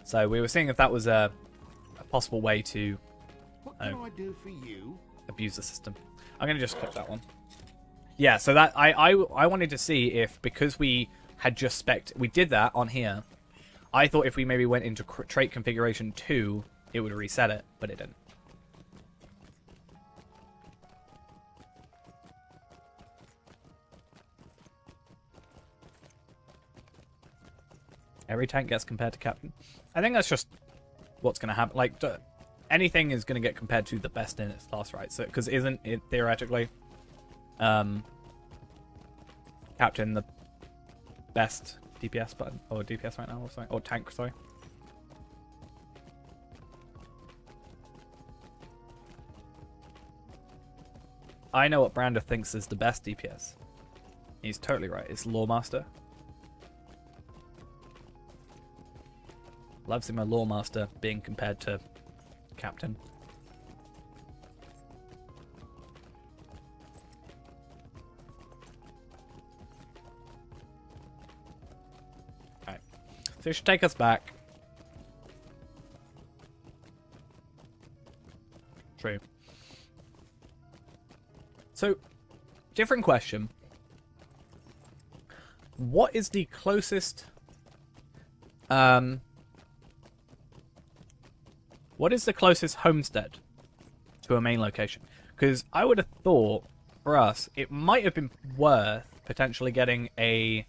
So we were seeing if that was a possible way to What can I do for you? abuse the system. I'm gonna just click that one. Yeah, so that I wanted to see if, because we had just spec'd, we did that on here. I thought if we maybe went into trait configuration 2, it would reset it, but it didn't. Every tank gets compared to captain. I think that's just what's going to happen. Like, anything is going to get compared to the best in its class, right? So, because isn't it theoretically captain the best DPS button or DPS right now, or something, or tank? Sorry. I know what Brander thinks is the best DPS. He's totally right. It's Lawmaster. Loves him a Lawmaster being compared to Captain. Alright. So it should take us back. True. So, different question. What is the closest... What is the closest homestead to a main location? Because I would have thought, for us, it might have been worth potentially getting a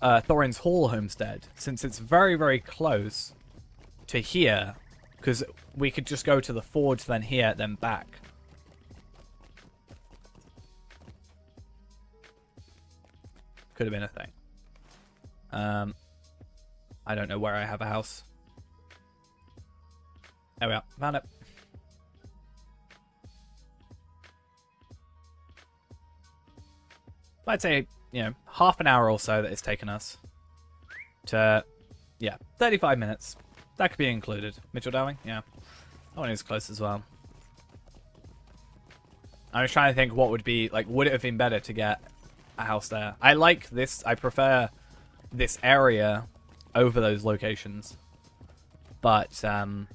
Thorin's Hall homestead, since it's very, very close to here, because we could just go to the forge, then here, then back. Could have been a thing. I don't know where I have a house. There we are. Found it. I'd say, you know, half an hour or so that it's taken us to, yeah, 35 minutes. That could be included. Mitchell Dowling? Yeah. That one is close as well. I was trying to think what would be, like, would it have been better to get a house there? I like this. I prefer this area over those locations, but I'm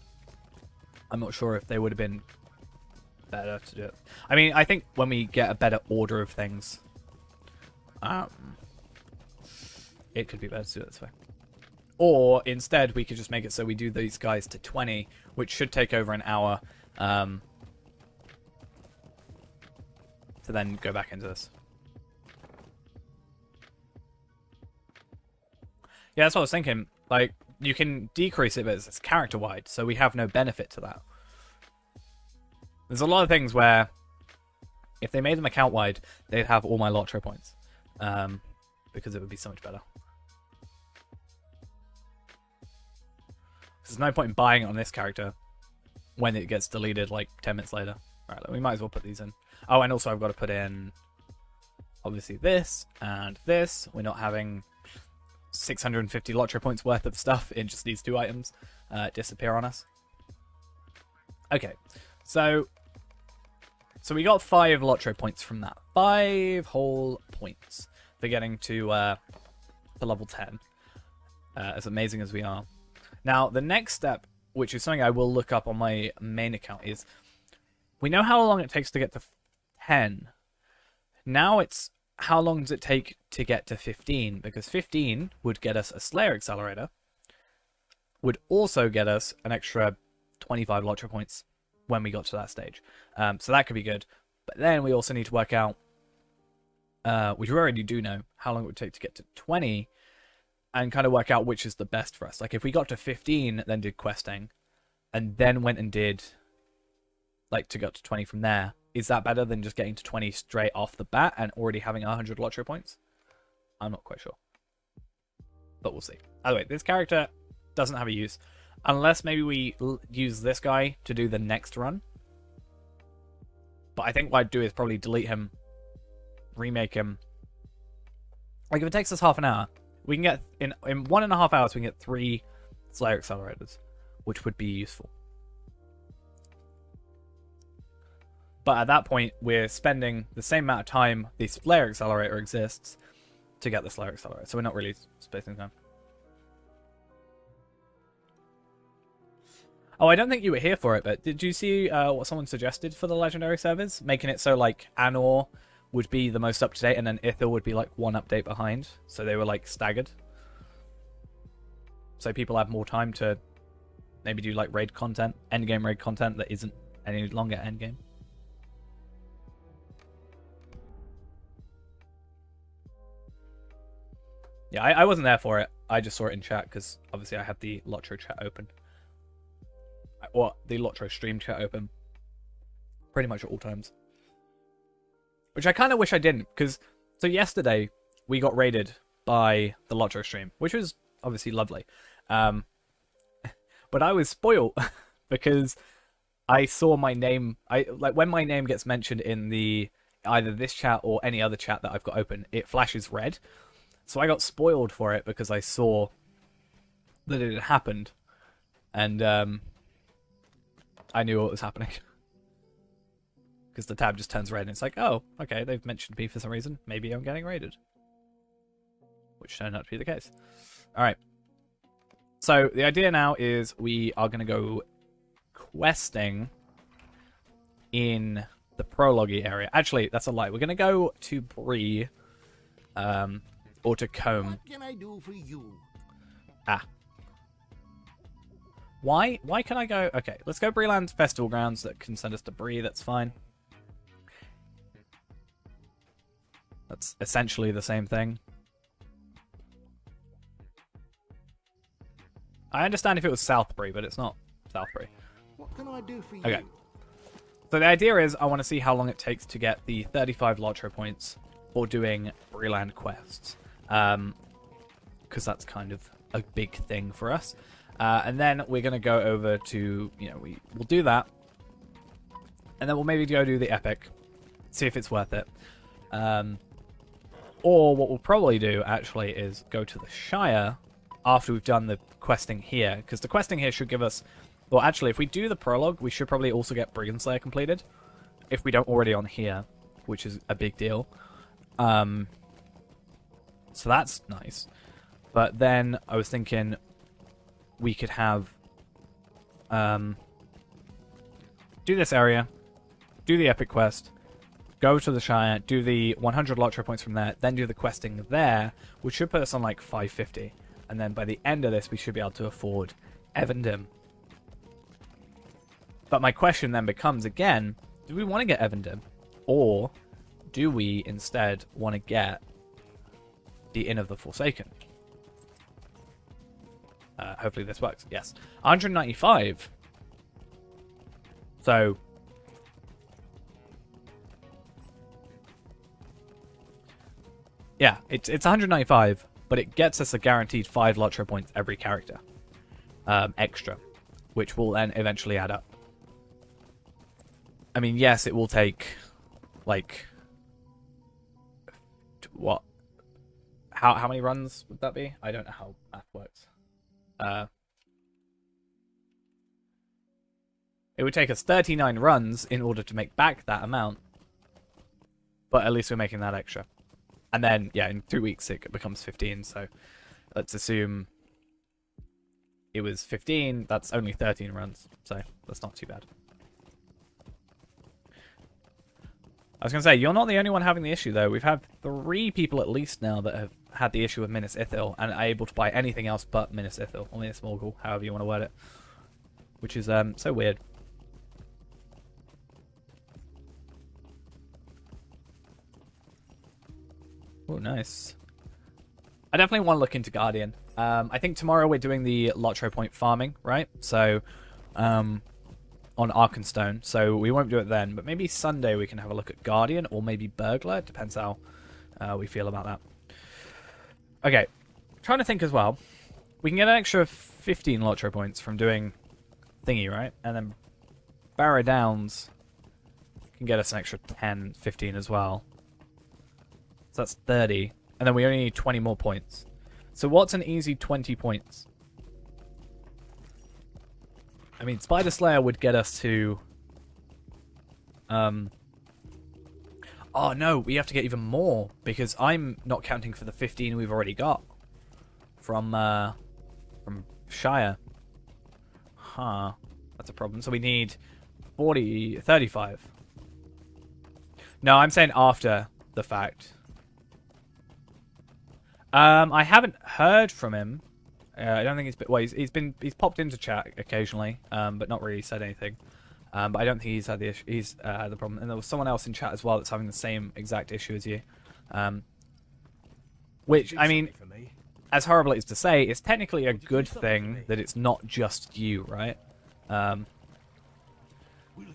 not sure if they would have been better to do it. I mean, I think when we get a better order of things, it could be better to do it this way. Or instead, we could just make it so we do these guys to 20, which should take over an hour, to then go back into this. Yeah, that's what I was thinking. Like, you can decrease it, but it's character-wide, so we have no benefit to that. There's a lot of things where, if they made them account-wide, they'd have all my LOTRO points. Because it would be so much better. There's no point in buying it on this character when it gets deleted like 10 minutes later. Alright, we might as well put these in. Oh, and also I've got to put in, obviously, this and this. We're not having 650 LOTRO points worth of stuff in just these 2 items disappear on us. Okay, so we got 5 LOTRO points from that. 5 whole points for getting to level 10. As amazing as we are. Now, the next step, which is something I will look up on my main account, is we know how long it takes to get to 10. Now it's how long does it take to get to 15? Because 15 would get us a Slayer Accelerator, would also get us an extra 25 LOTRO points when we got to that stage. So that could be good. But then we also need to work out, which we already do know, how long it would take to get to 20, and kind of work out which is the best for us. Like, if we got to 15, then did questing, and then went and did, like, to get to 20 from there, is that better than just getting to 20 straight off the bat and already having 100 LOTRO points? I'm not quite sure. But we'll see. By the way, this character doesn't have a use. Unless maybe we use this guy to do the next run. But I think what I'd do is probably delete him, remake him. Like, if it takes us half an hour, we can get, in 1.5 hours, we can get 3 Slayer Accelerators, which would be useful. But at that point, we're spending the same amount of time the Slayer Accelerator exists to get the Slayer Accelerator. So we're not really spacing time. Oh, I don't think you were here for it, but did you see what someone suggested for the Legendary servers? Making it so, like, Anor would be the most up-to-date, and then Ithil would be, like, 1 update behind. So they were, like, staggered. So people have more time to maybe do, like, raid content, endgame raid content that isn't any longer endgame. Yeah, I wasn't there for it. I just saw it in chat, because obviously I had the LOTRO chat open. Or the LOTRO stream chat open. Pretty much at all times. Which I kind of wish I didn't, because... So yesterday, we got raided by the LOTRO stream, which was obviously lovely. But I was spoiled, because I saw my name... like, when my name gets mentioned in the either this chat or any other chat that I've got open, it flashes red. So I got spoiled for it, because I saw that it had happened. And, I knew what was happening. Because the tab just turns red and it's like, oh, okay, they've mentioned me for some reason. Maybe I'm getting raided. Which turned out to be the case. Alright. So, the idea now is we are going to go questing in the prologue area. Actually, that's a lie. We're going to go to Bree, or to Combe. What can I do for you? Ah. Why can I go... Okay, let's go Breeland Festival Grounds. That can send us to Bree, that's fine. That's essentially the same thing. I understand if it was South Bree, but it's not South Bree. What can I do for you? Okay. So the idea is I want to see how long it takes to get the 35 LOTRO points for doing Breeland quests. Because that's kind of a big thing for us. And then we're going to go over to, we'll do that. And then we'll maybe go do the Epic. See if it's worth it. Or what we'll probably do, actually, is go to the Shire after we've done the questing here. Because the questing here should give us... Well, actually, if we do the prologue, we should probably also get Brigand Slayer completed. If we don't already on here, which is a big deal. So that's nice. But then I was thinking... we could have do this area, do the epic quest, go to the Shire, do the 100 LOTRO points from there, then do the questing there, which should put us on like 550. And then by the end of this, we should be able to afford Evendim. But my question then becomes again, do we want to get Evendim? Or do we instead want to get the Inn of the Forsaken? Hopefully this works. Yes. 195. So... yeah, it's 195, but it gets us a guaranteed 5 LOTRO points every character. extra, which will then eventually add up. I mean, yes, it will take, like, what? How many runs would that be? I don't know how math works. It would take us 39 runs in order to make back that amount. But at least we're making that extra. And then, yeah, in 3 weeks it becomes 15, so let's assume it was 15, that's only 13 runs, so that's not too bad. I was going to say, you're not the only one having the issue, though. We've had 3 people at least now that have had the issue with Minas Ithil and are able to buy anything else but Minas Ithil, or Minas Morgul, however you want to word it. Which is so weird. Oh, nice. I definitely want to look into Guardian. I think tomorrow we're doing the LOTRO point farming, right? So, on Arkenstone. So we won't do it then, but maybe Sunday we can have a look at Guardian or maybe Burglar. Depends how we feel about that. Okay, trying to think as well. We can get an extra 15 LOTRO points from doing thingy, right? And then Barrow Downs can get us an extra 10, 15 as well. So that's 30. And then we only need 20 more points. So what's an easy 20 points? I mean, Spider Slayer would get us to... Oh no, we have to get even more. Because I'm not counting for the 15 we've already got. From Shire. Huh. That's a problem. So we need 35. No, I'm saying after the fact. I haven't heard from him. I don't think he's been. Well, he's popped into chat occasionally, but not really said anything. But I don't think he's had the issue. He's had the problem. And there was someone else in chat as well that's having the same exact issue as you. Which I mean, as horrible as to say, it's technically a good thing that it's not just you, right?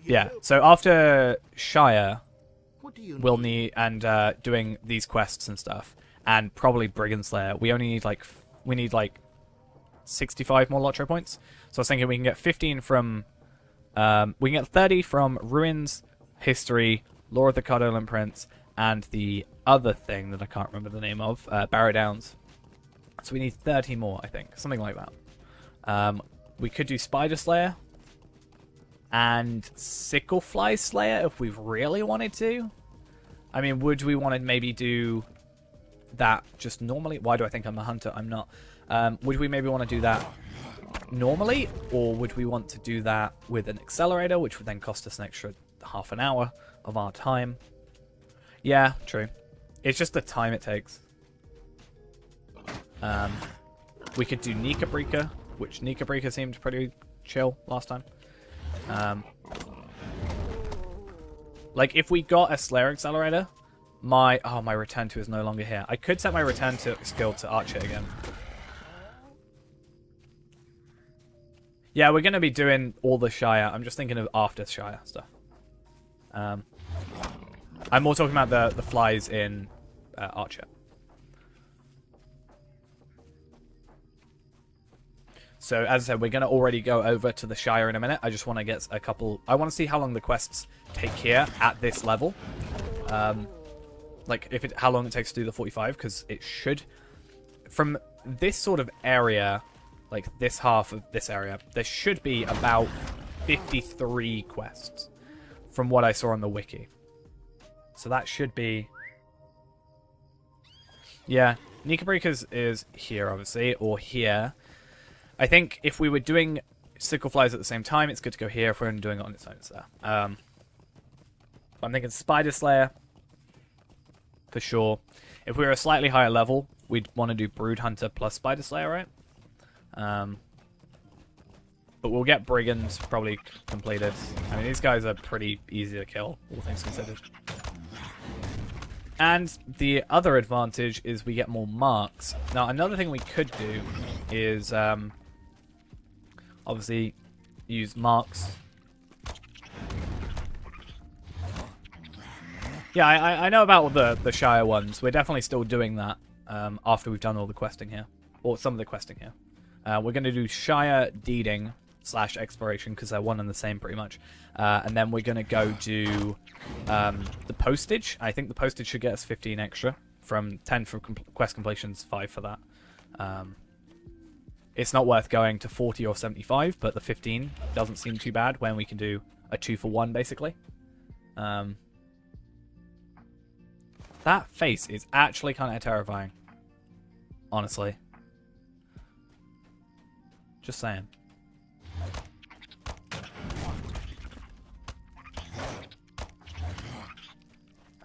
Yeah. So after Shire, we'll need and doing these quests and stuff. And probably Brigand Slayer. We only need like 65 more LOTRO points. So I was thinking we can get 15 from we can get 30 from Ruins, History, Lore of the Cardolan Prince, and the other thing that I can't remember the name of, Barrow Downs. So we need 30 more, I think, something like that. We could do Spider Slayer and Sicklefly Slayer if we really wanted to. I mean, would we want to maybe do that just normally? Why do I think I'm a hunter? I'm not. Would we maybe want to do that normally, or would we want to do that with an accelerator, which would then cost us an extra half an hour of our time? Yeah, true. It's just the time it takes. We could do Nika Brika, which Nika Brika seemed pretty chill last time. Like if we got a Slayer accelerator, my return to is no longer here. I could set my return to skill to Archer again. Yeah, we're going to be doing all the Shire. I'm just thinking of after Shire stuff. I'm more talking about the flies in Archer. So, as I said, we're going to already go over to the Shire in a minute. I just want to get a couple... I want to see how long the quests take here at this level. Like, how long it takes to do the 45, because it should... From this sort of area, like this half of this area, there should be about 53 quests from what I saw on the wiki. So that should be... Yeah, Nika Breakers is here, obviously, or here. I think if we were doing Sickleflies at the same time, it's good to go here. If we're doing it on its own, it's there. I'm thinking Spider Slayer, for sure. If we were a slightly higher level, we'd want to do Brood Hunter plus Spider Slayer, right? But we'll get Brigands probably completed. I mean, these guys are pretty easy to kill, all things considered. And the other advantage is we get more marks. Now, another thing we could do is obviously use marks. Yeah, I know about the Shire ones. We're definitely still doing that after we've done all the questing here. Or some of the questing here. We're going to do Shire Deeding / Exploration because they're one and the same pretty much. And then we're going to go do the postage. I think the postage should get us 15 extra from 10 for quest completions, 5 for that. It's not worth going to 40 or 75, but the 15 doesn't seem too bad when we can do a 2 for 1 basically. That face is actually kind of terrifying. Honestly. Just saying.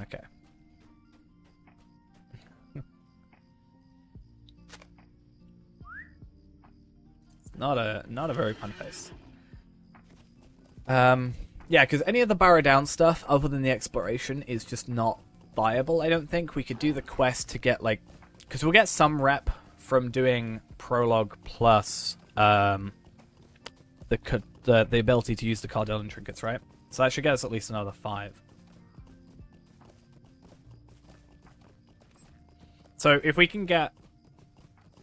Okay. Not a very fun face. Yeah, because any of the Barrow Down stuff other than the exploration is just not viable. I don't think we could do the quest to get like, because we'll get some rep from doing prologue plus the ability to use the Cardellin trinkets, right? So that should get us at least another 5. So if we can get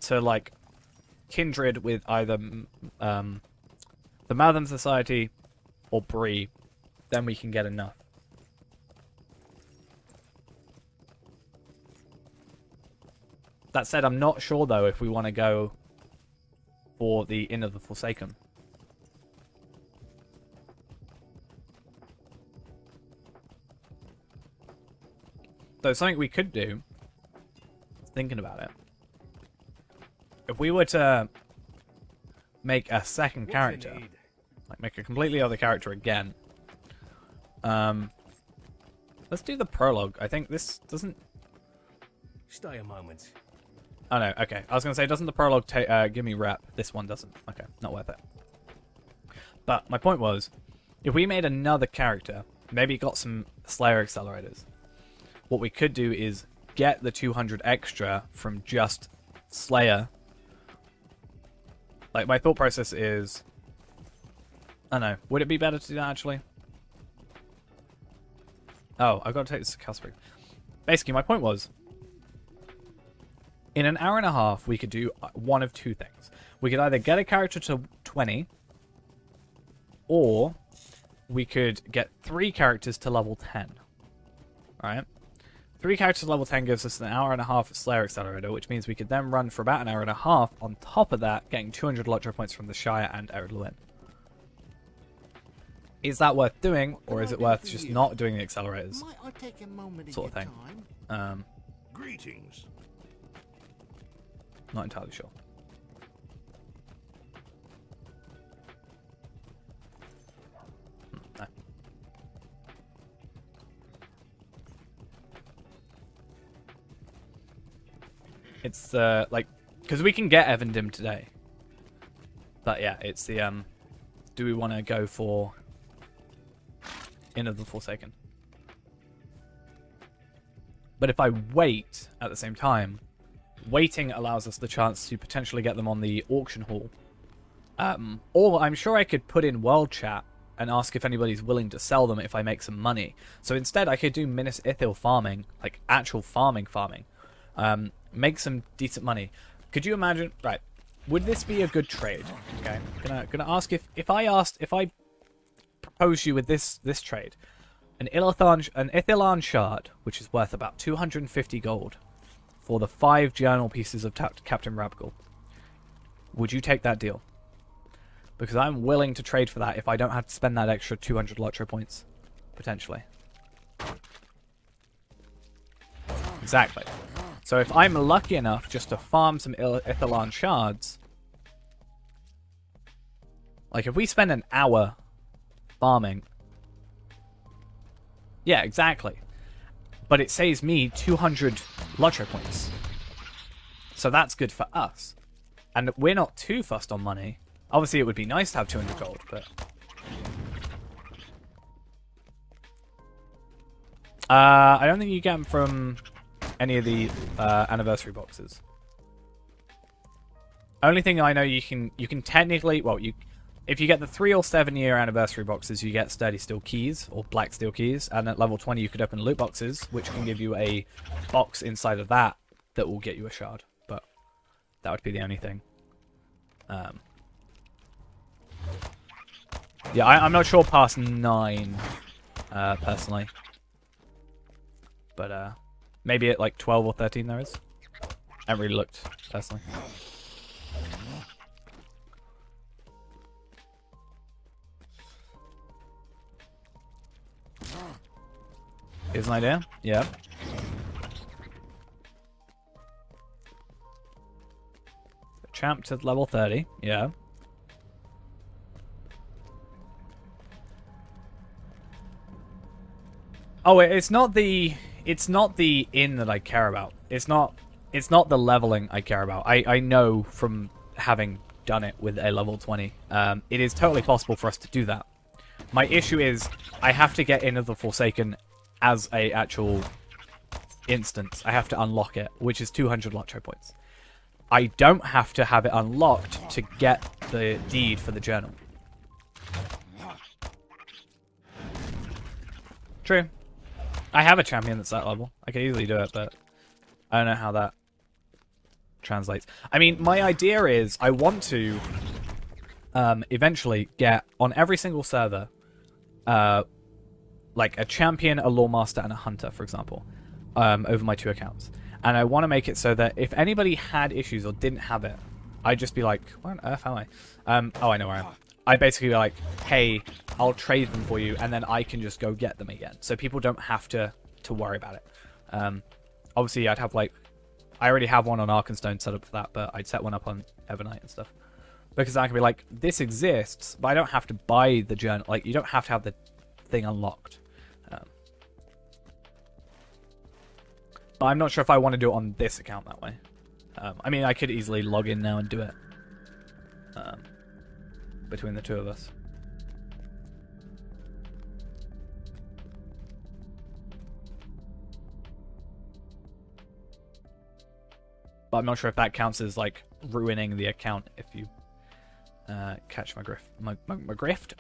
to like kindred with either the Maltham Society or Bree, then we can get enough. That said, I'm not sure though if we want to go for the Inn of the Forsaken. Though something we could do, thinking about it, if we were to make a second character, like make a completely other character again, let's do the prologue. I think this doesn't... Stay a moment. Oh no, okay. I was going to say, doesn't the prologue give me rep? This one doesn't. Okay, not worth it. But my point was, if we made another character, maybe got some Slayer accelerators, what we could do is get the 200 extra from just Slayer. Like, my thought process is... I don't know. Would it be better to do that, actually? Oh, I've got to take this to Casper. Basically, my point was, in an hour and a half, we could do one of two things. We could either get a character to 20, or we could get 3 characters to level 10. Right? 3 characters to level 10 gives us an hour and a half of Slayer Accelerator, which means we could then run for about an hour and a half on top of that, getting 200 LOTRO points from the Shire and Ered Luin. Is that worth doing, or is it worth just not doing the accelerators? Might I take a moment Sort of thing. Greetings. Not entirely sure. No. It's like, because we can get Evandim today, but yeah, it's the do we want to go for Inn of the Forsaken? But if I wait at the same time, waiting allows us the chance to potentially get them on the auction hall. Or I'm sure I could put in world chat and ask if anybody's willing to sell them if I make some money. So instead I could do Minas Ithil farming, like actual farming. Make some decent money. Could you imagine, right, would this be a good trade? Okay, gonna ask if I propose you with this trade. An Ithilan shard, which is worth about 250 gold, for the 5 journal pieces of Captain Rabgul. Would you take that deal? Because I'm willing to trade for that if I don't have to spend that extra 200 LOTRO points. Potentially. Exactly. So if I'm lucky enough just to farm some Ithilan shards, like if we spend an hour farming, yeah, exactly. But it saves me 200 LOTRO points. So that's good for us. And we're not too fussed on money. Obviously, it would be nice to have 200 gold, but... I don't think you get them from any of the anniversary boxes. Only thing I know you can technically... Well, if you get the 3 or 7 year anniversary boxes, you get sturdy steel keys or black steel keys, and at level 20 you could open loot boxes, which can give you a box inside of that will get you a shard. But that would be the only thing. Yeah, I'm not sure past 9, personally. But maybe at like 12 or 13 there is. I haven't really looked, personally. Here's an idea. Yeah. Champ to level 30. Yeah. Oh, it's not the inn that I care about. It's not the leveling I care about. I know from having done it with a level 20. It is totally possible for us to do that. My issue is I have to get Inn of the Forsaken as a actual instance. I have to unlock it, which is 200 LOTRO points. I don't have to have it unlocked to get the deed for the journal. True. I have a champion that's that level. I could easily do it, but I don't know how that translates. I mean, my idea is I want to eventually get on every single server like a champion, a lawmaster, and a hunter, for example, over my 2 accounts. And I want to make it so that if anybody had issues or didn't have it, I'd just be like, where on earth am I? Oh, I know where I am. I'd basically be like, hey, I'll trade them for you, and then I can just go get them again. So people don't have to worry about it. Obviously, I'd have like... I already have one on Arkenstone set up for that, but I'd set one up on Evernight and stuff. Because I can be like, this exists, but I don't have to buy the journal. Like, you don't have to have the thing unlocked. But I'm not sure if I want to do it on this account that way. I mean, I could easily log in now and do it. Between the two of us. But I'm not sure if that counts as, like, ruining the account if you catch my drift. My drift.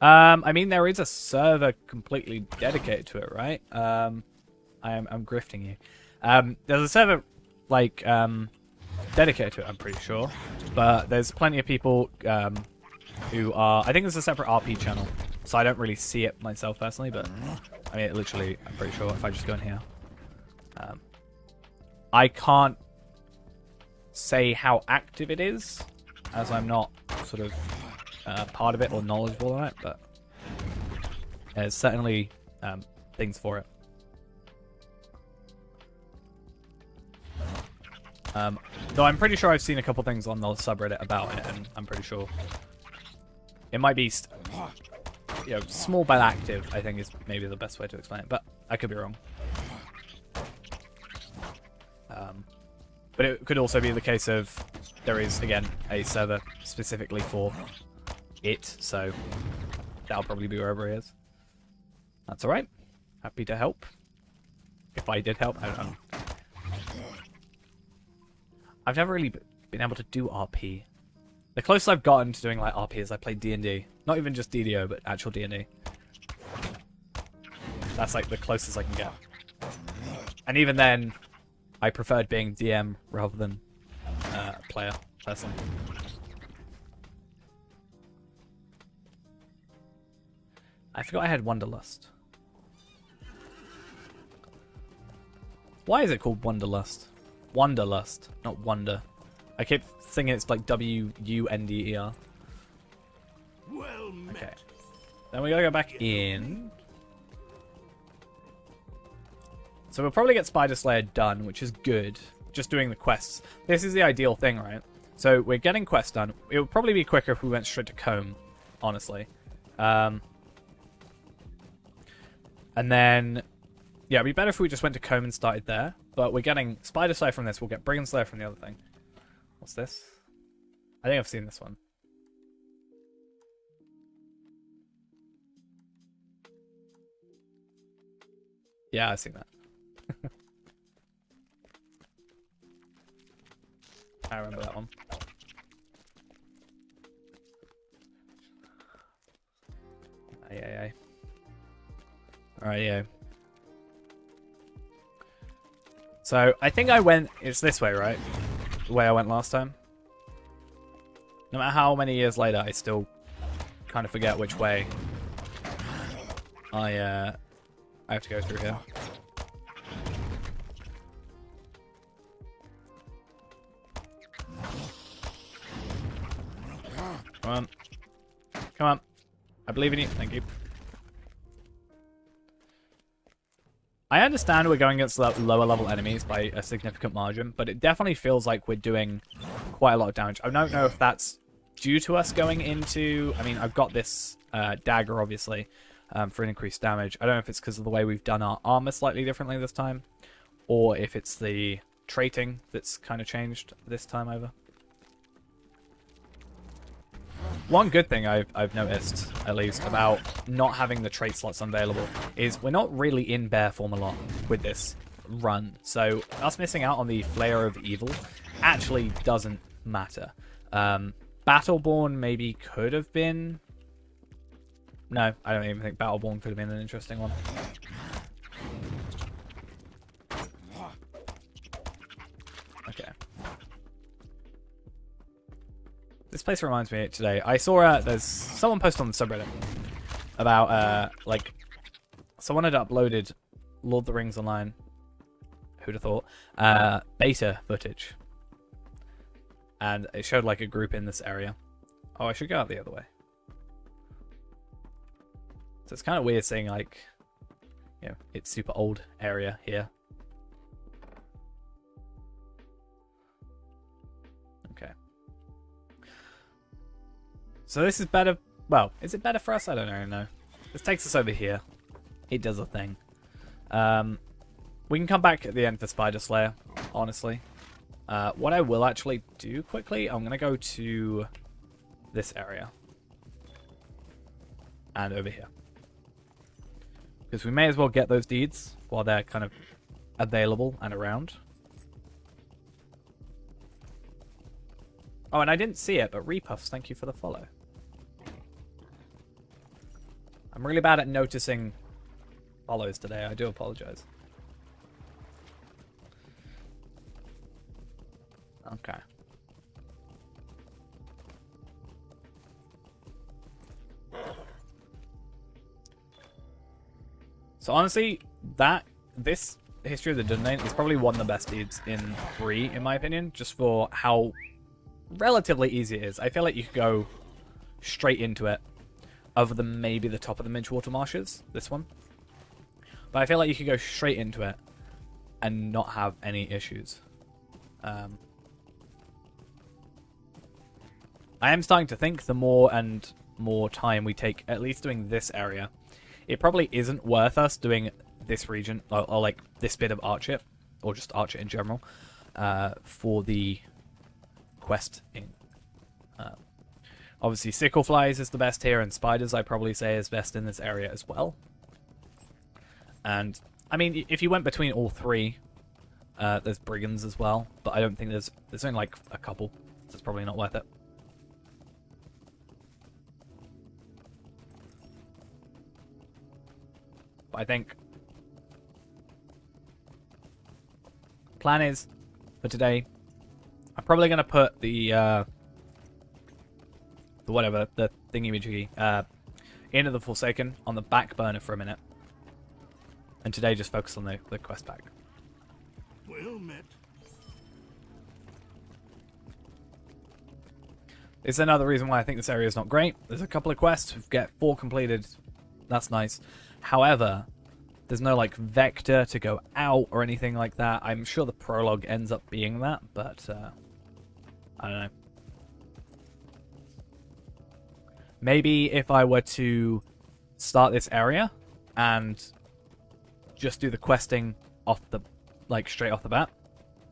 I mean, there is a server completely dedicated to it, right? I'm grifting you. There's a server, like, dedicated to it, I'm pretty sure. But there's plenty of people who are... I think there's a separate RP channel, so I don't really see it myself personally, but... I mean, literally, I'm pretty sure if I just go in here... I can't say how active it is, as I'm not sort of part of it or knowledgeable on it, but there's certainly things for it. Though I'm pretty sure I've seen a couple things on the subreddit about it, and I'm pretty sure it might be, you know, small but active, I think is maybe the best way to explain it, but I could be wrong. But it could also be the case of there is, again, a server specifically for it, so that'll probably be wherever it is. That's alright. Happy to help. If I did help, I don't know. I've never really been able to do RP. The closest I've gotten to doing like RP is I played D&D. Not even just DDO, but actual D&D. That's like the closest I can get. And even then, I preferred being DM rather than player, personally. I forgot I had Wanderlust. Why is it called Wanderlust? Wanderlust, not Wonder. I keep thinking it's like W-U-N-D-E-R. Well met. Okay. Then we gotta go back in. So we'll probably get Spider Slayer done, which is good. Just doing the quests. This is the ideal thing, right? So we're getting quests done. It would probably be quicker if we went straight to Combe, honestly. And then... yeah, it'd be better if we just went to Combe and started there. But we're getting Spider Slayer from this. We'll get Brigand Slayer from the other thing. What's this? I think I've seen this one. Yeah, I've seen that. I remember that one. Aye. Alright, yeah. So I think I went. It's this way, right? The way I went last time. No matter how many years later, I still kind of forget which way I have to go through here. Come on. Come on. I believe in you. Thank you. I understand we're going against lower level enemies by a significant margin, but it definitely feels like we're doing quite a lot of damage. I don't know if that's due to us going into... I mean, I've got this dagger, obviously, for an increased damage. I don't know if it's because of the way we've done our armor slightly differently this time, or if it's the traiting that's kind of changed this time over. One good thing I've noticed, at least, about not having the trait slots available is we're not really in bear form a lot with this run. So us missing out on the Flayer of Evil actually doesn't matter. Battleborn maybe could have been... No, I don't even think Battleborn could have been an interesting one. Okay. This place reminds me today. I saw there's someone posted on the subreddit about like someone had uploaded Lord of the Rings Online. Who'd have thought? Beta footage, and it showed like a group in this area. Oh, I should go out the other way. So it's kind of weird seeing like, you know, it's super old area here. Okay. So this is better. Well, is it better for us? I don't really know. This takes us over here. It does a thing. We can come back at the end for Spider Slayer, honestly. What I will actually do quickly, I'm going to go to this area. And over here. Because we may as well get those deeds while they're kind of available and around. Oh, and I didn't see it, but Repuffs, thank you for the follow. I'm really bad at noticing follows today. I do apologize. Okay. So honestly, this History of the Dungeon is probably one of the best deeds in 3, in my opinion, just for how relatively easy it is. I feel like you could go straight into it, other than maybe the top of the Midgewater Marshes, this one. But I feel like you could go straight into it and not have any issues. I am starting to think the more and more time we take, at least doing this area, it probably isn't worth us doing this region, or like this bit of Archit, or just Archit in general, for the quest in. Obviously, Sickle Flies is the best here, and Spiders I probably say is best in this area as well. And, I mean, if you went between all three, there's Brigands as well, but I don't think there's only like a couple, so it's probably not worth it. But I think plan is for today, I'm probably going to put the thingy-majiggy into the Forsaken on the back burner for a minute, and today just focus on the quest pack. Well met. It's another reason why I think this area is not great. There's a couple of quests, we get 4 completed, that's nice. However, there's no like vector to go out or anything like that. I'm sure the prologue ends up being that, but I don't know. Maybe if I were to start this area and just do the questing off the straight off the bat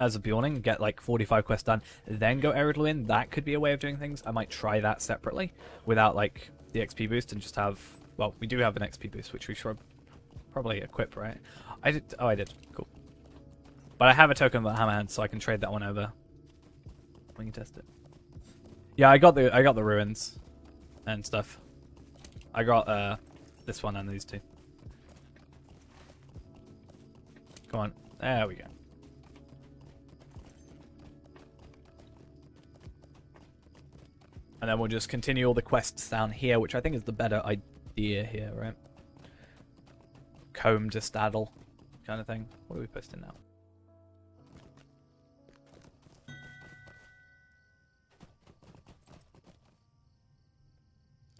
as a Bjorning, get like 45 quests done, then go Arid Luin, that could be a way of doing things. I might try that separately without like the XP boost and just have, well, we do have an XP boost which we should probably equip, right? I did. Cool. But I have a token of the Hammerhand, so I can trade that one over. We can test it. Yeah, I got the ruins and stuff. I got this one and these two. Come on. There we go. And then we'll just continue all the quests down here, which I think is the better idea here, right? Comb to Staddle kind of thing. What are we posting now?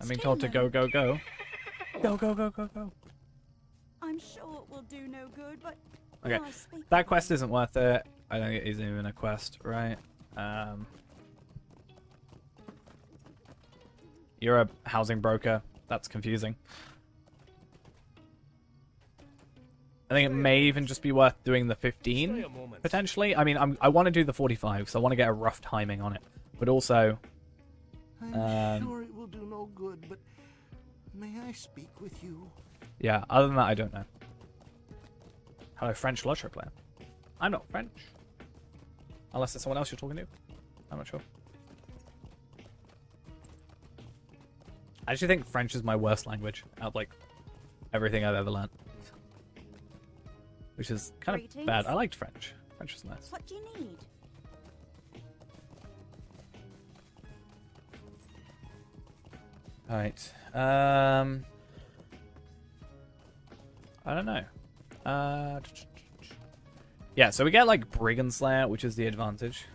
I'm being told to go, go, go. Go, go, go, go, go. I'm sure it will do no good, but Okay, I speak that quest isn't worth it. I don't think it isn't even a quest, right? You're a housing broker. That's confusing. I think it may even just be worth doing the 15, potentially. I mean, I want to do the 45, so I want to get a rough timing on it. But also... I'm sure it will do no good, but may I speak with you? Yeah, other than that, I don't know. Hello, French LOTRO player. I'm not French. Unless it's someone else you're talking to. I'm not sure. I actually think French is my worst language out of, like, everything I've ever learned. Which is kind of bad. I liked French. French was nice. What do you need? Alright. I don't know. Yeah, so we get like Brigand Slayer, which is the advantage.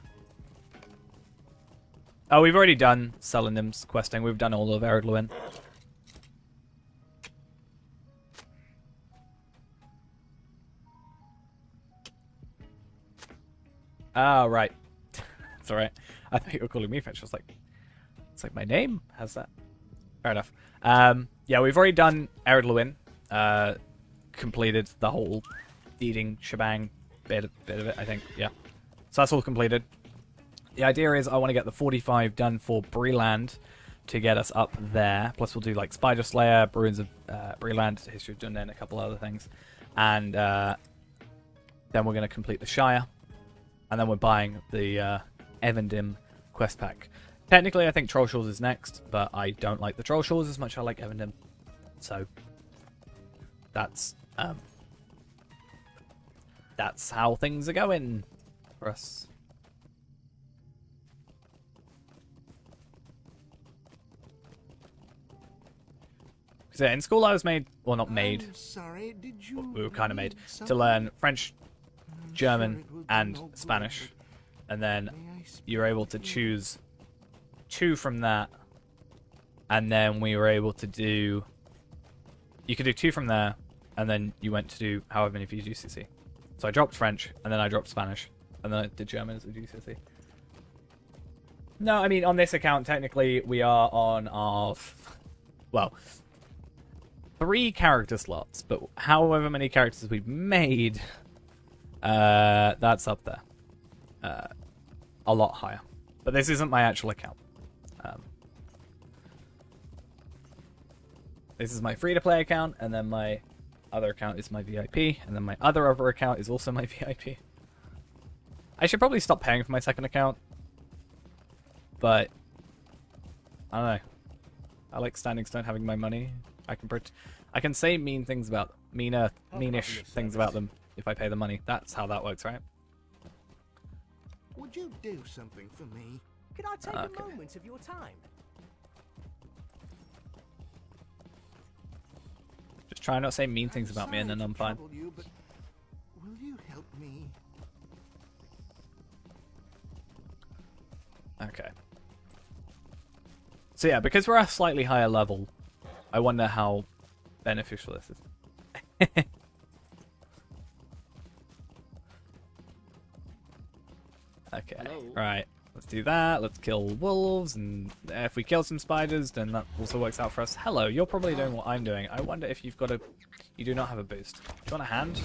Oh, we've already done Selenim's questing. We've done all of Eredluin. Ah, right. It's alright. I thought you were calling me French. I was like, it's like my name has that. Fair enough. Yeah, we've already done Eredluin. Completed the whole eating shebang bit of it, I think. Yeah. So that's all completed. The idea is I want to get the 45 done for Breland to get us up there. Plus we'll do like Spider Slayer, Ruins of Breland, History of Dunedin, a couple other things. And then we're going to complete the Shire. And then we're buying the Evendim quest pack. Technically, I think Troll Shores is next, but I don't like the Troll Shores as much as I like Evendim. So that's how things are going for us. Because in school I was made, well, not made. I'm sorry, did you We were kind of made something? to learn French, German, sure it will do and no good, Spanish, and then May I speak you were able with to you? choose 2 from that, and then we were able to do. You could do 2 from there, and then you went to do however many for your GCSE. So I dropped French, and then I dropped Spanish, and then I did German as a GCSE. No, I mean on this account technically we are on our, well, 3 character slots, but however many characters we've made, that's up there. A lot higher. But this isn't my actual account. This is my free-to-play account, and then my other account is my VIP, and then my other account is also my VIP. I should probably stop paying for my second account, but I don't know. I like Standing Stone having my money. I can say mean things about meanish things about them if I pay the money. That's how that works, right? Would you do something for me? Could I take Okay. a moment of your time? Just try not to say mean things about me, and then sorry I'm to fine. trouble you, but will you help me? Okay. So yeah, because we're at a slightly higher level, I wonder how beneficial this is. Okay, right. Let's do that. Let's kill wolves, and if we kill some spiders, then that also works out for us. Hello, you're probably doing what I'm doing. I wonder if you've got a... You do not have a boost. Do you want a hand?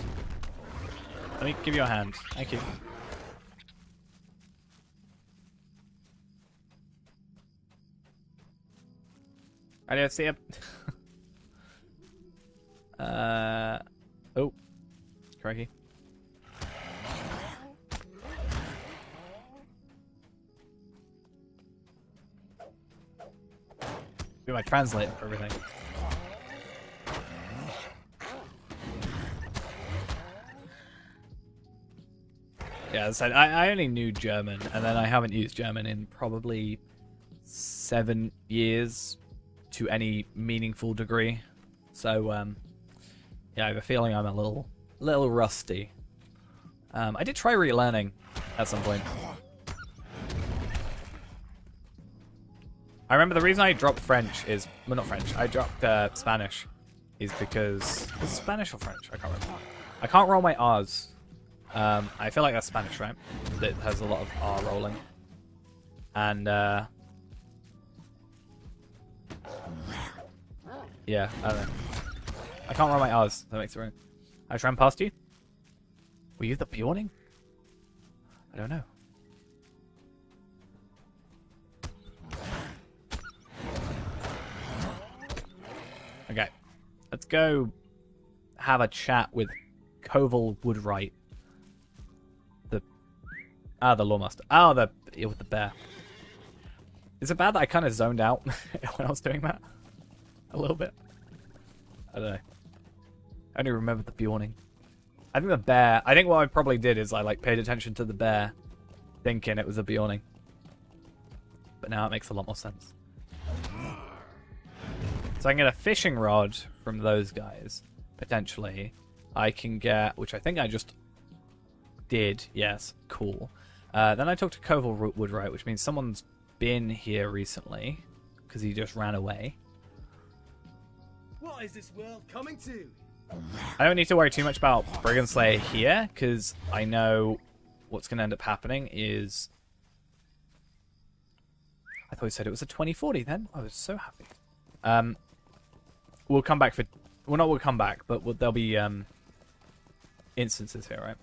Let me give you a hand. Thank you. Right, let's see ya. Oh. Crikey. Be my translator for everything. Yeah, as I said, I only knew German, and then I haven't used German in probably 7 years to any meaningful degree. So, yeah, I have a feeling I'm a little rusty. I did try relearning at some point. I remember the reason I dropped French is... Well, not French. I dropped Spanish is because... Is it Spanish or French? I can't remember. I can't roll my R's. I feel like that's Spanish, right? That has a lot of R rolling. And, yeah, I don't know. I can't roll my R's. That makes it right. I ran past you? Were you the Bjorning? I don't know. Okay. Let's go have a chat with Koval Woodwright. The Lawmaster. Oh, with the bear. Is it bad that I kind of zoned out when I was doing that? A little bit. I don't know. I only remembered the Bjorning. I think the bear... I think what I probably did is I like paid attention to the bear thinking it was a Bjorning. But now it makes a lot more sense. So I can get a fishing rod from those guys, potentially. I can get... Which I think I just did. Yes, cool. Then I talked to Koval Woodwright, which means someone's been here recently. Because he just ran away. What is this world coming to? I don't need to worry too much about Brigand Slayer here, because I know what's going to end up happening is... I thought you said it was a 2040 then. I was so happy. We'll come back for... Well, not we'll come back, but there'll be instances here, right?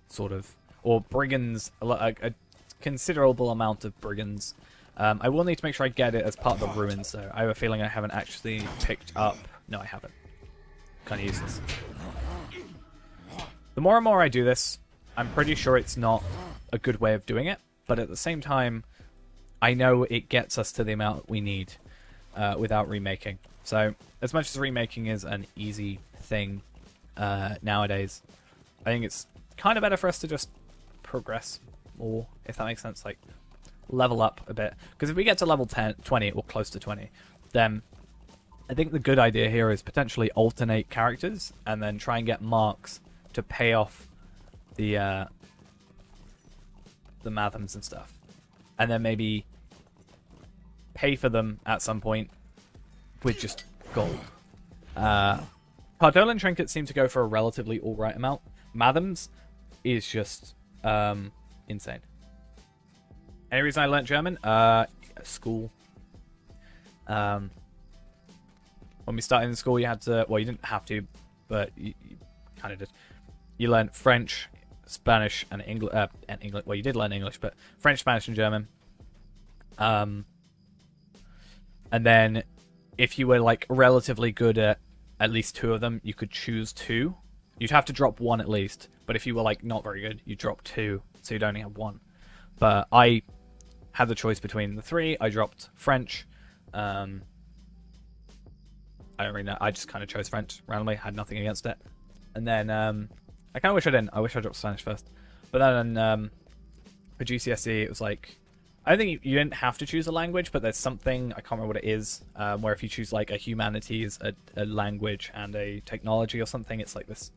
Sort of. Or brigands, a considerable amount of brigands. I will need to make sure I get it as part of the ruins, though. I have a feeling I haven't actually picked up... No, I haven't. Kind of useless. The more and more I do this, I'm pretty sure it's not a good way of doing it, but at the same time, I know it gets us to the amount we need without remaking. So, as much as remaking is an easy thing nowadays, I think it's kind of better for us to just progress more, if that makes sense. Like, level up a bit. Because if we get to level 20, or close to 20, then I think the good idea here is potentially alternate characters and then try and get marks to pay off the Mathams and stuff. And then maybe pay for them at some point with just gold. Cardolan trinkets seem to go for a relatively alright amount. Mathams is just insane. Any reason I learnt German? School. When we started in school, you had to... Well, you didn't have to, but you kind of did. You learned French, Spanish, and English. Well, you did learn English, but French, Spanish, and German. And then, if you were like relatively good at least 2 of them, you could choose 2. You'd have to drop 1 at least. But if you were like not very good, you drop 2, so you'd only have 1. But I had the choice between the 3. I dropped French. I don't really know. I just kind of chose French randomly. Had nothing against it. And then, I kind of wish I didn't. I wish I dropped Spanish first. But then, for GCSE, it was like... I don't think you didn't have to choose a language, but there's something, I can't remember what it is, where if you choose like a humanities, a language, and a technology or something, it's like this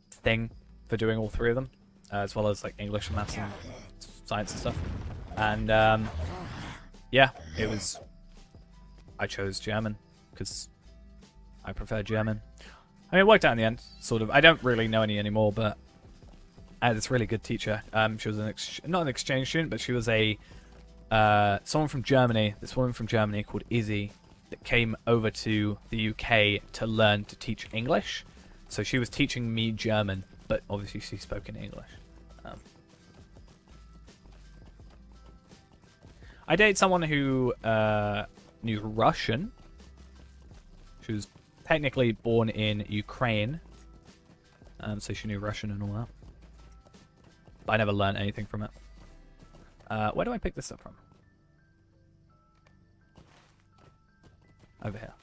thing for doing all 3 of them, as well as like English, maths, and science and stuff. And, yeah, it was... I chose German. Because I prefer German. I mean, it worked out in the end, sort of. I don't really know any anymore, but I had this really good teacher. She was not an exchange student, but she was a someone from Germany. This woman from Germany called Izzy that came over to the UK to learn to teach English. So she was teaching me German, but obviously she spoke in English. I dated someone who knew Russian. She was technically born in Ukraine, so she knew Russian and all that. But I never learned anything from it. Where do I pick this up from? Over here.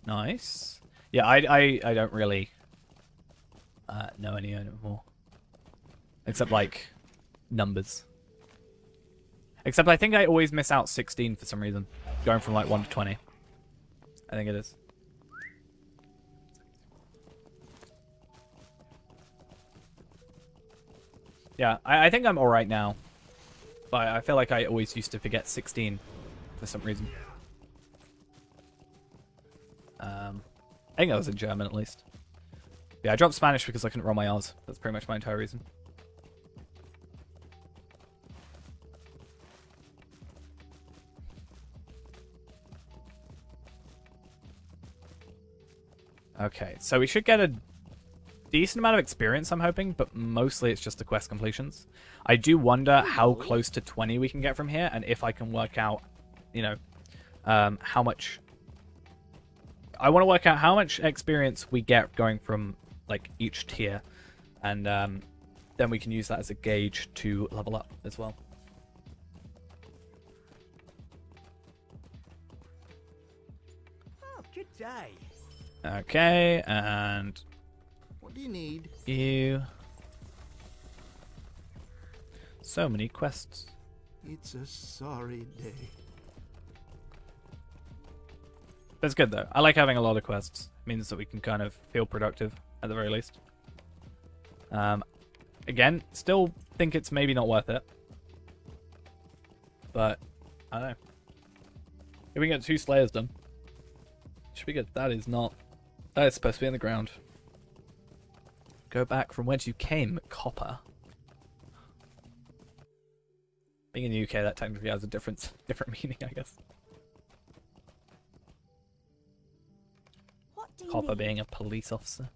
Nice. Yeah, I don't really know any anymore. Except, like, numbers. Except I think I always miss out 16 for some reason. Going from, like, 1 to 20. I think it is. Yeah, I think I'm alright now. But I feel like I always used to forget 16 for some reason. I think that was in German at least. Yeah, I dropped Spanish because I couldn't roll my R's. That's pretty much my entire reason. Okay, so we should get a decent amount of experience, I'm hoping, but mostly it's just the quest completions. I do wonder how close to 20 we can get from here, and if I can work out, you know, how much... I want to work out how much experience we get going from, like, each tier, and then we can use that as a gauge to level up as well. Oh, good day. Okay, and... What do you need? You... So many quests. It's a sorry day. That's good, though. I like having a lot of quests. It means that we can kind of feel productive, at the very least. Again, still think it's maybe not worth it. But, I don't know. If we can get 2 Slayers done, should be good. That is not... That is supposed to be in the ground. Go back from whence you came, copper. Being in the UK, that technically has a different meaning, I guess. Copper being a police officer.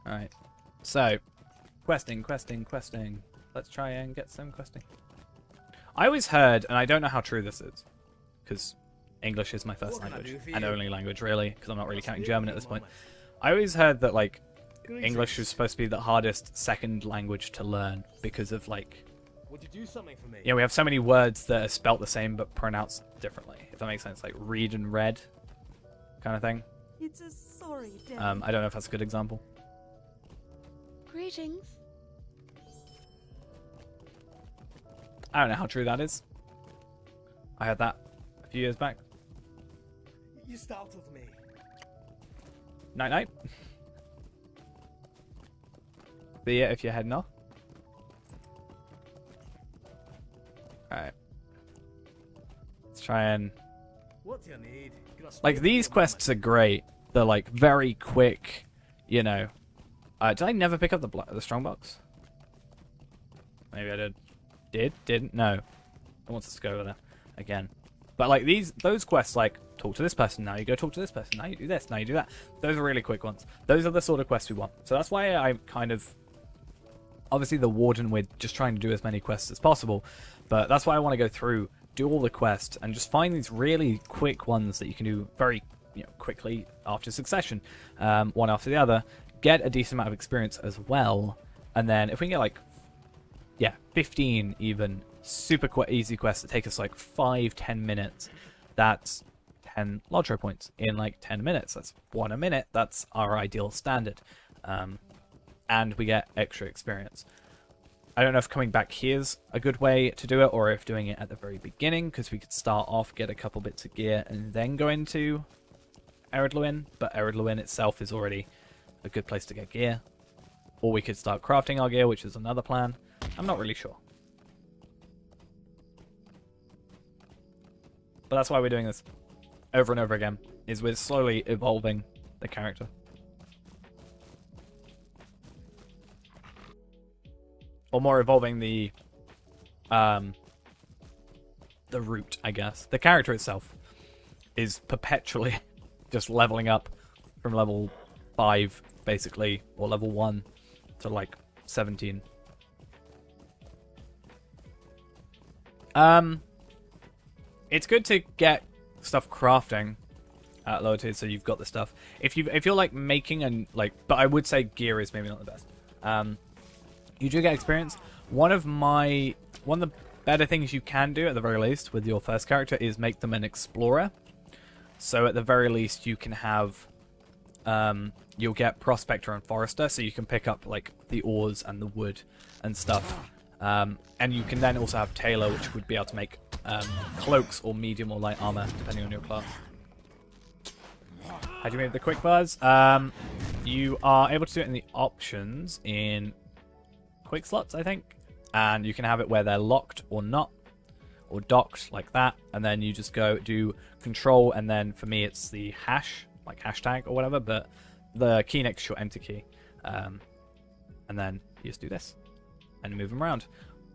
Alright. So, questing. Let's try and get some questing. I always heard, and I don't know how true this is, because English is my first language, and only language, really, because I'm not really counting German at this point. I always heard that, like, English was supposed to be the hardest second language to learn because of, like... Would you do something for me? Yeah, we have so many words that are spelt the same but pronounced differently, if that makes sense. Like, read and read kind of thing. It's a sorry day. I don't know if that's a good example. Greetings. I don't know how true that is. I heard that a few years back. You startled me. Night. See ya if you're heading off. Alright. Let's try and... What do you need? Like, these quests are great. They're, like, very quick, you know. Did I never pick up the strongbox? Maybe I did. Didn't? No. I want us to go over there again. But, like, those quests, like, talk to this person, now you go talk to this person, now you do this, now you do that. Those are really quick ones. Those are the sort of quests we want. So that's why I kind of... Obviously, the Warden, we're just trying to do as many quests as possible. But that's why I want to go through, do all the quests, and just find these really quick ones that you can do very quickly after succession. One after the other. Get a decent amount of experience as well. And then if we can get, like, 15 even super easy quests that take us, like, 5-10 minutes, that's 10 LOTRO points in, like, 10 minutes. That's 1 a minute. That's our ideal standard. And we get extra experience. I don't know if coming back here's a good way to do it, or if doing it at the very beginning, because we could start off, get a couple bits of gear, and then go into Ered Luin, but Ered Luin itself is already a good place to get gear. Or we could start crafting our gear, which is another plan. I'm not really sure. But that's why we're doing this over and over again, is we're slowly evolving the character. Or more evolving the route, I guess. The character itself is perpetually just leveling up from level 5, basically, or level 1 to, like, 17. It's good to get stuff crafting at lower tiers, so you've got the stuff. If you're like making but I would say gear is maybe not the best. You do get experience. One of the better things you can do, at the very least, with your first character is make them an explorer. So at the very least, you can have, you'll get Prospector and Forester, so you can pick up like the ores and the wood and stuff. And you can then also have Tailor, which would be able to make cloaks or medium or light armor, depending on your class. How do you move the quick bars? You are able to do it in the options in quick slots, I think. And you can have it where they're locked or not, or docked like that. And then you just go do control, and then for me it's the hash, like hashtag or whatever, but the key next to your enter key. And then you just do this and move them around.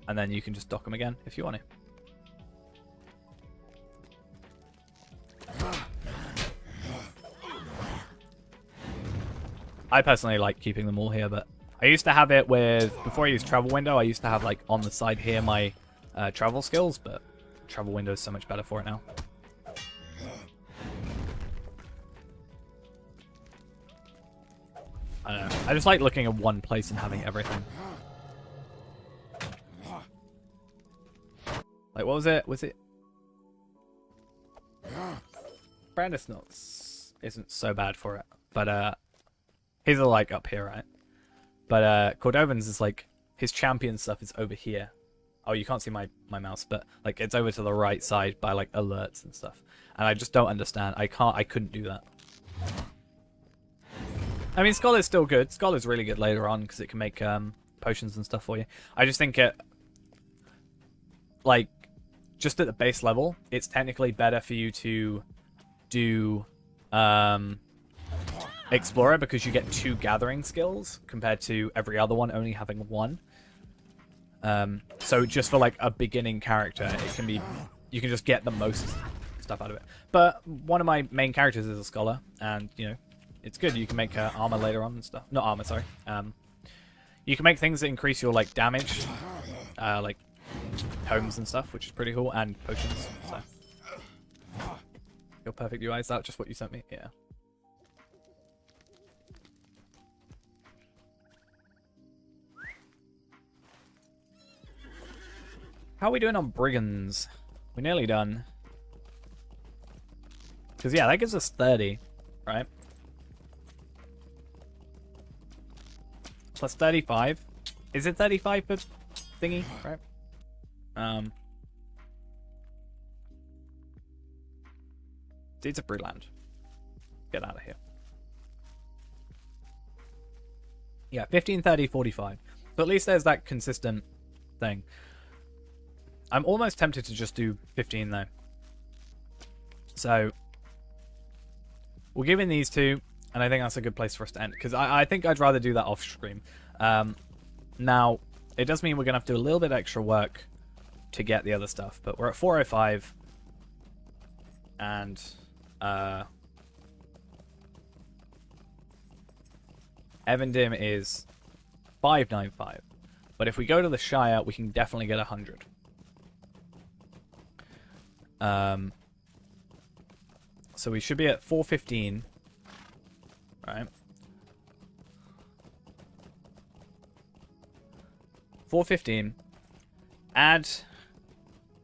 And then you can just dock them again if you want to. I personally like keeping them all here, but I used to have it with, before I used travel window, I used to have like on the side here my travel skills, but travel window is so much better for it now. I don't know. I just like looking at one place and having everything. Like, what was it? Was it? Brandis Knots isn't so bad for it, but his are like up here, right? But Cordovan's is like, his champion stuff is over here. Oh, you can't see my mouse, but like it's over to the right side by like alerts and stuff. And I just don't understand. I couldn't do that. I mean, Scholar's still good. Scholar's really good later on because it can make potions and stuff for you. I just think it, like, just at the base level, it's technically better for you to do Explorer because you get 2 gathering skills compared to every other one only having 1. So just for like a beginning character, it can be, you can just get the most stuff out of it. But one of my main characters is a Scholar, and you know, it's good. You can make armor later on and stuff. Not armor, sorry. You can make things that increase your like damage, like tomes and stuff, which is pretty cool, and potions. So your perfect UI, is that just what you sent me? Yeah. How are we doing on brigands? We're nearly done. Because yeah, that gives us 30, right? Plus 35. Is it 35 per thingy, right? Deeds of Brewland. Get out of here. Yeah, 15, 30, 45. So at least there's that consistent thing. I'm almost tempted to just do 15 though. So we'll give in these 2, and I think that's a good place for us to end, because I think I'd rather do that off stream. Now, it does mean we're going to have to do a little bit extra work to get the other stuff, but we're at 405, and Evandim is 595. But if we go to the Shire, we can definitely get 100. So we should be at 415, right? 415. Add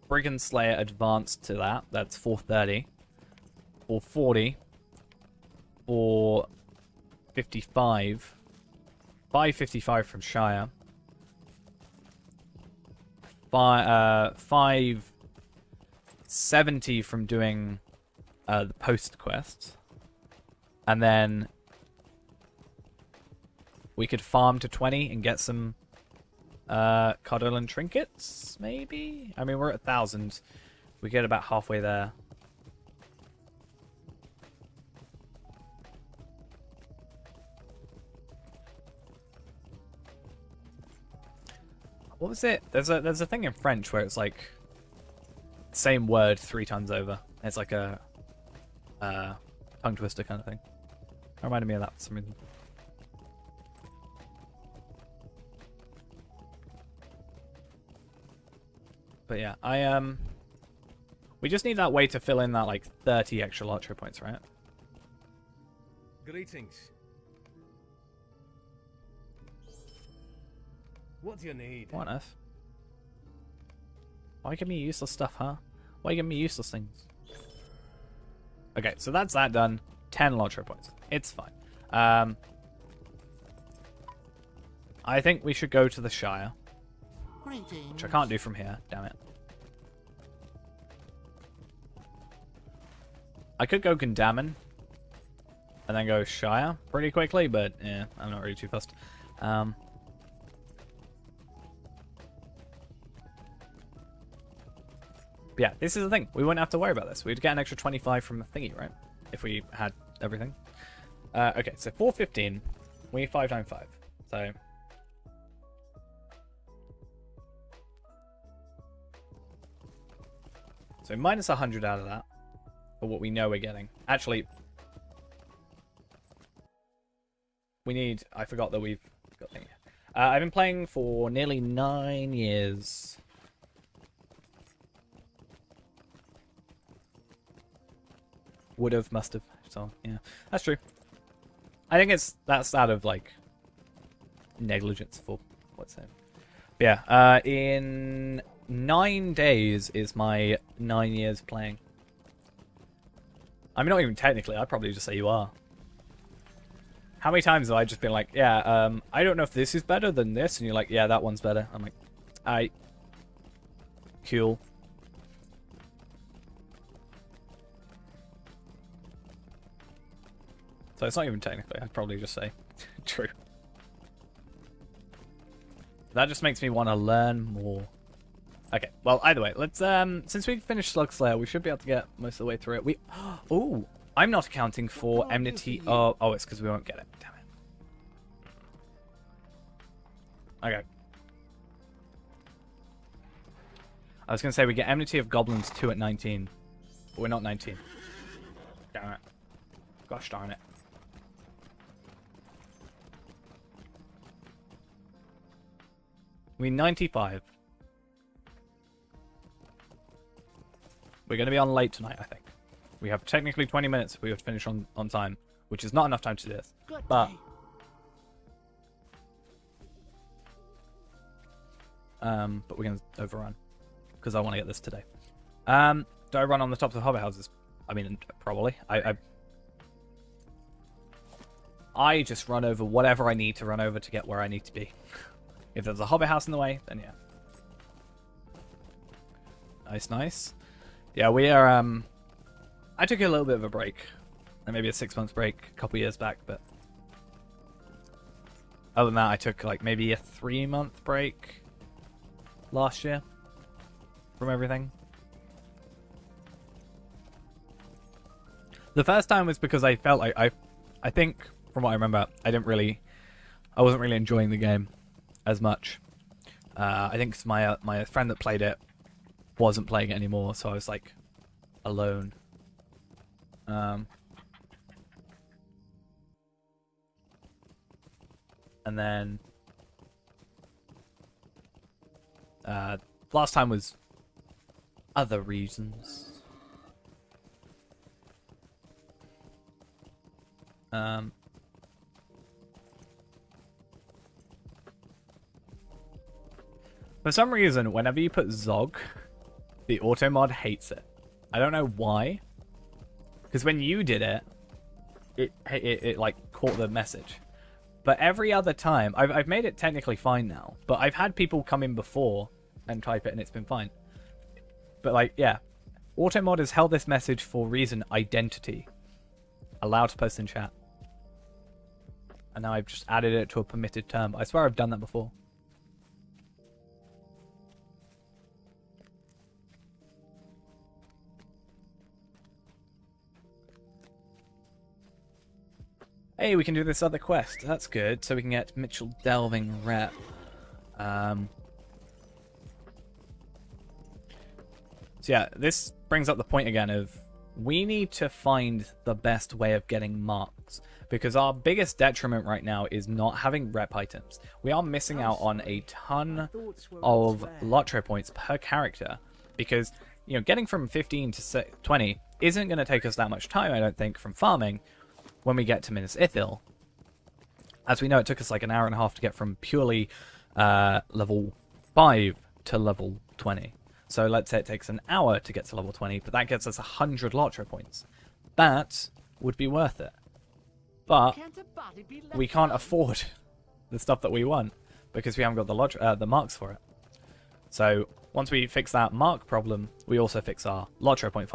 Brigand Slayer Advanced to that. That's 430. 440. 455. 555 from Shire. 570 from doing the post quests, and then we could farm to 20 and get some Cardolan trinkets, maybe? I mean, we're at 1,000. We get about halfway there. What was it? There's a thing in French where it's like same word 3 times over. It's like a tongue twister kind of thing. It reminded me of that for some reason. But yeah, we just need that way to fill in that like 30 extra LOTRO points, right? Greetings. What do you need? What on earth? Why give me useless stuff, huh? Why give me useless things? Okay, so that's that done. 10 LOTRO points. It's fine. I think we should go to the Shire. Greetings. Which I can't do from here, damn it. I could go Gundamon and then go Shire pretty quickly, but yeah, I'm not really too fussed. Yeah, this is the thing. We wouldn't have to worry about this. We'd get an extra 25 from the thingy, right? If we had everything. Okay, so 415. We need 5 times 5. So... So minus 100 out of that. For what we know we're getting. Actually... We need... I forgot that we've got thing. I've been playing for nearly 9 years. Would have, must have. So, yeah. That's true. I think that's out of, like, negligence for what's it. But yeah, in 9 days is my 9 years playing. I mean, not even technically. I'd probably just say you are. How many times have I just been like, yeah, I don't know if this is better than this, and you're like, yeah, that one's better. I'm like, cool. So it's not even technically, I'd probably just say true. That just makes me want to learn more. Okay, well, either way, let's, since we finished Slug Slayer, we should be able to get most of the way through it. Oh, I'm not accounting for enmity. Oh, it's because we won't get it. Damn it. Okay. I was going to say we get enmity of goblins 2 at 19, but we're not 19. Damn it. Gosh darn it. We're 95. We're going to be on late tonight, I think. We have technically 20 minutes if we have to finish on time, which is not enough time to do this. But we're going to overrun because I want to get this today. Do I run on the tops of hobbit houses? I mean, probably. I just run over whatever I need to run over to get where I need to be. If there's a hobbit house in the way, then yeah. Nice, nice. Yeah, we are, I took a little bit of a break. Maybe a 6-month break a couple years back, but... Other than that, I took, like, maybe a 3-month break last year from everything. The first time was because I felt like I think, from what I remember, I wasn't really enjoying the game as much. I think my friend that played it wasn't playing it anymore, so I was like alone. And then last time was other reasons. For some reason, whenever you put Zog, the auto mod hates it. I don't know why. Because when you did it, it like caught the message. But every other time, I've made it technically fine now. But I've had people come in before and type it, and it's been fine. But like, yeah, auto mod has held this message for reason identity. Allowed to post in chat. And now I've just added it to a permitted term. I swear I've done that before. Hey, we can do this other quest. That's good. So we can get Mitchell Delving rep. So yeah, this brings up the point again of we need to find the best way of getting marks. Because our biggest detriment right now is not having rep items. We are missing out on a ton of LOTRO points per character. Because, you know, getting from 15 to 20 isn't going to take us that much time, I don't think, from farming. When we get to Minas Ithil. As we know, it took us like an hour and a half to get from purely level 5 to level 20. So let's say it takes an hour to get to level 20, but that gets us 100 LOTRO points. That would be worth it. But we can't afford the stuff that we want because we haven't got the marks for it. So once we fix that mark problem, we also fix our LOTRO point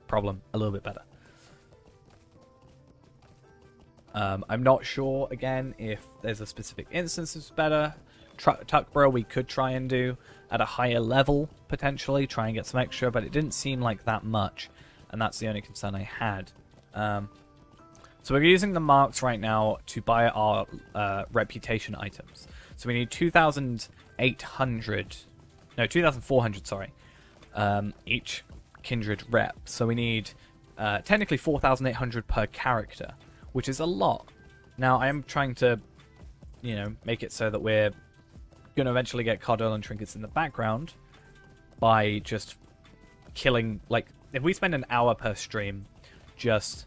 problem a little bit better. I'm not sure, again, if there's a specific instance that's better. Tuckborough we could try and do at a higher level, potentially, try and get some extra, but it didn't seem like that much, and that's the only concern I had. So we're using the marks right now to buy our reputation items. So we need 2,400, sorry, each kindred rep. So we need technically 4,800 per character, which is a lot. Now I am trying to, make it so that we're going to eventually get Cardolin trinkets in the background by just killing, like, if we spend an hour per stream just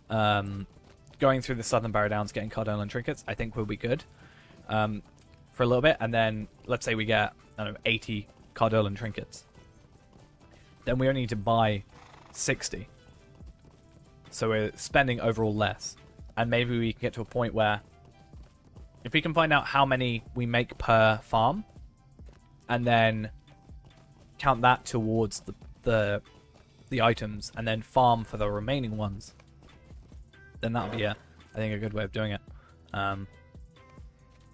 going through the Southern Barrow Downs getting Cardolin trinkets, I think we'll be good for a little bit. And then let's say we get, 80 Cardolin trinkets. Then we only need to buy 60. So we're spending overall less. And maybe we can get to a point where if we can find out how many we make per farm and then count that towards the items and then farm for the remaining ones, then that'll be, I think, a good way of doing it. And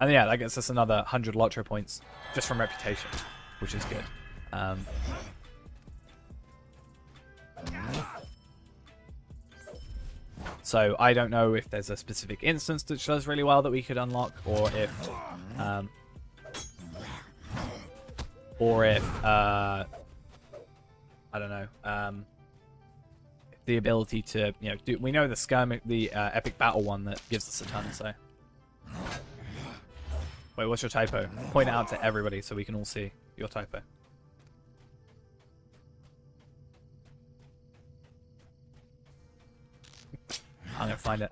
yeah, that gets us another 100 LOTRO points just from reputation, which is good. So I don't know if there's a specific instance that does really well that we could unlock, or if I don't know, the ability to, we know the epic battle one that gives us a ton. So wait, what's your typo? Point it out to everybody so we can all see your typo. I'm gonna find it.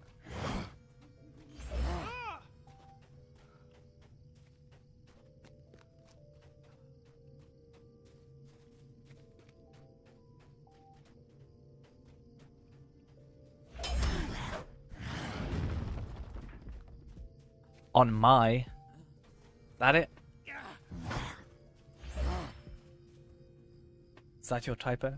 On my... Is that it? Is that your typo?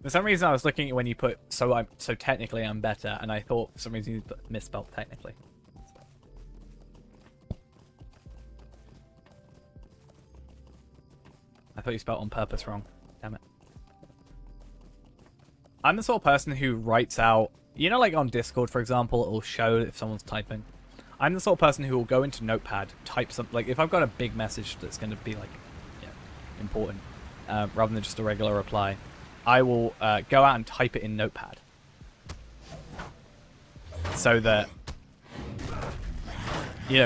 For some reason, I was looking at when you put so technically I'm better, and I thought for some reason you misspelled technically. I thought you spelled on purpose wrong. Damn it. I'm the sort of person who writes out, like on Discord, for example, it'll show if someone's typing. I'm the sort of person who will go into Notepad, type something, like if I've got a big message that's going to be like, important, rather than just a regular reply. I will go out and type it in Notepad so that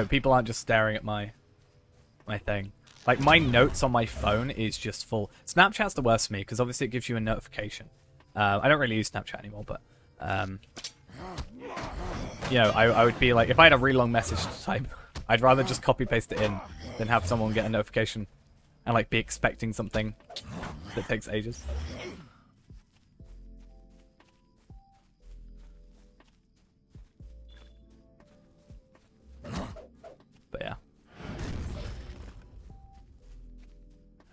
people aren't just staring at my thing. Like my notes on my phone is just full. Snapchat's the worst for me because obviously it gives you a notification. I don't really use Snapchat anymore, but I would be like, if I had a really long message to type, I'd rather just copy paste it in than have someone get a notification and like be expecting something that takes ages. But yeah.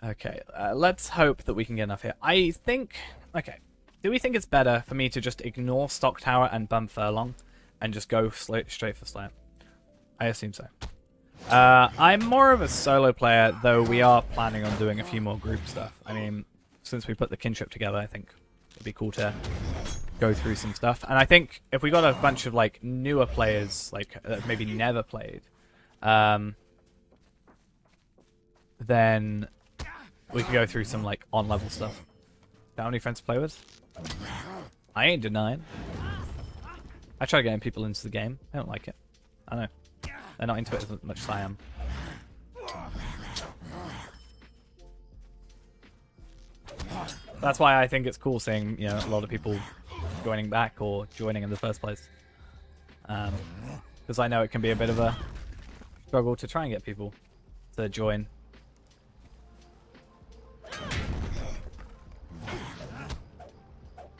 Okay, let's hope that we can get enough here. I think... Okay, do we think it's better for me to just ignore Stock Tower and Bum Furlong and just go straight for Slayer? I assume so. I'm more of a solo player, though we are planning on doing a few more group stuff. I mean, since we put the kinship together, I think it'd be cool to go through some stuff. And I think if we got a bunch of like newer players, like maybe never played, then we could go through some like on-level stuff. How many friends to play with? I ain't denying. I try getting people into the game. I don't like it. I know. They're not into it as much as I am. That's why I think it's cool seeing, a lot of people joining back or joining in the first place. because I know it can be a bit of a struggle to try and get people to join.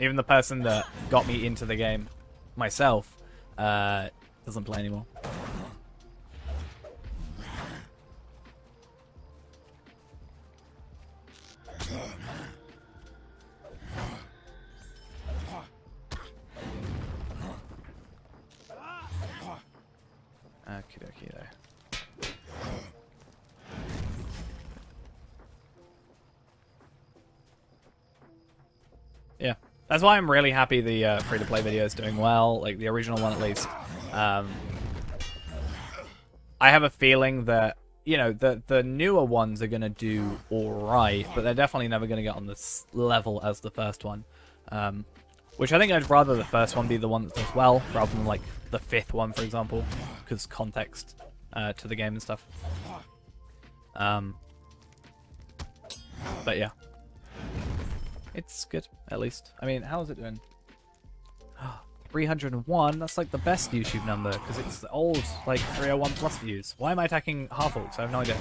Even the person that got me into the game myself doesn't play anymore. Okie dokie though. Yeah, that's why I'm really happy the free-to-play video is doing well, like the original one at least. I have a feeling that, you know, the newer ones are going to do alright, but they're definitely never going to get on this level as the first one. Which I think I'd rather the first one be the one that does well, rather than like the fifth one, for example, because context to the game and stuff. But yeah. It's good, at least. I mean, how is it doing? 301, that's like the best YouTube number, because it's the old, like, 301 plus views. Why am I attacking half-orcs? I have no idea.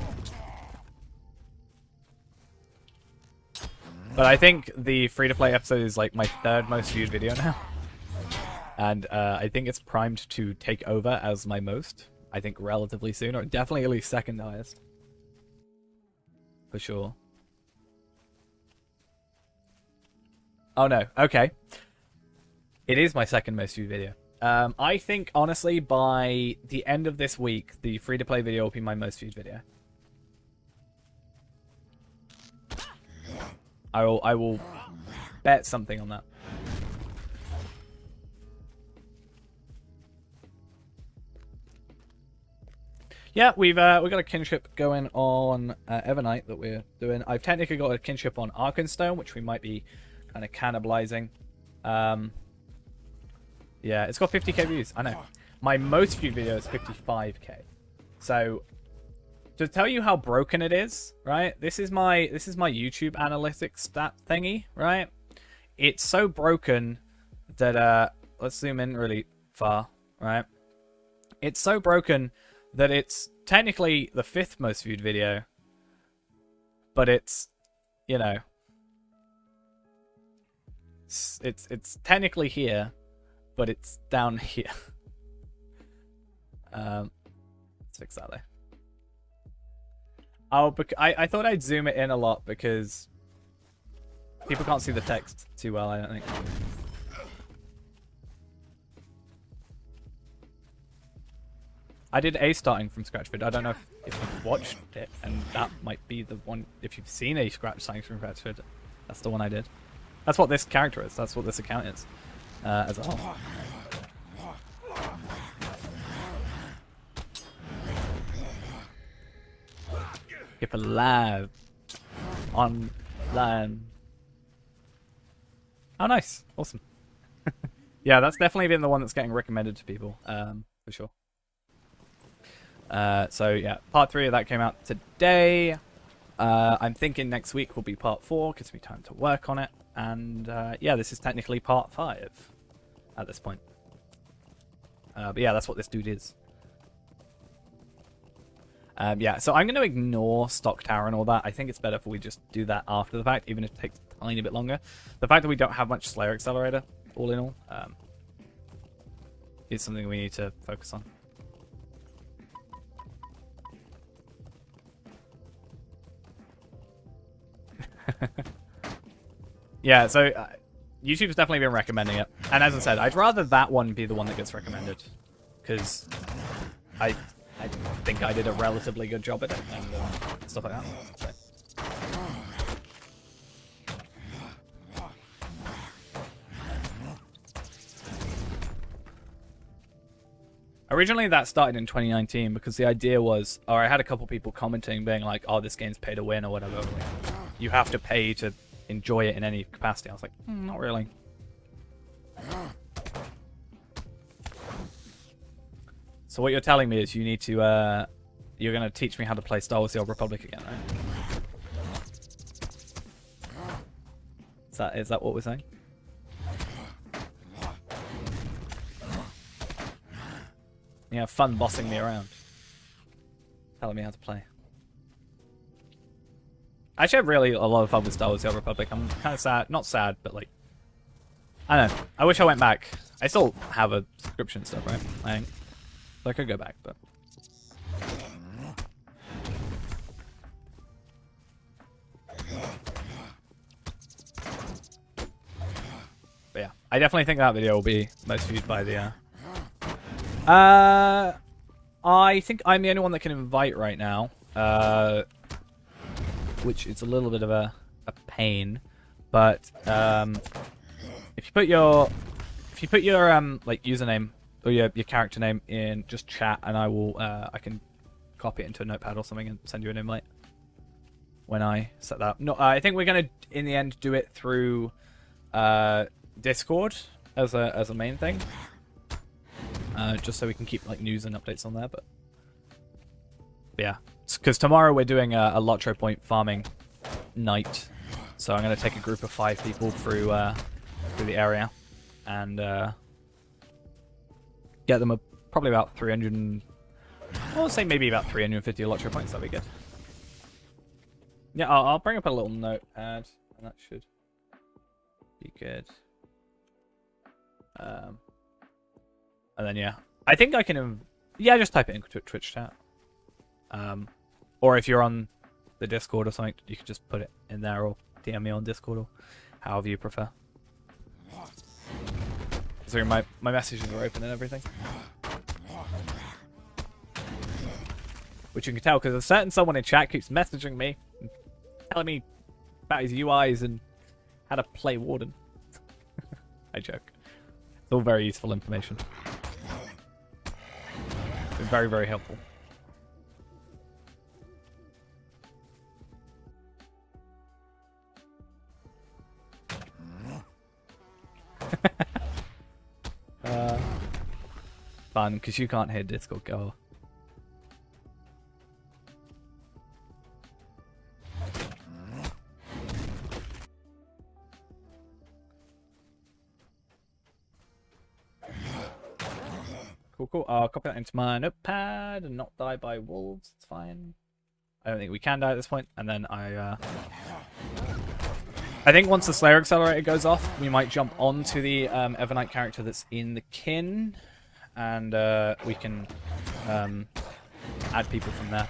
But I think the free-to-play episode is, like, my third most viewed video now. And I think it's primed to take over as my most. I think relatively soon, or definitely at least second highest. For sure. Oh no, okay. It is my second most viewed video. I think, honestly, by the end of this week, the free-to-play video will be my most viewed video. I will bet something on that. Yeah, we've got a kinship going on Evernight that we're doing. I've technically got a kinship on Arkenstone, which we might be kind of cannibalizing. Yeah, it's got 50k views. I know. My most viewed video is 55k. So to tell you how broken it is, right? This is my YouTube analytics stat thingy, right? It's so broken that let's zoom in really far, right? It's so broken that it's technically the 5th most viewed video, but it's, you know, it's technically here, but it's down here. Let's fix that there. Oh, I thought I'd zoom it in a lot because people can't see the text too well, I don't think. I did a starting from scratch vid. I don't know if you've watched it, and that might be the one. If you've seen a starting from scratch vid, that's the one I did. That's what this character is. That's what this account is as a whole. If alive online. Oh, nice, awesome. Yeah, that's definitely been the one that's getting recommended to people, for sure. So yeah, part 3 of that came out today. I'm thinking next week will be part 4. Gives me time to work on it. And yeah, this is technically part 5 at this point. But yeah, that's what this dude is. Yeah, so I'm going to ignore Stock Tower and all that. I think it's better if we just do that after the fact, even if it takes a tiny bit longer. The fact that we don't have much Slayer Accelerator, all in all, is something we need to focus on. Yeah, so YouTube's definitely been recommending it. And as I said, I'd rather that one be the one that gets recommended. Because I think I did a relatively good job at it and stuff like that. So. Originally that started in 2019 because the idea was, or I had a couple people commenting being like, oh, this game's pay to win or whatever. You have to pay to enjoy it in any capacity. I was like, not really. So what you're telling me is you need to, you're going to teach me how to play Star Wars: The Old Republic again, right? Is that what we're saying? You have fun bossing me around. Telling me how to play. Actually, I have really a lot of fun with Star Wars: The Old Republic. I'm kind of sad. Not sad, but like... I don't know. I wish I went back. I still have a subscription and stuff, right? I think. So I could go back, but... But yeah, I definitely think that video will be most viewed by the... I think I'm the only one that can invite right now. Which is a little bit of a pain. But, if you put your like username or your character name in just chat, and I will I can copy it into a notepad or something and send you an invite when I set that up. No, I think we're gonna in the end do it through Discord as a main thing, just so we can keep like news and updates on there. But yeah, because tomorrow we're doing a LOTRO point farming night, so I'm gonna take a group of 5 people through the area and get them probably about 300. I'll say maybe about 350 LOTRO points. That'd be good. Yeah, I'll bring up a little notepad, and that should be good. And then yeah, I think I can. Yeah, just type it into Twitch chat. Or if you're on the Discord or something, you could just put it in there, or DM me on Discord, or however you prefer. So my messages are open and everything. Which you can tell because a certain someone in chat keeps messaging me, and telling me about his UIs and how to play Warden. I joke. It's all very useful information. It's been very, very helpful. Fun, because you can't hear Discord go. Cool. I'll copy that into my notepad and not die by wolves. It's fine. I don't think we can die at this point. And then I think once the Slayer Accelerator goes off, we might jump onto the Evernight character that's in the kin, and we can add people from there.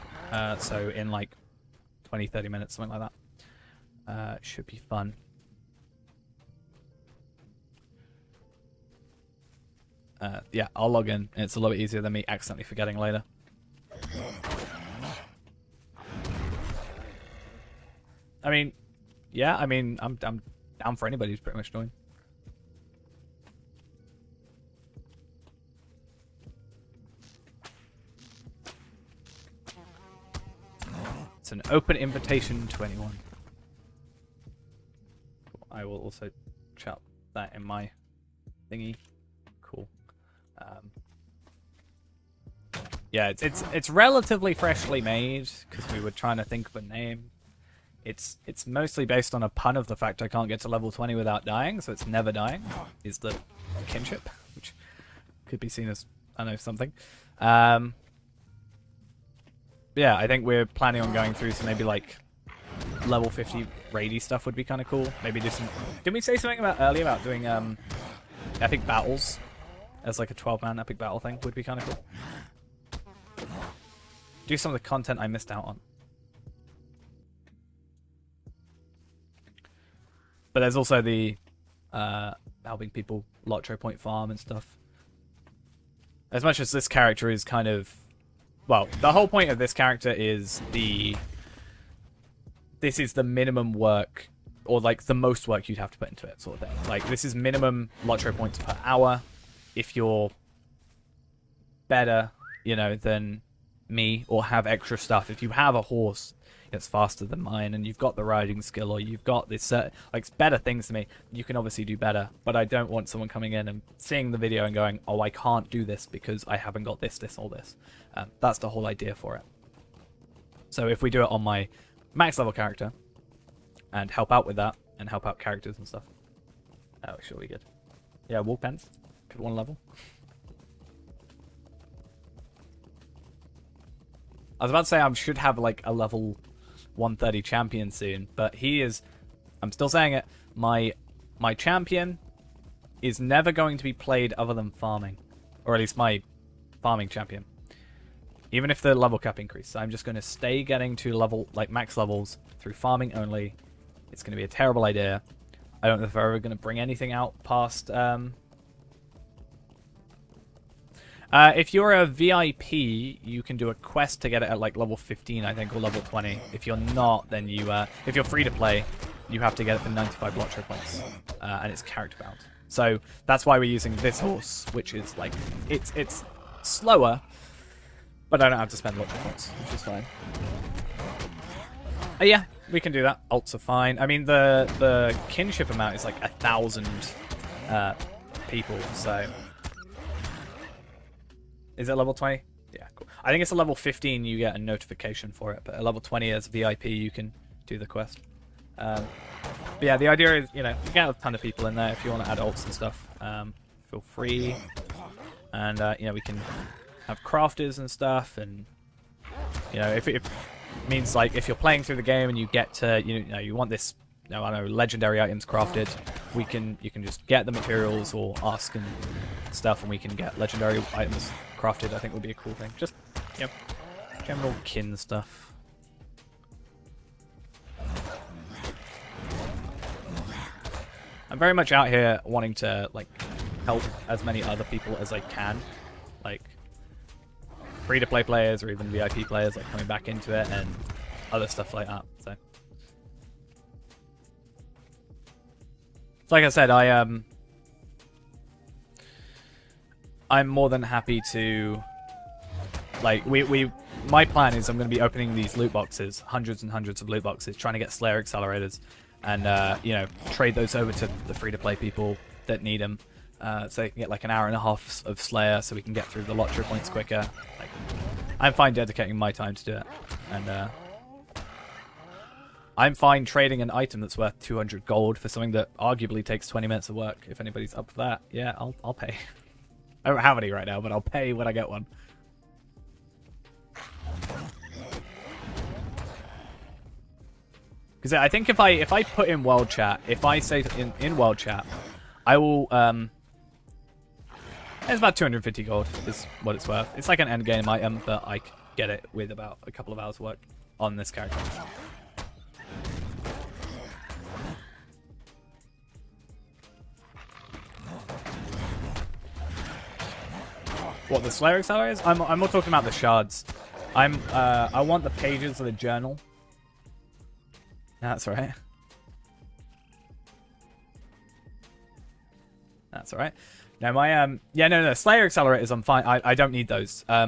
So in like 20-30 minutes, something like that. Should be fun. Yeah, I'll log in. It's a little bit easier than me accidentally forgetting later. I mean, yeah, I'm down for anybody who's pretty much joined. It's an open invitation to anyone. I will also chat that in my thingy. Cool. Yeah, it's relatively freshly made because we were trying to think of a name. It's mostly based on a pun of the fact I can't get to level 20 without dying, so it's never dying is the kinship, which could be seen as, I don't know, something. Yeah, I think we're planning on going through some maybe like level 50 raidy stuff would be kind of cool. Maybe do some... Didn't we say something about earlier about doing epic battles as like a 12-man epic battle thing? Would be kind of cool. Do some of the content I missed out on. But there's also the helping people LOTRO point farm and stuff. As much as this character is kind of... Well, the whole point of this character is this is the minimum work, or like the most work you'd have to put into it, sort of thing. Like, this is minimum LOTRO points per hour. If you're better, you know, than me, or have extra stuff, if you have a horse that's faster than mine, and you've got the riding skill, or you've got this like better things to me, you can obviously do better. But I don't want someone coming in and seeing the video and going, oh, I can't do this because I haven't got this, or this. That's the whole idea for it. So if we do it on my max level character and help out with that, and help out characters and stuff, that should be good. Yeah, wolf pants, if you want a level. I was about to say I should have like a level 130 champion soon, but he is. I'm still saying it. My champion is never going to be played other than farming, or at least my farming champion. Even if the level cap increases, I'm just going to stay getting to level max levels through farming only. It's going to be a terrible idea. I don't know if I'm ever going to bring anything out past. If you're a VIP, you can do a quest to get it at like level 15, I think, or level 20. If you're not, then you, if you're free to play, you have to get it for 95 LOTRO points, and it's character bound. So that's why we're using this horse, which is like it's slower, but I don't have to spend LOTRO points, which is fine. Yeah, we can do that. Alts are fine. I mean, the kinship amount is like 1,000 people, so. Is it level 20? Yeah, cool. I think it's a level 15 you get a notification for it, but at level 20 as VIP you can do the quest. But yeah, the idea is, you know, you get a ton of people in there if you want to add alts and stuff. Feel free. And, you know, we can have crafters and stuff, and, you know, if it means, like, if you're playing through the game and you get to, you know, you want this, you know, I don't know, legendary items crafted, you can just get the materials or ask and stuff, and we can get legendary items crafted. I think would be a cool thing. Just, you know, general kin stuff. I'm very much out here wanting to like help as many other people as I can, like free-to-play players or even VIP players, like coming back into it and other stuff like that. So like I said, I'm more than happy to, like, my plan is I'm going to be opening these loot boxes, hundreds and hundreds of loot boxes, trying to get Slayer accelerators, and you know, trade those over to the free-to-play people that need them, so they can get like an hour and a half of Slayer, so we can get through the LOTRO points quicker. Like, I'm fine dedicating my time to do it, and I'm fine trading an item that's worth 200 gold for something that arguably takes 20 minutes of work. If anybody's up for that, yeah, I'll pay. I don't have any right now, but I'll pay when I get one. Because I think if I put in world chat, if I say in world chat, I will it's about 250 gold is what it's worth. It's like an end game item, but I get it with about a couple of hours work on this character. What, the Slayer accelerators? I'm more talking about the shards. I want the pages of the journal. That's right. That's alright. No, my yeah, no, Slayer accelerators, I'm fine. I don't need those. I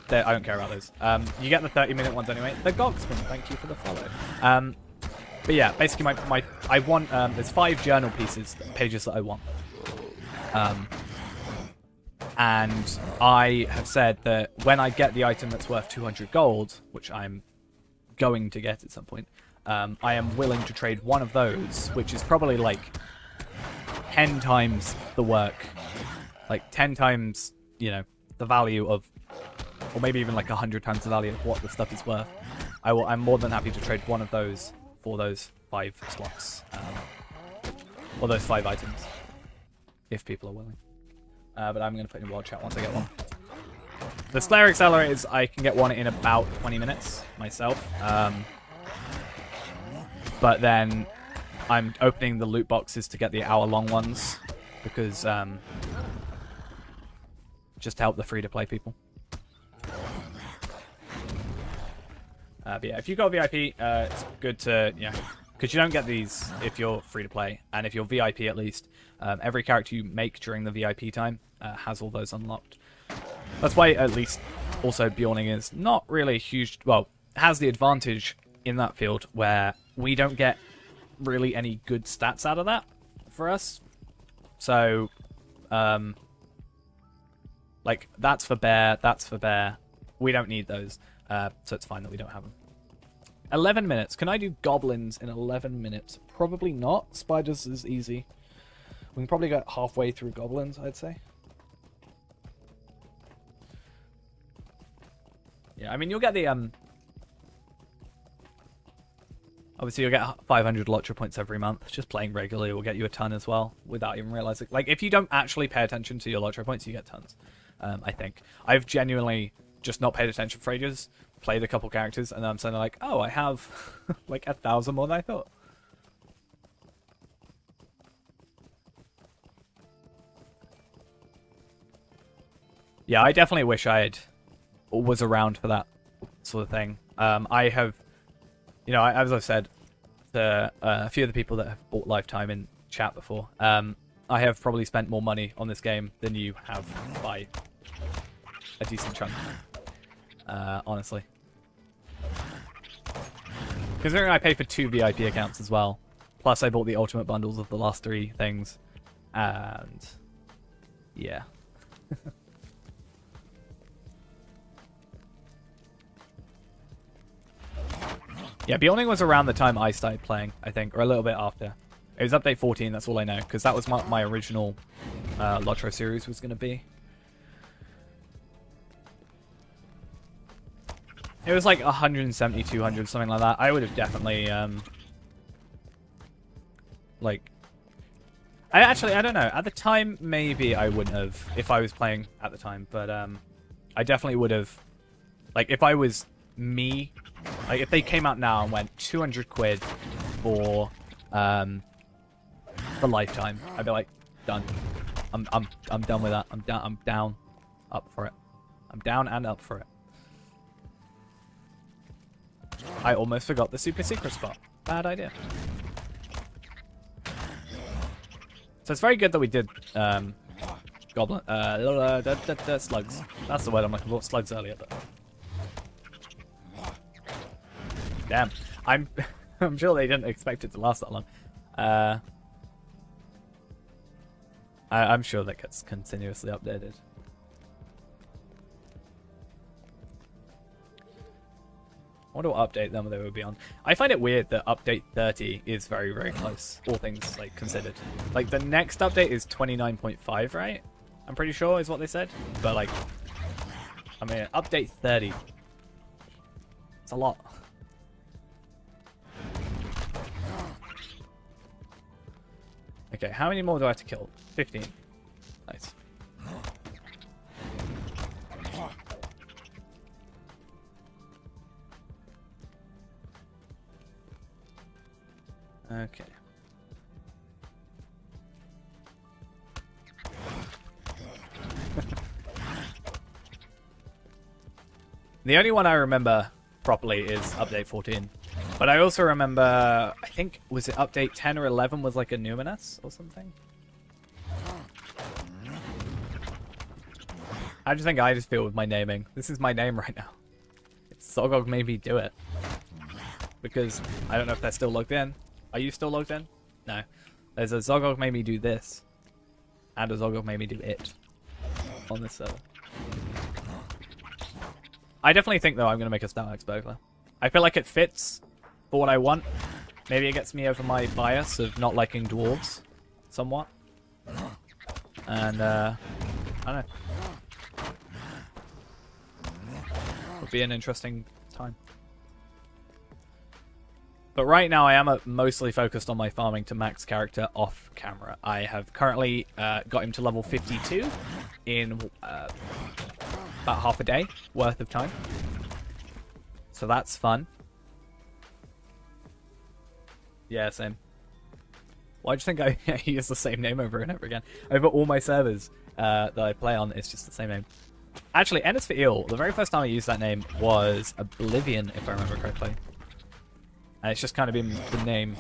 don't care about those. You get the 30-minute ones anyway. The Gogsman, thank you for the follow. But yeah, basically I want there's 5 journal pages that I want. And I have said that when I get the item that's worth 200 gold, which I'm going to get at some point, I am willing to trade one of those, which is probably like 10 times the work, like 10 times, you know, the value of, or maybe even like 100 times the value of what the stuff is worth. I'm more than happy to trade one of those for those 5 slots, or those 5 items, if people are willing. But I'm going to put in world chat once I get one. The Slayer accelerators, I can get one in about 20 minutes myself. But then I'm opening the loot boxes to get the hour-long ones, because just to help the free-to-play people. But yeah, if you got VIP, it's good to, yeah, because you don't get these if you're free-to-play, and if you're VIP at least, every character you make during the VIP time has all those unlocked. That's why at least also Bjorning is not really a huge, well, has the advantage in that field where we don't get really any good stats out of that for us. So, like, that's for bear, that's for bear. We don't need those, so it's fine that we don't have them. 11 minutes. Can I do goblins in 11 minutes? Probably not. Spiders is easy. We can probably get halfway through goblins, I'd say. Yeah, I mean, you'll get the obviously you'll get 500 LOTRO points every month. Just playing regularly will get you a ton as well, without even realizing. Like, if you don't actually pay attention to your LOTRO points, you get tons. I think I've genuinely just not paid attention for ages, played a couple characters, and then I'm suddenly like, oh, I have like 1,000 more than I thought. Yeah, I definitely wish I was around for that sort of thing. I have, you know, as I've said to a few of the people that have bought Lifetime in chat before, I have probably spent more money on this game than you have by a decent chunk, honestly. Considering I paid for 2 VIP accounts as well, plus I bought the ultimate bundles of the last 3 things, and yeah. Yeah, Beyonding was around the time I started playing, I think, or a little bit after. It was update 14, that's all I know, because that was what my original LOTRO series was going to be. It was like 170, 200, something like that. I would have definitely, like... I don't know. At the time, maybe I wouldn't have, if I was playing at the time, but I definitely would have... Like, if I was me... Like, if they came out now and went 200 quid for Lifetime, I'd be like, done. I'm done with that. I'm down, up for it. I'm down and up for it. I almost forgot the super secret spot. Bad idea. So it's very good that we did Goblin. Slugs. That's the word I'm looking for. Slugs earlier, but. Damn. I'm sure they didn't expect it to last that long. I'm sure that gets continuously updated. I wonder what update them they would be on. I find it weird that update 30 is very, very close, all things like considered. Like, the next update is 29.5, right? I'm pretty sure is what they said. But, like, I mean, update 30. It's a lot. Okay, how many more do I have to kill? 15. Nice. Okay. The only one I remember properly is update 14. But I also remember, I think, was it update 10 or 11 was like a Numinous or something? I just think I just feel with my naming. This is my name right now. It's Zogog made me do it. Because I don't know if they're still logged in. Are you still logged in? No. There's a Zogog made me do this. And a Zogog made me do it. On this server. I definitely think, though, I'm going to make a Stout Axe Burglar. I feel like it fits for what I want. Maybe it gets me over my bias of not liking dwarves. Somewhat. And, I don't know. It'll be an interesting time. But right now I am mostly focused on my farming to max character off camera. I have currently got him to level 52 in about half a day worth of time. So that's fun. Yeah, same. Why do you think I use the same name over and over again? Over all my servers that I play on, it's just the same name. Actually, N is for Eel. The very first time I used that name was Oblivion, if I remember correctly. And it's just kind of been the name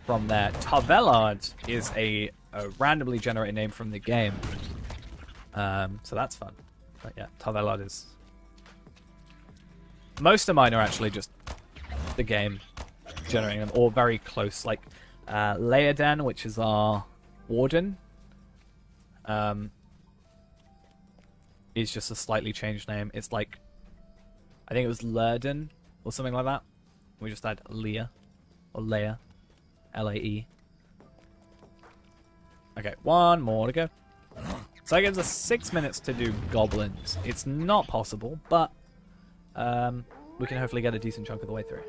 from there. Tarvelard is a randomly generated name from the game. So that's fun. But yeah, Tarvelard is... Most of mine are actually just the game generating them, or very close. Like Leodan, which is our warden, is just a slightly changed name. It's like, I think it was Lurden or something like that. We just had Leah, or Leia, L-A-E. Okay, one more to go. So that gives us 6 minutes to do goblins. It's not possible, but we can hopefully get a decent chunk of the way through.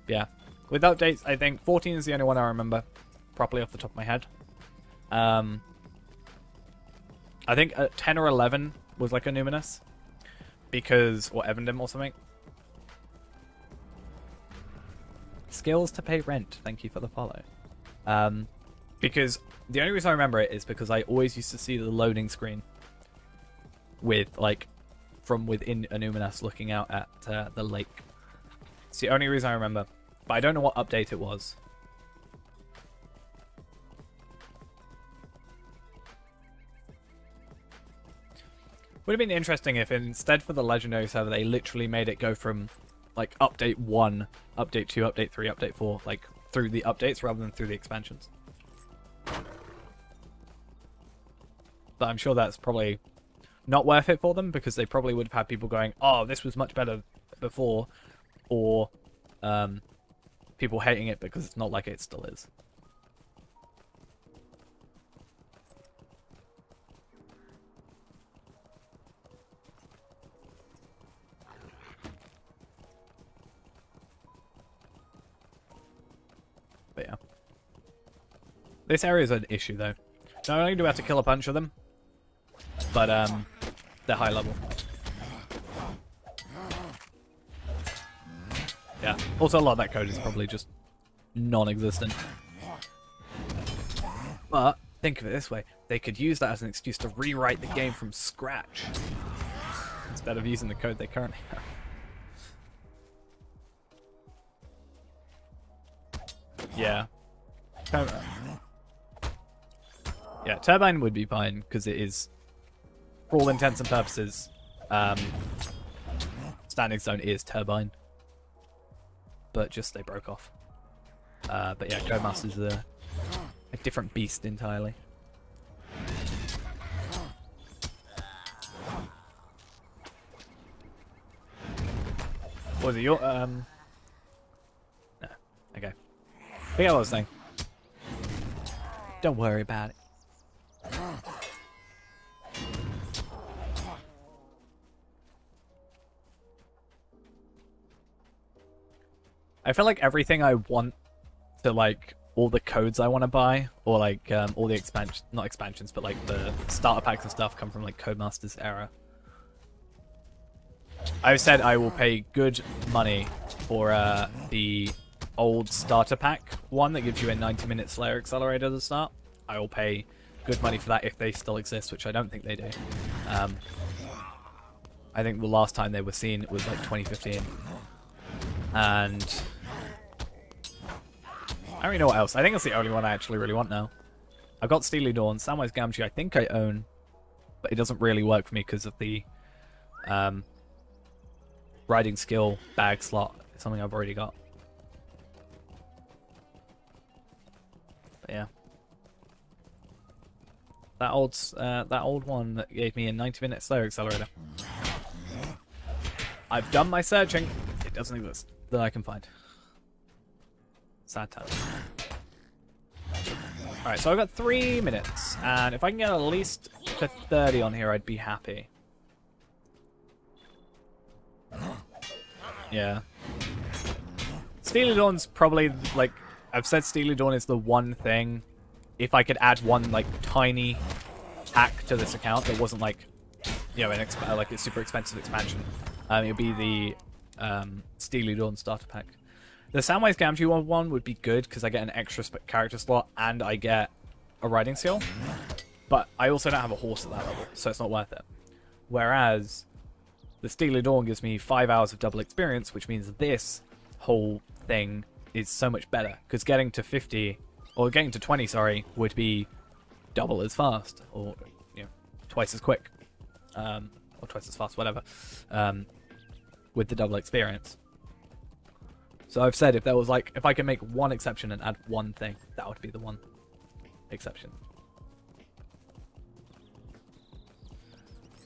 Yeah. With updates, I think 14 is the only one I remember properly off the top of my head. I think 10 or 11 was like a numinous. Because, or Evandim or something. Skills to pay rent. Thank you for the follow. Because the only reason I remember it is because I always used to see the loading screen with, like, from within a numinous looking out at the lake. It's the only reason I remember. But I don't know what update it was. Would have been interesting if instead for the Legendary server, they literally made it go from, like, Update 1, Update 2, Update 3, Update 4, like, through the updates rather than through the expansions. But I'm sure that's probably not worth it for them, because they probably would have had people going, oh, this was much better before, or people hating it because it's not like it still is. But yeah. This area is an issue, though. Not only do we have to kill a bunch of them, but they're high level. Yeah. Also, a lot of that code is probably just non-existent. But think of it this way: they could use that as an excuse to rewrite the game from scratch instead of using the code they currently have. Yeah. Yeah, Turbine would be fine, because it is, for all intents and purposes, Standing Stone is Turbine. But just they broke off. But yeah, Codemaster's a different beast entirely. What was it, your, No. Okay. Forget what I was saying. Don't worry about it. I feel like everything I want to, like, all the codes I want to buy, or like all the not expansions, but like the starter packs and stuff come from like Codemaster's era. I've said I will pay good money for the old starter pack one that gives you a 90-minute Slayer Accelerator at the start. I will pay good money for that if they still exist, which I don't think they do. I think the last time they were seen was like 2015. And I don't really know what else. I think that's the only one I actually really want now. I've got Steely Dawn. Samwise Gamgee I think I own, but it doesn't really work for me because of the riding skill bag slot. It's something I've already got. But yeah. That old one that gave me a 90-minute Slayer Accelerator. I've done my searching. It doesn't exist that I can find. Sad time. Alright, so I've got 3 minutes, and if I can get at least to 30 on here, I'd be happy. Yeah. Steely Dawn's probably, like, I've said Steely Dawn is the one thing, if I could add one, like, tiny hack to this account that wasn't, like, you know, like a super expensive expansion, it would be the Steely Dawn starter pack. The Samwise Gamgee one would be good because I get an extra character slot and I get a riding skill. But I also don't have a horse at that level, so it's not worth it. Whereas the Steely Dawn gives me 5 hours of double experience, which means this whole thing is so much better. Because getting to 50, or getting to 20, sorry, would be double as fast, or you know, twice as quick, or twice as fast, whatever, with the double experience. So I've said if there was like, if I can make one exception and add one thing, that would be the one exception.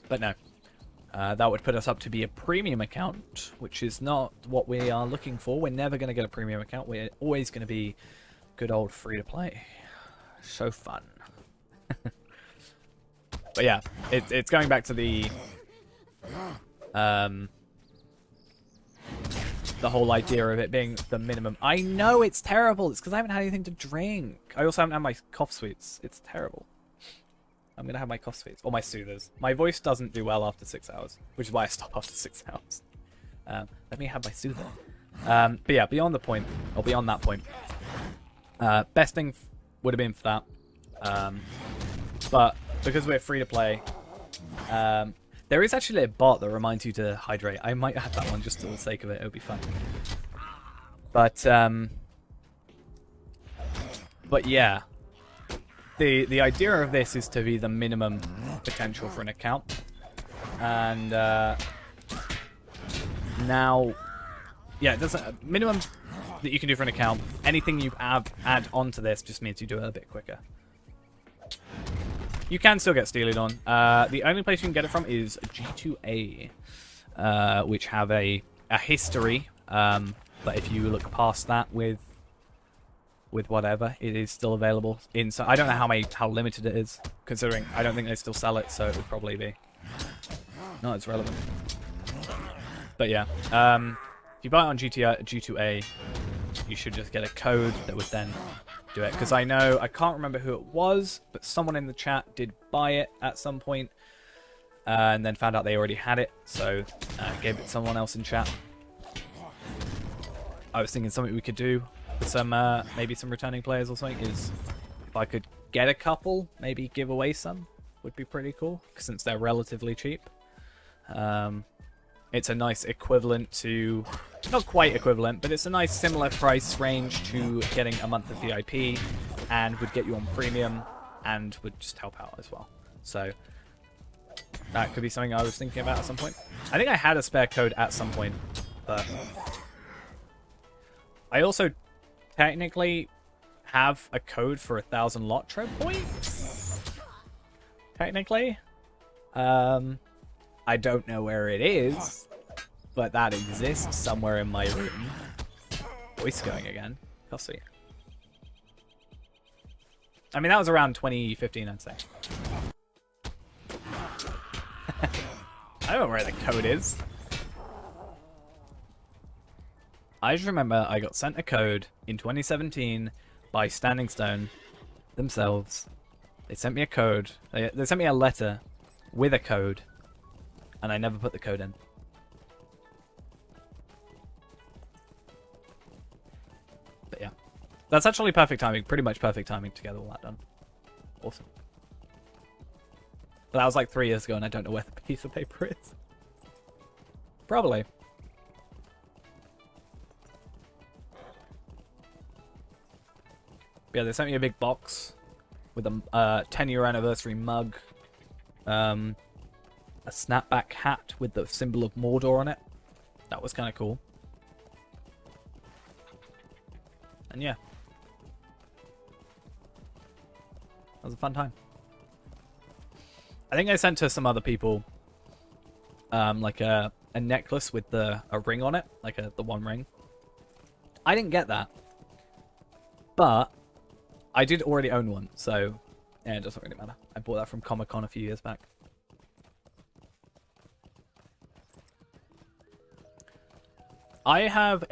But no, that would put us up to be a premium account, which is not what we are looking for. We're never going to get a premium account. We're always going to be good old free to play. So fun. But yeah, it's going back to the whole idea of it being the minimum. I know it's terrible. It's because I haven't had anything to drink. I also haven't had my cough sweets. It's terrible. I'm going to have my cough sweets. Or my soothers. My voice doesn't do well after 6 hours, which is why I stop after 6 hours. Let me have my soother. But yeah, beyond that point, best thing would have been for that. But because we're free to play, there is actually a bot that reminds you to hydrate. I might add that one just for the sake of it. It would be fun. But yeah, the idea of this is to be the minimum potential for an account, and now, yeah, it doesn't minimum that you can do for an account. Anything you add onto this just means you do it a bit quicker. You can still get Steely on. The only place you can get it from is G2A, which have a history. But if you look past that with whatever, it is still available. So I don't know how limited it is, considering I don't think they still sell it, so it would probably be not as relevant. But yeah, if you buy it on G2A, you should just get a code that would then do it. Because I know, I can't remember who it was, but someone in the chat did buy it at some point, and then found out they already had it, so gave it to someone else in chat. I was thinking something we could do with some, maybe some returning players or something, is if I could get a couple, maybe give away some, would be pretty cool, since they're relatively cheap. It's a nice equivalent to, not quite equivalent, but it's a nice similar price range to getting a month of VIP, and would get you on premium, and would just help out as well. So that could be something I was thinking about at some point. I think I had a spare code at some point, but I also technically have a code for 1,000 LOTRO points. Technically. I don't know where it is, but that exists somewhere in my room. Voice going again. I'll see. I mean, that was around 2015, I'd say. I don't know where the code is. I just remember I got sent a code in 2017 by Standing Stone themselves. They sent me a code. They sent me a letter with a code, and I never put the code in. But yeah, that's actually perfect timing. Pretty much perfect timing to get all that done. Awesome. But that was like 3 years ago, and I don't know where the piece of paper is. Probably. But yeah, they sent me a big box with a 10-year anniversary mug, a snapback hat with the symbol of Mordor on it. That was kind of cool. And yeah, that was a fun time. I think I sent to some other people like a necklace with a ring on it, like the one ring. I didn't get that, but I did already own one, so yeah, it doesn't really matter. I bought that from Comic-Con a few years back. I have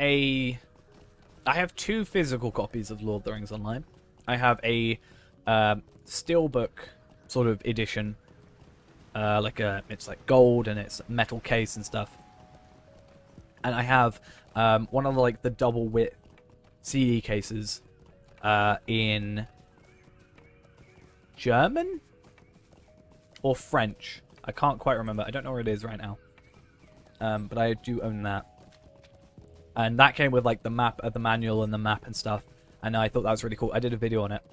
2 physical copies of Lord of the Rings Online. I have a steelbook sort of edition, it's like gold and it's metal case and stuff. And I have one of the double width CD cases in German or French. I can't quite remember. I don't know where it is right now. But I do own that. And that came with the map, the manual and the map and stuff. And I thought that was really cool. I did a video on it,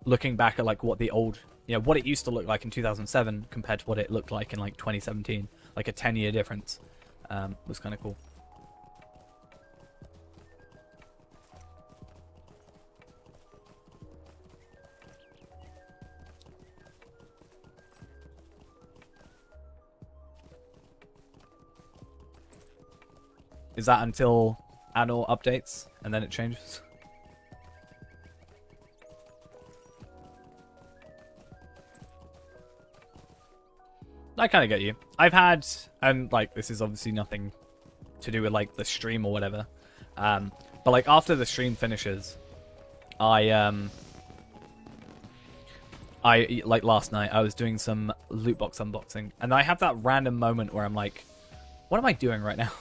looking back at what the old, what it used to look like in 2007 compared to what it looked like in 2017. Like a 10-year difference. Was kind of cool. Is that until annual updates and then it changes? I kind of get you. I've had, and like this is obviously nothing to do with like the stream or whatever, but like after the stream finishes, I like last night I was doing some loot box unboxing, and I have that random moment where I'm like, what am I doing right now?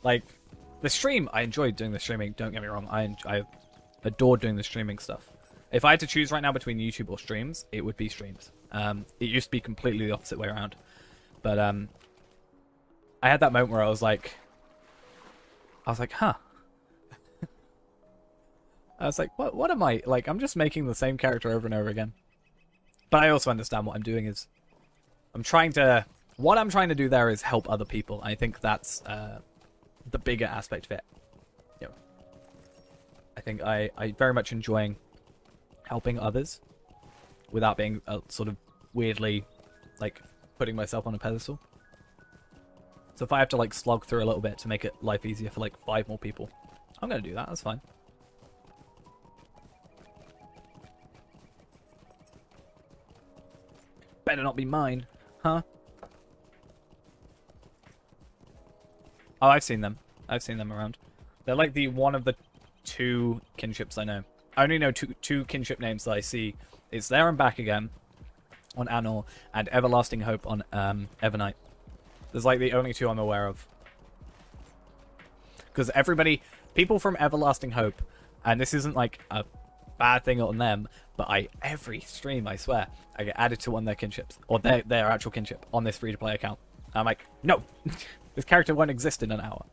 Like the stream, I enjoyed doing the streaming. Don't get me wrong, I adored doing the streaming stuff. If I had to choose right now between YouTube or streams, it would be streams. It used to be completely the opposite way around, but I had that moment where I was like, huh. I was like, what am I like? I'm just making the same character over and over again. But I also understand what I'm doing is what I'm trying to do there is help other people. I think that's the bigger aspect of it. You know, I think I very much enjoying helping others without being sort of weirdly like putting myself on a pedestal. So if I have to like slog through a little bit to make it life easier for like 5 more people, I'm gonna do that. That's fine. Better not be mine, huh? Oh, I've seen them. I've seen them around. They're like the one of the 2 kinships I know. I only know two kinship names that I see. It's There and Back Again on Anor and Everlasting Hope on Evernight. There's like the only 2 I'm aware of. Because people from Everlasting Hope, and this isn't like a bad thing on them, but every stream, I swear, I get added to one of their kinships, or their actual kinship, on this free-to-play account. I'm like, no! This character won't exist in an hour.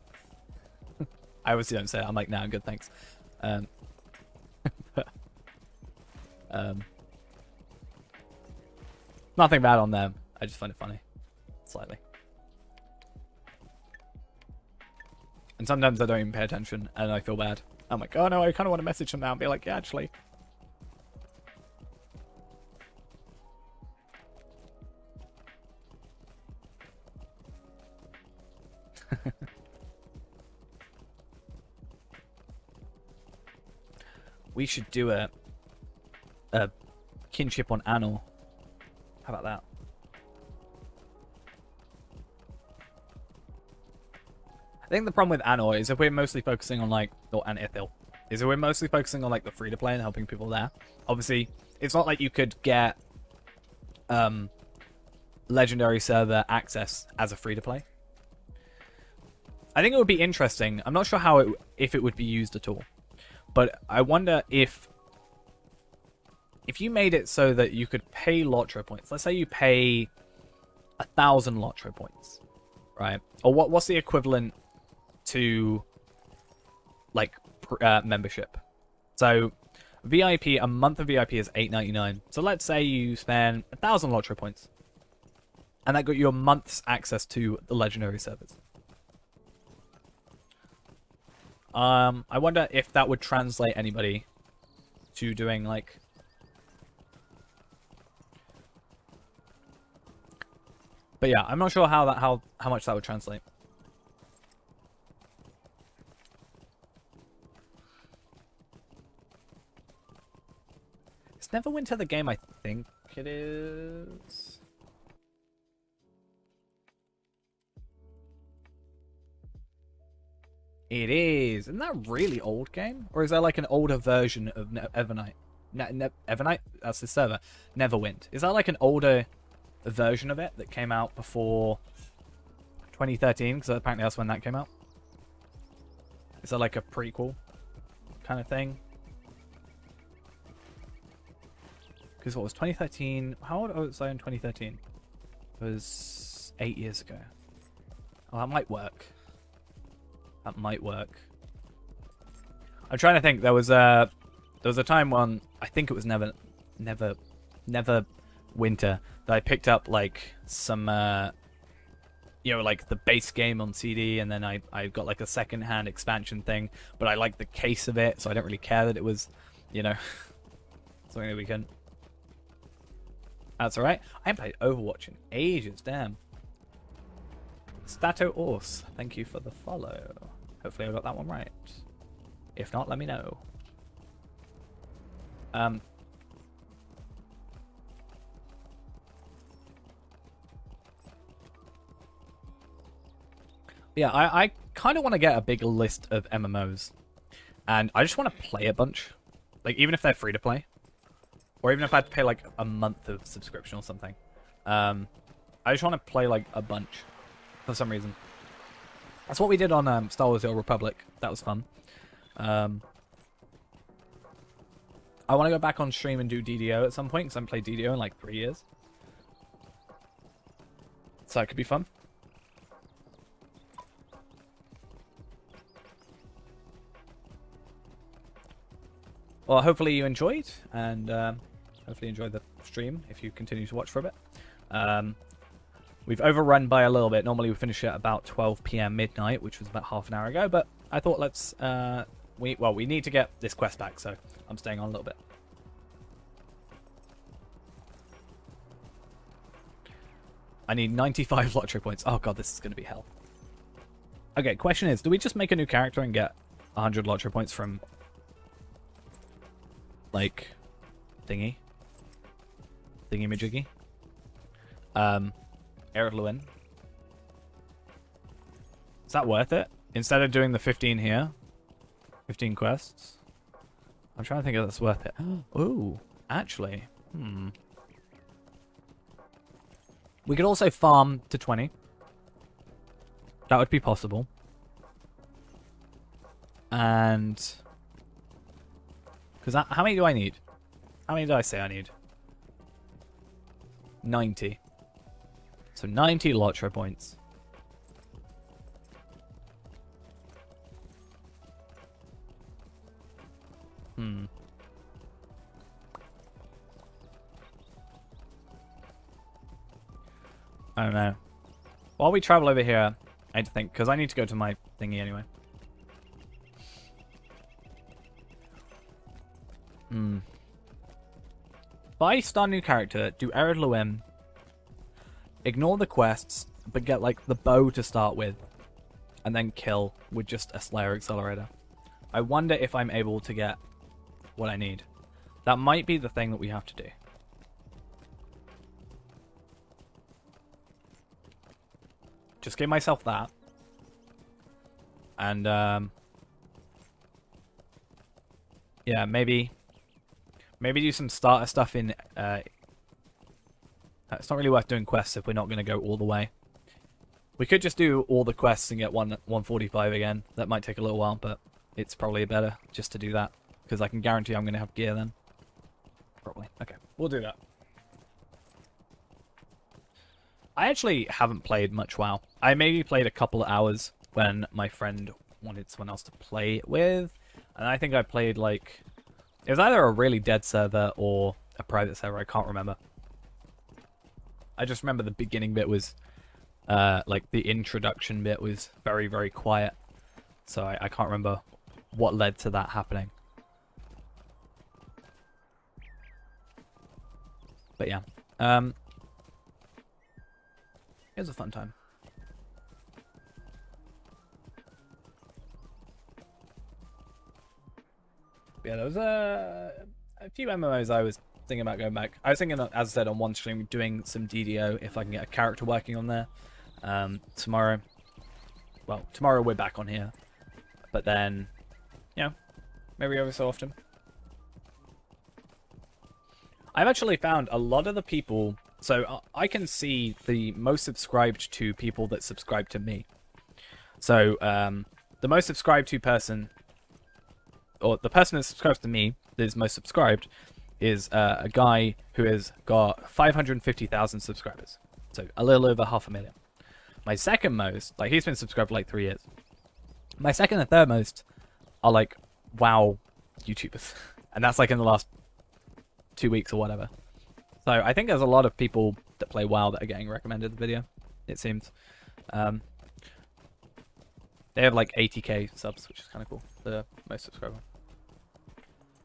I obviously don't say it. I'm like, nah, I'm good, thanks. Nothing bad on them. I just find it funny. Slightly. And sometimes I don't even pay attention, and I feel bad. I'm like, oh no, I kind of want to message them now and be like, yeah, actually. We should do a kinship on Anor. How about that? I think the problem with Anor is if we're mostly focusing on like, and Ithil, is if we're mostly focusing on like the free to play and helping people there. Obviously, it's not like you could get legendary server access as a free to play. I think it would be interesting. I'm not sure if it would be used at all, but I wonder if you made it so that you could pay LOTRO points. Let's say you pay 1,000 LOTRO points, right? Or what's the equivalent to like membership? So VIP, a month of VIP is $8.99. So let's say you spend 1,000 LOTRO points, and that got you a month's access to the legendary servers. I wonder if that would translate anybody to doing like. But yeah, I'm not sure how much that would translate. It's Neverwinter the game I think it is. It is. Isn't that a really old game? Or is there like an older version of Evernight? Evernight? That's the server. Neverwinter. Is that like an older version of it that came out before 2013? Because apparently that's when that came out. Is that like a prequel kind of thing? Because what was 2013? How old was I in 2013? It was 8 years ago. Oh, that might work. That might work. I'm trying to think. There was a time when I think it was Never Winter that I picked up like some like the base game on CD, and then I got like a second-hand expansion thing, but I liked the case of it, so I don't really care that it was, something that we can. That's alright. I haven't played Overwatch in ages, damn. Stato Ors, thank you for the follow. Hopefully I got that one right. If not, let me know. Yeah, I kind of want to get a big list of MMOs. And I just want to play a bunch. Like, even if they're free to play. Or even if I had to pay, like, a month of subscription or something. I just want to play, like, a bunch. For some reason. That's what we did on Star Wars The Old Republic. That was fun. I want to go back on stream and do DDO at some point, because I haven't played DDO in, like, 3 years. So that could be fun. Well, hopefully you enjoyed, and hopefully you enjoyed the stream if you continue to watch for a bit. We've overrun by a little bit. Normally we finish at about 12 PM midnight, which was about half an hour ago, but I thought let's... we need to get this quest back, so I'm staying on a little bit. I need 95 LOTRO points. Oh god, this is going to be hell. Okay, question is, do we just make a new character and get 100 LOTRO points from... like... thingy-majiggy? Eric Lewin. Is that worth it? Instead of doing the 15 here, 15 quests. I'm trying to think if that's worth it. Ooh, actually, we could also farm to 20. That would be possible. And because how many do I need? How many did I say I need? 90. So 90 LOTRO points. I don't know. While we travel over here, I need to think, because I need to go to my thingy anyway. Buy start new character, do Ered Luim, ignore the quests, but get like the bow to start with, and then kill with just a Slayer Accelerator. I wonder if I'm able to get what I need. That might be the thing that we have to do. Just give myself that. And, yeah, maybe do some starter stuff in, it's not really worth doing quests if we're not going to go all the way. We could just do all the quests and get 145 again. That might take a little while, but it's probably better just to do that. Because I can guarantee I'm going to have gear then. Probably. Okay, we'll do that. I actually haven't played much WoW. I maybe played a couple of hours when my friend wanted someone else to play with. And I think I played like... It was either a really dead server or a private server. I can't remember. I just remember the beginning bit was... like the introduction bit was very, very quiet. So I can't remember what led to that happening. But yeah. It was a fun time. But yeah, there was a few MMOs I was thinking about going back. I was thinking, as I said, on one stream, doing some DDO if I can get a character working on there. Tomorrow. Well, tomorrow we're back on here. But then, you know, maybe every so often. I've actually found a lot of the people... So I can see the most subscribed to people that subscribe to me. So the most subscribed to person, or the person that subscribes to me that is most subscribed, is a guy who has got 550,000 subscribers. So a little over 500,000. My second most, like he's been subscribed for like 3 years. My second and third most are like WoW YouTubers. And that's like in the last 2 weeks or whatever. So I think there's a lot of people that play WoW that are getting recommended the video, it seems. They have like 80k subs, which is kind of cool. The most subscriber.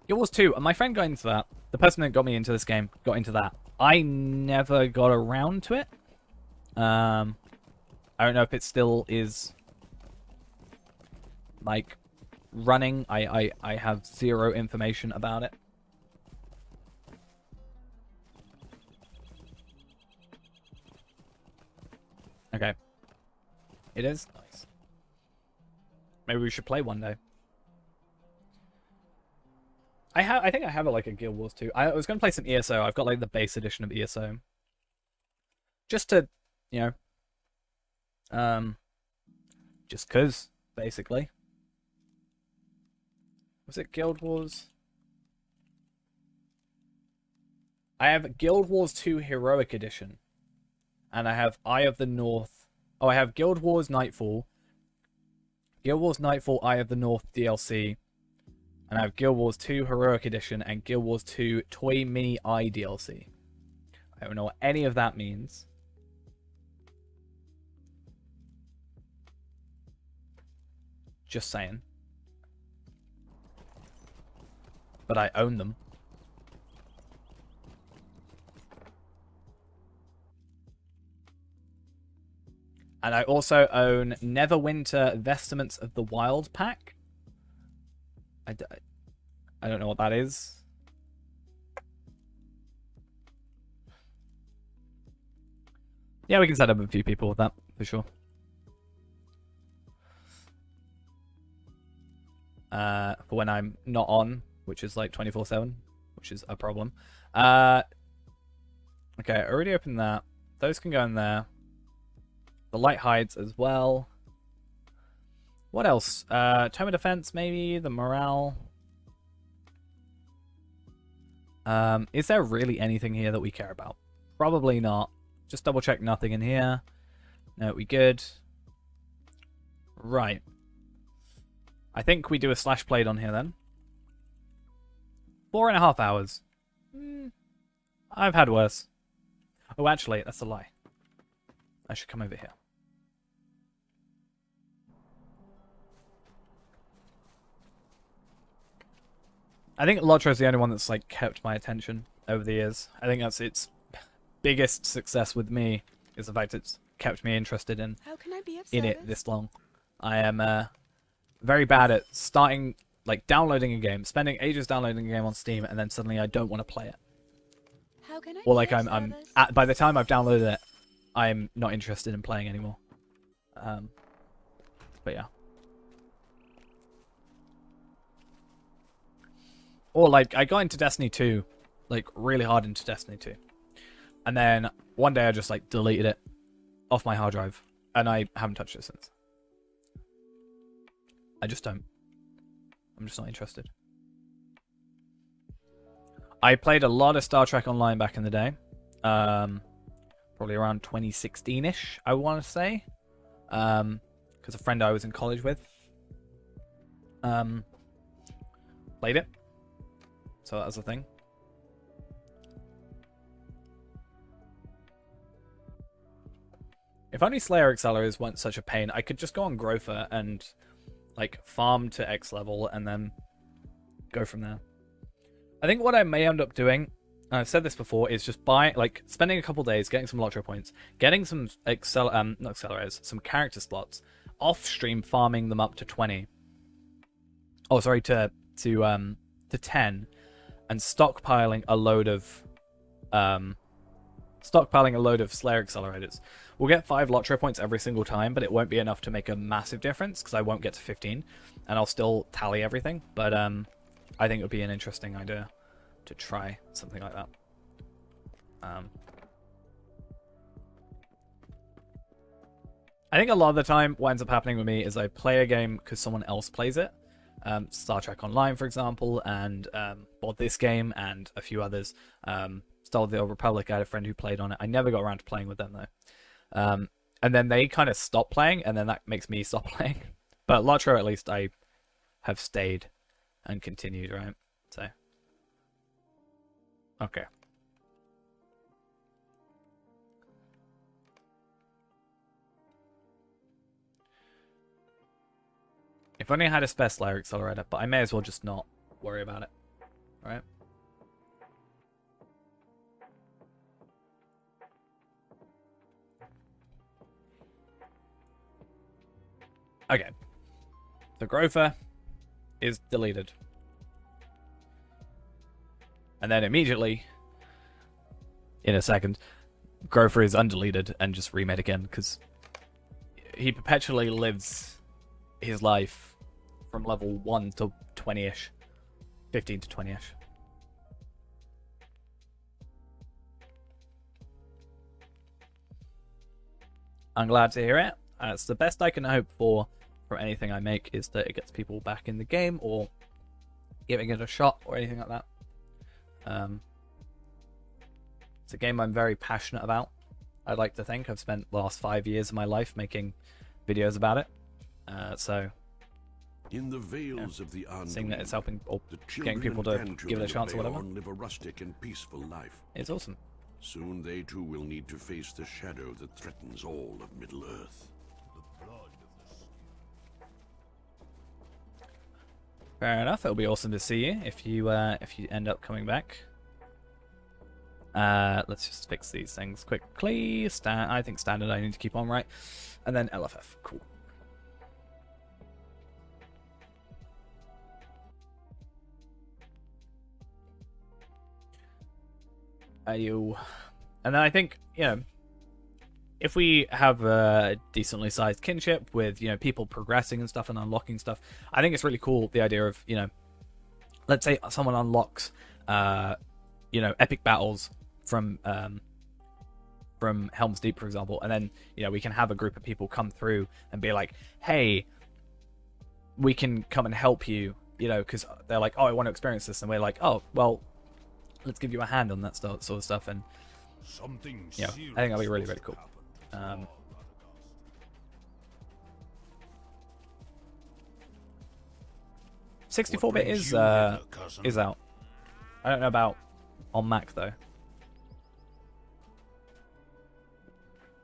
It was too, and my friend got into that. The person that got me into this game got into that. I never got around to it. I don't know if it still is like running. I have zero information about it. Okay. It is? Nice. Maybe we should play one day. I think I have it like a Guild Wars 2. I was going to play some ESO. I've got like the base edition of ESO. Just to, you know, just 'cause, basically. Was it Guild Wars? I have Guild Wars 2 Heroic Edition. And I have Eye of the North. Oh, I have Guild Wars Nightfall. Guild Wars Nightfall Eye of the North DLC. And I have Guild Wars 2 Heroic Edition and Guild Wars 2 Toy Mini Eye DLC. I don't know what any of that means. Just saying. But I own them. And I also own Neverwinter Vestments of the Wild pack. I don't know what that is. Yeah, we can set up a few people with that, for sure. For when I'm not on, which is like 24/7, which is a problem. Okay, I already opened that. Those can go in there. The light hides as well. What else? Tome of Defense, maybe. The morale. Is there really anything here that we care about? Probably not. Just double check nothing in here. No, we good. Right. I think we do a slash blade on here then. 4.5 hours. I've had worse. Oh, actually, that's a lie. I should come over here. I think LOTRO is the only one that's like kept my attention over the years. I think that's its biggest success with me, is the fact it's kept me interested in it this long. I am very bad at starting, like downloading a game, spending ages downloading a game on Steam, and then suddenly I don't want to play it. How can I or like I'm by the time I've downloaded it, I'm not interested in playing anymore. But yeah. Or like I got into Destiny 2, like really hard into Destiny 2. And then one day I just like deleted it off my hard drive and I haven't touched it since. I just don't. I'm just not interested. I played a lot of Star Trek Online back in the day. Probably around 2016-ish, I want to say. Because a friend I was in college with played it. So that was the thing. If only Slayer accelerators weren't such a pain, I could just go on Grover and like farm to X level and then go from there. I think what I may end up doing, and I've said this before, is just spending a couple days getting some LOTRO points, getting some not accelerators, some character slots, off stream farming them up to 20. Oh, sorry, to 10. And stockpiling a load of Slayer accelerators. We'll get 5 LOTRO points every single time, but it won't be enough to make a massive difference because I won't get to 15, and I'll still tally everything. But I think it would be an interesting idea to try something like that. I think a lot of the time what ends up happening with me is I play a game because someone else plays it. Star Trek Online, for example, and bought this game and a few others. Star of the Old Republic, I had a friend who played on it. I never got around to playing with them, though. And then they kind of stop playing, and then that makes me stop playing. But LOTRO, at least, I have stayed and continued, right? So, okay. If only I had a spare Slayer accelerator, but I may as well just not worry about it, right? Okay. The Grover is deleted. And then immediately, in a second, Grover is undeleted and just remade again, because he perpetually lives his life from level 1 to 20-ish. 15 to 20-ish. I'm glad to hear it. It's the best I can hope for anything I make, is that it gets people back in the game or giving it a shot or anything like that. It's a game I'm very passionate about. I'd like to think I've spent the last 5 years of my life making videos about it. So in the vales of the seeing that it's helping or the getting people to give it a chance or whatever, live a rustic and peaceful life. It's awesome. Soon they too will need to face the shadow that threatens all of Middle-earth. Fair enough. It'll be awesome to see you if you end up coming back. Let's just fix these things quickly. I think standard I need to keep on right, and then LFF. Cool. And then I think, you know, if we have a decently sized kinship with, you know, people progressing and stuff and unlocking stuff, I think it's really cool, the idea of, you know, let's say someone unlocks, you know, epic battles from Helm's Deep, for example, and then, you know, we can have a group of people come through and be like, hey, we can come and help you, you know, because they're like, oh, I want to experience this, and we're like, oh, well, let's give you a hand on that sort of stuff. And yeah, I think that'll be really, really cool. 64-bit is out. I don't know about on Mac though.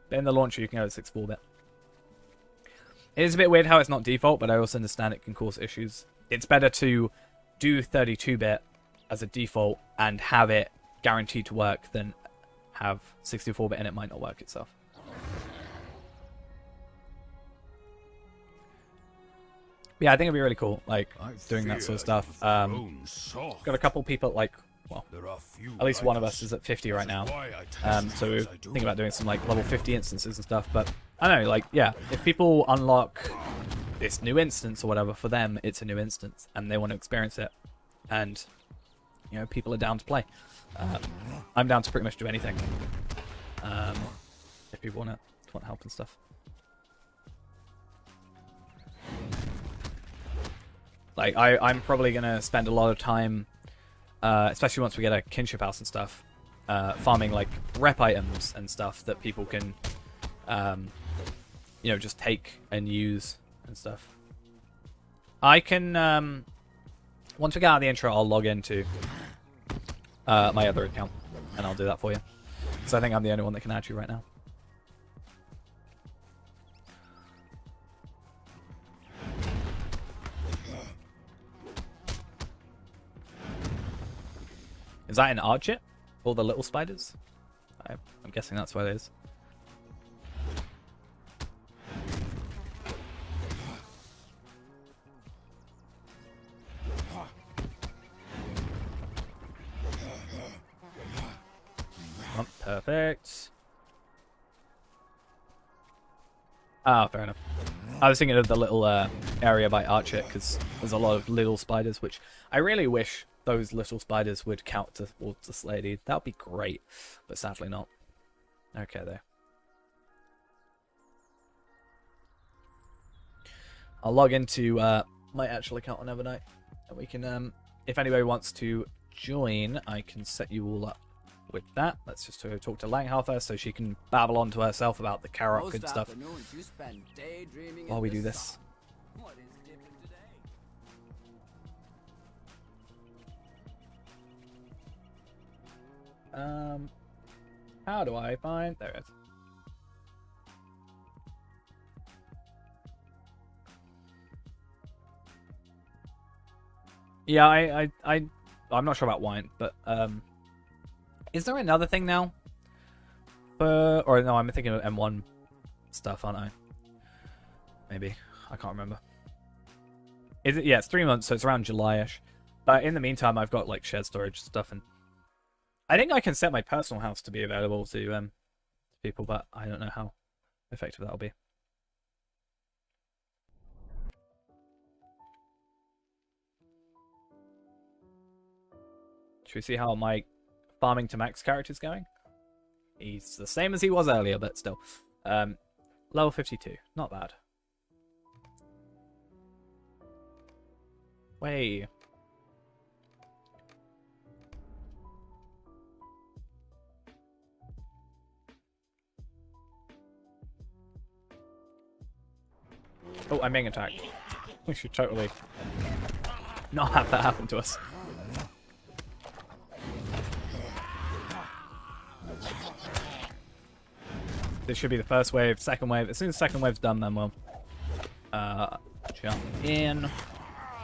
But in the launcher you can go to 64-bit. It is a bit weird how it's not default, but I also understand it can cause issues. It's better to do 32-bit as a default and have it guaranteed to work than have 64-bit and it might not work itself. Yeah, I think it'd be really cool, like, doing that sort of stuff. Got a couple people, like, well, at least one of us is at 50 right now. So we're thinking about doing some, like, level 50 instances and stuff. But, I don't know, like, yeah, if people unlock this new instance or whatever, for them, it's a new instance, and they want to experience it. And, you know, people are down to play. I'm down to pretty much do anything. If people want help and stuff. Like, I'm probably going to spend a lot of time, especially once we get a kinship house and stuff, farming, like, rep items and stuff that people can, you know, just take and use and stuff. I can, once we get out of the intro, I'll log into my other account, and I'll do that for you. Because I think I'm the only one that can add you right now. Is that an Archit? All the little spiders? I'm guessing that's what it is. Oh, perfect. Ah, fair enough. I was thinking of the little area by Archit, because there's a lot of little spiders, which I really wish those little spiders would count towards this lady. That would be great, but sadly not. Okay, there. I'll log into my actual account on Evernight, and we can, if anybody wants to join, I can set you all up with that. Let's just talk to Langhouse first, so she can babble on to herself about the Karok and stuff while we do this. How do I find... There it is. Yeah, I'm not sure about wine, but is there another thing now? Or no, I'm thinking of M1 stuff, aren't I? Maybe. I can't remember. Is it? Yeah, it's 3 months, so it's around July-ish. But in the meantime, I've got like shared storage stuff, and I think I can set my personal house to be available to people, but I don't know how effective that'll be. Should we see how my farming to max character's going? He's the same as he was earlier, but still. Level 52. Not bad. Way. Oh, I'm being attacked. We should totally not have that happen to us. This should be the first wave, second wave. As soon as the second wave's done, then we'll jump in.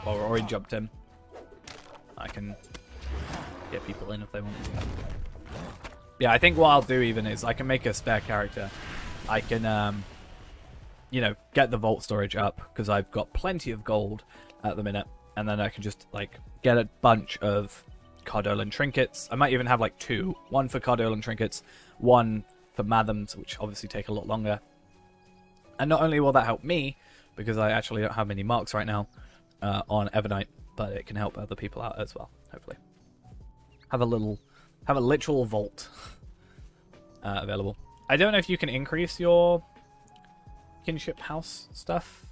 Well, we're already jumped in. I can get people in if they want. Yeah, I think what I'll do even is I can make a spare character. I can, you know, get the vault storage up because I've got plenty of gold at the minute, and then I can just like get a bunch of Cardolan trinkets. I might even have like two. One for Cardolan trinkets, one for Mathams, which obviously take a lot longer. And not only will that help me, because I actually don't have many marks right now on Evernight, but it can help other people out as well, hopefully. Have a literal vault available. I don't know if you can increase your kinship house stuff.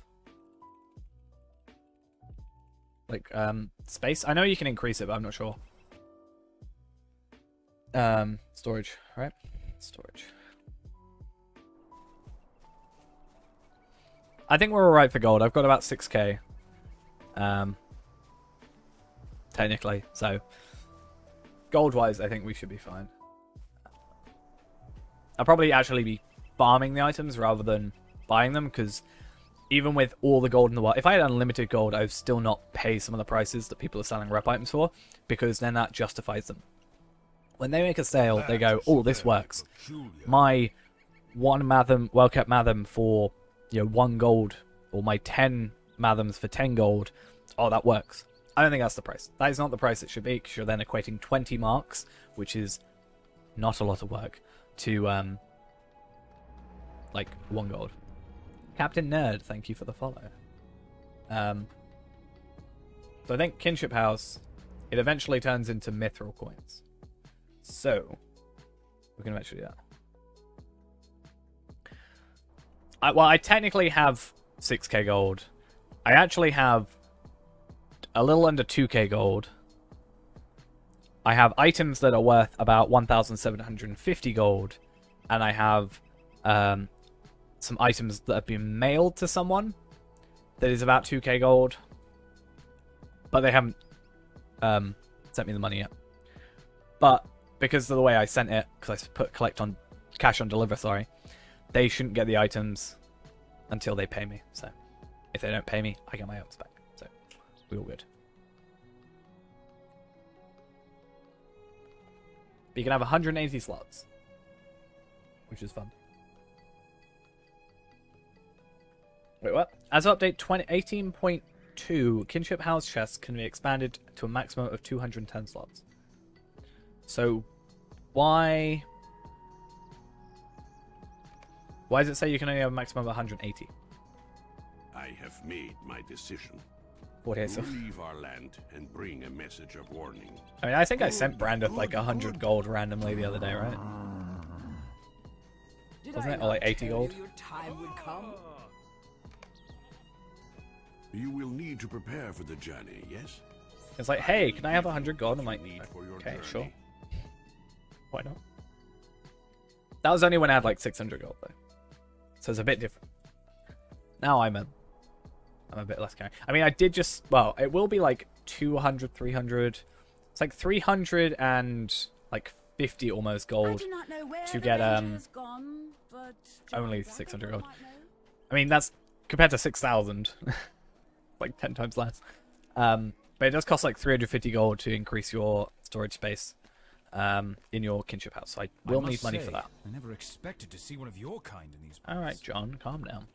Like, space. I know you can increase it, but I'm not sure. Storage, right? Storage. I think we're alright for gold. I've got about 6k. Technically, so gold-wise, I think we should be fine. I'll probably actually be farming the items rather than buying them, because even with all the gold in the world, if I had unlimited gold, I would still not pay some of the prices that people are selling rep items for, because then that justifies them. When they make a sale, they go, "Oh, this works. My 1 Matham, well-kept Matham for, you know, 1 gold, or my 10 Mathams for 10 gold. Oh, that works." I don't think that's the price. That is not the price it should be, because you're then equating 20 marks, which is not a lot of work, to, like, 1 gold. Captain Nerd, thank you for the follow. So I think Kinship House, it eventually turns into Mithril coins. So, we can eventually do that. Well, I technically have 6k gold. I actually have a little under 2k gold. I have items that are worth about 1,750 gold. And I have some items that have been mailed to someone that is about 2k gold. But they haven't sent me the money yet. But because of the way I sent it, because I put cash on deliver, sorry, they shouldn't get the items until they pay me. So if they don't pay me, I get my items back. So we're all good. But you can have 180 slots, which is fun. Wait, what? As of update 18.2, Kinship House chests can be expanded to a maximum of 210 slots. So, why does it say you can only have a maximum of 180? I have made my decision. Okay, so leave our land and bring a message of warning. I mean, I think I sent Brandon like 100 gold randomly the other day, right? Wasn't it? Or like 80 gold? Your time would come? You will need to prepare for the journey, yes? It's like, hey, can I have 100 gold? I'm like, okay, sure. Why not? That was only when I had like 600 gold though. So it's a bit different. Now I'm a bit less carry. I mean, I did just, well, it will be like 200, 300. It's like 300 and like 50 almost gold to get only 600 gold. I mean, that's compared to 6,000. Like 10 times less. But it does cost like 350 gold to increase your storage space in your kinship house. So I will need money for that. I never expected to see one of your kind in these. All right, John, calm down.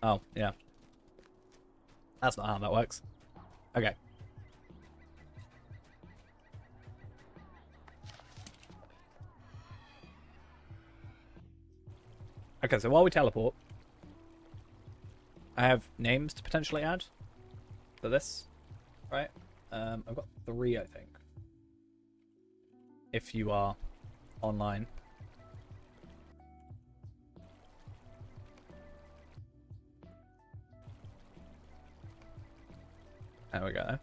Oh, yeah. That's not how that works. Okay. Okay, so while we teleport, I have names to potentially add for this, right? I've got 3, I think. If you are online. There we go.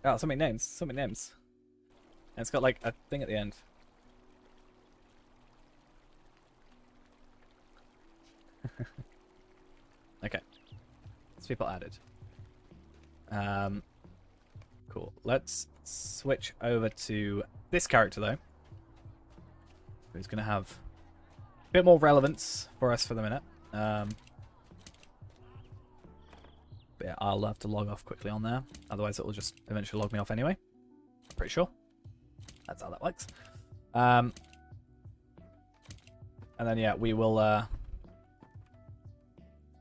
Oh, so many names. So many names. And it's got like a thing at the end. Okay. It's people added. Cool. Let's switch over to this character though. Who's gonna have a bit more relevance for us for the minute. But yeah, I'll have to log off quickly on there. Otherwise it will just eventually log me off anyway. Pretty sure. That's how that works. And then yeah, we will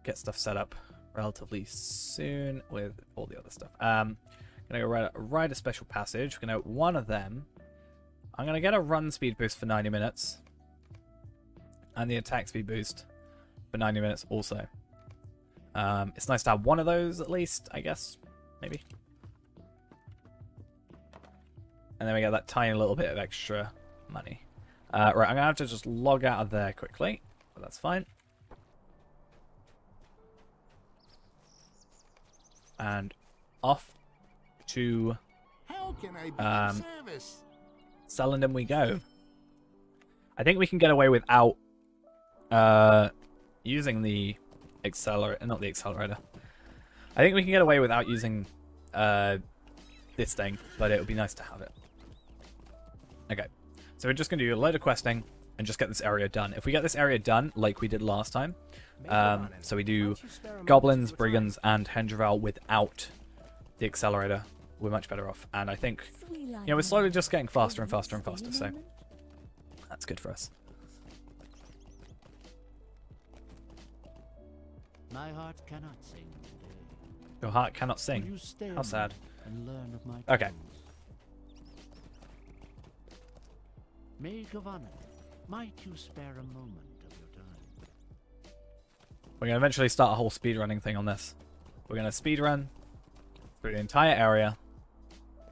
get stuff set up relatively soon with all the other stuff. Gonna go write a special passage. We're gonna one of them. I'm gonna get a run speed boost for 90 minutes. And the attack speed boost for 90 minutes also. It's nice to have one of those at least, I guess. Maybe. And then we get that tiny little bit of extra money. Right, I'm gonna have to just log out of there quickly. But that's fine. And off to How can I be of service? Selendum we go. I think we can get away without using the accelerator, not the accelerator. I think we can get away without using this thing, but it would be nice to have it. Okay, so we're just going to do a load of questing and just get this area done. If we get this area done like we did last time, so we do goblins, brigands, and Hendraval without the accelerator, we're much better off. And I think, you know, we're slowly just getting faster and faster and faster, so that's good for us. My heart cannot sing today. Your heart cannot sing. Will you stay How sad. and learn of my Okay. tales? Maid of honor, might you spare a moment of your time? We're going to eventually start a whole speedrunning thing on this. We're going to speedrun through the entire area.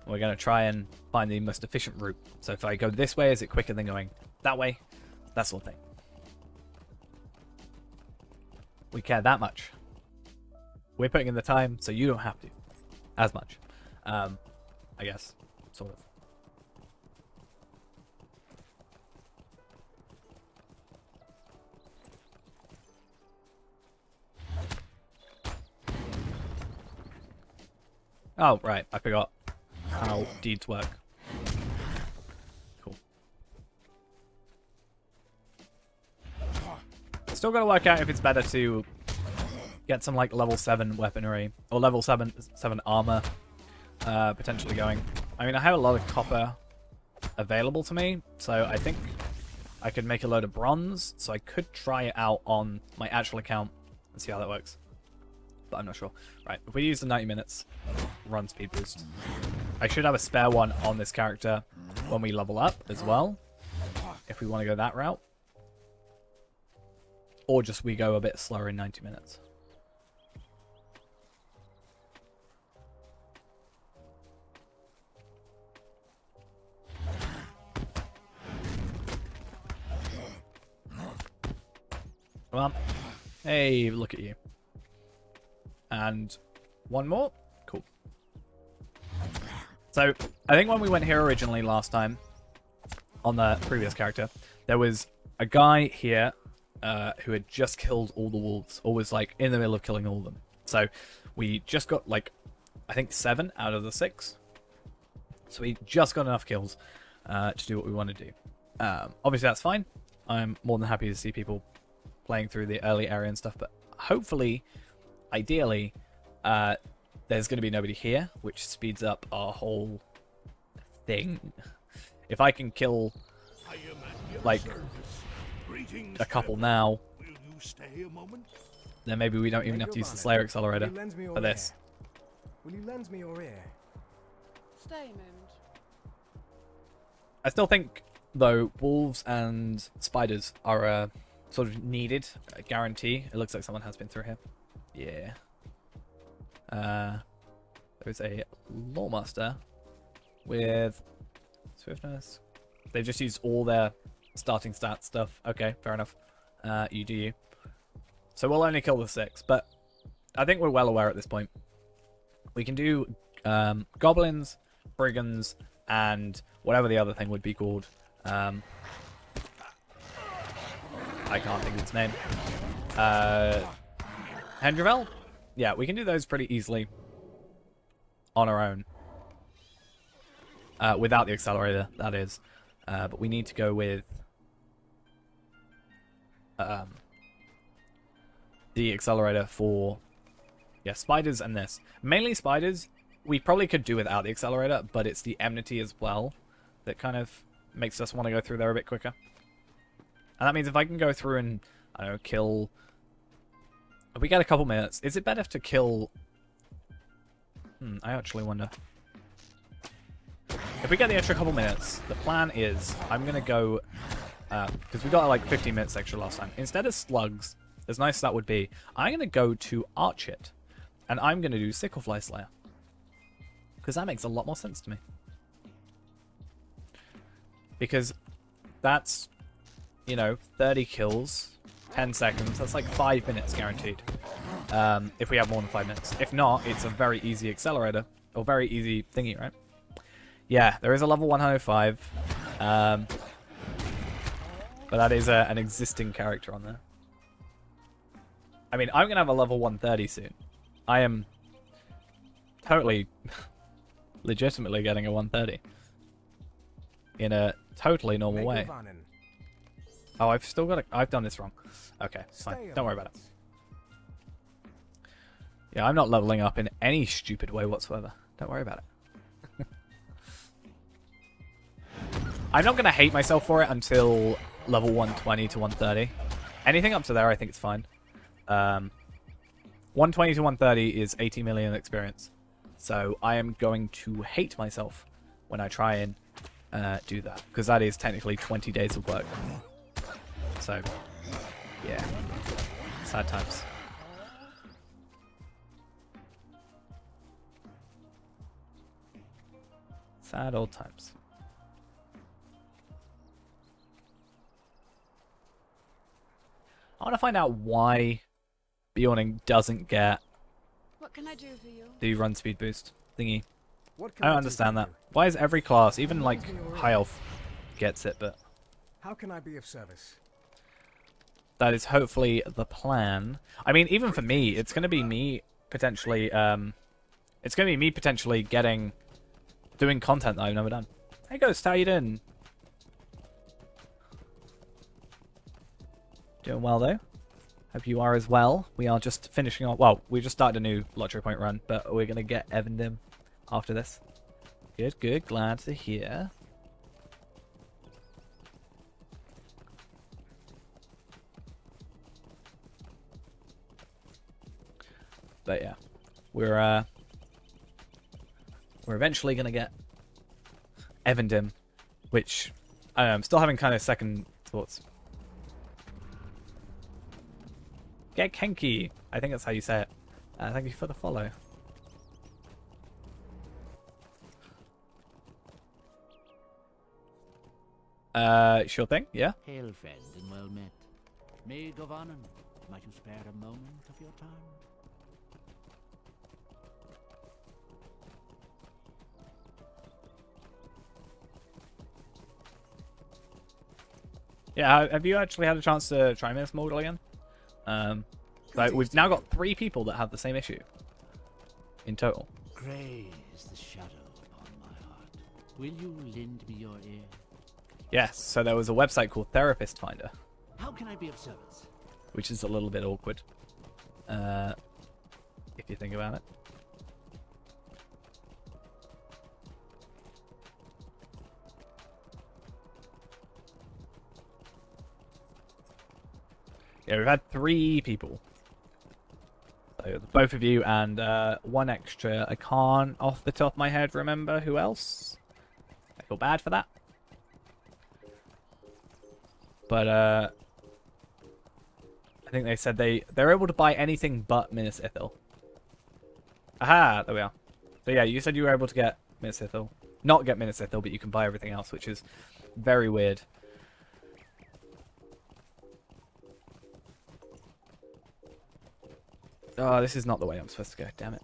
We're going to try and find the most efficient route. So if I go this way, is it quicker than going that way? That sort of thing. We care that much. We're putting in the time, so you don't have to. As much. I guess. Sort of. Oh, right. I forgot how deeds work. Cool. Still gotta work out if it's better to get some like level 7 weaponry or level 7 armor potentially going. I mean, I have a lot of copper available to me, so I think I could make a load of bronze, so I could try it out on my actual account and see how that works. But I'm not sure. Right, if we use the 90 minutes run speed boost, I should have a spare one on this character when we level up as well, if we want to go that route. Or just we go a bit slower in 90 minutes. Come on. Hey, look at you. And one more. Cool. So, I think when we went here originally last time, on the previous character, there was a guy here who had just killed all the wolves, or was like in the middle of killing all of them. So, we just got like, I think 7 out of the 6. So we just got enough kills to do what we want to do. Obviously that's fine. I'm more than happy to see people playing through the early area and stuff, but hopefully, ideally, there's going to be nobody here, which speeds up our whole thing. If I can kill, like, a couple now, then maybe we don't even have to use the Slayer Accelerator for this. Will you lend me your ear? Stay a moment. I still think though wolves and spiders are sort of needed, a guarantee. It looks like someone has been through here. Yeah. There's a Lawmaster with swiftness. They've just used all their starting stat stuff. Okay, fair enough. You do you. So we'll only kill the 6, but I think we're well aware at this point. We can do goblins, brigands, and whatever the other thing would be called. I can't think of its name. Hendrivel? Yeah, we can do those pretty easily on our own. Without the accelerator, that is. But we need to go with the accelerator for spiders and this. Mainly spiders. We probably could do without the accelerator, but it's the enmity as well that kind of makes us want to go through there a bit quicker. And that means if I can go through and, I don't know, kill... If we get a couple minutes, is it better to kill... I actually wonder. If we get the extra couple minutes, the plan is I'm going to go... because we got like 15 minutes extra last time. Instead of slugs, as nice as that would be, I'm going to go to Arch It. And I'm going to do Sicklefly Slayer. Because that makes a lot more sense to me. Because that's, 30 kills, 10 seconds. That's like 5 minutes guaranteed. If we have more than 5 minutes. If not, it's a very easy accelerator. Or very easy thingy, right? Yeah, there is a level 105. But that is an existing character on there. I mean, I'm going to have a level 130 soon. I am totally, legitimately getting a 130. In a totally normal way. Oh, I've still got I've done this wrong. Okay, fine. Don't worry about it. Yeah, I'm not leveling up in any stupid way whatsoever. Don't worry about it. I'm not going to hate myself for it until level 120 to 130. Anything up to there, I think it's fine. 120 to 130 is 80 million experience. So I am going to hate myself when I try and do that. Because that is technically 20 days of work. So, yeah. Sad times. Sad old times. I want to find out why Bjorning doesn't get What can I do for you? the run speed boost thingy. I don't understand that. Why is every class, even like high elf, gets it, but how can I be of service? That is hopefully the plan. I mean, even for me, it's going to be me potentially. It's going to be me potentially doing content that I've never done. Hey, Ghost, how you doing? Doing well though. Hope you are as well. We are just finishing off. Well, we just started a new LOTRO point run, but we're going to get Evandim after this. Good, good. Glad to hear. But yeah, we're eventually gonna get Evandim, which I don't know, I'm still having kind of second thoughts. Get Kenki, I think that's how you say it. Thank you for the follow. Sure thing, yeah. Hail, friend, and well met. May Govanen, might you spare a moment of your time? Yeah, have you actually had a chance to try this model again? Like we've now got 3 people that have the same issue in total. Grey is the shadow upon my heart. Will you lend me your ear? Yes, so there was a website called Therapist Finder. How can I be of service? Which is a little bit awkward. If you think about it. Yeah, we've had 3 people. So both of you and 1 extra. I can't, off the top of my head, remember who else. I feel bad for that. But I think they said they're able to buy anything but Minas Ithil. Aha, there we are. So yeah, you said you were able to get Minas Ithil. Not get Minas Ithil, but you can buy everything else, which is very weird. Oh, this is not the way I'm supposed to go. Damn it.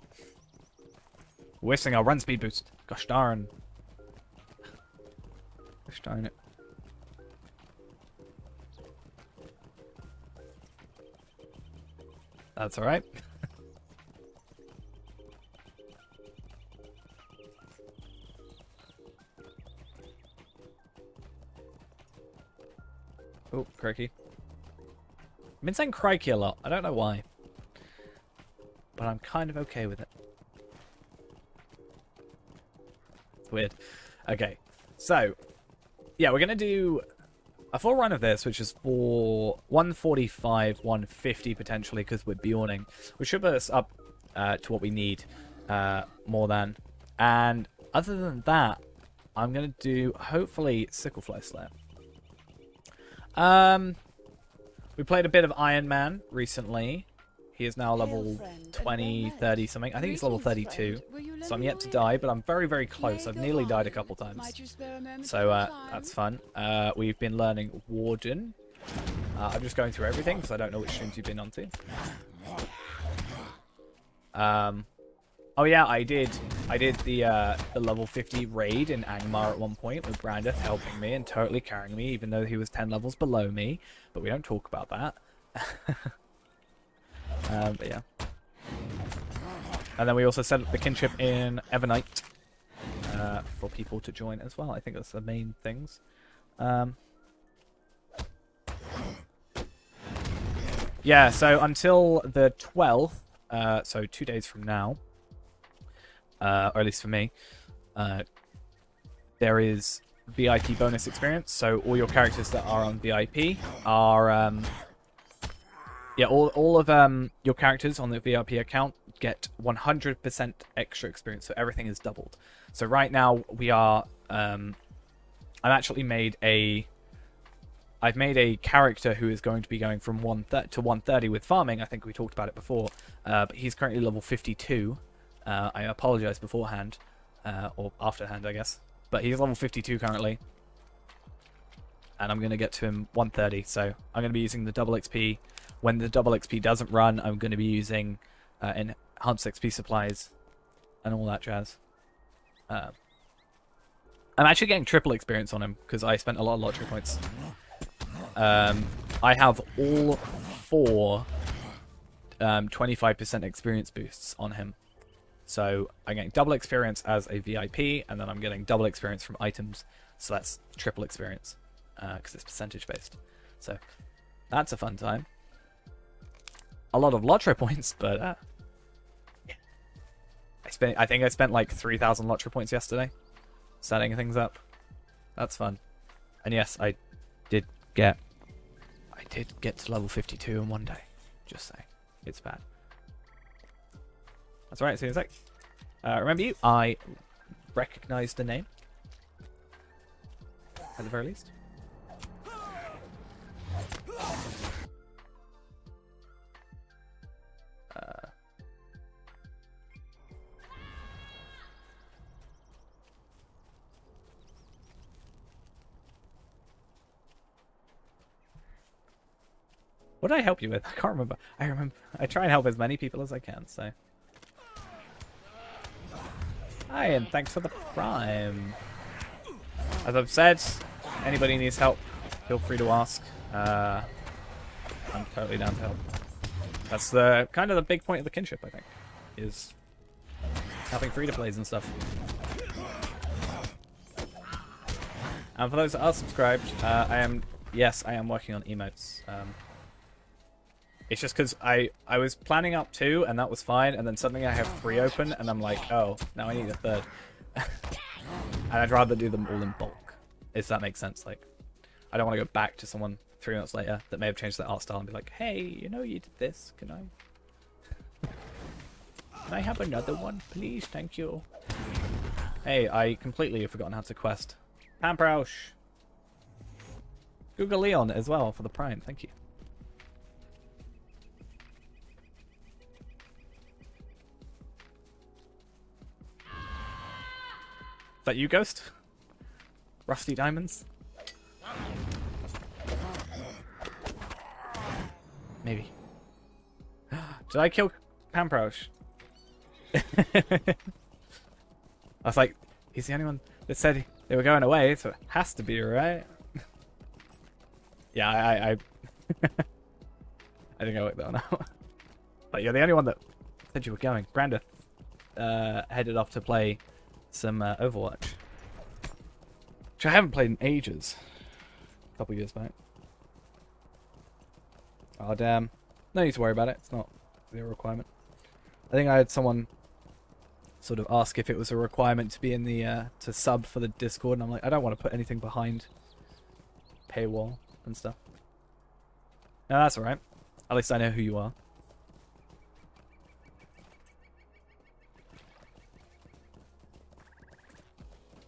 Wasting our run speed boost. Gosh darn. Gosh darn it. That's alright. Oh, crikey. I've been saying crikey a lot. I don't know why. But I'm kind of okay with it. It's weird. Okay. So, yeah, we're going to do a full run of this, which is for 145, 150 potentially, because we're Bjorning. We should put us up to what we need more than. And other than that, I'm going to do, hopefully, Sicklefly Slayer. We played a bit of Iron Man recently. He is now level 20, 30 something. I think he's level 32. So I'm yet to die, but I'm very, very close. I've nearly died a couple times. So that's fun. We've been learning Warden. I'm just going through everything because I don't know which streams you've been onto. Oh yeah, I did the level 50 raid in Angmar at one point with Brandeth helping me and totally carrying me, even though he was 10 levels below me. But we don't talk about that. But yeah. And then we also set up the kinship in Evernight for people to join as well. I think that's the main things. Yeah, so until the 12th, so 2 days from now, or at least for me, there is VIP bonus experience. So all your characters that are on VIP are... yeah, all of your characters on the VIP account get 100% extra experience, so everything is doubled. So right now we are, I've made a character who is going to be going from 130 to 130 with farming. I think we talked about it before, but he's currently level 52. I apologize beforehand, or afterhand, I guess. But he's level 52 currently, and I'm going to get to him 130. So I'm going to be using the double XP. When the double XP doesn't run, I'm going to be using enhanced XP supplies and all that jazz. I'm actually getting triple experience on him because I spent a lot of LOTRO points. I have all 4 25% experience boosts on him. So I'm getting double experience as a VIP, and then I'm getting double experience from items. So that's triple experience because it's percentage based. So that's a fun time. A lot of LOTRO points, but yeah. I think I spent like 3,000 LOTRO points yesterday setting things up. That's fun. And yes, I did get to level 52 in one day. Just saying. It's bad. That's alright, see you in a sec. Remember you, I recognize the name. At the very least. What did I help you with? I can't remember. I try and help as many people as I can, so. Hi, and thanks for the prime. As I've said, anybody needs help, feel free to ask. I'm totally down to help. That's the kind of the big point of the kinship, I think, is helping free-to-plays and stuff. And for those that are subscribed, I am working on emotes. It's just because I was planning up 2, and that was fine, and then suddenly I have 3 open, and I'm like, oh, now I need a 3rd. And I'd rather do them all in bulk, if that makes sense. Like, I don't want to go back to someone 3 months later that may have changed their art style and be like, hey, you know you did this, can I have another one, please? Thank you. Hey, I completely have forgotten how to quest. Pamprausch! Google Leon as well for the Prime. Thank you. Is that you, Ghost? Rusty Diamonds? Maybe. Did I kill Pamprosh? I was like, he's the only one that said they were going away, so it has to be, right? Yeah, I think I worked that one out. But you're the only one that said you were going. Brandith headed off to play some Overwatch, which I haven't played in ages. A couple years back. Oh damn! No need to worry about it. It's not a requirement. I think I had someone sort of ask if it was a requirement to be in the to sub for the Discord, and I'm like, I don't want to put anything behind paywall and stuff. No, that's alright. At least I know who you are.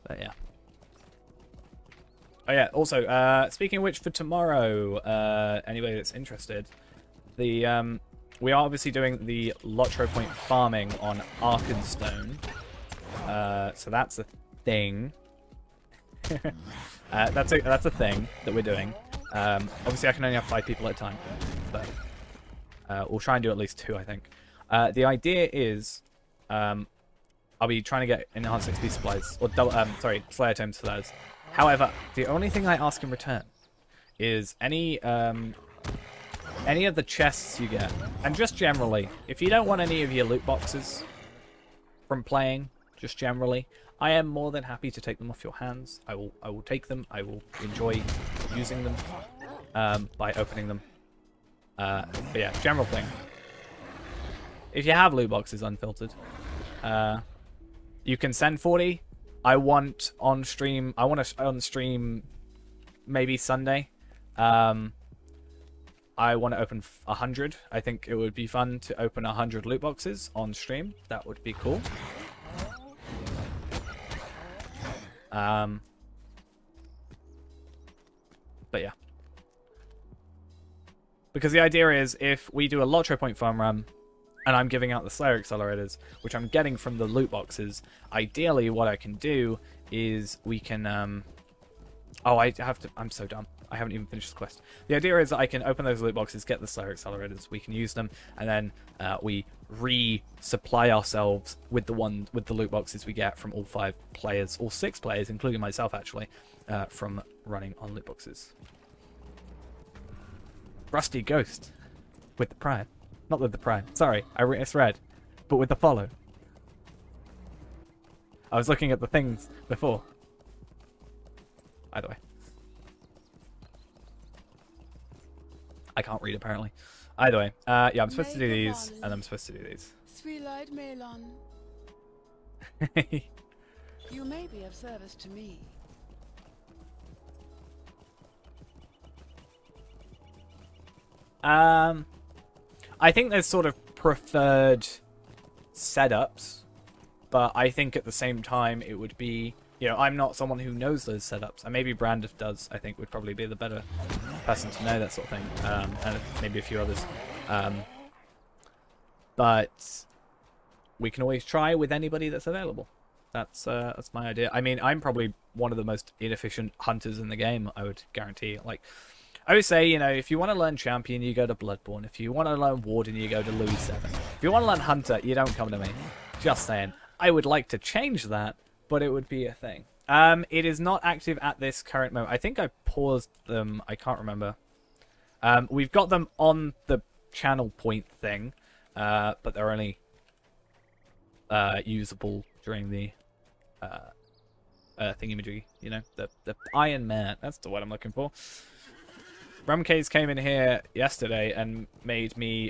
But yeah. Oh yeah, also, speaking of which, for tomorrow, anybody that's interested, the we are obviously doing the LOTRO point farming on Arkenstone. So that's a thing. That's a thing that we're doing. Obviously I can only have 5 people at a time, but we'll try and do at least 2, I think. The idea is I'll be trying to get enhanced XP supplies, or double, Slayer tomes for those. However, the only thing I ask in return is any of the chests you get, and just generally, if you don't want any of your loot boxes from playing, just generally, I am more than happy to take them off your hands. I will take them. I will enjoy using them by opening them. But yeah, general thing. If you have loot boxes unfiltered, you can send 40. I want on stream. I want to on stream maybe Sunday. I want to open 100. I think it would be fun to open 100 loot boxes on stream. That would be cool. But yeah. Because the idea is, if we do a LOTRO point farm run, and I'm giving out the Slayer accelerators, which I'm getting from the loot boxes, ideally what I can do is we can... Oh, I have to... I'm so dumb. I haven't even finished the quest. The idea is that I can open those loot boxes, get the Slayer accelerators, we can use them, and then we resupply ourselves with the loot boxes we get from all 5 players, all 6 players, including myself actually, from running on loot boxes. Rusty Ghost with the Prime. Not with the Prime. Sorry, I misread. But with the follow. I was looking at the things before. Either way. I can't read apparently. Either way. Yeah, I'm supposed to do these, and I'm supposed to do these. Sweet-eyed Melon. You may be of service to me. I think there's sort of preferred setups, but I think at the same time it would be, you know, I'm not someone who knows those setups, and maybe Brandif does. I think would probably be the better person to know that sort of thing, and maybe a few others. But we can always try with anybody that's available. That's my idea. I mean, I'm probably one of the most inefficient hunters in the game, I would guarantee. Like, I would say, you know, if you want to learn Champion, you go to Bloodborne. If you want to learn Warden, you go to Louis 7. If you want to learn Hunter, you don't come to me. Just saying. I would like to change that, but it would be a thing. It is not active at this current moment. I think I paused them. I can't remember. We've got them on the channel point thing, but they're only usable during the thingamajiggy, you know, the Iron Man. That's the word I'm looking for. Rumcase came in here yesterday and made me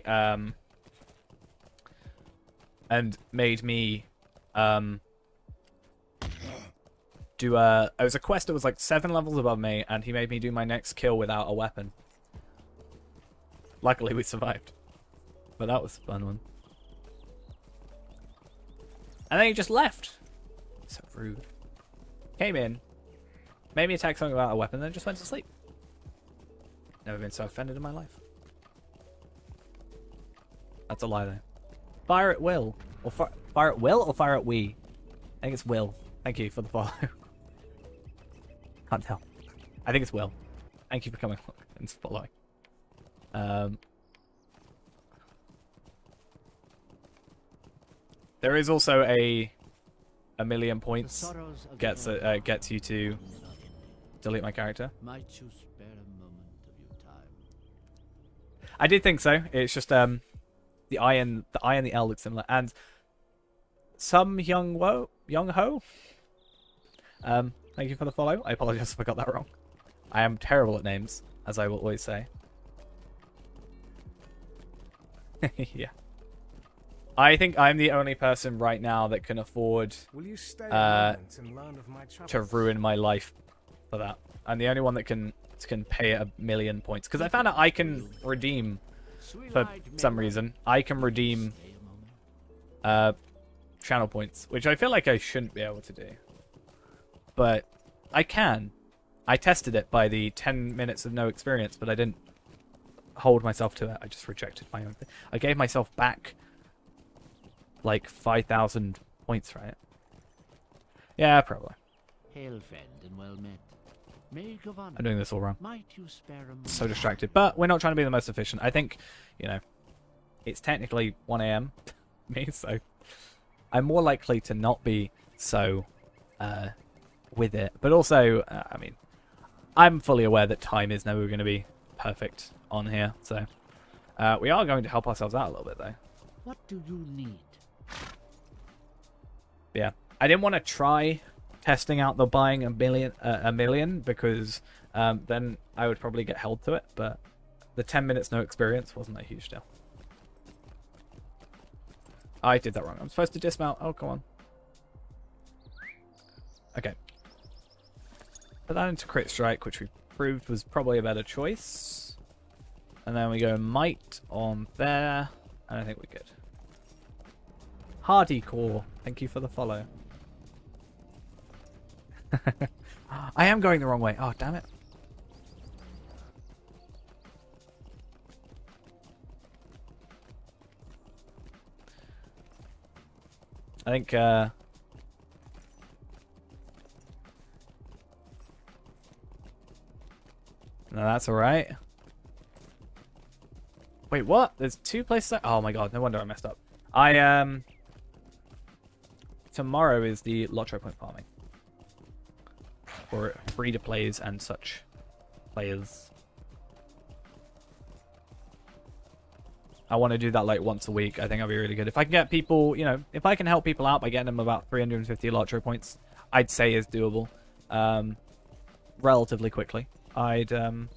do it was a quest that was like 7 levels above me, and he made me do my next kill without a weapon. Luckily we survived, but that was a fun one. And then he just left. So rude. Came in, made me attack something without a weapon, then just went to sleep. Never been so offended in my life. That's a lie, though. Fire at will. Or fire at will or fire at we? I think it's will. Thank you for the follow. Can't tell. I think it's will. Thank you for coming and following. There is also a million points gets you to delete my character. Might you spare a moment of your time? I did think so. It's just the I and the L look similar, and some young ho. Thank you for the follow. I apologize if I got that wrong. I am terrible at names, as I will always say. Yeah. I think I'm the only person right now that can afford Will you stay a moment and learn of my to ruin my life for that. I'm the only one that can pay a million points. Because I found out I can redeem, for some reason, I can redeem channel points, which I feel like I shouldn't be able to do. But I can. I tested it by the 10 minutes of no experience, but I didn't hold myself to it. I just rejected my own thing. I gave myself back like 5,000 points, right? Yeah, probably. Hail, friend, and well met. Maid of honor, I'm doing this all wrong. might you spare a moment? So distracted. But we're not trying to be the most efficient. I think, you know, it's technically 1 a.m. me, so I'm more likely to not be so with it. But also, I mean, I'm fully aware that time is never going to be perfect on here. So we are going to help ourselves out a little bit, though. What do you need? Yeah. I didn't want to try testing out the buying a million because then I would probably get held to it. But the 10 minutes no experience wasn't a huge deal. I did that wrong. I'm supposed to dismount. Oh, come on. Okay. Put that into crit strike, which we proved was probably a better choice. And then we go might on there. And I think we're good. Hardy core. Thank you for the follow. I am going the wrong way. Oh, damn it. I think, no, that's alright. Wait, what? There's 2 places. Oh my god, no wonder I messed up. Tomorrow is the LOTRO point farming. For free-to-plays and such players. I want to do that like once a week. I think that'll be really good. If I can get people, you know, if I can help people out by getting them about 350 LOTRO points, I'd say is doable. Relatively quickly. You know,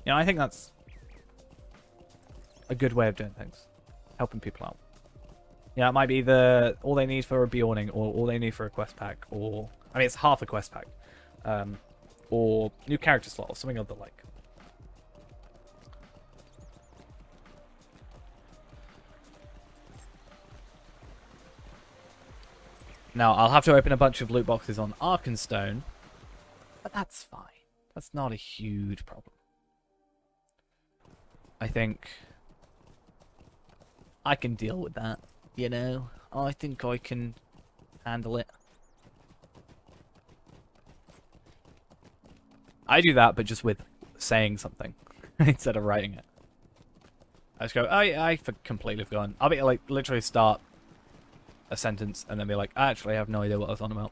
I think that's a good way of doing things. Helping people out. Yeah, it might be all they need for a Bjorning, or all they need for a quest pack, or I mean it's half a quest pack. Or new character slot or something of the like. Now, I'll have to open a bunch of loot boxes on Arkenstone, but that's fine. That's not a huge problem. I think I can deal with that, you know? I think I can handle it. I do that, but just with saying something instead of writing it. I just go, I completely forgotten. I'll be like, literally start a sentence and then be like, I actually have no idea what I was on about.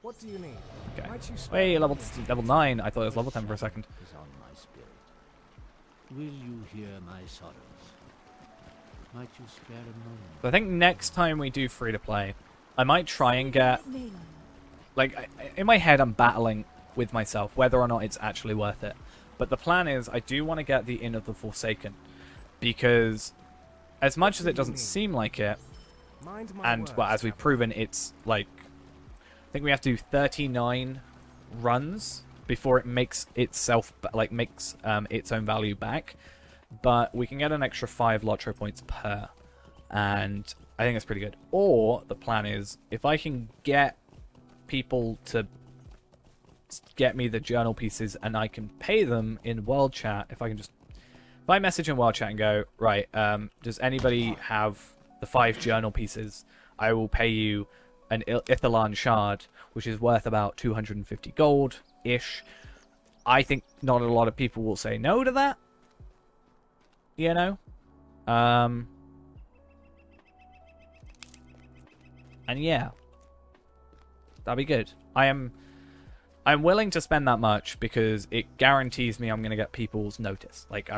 What do you need? Okay. Might you spare Wait, a level moment? 9. I thought it was level 10 for a second. Is on my spirit. Will you hear my sorrows? Might you spare a moment? So I think next time we do free to play, I might try and get, like, in my head I'm battling with myself whether or not it's actually worth it. But the plan is I do want to get the Inn of the Forsaken, because as much as it doesn't seem like it, and well, as we've proven, it's like, I think we have to do 39 runs before it makes itself, like, makes its own value back. But we can get an extra 5 LOTRO points per, and I think that's pretty good. Or the plan is, if I can get people to get me the journal pieces, and I can pay them in world chat. If I message in world chat and go, right, does anybody have the 5 journal pieces? I will pay you an Ithelan shard, which is worth about 250 gold-ish. I think not a lot of people will say no to that. You know? And yeah. That'd be good. I'm willing to spend that much because it guarantees me I'm going to get people's notice. Like,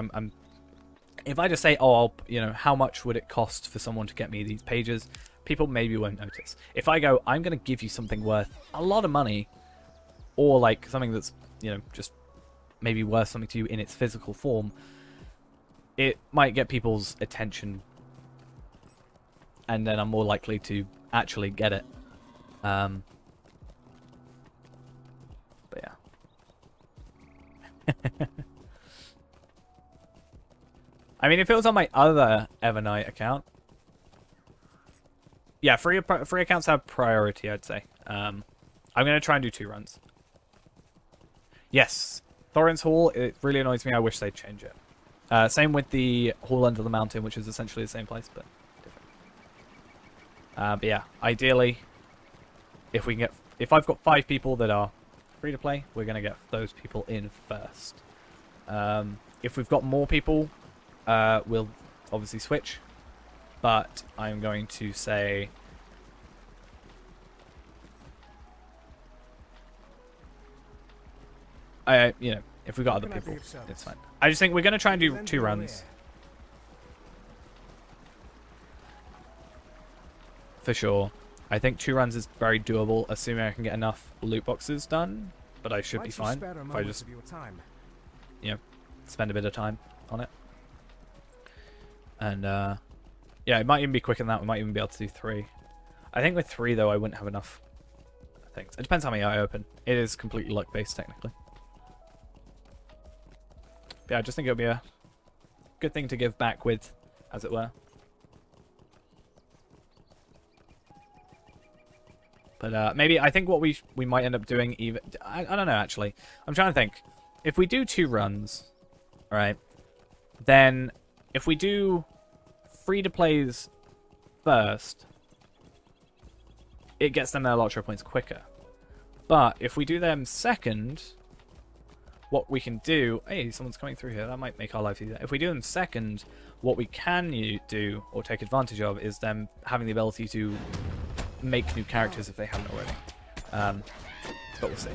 if I just say, oh, how much would it cost for someone to get me these pages? People maybe won't notice. If I go, I'm going to give you something worth a lot of money, or like something that's, just maybe worth something to you in its physical form, it might get people's attention, and then I'm more likely to actually get it. But yeah. I mean, if it was on my other Evernight account, yeah, free accounts have priority, I'd say. I'm gonna try and do 2 runs. Yes, Thorin's Hall. It really annoys me. I wish they'd change it. Same with the Hall Under the Mountain, which is essentially the same place, but different. But yeah, ideally, if I've got 5 people that are free to play, we're gonna get those people in first. If we've got more people, we'll obviously switch, but I'm going to say if we've got other people, it's fine. I just think we're going to try and do 2 runs. For sure. I think 2 runs is very doable, assuming I can get enough loot boxes done, but I should be fine if I just, spend a bit of time on it. And, yeah, it might even be quicker than that. We might even be able to do 3. I think with 3, though, I wouldn't have enough things. It depends how many I open. It is completely luck-based, technically. But yeah, I just think it would be a good thing to give back with, as it were. But maybe, I think what we might end up doing even... I don't know, actually. I'm trying to think. If we do 2 runs, right, then if we do free-to-plays first, it gets them their LOTRO points quicker. But if we do them second, what we can do... Hey, someone's coming through here. That might make our life easier. If we do them second, what we can do, or take advantage of, is them having the ability to make new characters if they haven't already. But we'll see.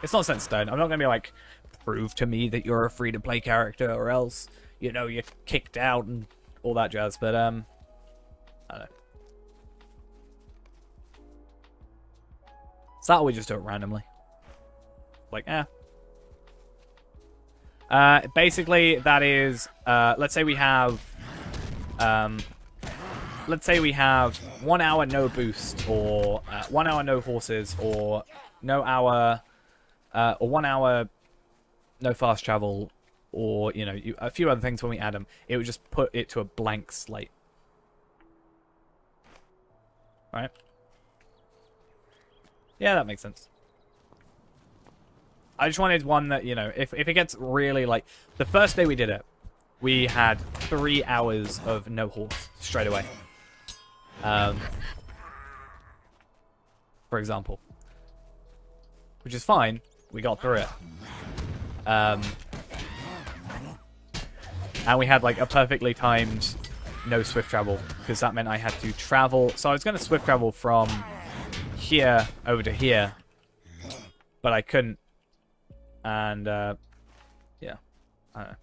It's not set in stone. I'm not going to be like, prove to me that you're a free-to-play character, or else, you're kicked out and all that jazz. But, I don't know. Is that or we just do it randomly? Like, basically, that is, let's say we have, 1 hour no boost, or 1 hour no horses, or 1 hour no fast travel, or a few other things. When we add them, it would just put it to a blank slate. Right? Yeah, that makes sense. I just wanted one that, if it gets really, like... The first day we did it, we had 3 hours of no horse straight away. For example. Which is fine. We got through it. And we had, like, a perfectly timed no swift travel. Because that meant I had to travel... So I was going to swift travel from here over to here. But I couldn't. And, yeah. I don't know.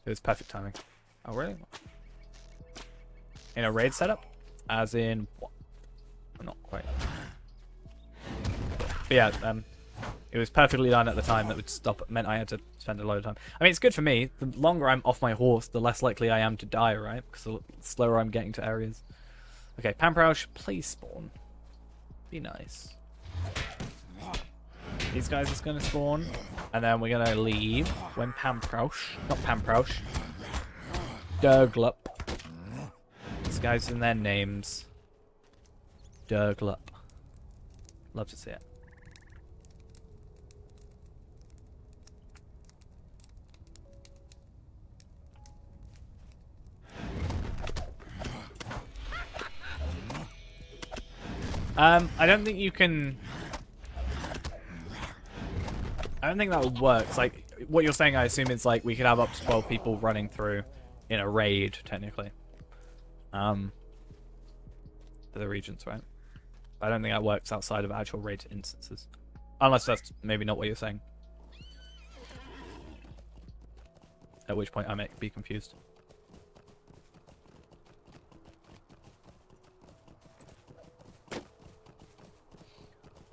It was perfect timing. Oh, really? In a raid setup? As in what? Well, not quite. But yeah, it was perfectly done at the time that would stop. It meant I had to spend a lot of time. I mean, it's good for me. The longer I'm off my horse, the less likely I am to die, right? Because the slower I'm getting to areas. Okay, Pamprausch, please spawn. Be nice. These guys are going to spawn. And then we're going to leave when Pamprausch, not Pamprausch, Durglup. These guys in their names. Durglup. Love to see it. I don't think you can... I don't think that would work. Like, what you're saying, I assume, is like we could have up to 12 people running through in a raid, technically. For the regions, right? I don't think that works outside of actual raid instances. Unless that's maybe not what you're saying. At which point I might be confused.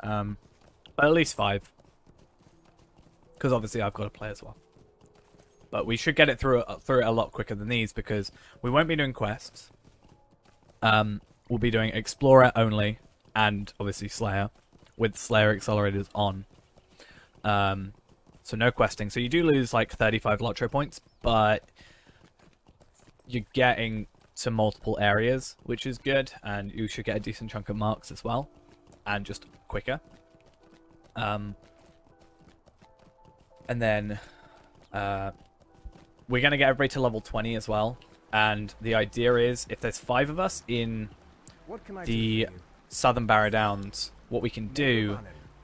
But at least 5. Because obviously I've got to play as well. But we should get it through it a lot quicker than these because we won't be doing quests. We'll be doing Explorer only and obviously Slayer with Slayer accelerators on. So no questing. So you do lose like 35 LOTRO points, but you're getting to multiple areas, which is good, and you should get a decent chunk of marks as well, and just quicker. And then we're going to get everybody to level 20 as well, and the idea is if there's 5 of us in the Southern Barrow Downs, what we can do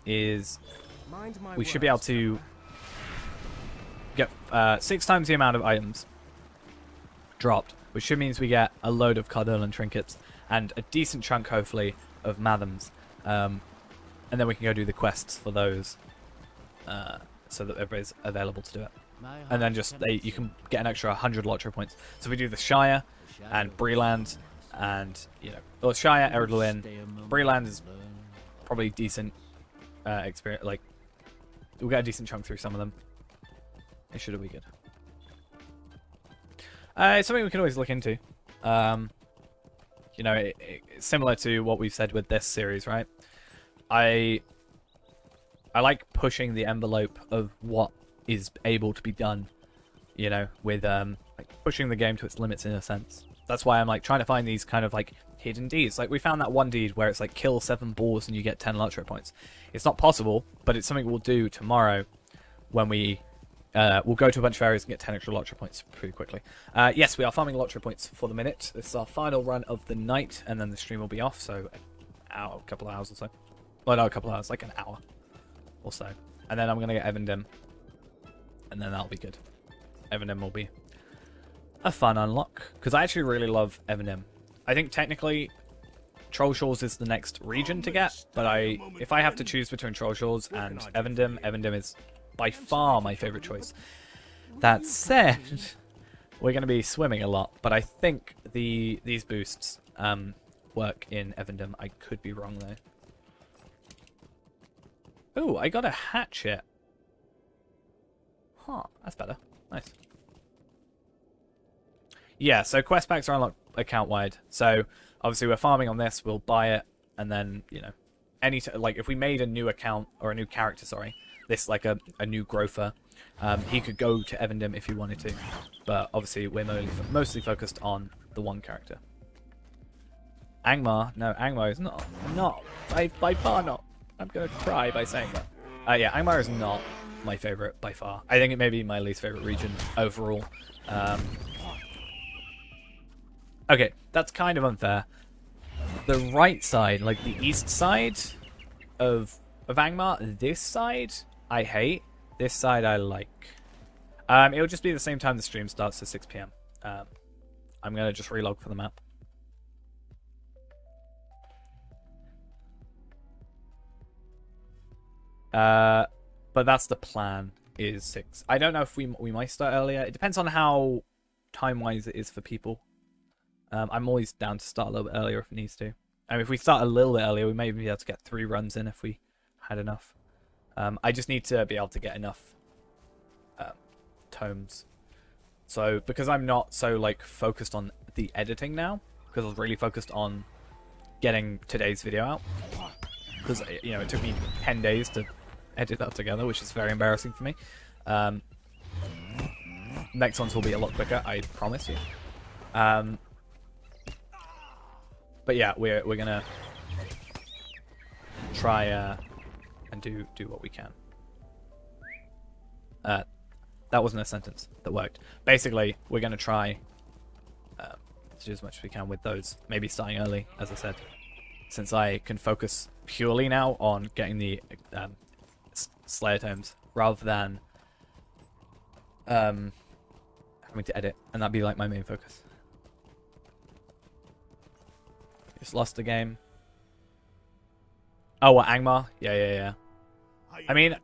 is we should be able to get 6 times the amount of items dropped, which should means we get a load of Cardolan trinkets and a decent chunk, hopefully, of Mathams. And then we can go do the quests for those so that everybody's available to do it. And then just you can get an extra 100 LOTRO points. So if we do the Shire and Breland and, you know, well, Shire, Eredlwyn, Breland is probably decent experience. Like, we'll get a decent chunk through some of them. It should be good. It's something we can always look into. You know, it's similar to what we've said with this series, right? I like pushing the envelope of what is able to be done, you know, with like pushing the game to its limits in a sense. That's why I'm like trying to find these kind of like hidden deeds. Like we found that one deed where it's like kill 7 boars and you get 10 LOTRO points. It's not possible, but it's something we'll do tomorrow when we we'll go to a bunch of areas and get 10 extra LOTRO points pretty quickly. Yes, we are farming LOTRO points for the minute. This is our final run of the night, and then the stream will be off, so a couple of hours or so. Well, no, a couple of hours, like an hour or so. And then I'm going to get Evendim, and then that'll be good. Evendim will be a fun unlock, because I actually really love Evendim. I think technically Troll Shores is the next region to get, but if I have to choose between Troll Shores and Evendim, Evendim is by far my favorite choice. That said, we're going to be swimming a lot, but I think these boosts work in Evendim. I could be wrong though. Oh, I got a hatchet. Huh, that's better. Nice. Yeah, so quest packs are unlocked account wide. So obviously we're farming on this. We'll buy it, and then you know, like if we made a new account or a new character, sorry. This like a new growther. He could go to Evendim if he wanted to, but obviously we're mostly focused on the one character. Angmar, no, Angmar is not by far not. I'm gonna cry by saying that. Yeah, Angmar is not my favorite by far. I think it may be my least favorite region overall. Okay, that's kind of unfair. The right side, like the east side of Angmar, this side I hate. This side I like. It'll just be the same time the stream starts at 6 PM. I'm gonna just relog for the map. But that's the plan, is 6. I don't know if we might start earlier. It depends on how time-wise it is for people. I'm always down to start a little bit earlier if it needs to. I mean, if we start a little bit earlier, we may be able to get 3 runs in if we had enough. I just need to be able to get enough tomes. So, because I'm not so, like, focused on the editing now, because I was really focused on getting today's video out. Because, you know, it took me 10 days to edit that together, which is very embarrassing for me. Next ones will be a lot quicker, I promise you. But yeah, we're gonna try and do what we can. That wasn't a sentence that worked. Basically, we're gonna try to do as much as we can with those. Maybe starting early, as I said. since I can focus purely now on getting the Slayer tomes rather than having to edit, and that'd be like my main focus. Just lost the game. Oh, what, Angmar? Yeah. I mean,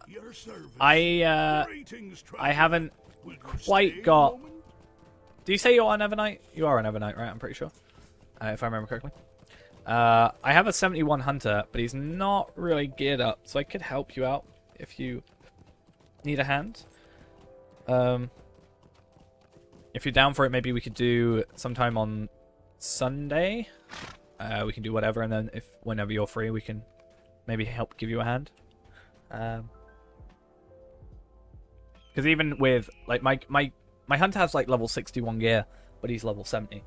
I haven't quite got... Do you say you're on Evernight? You are on Evernight, right? I'm pretty sure. If I remember correctly. I have a 71 Hunter, but he's not really geared up, so I could help you out if you need a hand. If you're down for it, maybe we could do sometime on Sunday. We can do whatever, and then whenever you're free, we can maybe help give you a hand. Because even with like my Hunter has like level 61 gear, but he's level 70,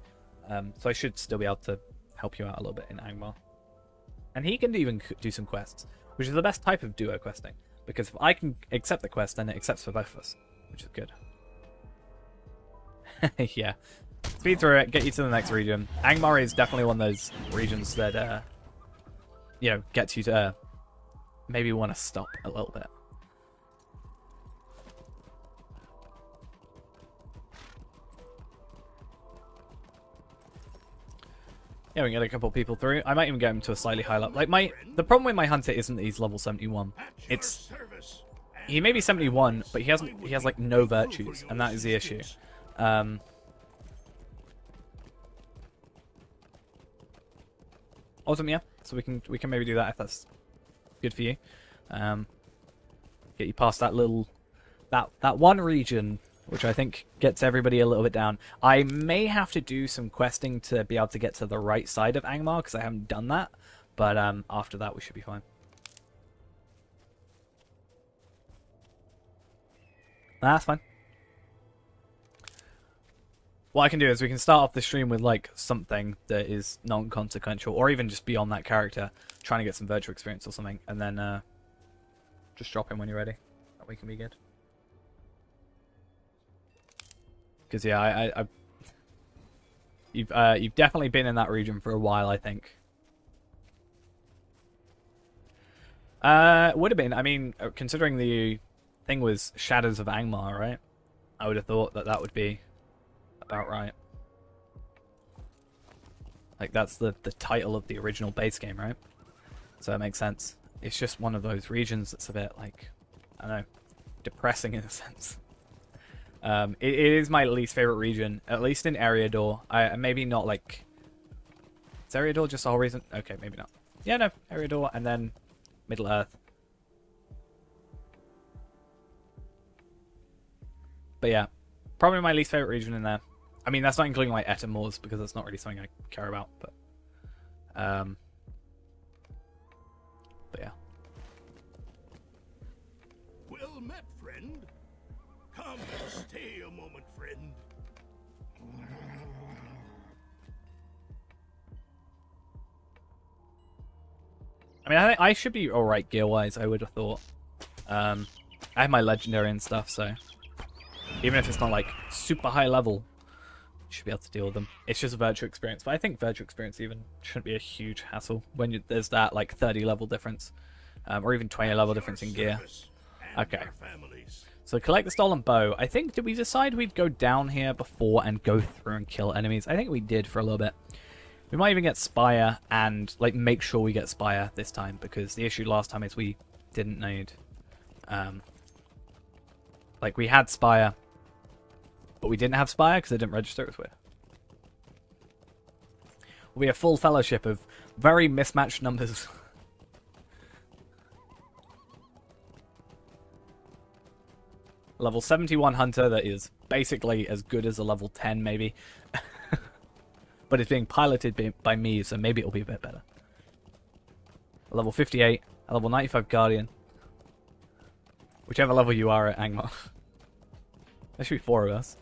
so I should still be able to help you out a little bit in Angmar. And he can even do some quests, which is the best type of duo questing, because if I can accept the quest, then it accepts for both of us, which is good. Yeah. Speed through it, get you to the next region. Angmar is definitely one of those regions that, you know, gets you to maybe want to stop a little bit. Yeah, we can get a couple of people through. I might even get him to a slightly higher level. Like the problem with my Hunter isn't that he's level 71. It's he may be 71, but he has like no virtues, and that is the issue. Awesome, yeah. So we can maybe do that if that's good for you. Get you past that little that one region, which I think gets everybody a little bit down. I may have to do some questing to be able to get to the right side of Angmar, because I haven't done that. But after that, we should be fine. That's fine. What I can do is we can start off the stream with like something that is non-consequential, or even just be on that character, trying to get some virtual experience or something, and then just drop in when you're ready. That way can be good. Because yeah, you've definitely been in that region for a while, I think. Would have been. I mean, considering the thing was Shadows of Angmar, right? I would have thought that would be about right. Like that's the title of the original base game, right? So it makes sense. It's just one of those regions that's a bit like, I don't know, depressing in a sense. It is my least favorite region, at least in Eriador. Maybe not like... Is Eriador just the whole reason? Okay, maybe not. Yeah, no, Eriador and then Middle Earth. But yeah, probably my least favorite region in there. I mean, that's not including like Etamors, because that's not really something I care about. But yeah. Well met, friend. Come and stay a moment, friend. I mean, I think I should be alright gear-wise, I would have thought. I have my legendary and stuff, so even if it's not like super high level, you should be able to deal with them. It's just a virtual experience, but I think virtual experience even shouldn't be a huge hassle when there's that like 30 level difference, or even 20 level difference in gear. Okay. So collect the stolen bow. I think, did we decide we'd go down here before and go through and kill enemies? I think we did for a little bit. We might even get Spire and like make sure we get Spire this time, because the issue last time is we didn't need like we had Spire, but we didn't have Spire because it didn't register. It was weird. We'll be a full fellowship of very mismatched numbers. Level 71 Hunter that is basically as good as a level 10 maybe. But it's being piloted by me, so maybe it'll be a bit better. A level 58, a level 95 Guardian. Whichever level you are at Angmar. There should be 4 of us.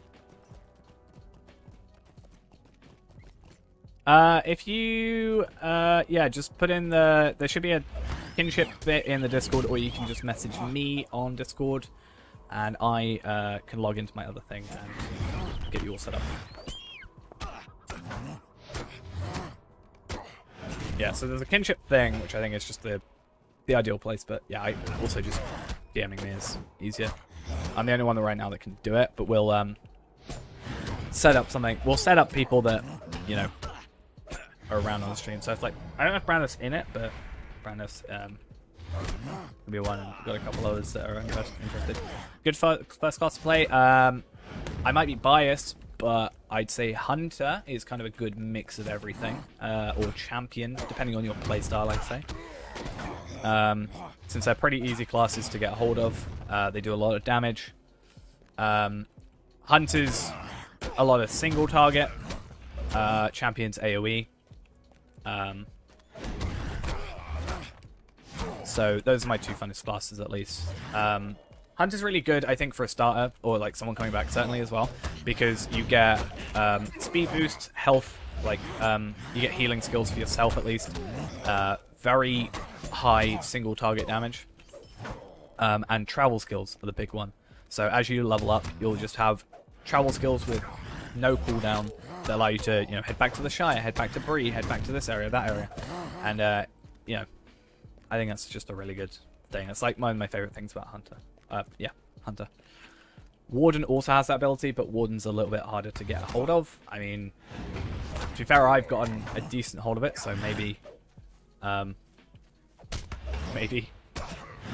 If you, yeah, just put in there should be a kinship bit in the Discord, or you can just message me on Discord, and I can log into my other thing and get you all set up. yeah, so there's a kinship thing, which I think is just the ideal place, but yeah, I also just DMing me is easier. I'm the only one right now that can do it, but we'll set up something. We'll set up people that, you know, are around on the stream. So it's like, I don't know if Brandis in it, but Brandis can be one, and we've got a couple others that are interested. Good first class to play. I might be biased, but I'd say Hunter is kind of a good mix of everything, or Champion, depending on your playstyle, I'd say. Since they're pretty easy classes to get a hold of, they do a lot of damage. Hunter's a lot of single target, Champion's AoE. So those are my two funnest classes, at least. Hunter's really good, I think, for a starter, or like someone coming back, certainly, as well, because you get speed boost, health, like you get healing skills for yourself, at least, very high single target damage, and travel skills are the big one. So as you level up, you'll just have travel skills with no cooldown that allow you to, you know, head back to the Shire, head back to Bree, head back to this area, that area, and you know, I think that's just a really good thing. It's like one of my favorite things about Hunter. Yeah, Hunter. Warden also has that ability, but Warden's a little bit harder to get a hold of. I mean, to be fair, I've gotten a decent hold of it, so maybe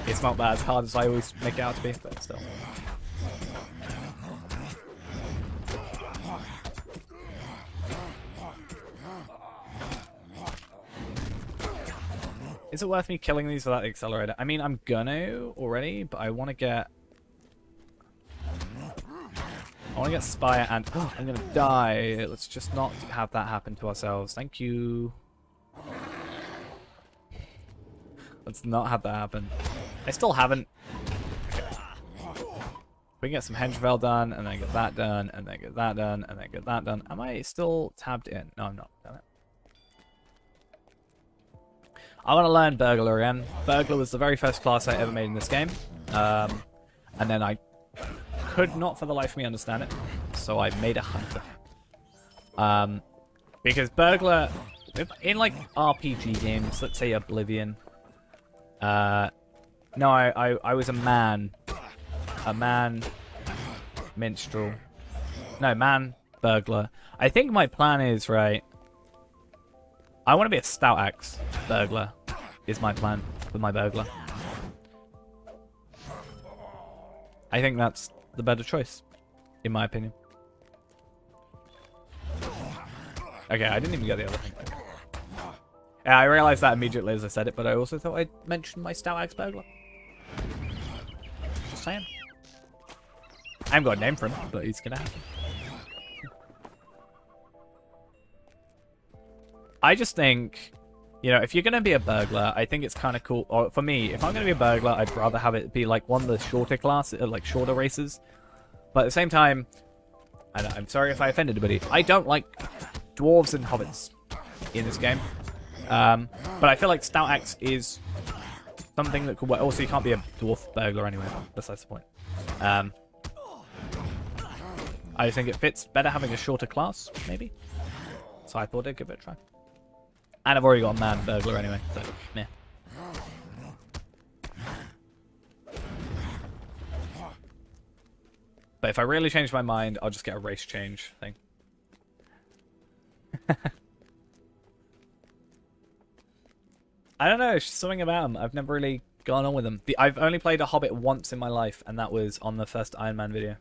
it's not that as hard as I always make it out to be, but still. Is it worth me killing these without the accelerator? I mean, I'm gonna already, but I want to get... Spire and... Oh, I'm gonna die. Let's just not have that happen to ourselves. Thank you. Let's not have that happen. I still haven't... We can get some Henchvale done, and then get that done, and then get that done, and then get that done. Am I still tabbed in? No, I'm not. Damn it. I want to learn Burglar again. Burglar was the very first class I ever made in this game. And then I could not for the life of me understand it. So I made a Hunter. Because Burglar, in like RPG games, let's say Oblivion. No, I was a man. A man minstrel. No, man burglar. I think my plan is, right, I want to be a stout axe burglar, is my plan with my burglar. I think that's the better choice, in my opinion. Okay, I didn't even get the other thing. Okay. Yeah, I realized that immediately as I said it, but I also thought I'd mention my stout axe burglar. Just saying. I haven't got a name for him, but he's gonna happen. I just think, you know, if you're gonna be a burglar, I think it's kind of cool. Or for me, if I'm gonna be a burglar, I'd rather have it be like one of the shorter like shorter races. But at the same time, and I'm sorry if I offended anybody, I don't like dwarves and hobbits in this game. But I feel like stout axe is something that could work. Also, you can't be a dwarf burglar anyway. Besides the point. I think it fits better having a shorter class, maybe. So I thought I'd give it a try. And I've already got a man burglar anyway, so yeah. But if I really change my mind, I'll just get a race change thing. I don't know, it's just something about them. I've never really gone on with them. I've only played a Hobbit once in my life, and that was on the first Iron Man video.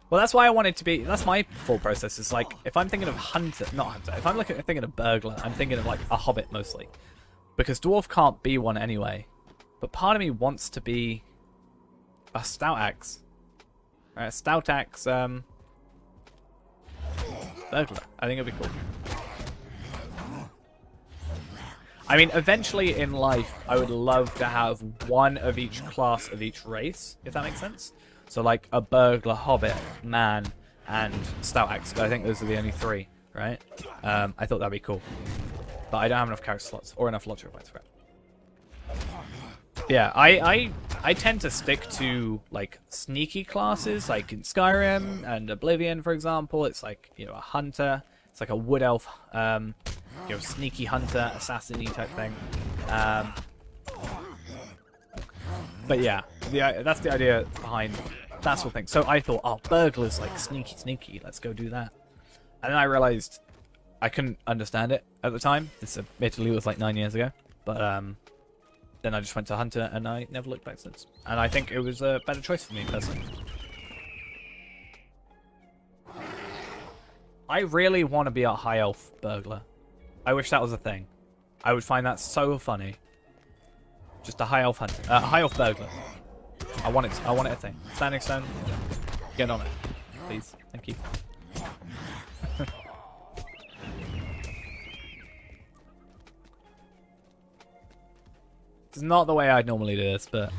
Well, that's why I wanted to be... That's my thought process. It's like, if I'm thinking of Hunter... Not Hunter. If I'm thinking of Burglar, I'm thinking of, like, a Hobbit, mostly. Because Dwarf can't be one anyway. But part of me wants to be a Stout Axe. Right, a Stout Axe, Burglar. I think it'd be cool. I mean, eventually in life, I would love to have one of each class of each race, if that makes sense. So, like, a Burglar, Hobbit, Man, and Stout Axe. I think those are the only three, right? I thought that'd be cool. But I don't have enough character slots, or enough LOTRO points for it. Yeah, I tend to stick to, like, sneaky classes, like in Skyrim and Oblivion, for example. It's like, you know, a Hunter, It's like a wood elf, sneaky hunter, assassin-y type thing. But yeah, that's the idea behind that sort of thing. So I thought, oh, burglar's like sneaky, let's go do that. And then I realized I couldn't understand it at the time. This admittedly was like 9 years ago. But then I just went to hunter and I never looked back since. And I think it was a better choice for me personally. I really want to be a high elf burglar. I wish that was a thing. I would find that so funny. Just a high elf hunter, high elf burglar. I want it a thing. Standing stone, get on it, please. Thank you. It's not the way I'd normally do this, but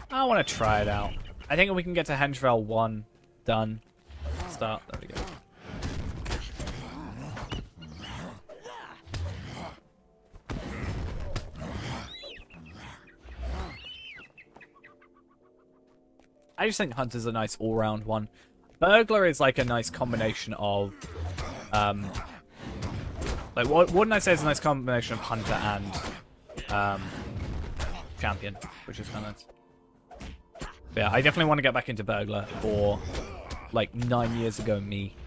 I want to try it out. I think if we can get to Henchvale 1 done, start. There we go. I just think Hunter's a nice all-round one. Burglar is like a nice combination of, like wouldn't I say it's a nice combination of Hunter and Champion, which is kind of nice. But yeah, I definitely want to get back into Burglar, or like 9 years ago me.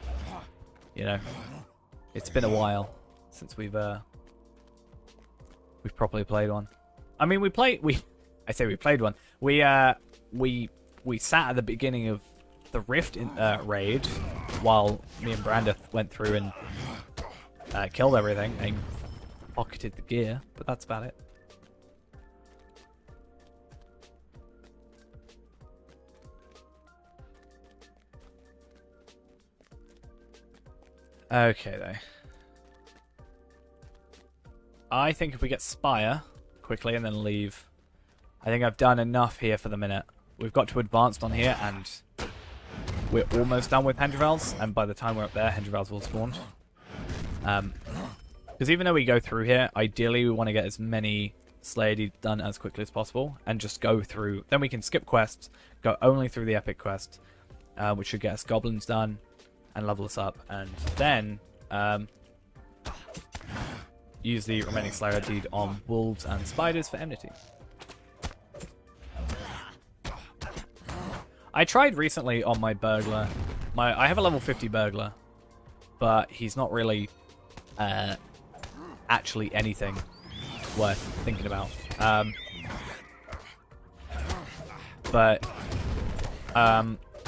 You know, it's been a while since we've properly played one. I mean, I say we played one. We sat at the beginning of the Rift raid while me and Brandith went through and killed everything and pocketed the gear, but that's about it. Okay, though. I think if we get Spire quickly and then leave, I think I've done enough here for the minute. We've got to Advanced on here, and we're almost done with Henchvales, and by the time we're up there, Henchvales will spawn. Because even though we go through here, ideally we want to get as many Slayedy done as quickly as possible, and just go through. Then we can skip quests, go only through the epic quest, which should get us goblins done, and level us up, and then use the remaining Slayer deed on wolves and spiders for enmity. I tried recently on my burglar. I have a level 50 burglar, but he's not really actually anything worth thinking about. I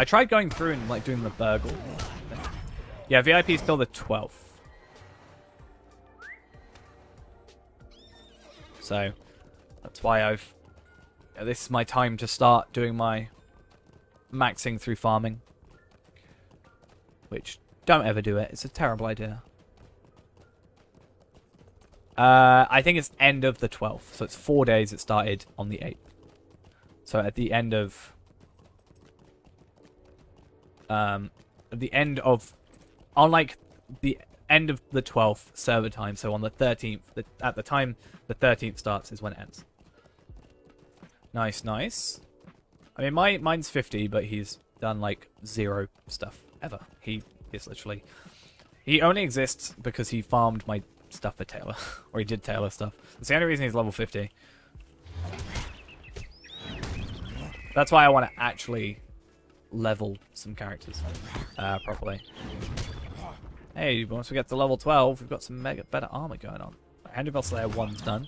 tried going through and like doing the burgle thing. Yeah, VIP is still the 12th. So that's why this is my time to start doing my maxing through farming, which don't ever do it. It's a terrible idea. I think it's end of the 12th, so it's 4 days. It started on the 8th, so at the end of on like the end of the 12th server time, so on the 13th, at the time the 13th starts is when it ends. Nice. I mean, mine's 50, but he's done like 0 stuff ever. He is literally... He only exists because he farmed my stuff for Taylor. Or he did Taylor stuff. That's the only reason he's level 50. That's why I want to actually level some characters properly. Hey, once we get to level 12, we've got some better armor going on. Henchvale Slayer 1's done.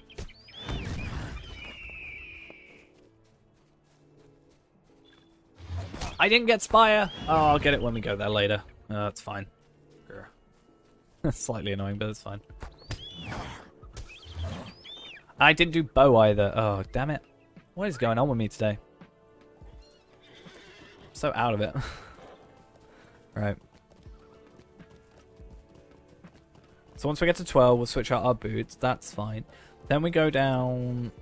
I didn't get Spire. Oh, I'll get it when we go there later. That's fine. Slightly annoying, but it's fine. I didn't do bow either. Oh, damn it. What is going on with me today? I'm so out of it. Right. So once we get to 12, we'll switch out our boots. That's fine. Then we go down...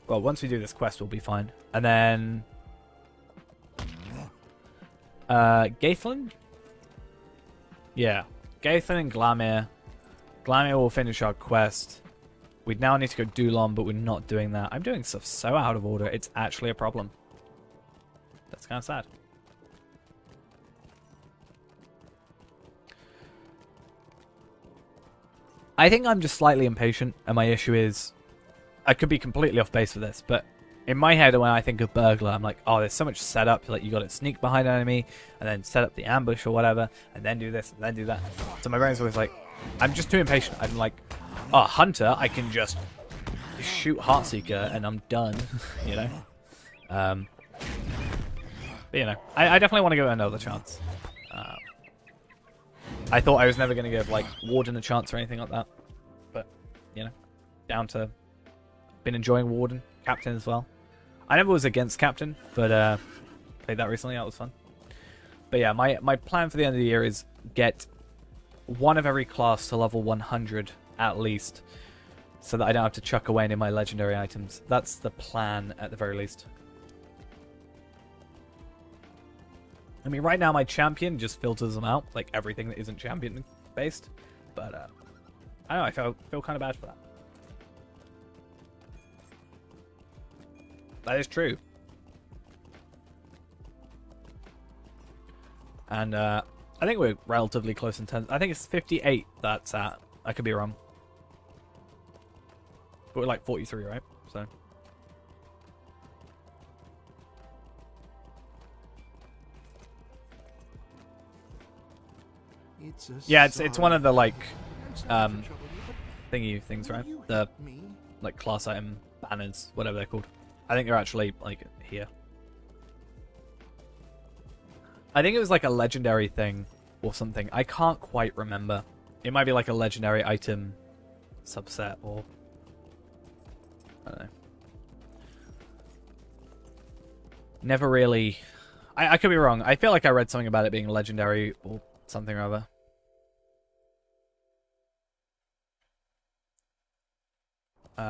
Well, once we do this quest, we'll be fine. And then... Gaethlin? Yeah. Gaethlin and Glamir. Glamir will finish our quest. We now need to go Dulon, but we're not doing that. I'm doing stuff so out of order, it's actually a problem. That's kind of sad. I think I'm just slightly impatient, and my issue is I could be completely off base for this, but in my head when I think of burglar, I'm like, oh, there's so much setup. Like you got to sneak behind an enemy and then set up the ambush or whatever, and then do this and then do that. So my brain's always like, I'm just too impatient. I'm like, oh, hunter, I can just shoot Heartseeker and I'm done, you know. But, you know, I definitely want to give it another chance. I thought I was never going to give like Warden a chance or anything like that, but you know, down to been enjoying Warden, Captain as well. I never was against Captain, but played that recently. That was fun. But yeah, my plan for the end of the year is get one of every class to level 100 at least, so that I don't have to chuck away any of my legendary items. That's the plan at the very least. I mean, right now my champion just filters them out, like everything that isn't champion based. But I don't know. I feel kind of bad for that. That is true. And I think we're relatively close in terms. I think it's 58 that's at. I could be wrong. But we're like 43, right? So. Yeah, it's one of the like thingy things, right? The like class item banners, whatever they're called. I think they're actually like here. I think it was like a legendary thing or something. I can't quite remember. It might be like a legendary item subset or I don't know. Never really. I could be wrong. I feel like I read something about it being legendary or something or other.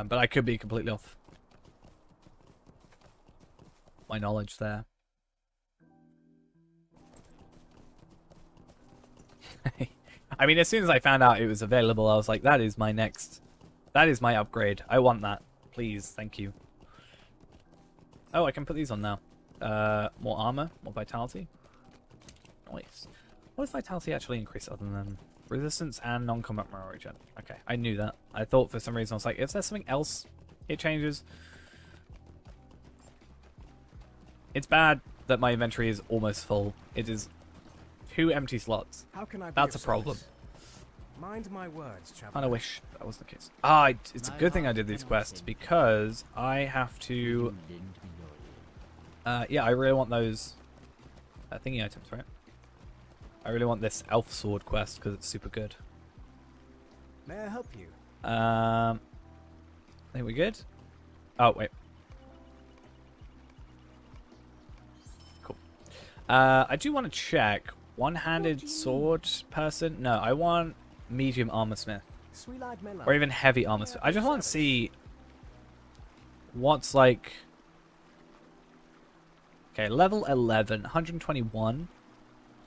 But I could be completely off my knowledge there. I mean, as soon as I found out it was available, I was like, that is my next... That is my upgrade. I want that. Please, thank you. Oh, I can put these on now. More armor, more vitality. Nice. What does vitality actually increase other than resistance and non-combat morale regen? Okay, I knew that. I thought for some reason I was like, if there's something else it changes. It's bad that my inventory is almost full. It is 2 empty slots. How can I be That's a of problem. service? Mind my words, I traveler. kind of wish that wasn't the case. It's a good thing I did these quests because I have to... yeah, I really want those thingy items, right? I really want this elf sword quest because it's super good. May I help you? I think we're good. Oh, wait. Cool. I do want to check. One-handed sword person? No, I want medium armor smith. Or even heavy armor smith. I just want to see what's like... Okay, level 11, 121.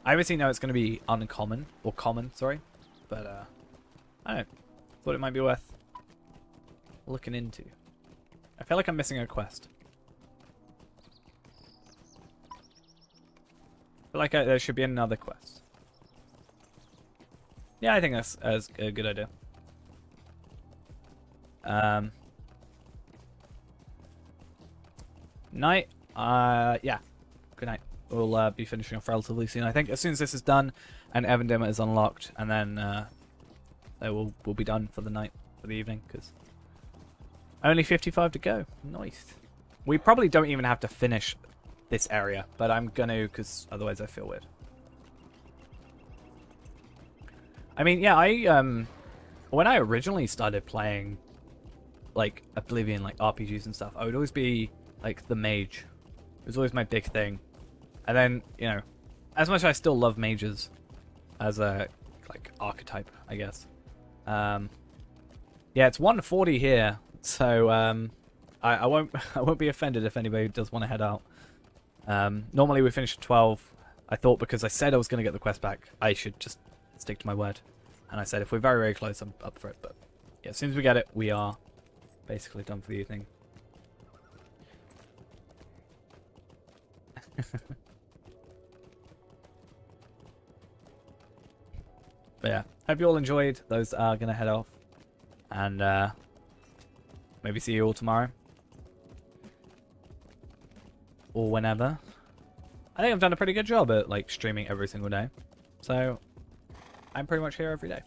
I obviously know it's going to be uncommon, or common, sorry. But, I don't know. Thought it might be worth looking into. I feel like I'm missing a quest. I feel like there should be another quest. Yeah, I think that's a good idea. Night. Yeah. Good night. We'll be finishing off relatively soon. I think as soon as this is done and Evandima is unlocked, and then we'll be done for the night, for the evening, because only 55 to go. Nice. We probably don't even have to finish this area, but I'm gonna, because otherwise I feel weird. I mean, yeah, when I originally started playing like Oblivion, like RPGs and stuff, I would always be like the mage. It was always my big thing. And then, you know, as much as I still love mages as a like archetype, I guess. Yeah, it's 1:40 here, so I won't be offended if anybody does want to head out. Normally we finish at 12. I thought because I said I was going to get the quest back, I should just stick to my word. And I said if we're very, very close, I'm up for it. But yeah, as soon as we get it, we are basically done for the evening. But yeah, hope you all enjoyed. Those are going to head off. And maybe see you all tomorrow. Or whenever. I think I've done a pretty good job at like streaming every single day. So I'm pretty much here every day.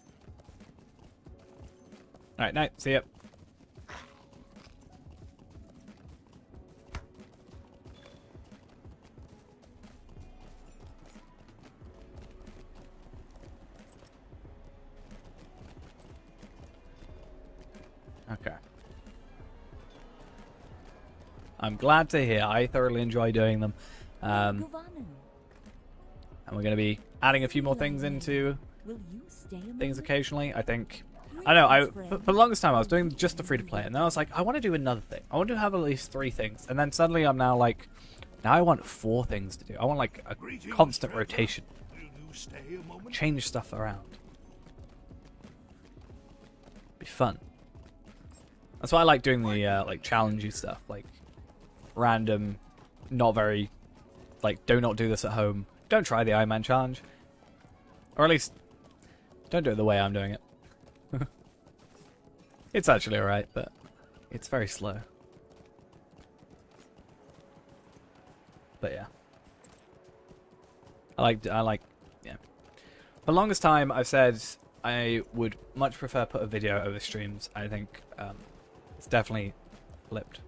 Alright, night. See ya. Okay. I'm glad to hear. I thoroughly enjoy doing them. And we're going to be adding a few more things into things occasionally. I think. I know. For the longest time I was doing just the free to play, and then I was like, I want to do another thing. I want to have at least 3 things, and then suddenly I'm now like, now I want 4 things to do. I want like a constant rotation. Change stuff around. Be fun. That's why I like doing the like challengey stuff, like random, not very, like do not do this at home. Don't try the Iron Man challenge, or at least don't do it the way I'm doing it. It's actually alright, but it's very slow. But yeah, I like, yeah. For the longest time, I've said I would much prefer put a video over streams. I think it's definitely flipped.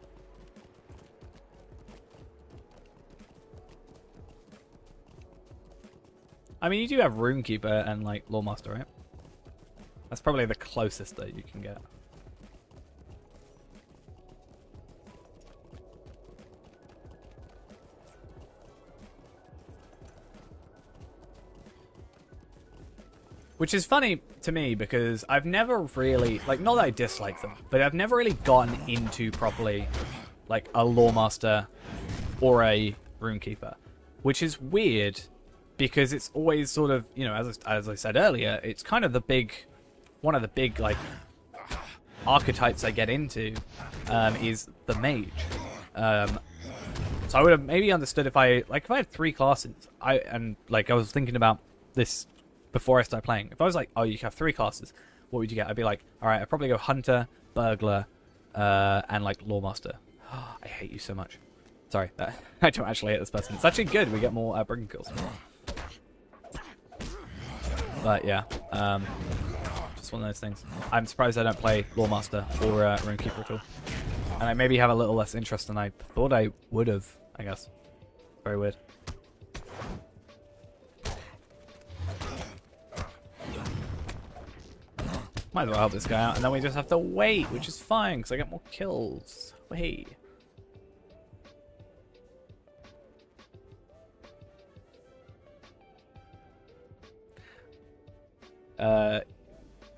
I mean, you do have Runekeeper and like Lawmaster, right? That's probably the closest that you can get. Which is funny to me because I've never really, like, not that I dislike them, but I've never really gotten into properly, like, a Lawmaster or a Runekeeper. Which is weird because it's always sort of, you know, as I said earlier, it's kind of the big, one of the big, like, archetypes I get into is the Mage. So I would have maybe understood if I had 3 classes, I was thinking about this before I started playing. If I was like, oh, you have 3 classes, what would you get? I'd be like, alright, I'd probably go Hunter, Burglar, and like Lawmaster. I hate you so much. Sorry, I don't actually hate this person. It's actually good, we get more Brigand kills. But yeah, just one of those things. I'm surprised I don't play Lawmaster or Runekeeper at all. And I maybe have a little less interest than I thought I would have, I guess. Very weird. Might as well help this guy out, and then we just have to wait, which is fine, because I get more kills. Wait.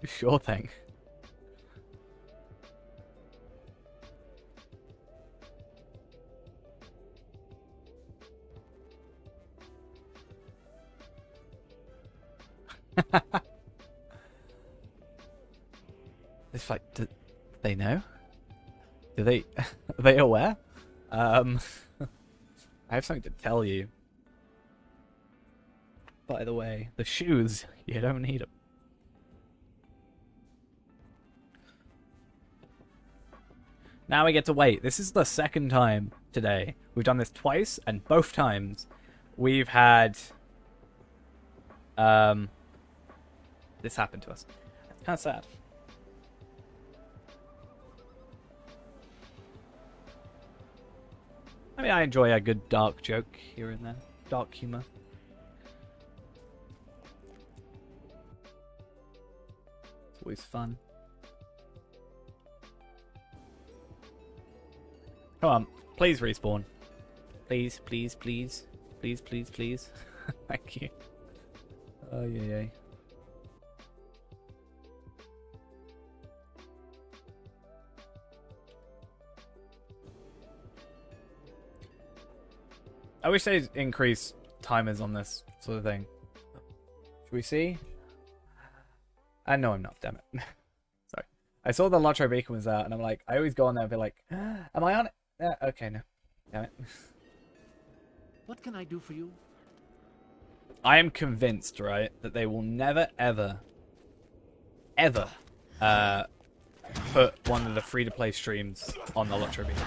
Sure thing. It's like, do they know? Do they? Are they aware? I have something to tell you. By the way, the shoes, you don't need them. Now we get to wait. This is the second time today. We've done this twice, and both times we've had this happened to us. It's kind of sad. I mean, I enjoy a good dark joke here and there. Dark humor. It's always fun. Come on, please respawn. Please, please, please. Please, please, please. Thank you. Oh, yeah. I wish they'd increase timers on this sort of thing. Should we see? No, I'm not, damn it. Sorry. I saw the LOTRO beacon was out, and I'm like, I always go on there and be like, am I on it? Okay, no. Damn it. What can I do for you? I am convinced, right, that they will never, ever, put one of the free-to-play streams on the LOTRO beacon.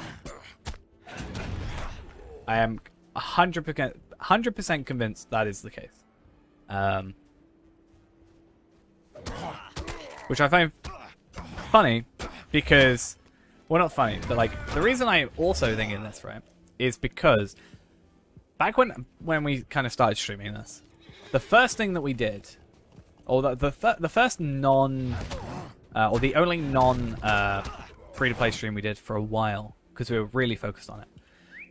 I am 100% convinced that is the case. Which I find funny because, well, not funny, but like the reason I'm also thinking this, right, is because back when we kind of started streaming this, the first thing that we did, or the first or the only free-to-play stream we did for a while, because we were really focused on it,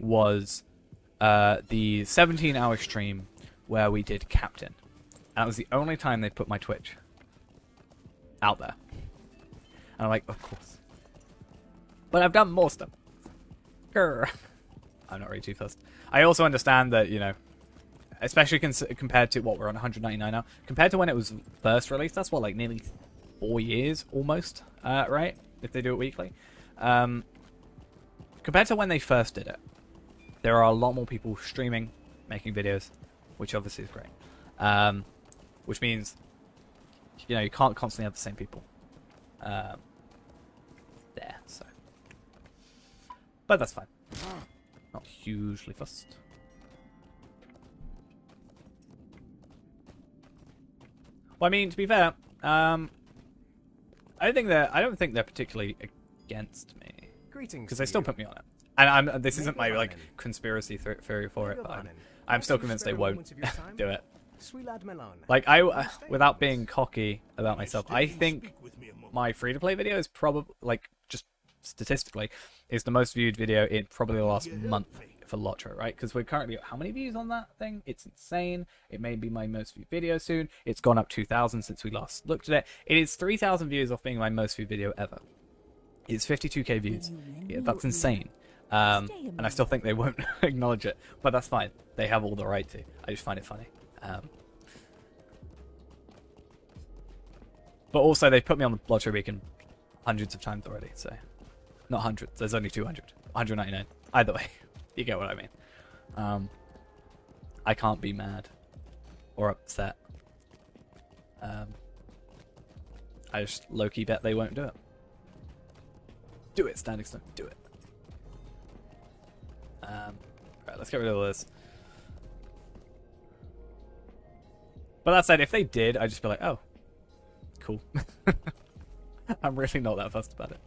was the 17-hour stream where we did Captain. And that was the only time they put my Twitch out there. And I'm like, of course. But I've done more stuff. Grr. I'm not really too fussed. I also understand that, you know, especially compared to what we're on 199 now, compared to when it was first released, that's what, like nearly 4 years almost, right? If they do it weekly. Compared to when they first did it, there are a lot more people streaming, making videos, which obviously is great. Which means, you know, you can't constantly have the same people there, so. But that's fine. Not hugely fussed. Well, I mean, to be fair, I don't think they're particularly against me. Greetings. Because they still put me on it. And this isn't my like conspiracy theory for it, but I'm still convinced they won't do it. Like without being cocky about myself, I think my free-to-play video is probably, like, just statistically, is the most viewed video in probably the last month for LOTRO, right? Because we're currently at how many views on that thing? It's insane. It may be my most viewed video soon. It's gone up 2,000 since we last looked at it. It is 3,000 views off being my most viewed video ever. It's 52k views. Yeah, that's insane. And I still think they won't acknowledge it, but that's fine. They have all the right to. I just find it funny. But also, they've put me on the LOTRO beacon hundreds of times already, so... Not hundreds, there's only 200. 199. Either way, you get what I mean. I can't be mad. Or upset. I just low-key bet they won't do it. Do it, Standing Stone, do it. Right, let's get rid of all this. But that said, if they did, I'd just be like, oh, cool. I'm really not that fussed about it.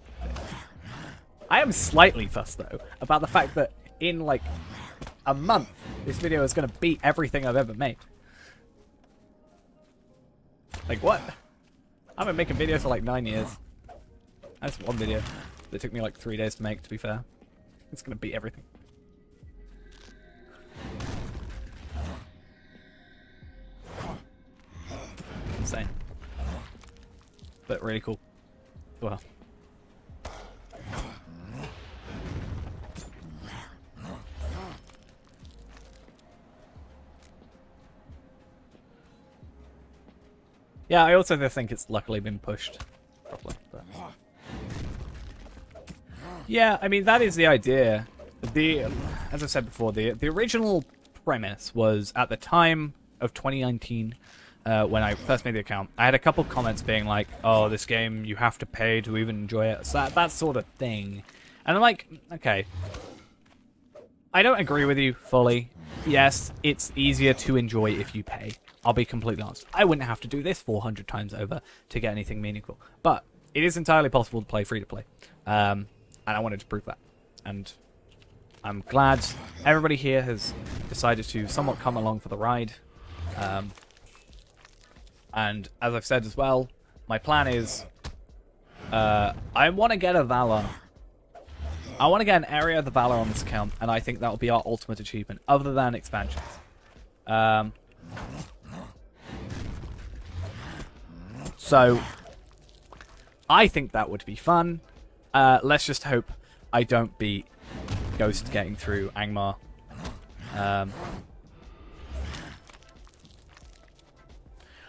I am slightly fussed, though, about the fact that in, like, a month, this video is going to beat everything I've ever made. Like, what? I've been making videos for, like, 9 years. That's one video that took me, like, 3 days to make, to be fair. It's going to beat everything. Insane. But really cool. Well. Yeah, I also think it's luckily been pushed properly. But... Yeah, I mean, that is the idea. As I said before, the original premise was at the time of 2019, when I first made the account, I had a couple comments being like, oh, this game, you have to pay to even enjoy it. So that sort of thing. And I'm like, okay. I don't agree with you fully. Yes, it's easier to enjoy if you pay. I'll be completely honest. I wouldn't have to do this 400 times over to get anything meaningful. But it is entirely possible to play free-to-play. And I wanted to prove that. And I'm glad everybody here has decided to somewhat come along for the ride. And as I've said as well, my plan is I want to get a Valor. I want to get an area of the Valor on this account, and I think that will be our ultimate achievement, other than expansions. So, I think that would be fun. Let's just hope I don't beat Ghost getting through Angmar. I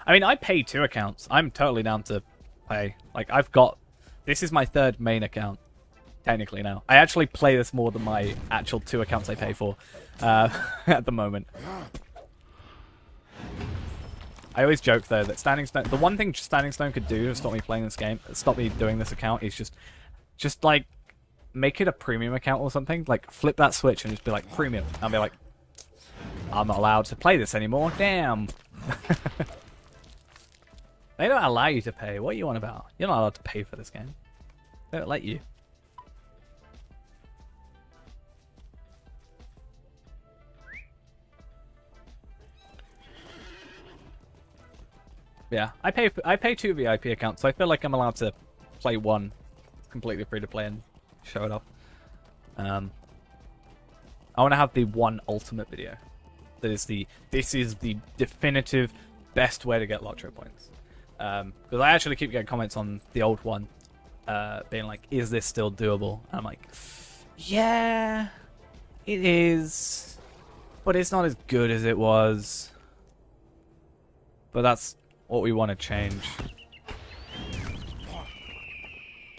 mean, I pay 2 accounts. I'm totally down to pay. Like, I've got... This is my 3rd main account, technically now. I actually play this more than my actual 2 accounts I pay for at the moment. I always joke though that Standing Stone, the one thing Standing Stone could do to stop me playing this game, stop me doing this account, is just like make it a premium account or something. Like flip that switch and just be like premium. I'll be like, I'm not allowed to play this anymore. Damn. They don't allow you to pay. What are you on about? You're not allowed to pay for this game. They don't let you. Yeah, I pay 2 VIP accounts, so I feel like I'm allowed to play one completely free to play and show it off. I want to have the one ultimate video. This is the definitive best way to get LOTRO points. Because I actually keep getting comments on the old one, being like, "Is this still doable?" And I'm like, "Yeah, it is, but it's not as good as it was." But that's what we want to change.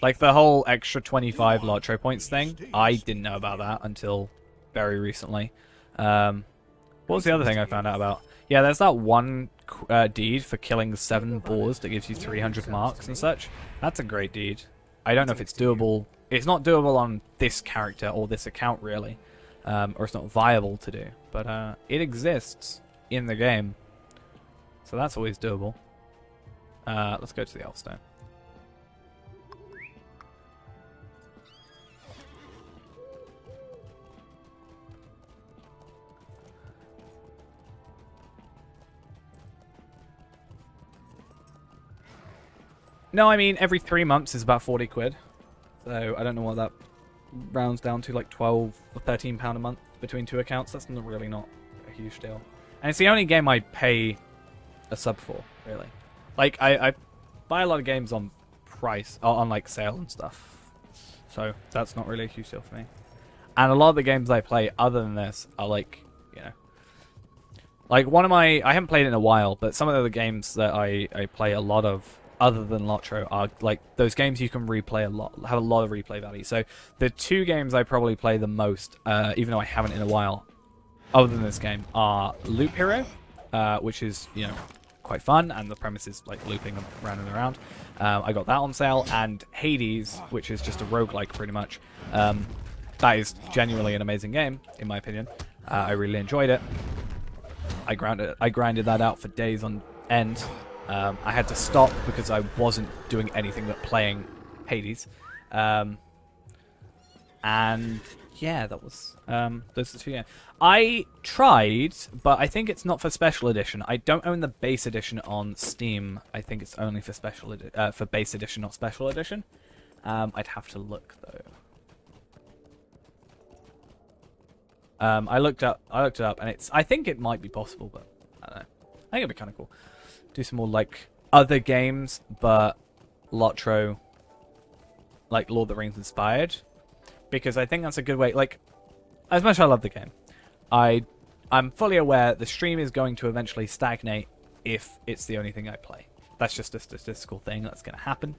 Like the whole extra 25 LOTRO points thing, I didn't know about that until very recently. What was the other thing I found out about? Yeah, there's that one deed for killing 7 boars that gives you 300 marks and such. That's a great deed. I don't know if it's doable. It's not doable on this character or this account really, or it's not viable to do. But it exists in the game, so that's always doable. Let's go to the Elfstone. No, I mean, every 3 months is about 40 quid. So, I don't know what that rounds down to, like 12 or 13 pound a month between 2 accounts. That's really not a huge deal. And it's the only game I pay a sub for, really. Like, I buy a lot of games on price, on like sale and stuff. So, that's not really a huge deal for me. And a lot of the games I play other than this are like, you know, like one of my, I haven't played it in a while, but some of the games that I play a lot of other than LOTRO are like those games you can replay a lot, have a lot of replay value. So the 2 games I probably play the most, even though I haven't in a while, other than this game, are Loop Hero, which is, you know, quite fun, and the premise is like looping around and around. I got that on sale, and Hades, which is just a roguelike pretty much. That is genuinely an amazing game, in my opinion. I really enjoyed it. I grinded that out for days on end. I had to stop because I wasn't doing anything but playing Hades. And yeah, that was those are the 2 games. I tried, but I think it's not for special edition. I don't own the base edition on Steam. I think it's only for for base edition, not special edition. I'd have to look though. I looked it up, and I think it might be possible, but I don't know. I think it'd be kind of cool. Do some more like other games, but LOTRO, like Lord of the Rings inspired, because I think that's a good way. Like, as much as I love the game, I'm fully aware the stream is going to eventually stagnate if it's the only thing I play. That's just a statistical thing that's going to happen.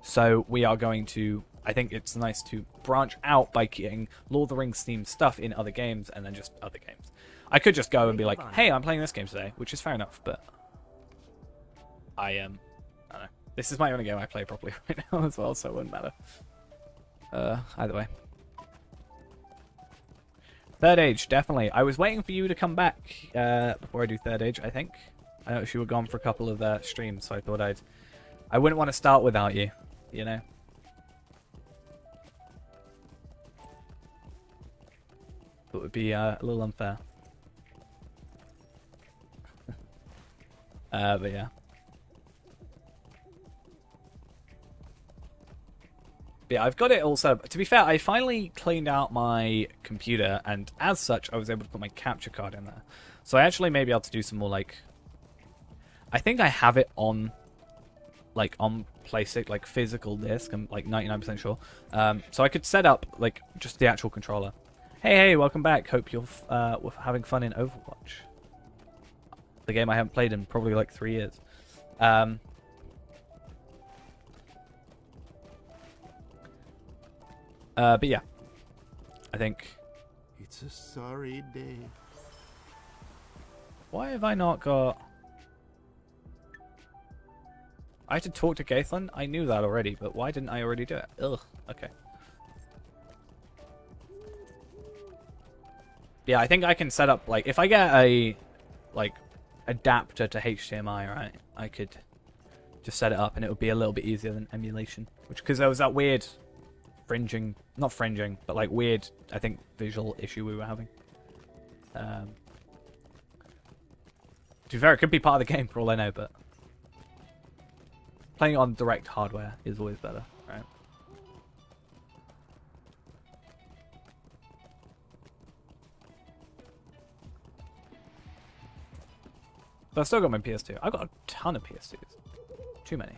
So we are going to. I think it's nice to branch out by getting Lord of the Rings themed stuff in other games, and then just other games. I could just go and be like, hey, I'm playing this game today, which is fair enough, but I don't know. This is my only game I play properly right now as well, so it wouldn't matter. Either way. Third Age, definitely. I was waiting for you to come back before I do Third Age, I think. I noticed you were gone for a couple of streams, so I thought I wouldn't want to start without you, you know? It would be a little unfair. But yeah. But yeah, I've got it all set up. To be fair, I finally cleaned out my computer, and as such, I was able to put my capture card in there. So I actually may be able to do some more, like... I think I have it on, like, on PlayStation, like, physical disc. I'm, like, 99% sure. So I could set up, like, just the actual controller. Hey, welcome back. Hope you're having fun in Overwatch. The game I haven't played in probably like 3 years. But yeah, I think it's a sorry day. Why have I not got... I had to talk to Gaithlin? I knew that already, but why didn't I already do it? Ugh, okay. Yeah, I think I can set up, like, if I get a, like, adapter to HDMI, right, I could just set it up and it would be a little bit easier than emulation. Because there was that weird fringing, not fringing, but like weird, I think, visual issue we were having. To be fair, it could be part of the game for all I know, but playing on direct hardware is always better, right? But I've still got my PS2. I've got a ton of PS2s. Too many.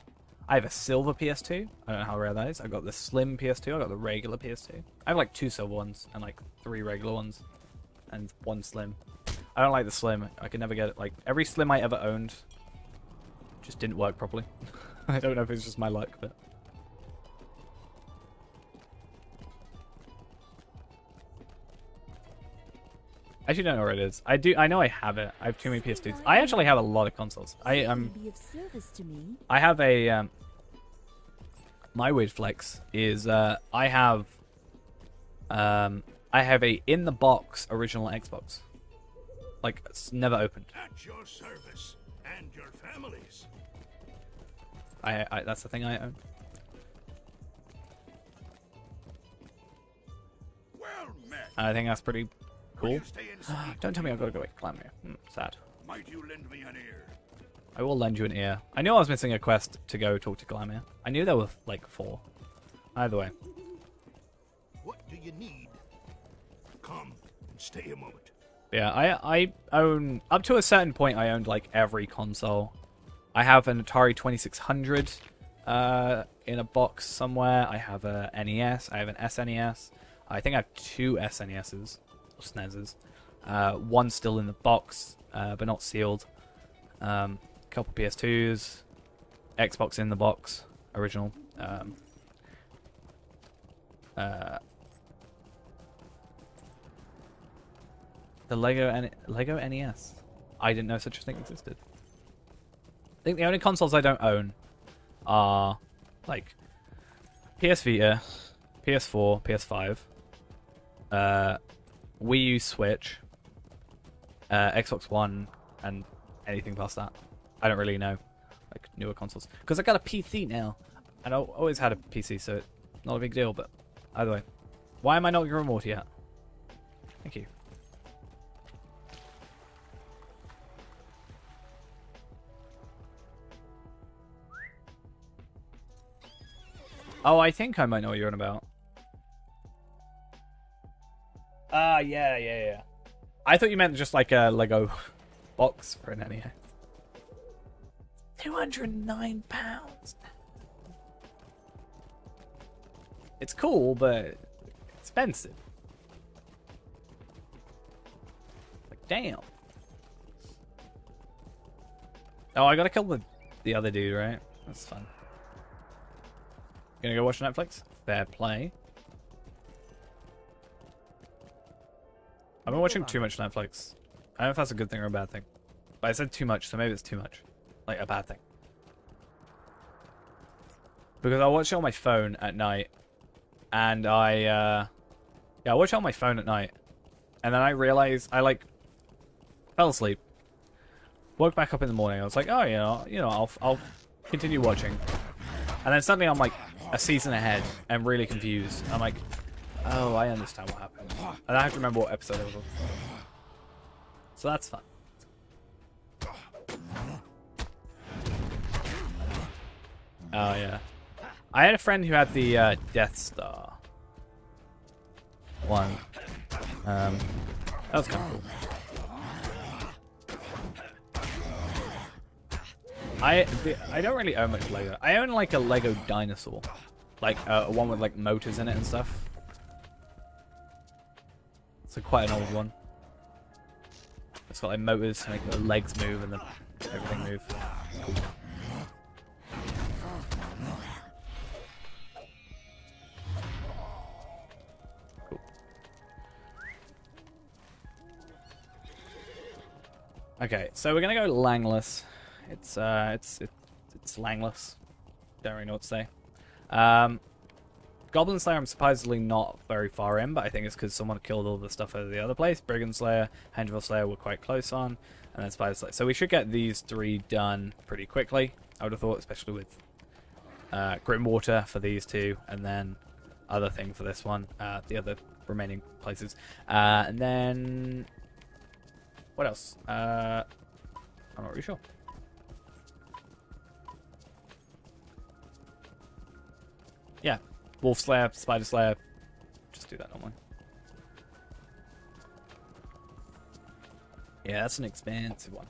I have a silver PS2. I don't know how rare that is. I've got the slim PS2. I've got the regular PS2. I have like 2 silver ones and like 3 regular ones. And 1 slim. I don't like the slim. I could never get it. Like, every slim I ever owned just didn't work properly. I don't know if it's just my luck, but... I actually don't know where it is. I know I have it. I have too many PS2s. I actually have a lot of consoles. I have a my weird flex is I have a in the box original Xbox. Like, it's never opened. At your service and your families. I that's the thing I own. Well met. I think that's pretty cool. Don't tell me I've got to go away. Climb here. Sad. Might you lend me an ear? I will lend you an ear. I knew I was missing a quest to go talk to Glamir. I knew there were like 4. Either way. What do you need? Come and stay a moment. Yeah, I own... Up to a certain point, I owned like every console. I have an Atari 2600 in a box somewhere. I have a NES. I have an SNES. I think I have 2 SNESs. Or SNESs. 1 still in the box, but not sealed. Couple PS2s. Xbox in the box. Original. The Lego NES. I didn't know such a thing existed. I think the only consoles I don't own are like PS Vita, PS4, PS5, Wii U, Switch, Xbox One, and anything past that. I don't really know, like, newer consoles. Because I got a PC now, and I always had a PC, so it's not a big deal, but either way. Why am I not Grim Water yet? Thank you. Oh, I think I might know what you're on about. Yeah. I thought you meant just like a Lego box for an NES. £209. It's cool, but expensive. Like, damn. Oh, I gotta kill the other dude, right? That's fun. Gonna go watch Netflix? Fair play. I've been watching too much Netflix. I don't know if that's a good thing or a bad thing. But I said too much, so maybe it's too much. Like, a bad thing. Because I watch it on my phone at night. And I watch it on my phone at night. And then I realized I, like, fell asleep. Woke back up in the morning. I was like, oh, I'll continue watching. And then suddenly I'm, like, a season ahead and really confused. I'm like, oh, I understand what happened. And I have to remember what episode it was on. So that's fun. Oh, yeah. I had a friend who had the Death Star one. That was kind of cool. I don't really own much Lego. I own like a Lego dinosaur. Like one with like motors in it and stuff. It's quite an old one. It's got like motors to make the legs move and everything move. Cool. Okay, so we're gonna go Langless. It's Langless. Don't really know what to say. Goblin Slayer, I'm supposedly not very far in, but I think it's because someone killed all the stuff over the other place. Brigand Slayer, Hendril Slayer we're quite close on, and then Spider Slayer. So we should get these 3 done pretty quickly, I would have thought, especially with Grimwater for these 2, and then other thing for this one, the other remaining places. And then... what else? I'm not really sure. Yeah. Wolf Slayer, Spider Slayer. Just do that normally. Yeah, that's an expensive one.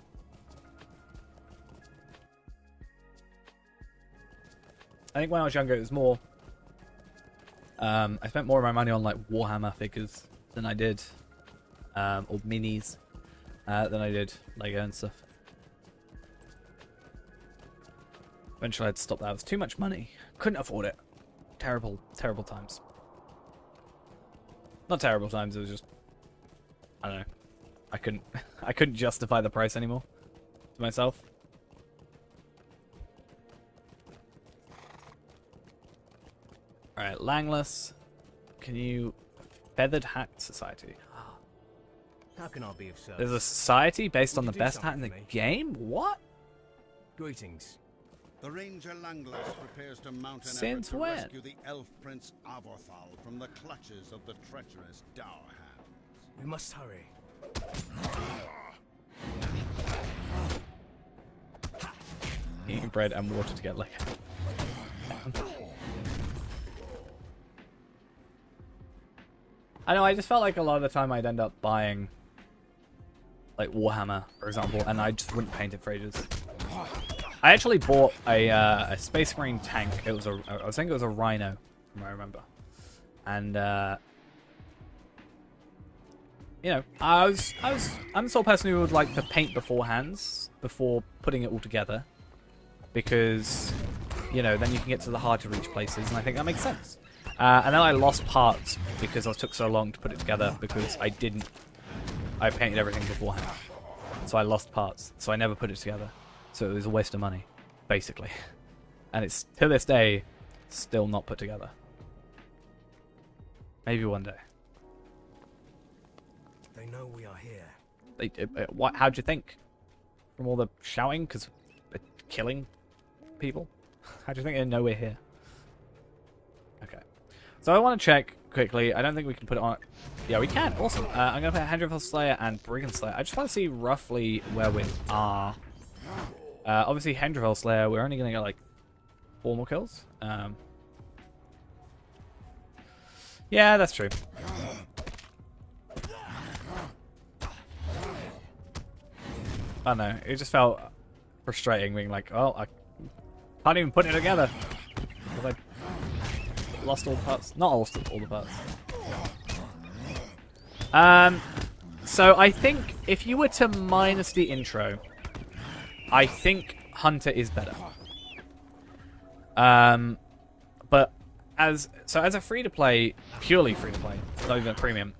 I think when I was younger it was more... I spent more of my money on like Warhammer figures than I did... or minis than I did Lego and stuff. Eventually I had to stop that. It was too much money. Couldn't afford it. Terrible, terrible times. Not terrible times, it was just... I don't know. I couldn't justify the price anymore to myself. Alright, Langless. Can you... Feathered Hat Society. How can I be of service? There's a society based on the do best hat in the something for me? game? What? Greetings. The Ranger Langless prepares to mount an effort Since to when? rescue the Elf Prince Avorthal from the clutches of the treacherous Dour Hands. We must hurry. Eating bread and water to get like... I know, I just felt like a lot of the time I'd end up buying like Warhammer, for example, and I just wouldn't paint it for ages. I actually bought a Space Marine tank. It was I think it was a Rhino, from what I remember. And you know, I'm the sort of person who would like to paint beforehand before putting it all together, because you know then you can get to the hard to reach places, and I think that makes sense. And then I lost parts because it took so long to put it together because I painted everything beforehand. So I lost parts. So I never put it together. So it was a waste of money, basically. And it's, to this day, still not put together. Maybe one day. They know we are here. How'd you think? From all the shouting? Because they're killing people? How'd you think they know we're here? Okay. So I want to check quickly. I don't think we can put it on... Yeah, we can. Awesome. I'm going to put Hendril Slayer and Brigand Slayer. I just want to see roughly where we are. Obviously, Hendril Slayer, we're only going to get like 4 more kills. Yeah, that's true. I don't know. It just felt frustrating being like, oh, I can't even put it together. I lost all the parts. Not all the parts. So I think if you were to minus the intro, I think Hunter is better. But as a free-to-play, purely free-to-play, not even a premium,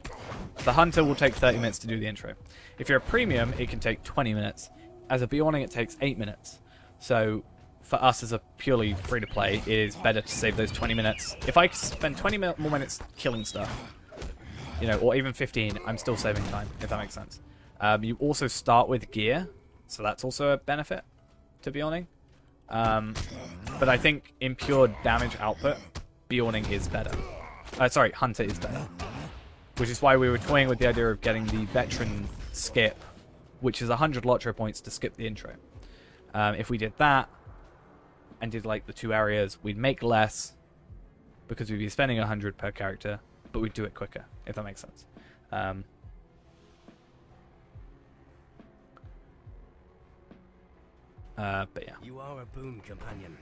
the Hunter will take 30 minutes to do the intro. If you're a premium, it can take 20 minutes. As a Beyonding, it takes 8 minutes. So for us as a purely free-to-play, it is better to save those 20 minutes. If I spend 20 more minutes killing stuff, you know, or even 15, I'm still saving time, if that makes sense. You also start with gear, so that's also a benefit to Beyonding. But I think in pure damage output, Beyonding is better. Sorry, Hunter is better. Which is why we were toying with the idea of getting the veteran skip, which is 100 LOTRO points to skip the intro. If we did that, and did like the 2 areas, we'd make less, because we'd be spending 100 per character, but we'd do it quicker, if that makes sense. But yeah. You are a boon companion.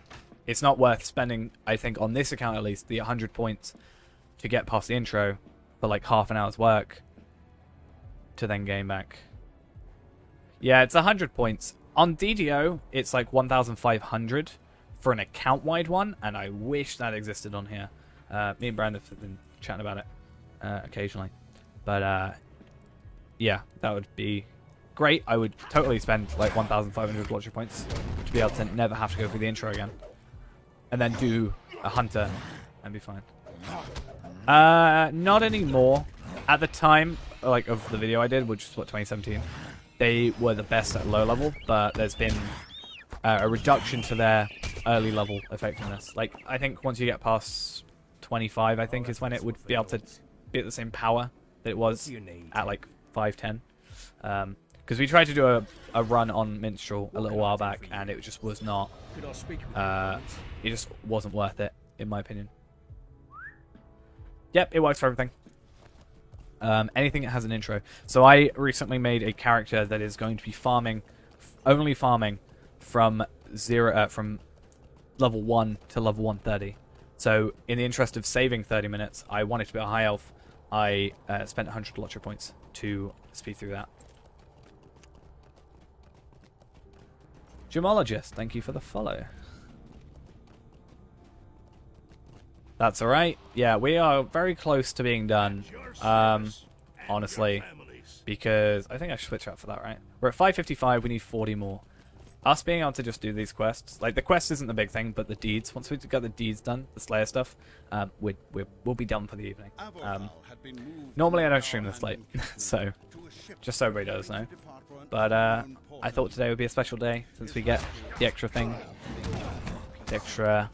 It's not worth spending, I think, on this account at least, the 100 points to get past the intro for like half an hour's work to then gain back. Yeah, it's 100 points. On DDO, it's like 1,500 for an account-wide one, and I wish that existed on here. Me and Brandon have been chatting about it occasionally. But, yeah, that would be great. I would totally spend like 1,500 LOTRO points to be able to never have to go through the intro again. And then do a hunter and be fine. Not anymore. At the time, like, of the video I did, which was, what, 2017, they were the best at low level, but there's been a reduction to their early level effectiveness. Like, I think once you get past 25, I think, is when it would be able to be at the same power that it was at, like, 510. Because we tried to do a run on Minstrel a little while back, and it just was not... it just wasn't worth it, in my opinion. Yep, it works for everything. Anything that has an intro. So I recently made a character that is going to be farming, only farming from from level 1 to level 130. So in the interest of saving 30 minutes, I wanted to be a high elf. I spent 100 LOTRO points to speed through that. Gemologist, thank you for the follow. That's alright. Yeah, we are very close to being done. Honestly. Because I think I should switch out for that, right? We're at 555, we need 40 more. Us being able to just do these quests, like the quest isn't the big thing, but the deeds, once we've got the deeds done, the Slayer stuff, we'll be done for the evening. Normally I don't stream this late, so just so everybody does know. But I thought today would be a special day, since we get the extra thing, the extra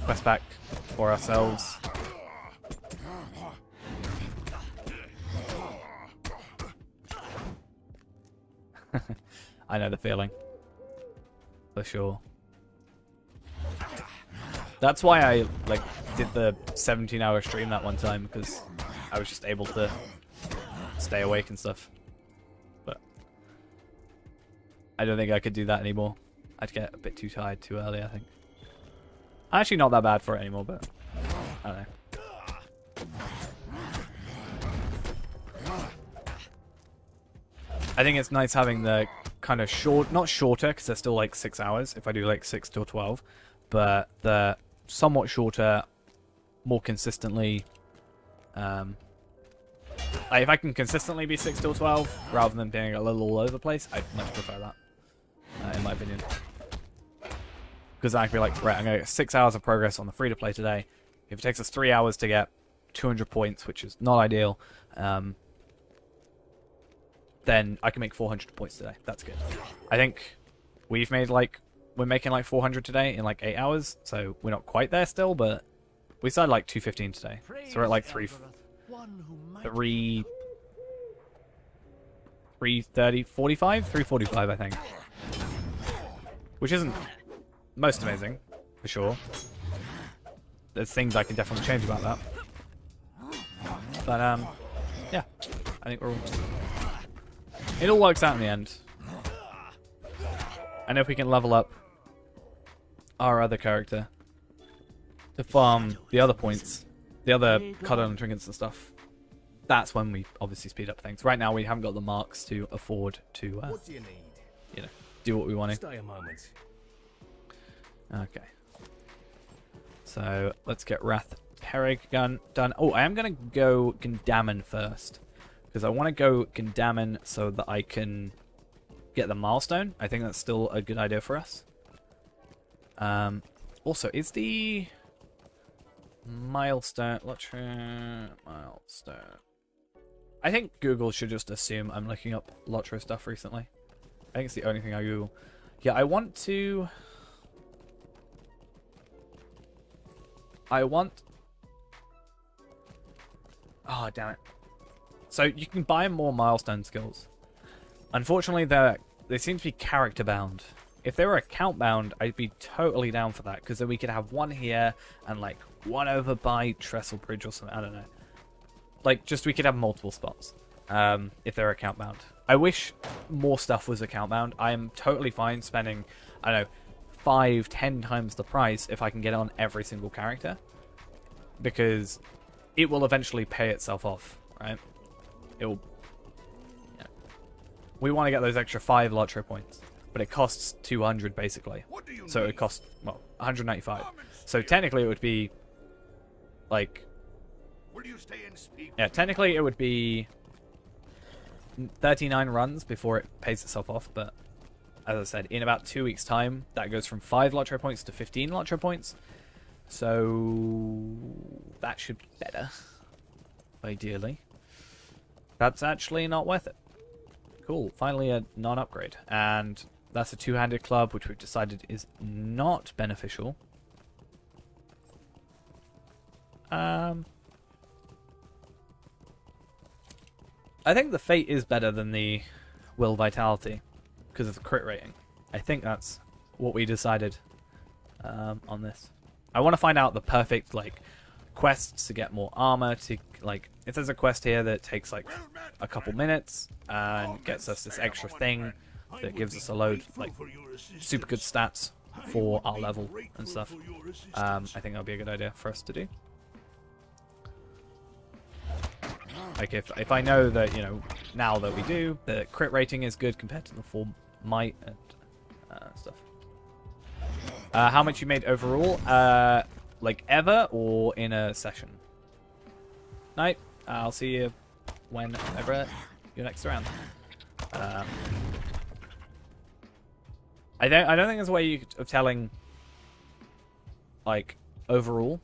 quest back for ourselves. I know the feeling. For sure. That's why I like did the 17-hour stream that one time, because I was just able to stay awake and stuff. But I don't think I could do that anymore. I'd get a bit too tired too early, I think. I'm actually not that bad for it anymore, but I don't know. I think it's nice having the kind of short, not shorter, because they're still like 6 hours if I do like 6 till 12, but the somewhat shorter, more consistently. Like if I can consistently be 6 till 12 rather than being a little all over the place, I'd much prefer that, in my opinion. Because I can be like, right, I'm going to get 6 hours of progress on the free-to-play today. If it takes us 3 hours to get 200 points, which is not ideal, then I can make 400 points today. That's good. I think we're making like 400 today in like 8 hours, so we're not quite there still, but we started like 215 today. So we're at like 330, 45? 345, I think. Which isn't most amazing, for sure. There's things I can definitely change about that. But, yeah. I think we're all... It all works out in the end. And if we can level up our other character to farm the other points, the other cardinal trinkets and stuff, that's when we obviously speed up things. Right now we haven't got the marks to afford to, what do you need? You know, do what we want to. Stay a moment. Okay. So let's get Wrath Herrig done. Oh, I am going to go Gundamon first. Because I want to go Gundamon so that I can get the milestone. I think that's still a good idea for us. Also, is the milestone... milestone... I think Google should just assume I'm looking up LOTRO stuff recently. I think it's the only thing I Google. Yeah, I want to... Oh, damn it. So you can buy more milestone skills. Unfortunately, they seem to be character bound. If they were account bound, I'd be totally down for that, because then we could have one here and like one over by Trestle Bridge or something. I don't know. Like, just we could have multiple spots if they're account bound. I wish more stuff was account bound. I am totally fine spending, I don't know, 5-10 times the price if I can get it on every single character, because it will eventually pay itself off, right? It'll, yeah. We want to get those extra 5 LOTRO points, but it costs 200 basically. So it costs, well, 195. So technically it would be like, yeah, technically it would be 39 runs before it pays itself off, but as I said, in about 2 weeks' time, that goes from 5 LOTRO points to 15 LOTRO points. So that should be better, ideally. That's actually not worth it. Cool, finally a non-upgrade. And that's a two-handed club, which we've decided is not beneficial. I think the Fate is better than the Will Vitality because of the crit rating. I think that's what we decided on this. I want to find out the perfect like quests to get more armor. To like, if there's a quest here that takes like a couple minutes and gets us this extra thing that gives us a load like super good stats for our level and stuff. I think that'll be a good idea for us to do. Like if I know that, you know, now that we do, the crit rating is good compared to the full might and stuff. How much you made overall? Like ever or in a session? Night. I'll see you whenever you're next around. I don't think there's a way of telling like overall,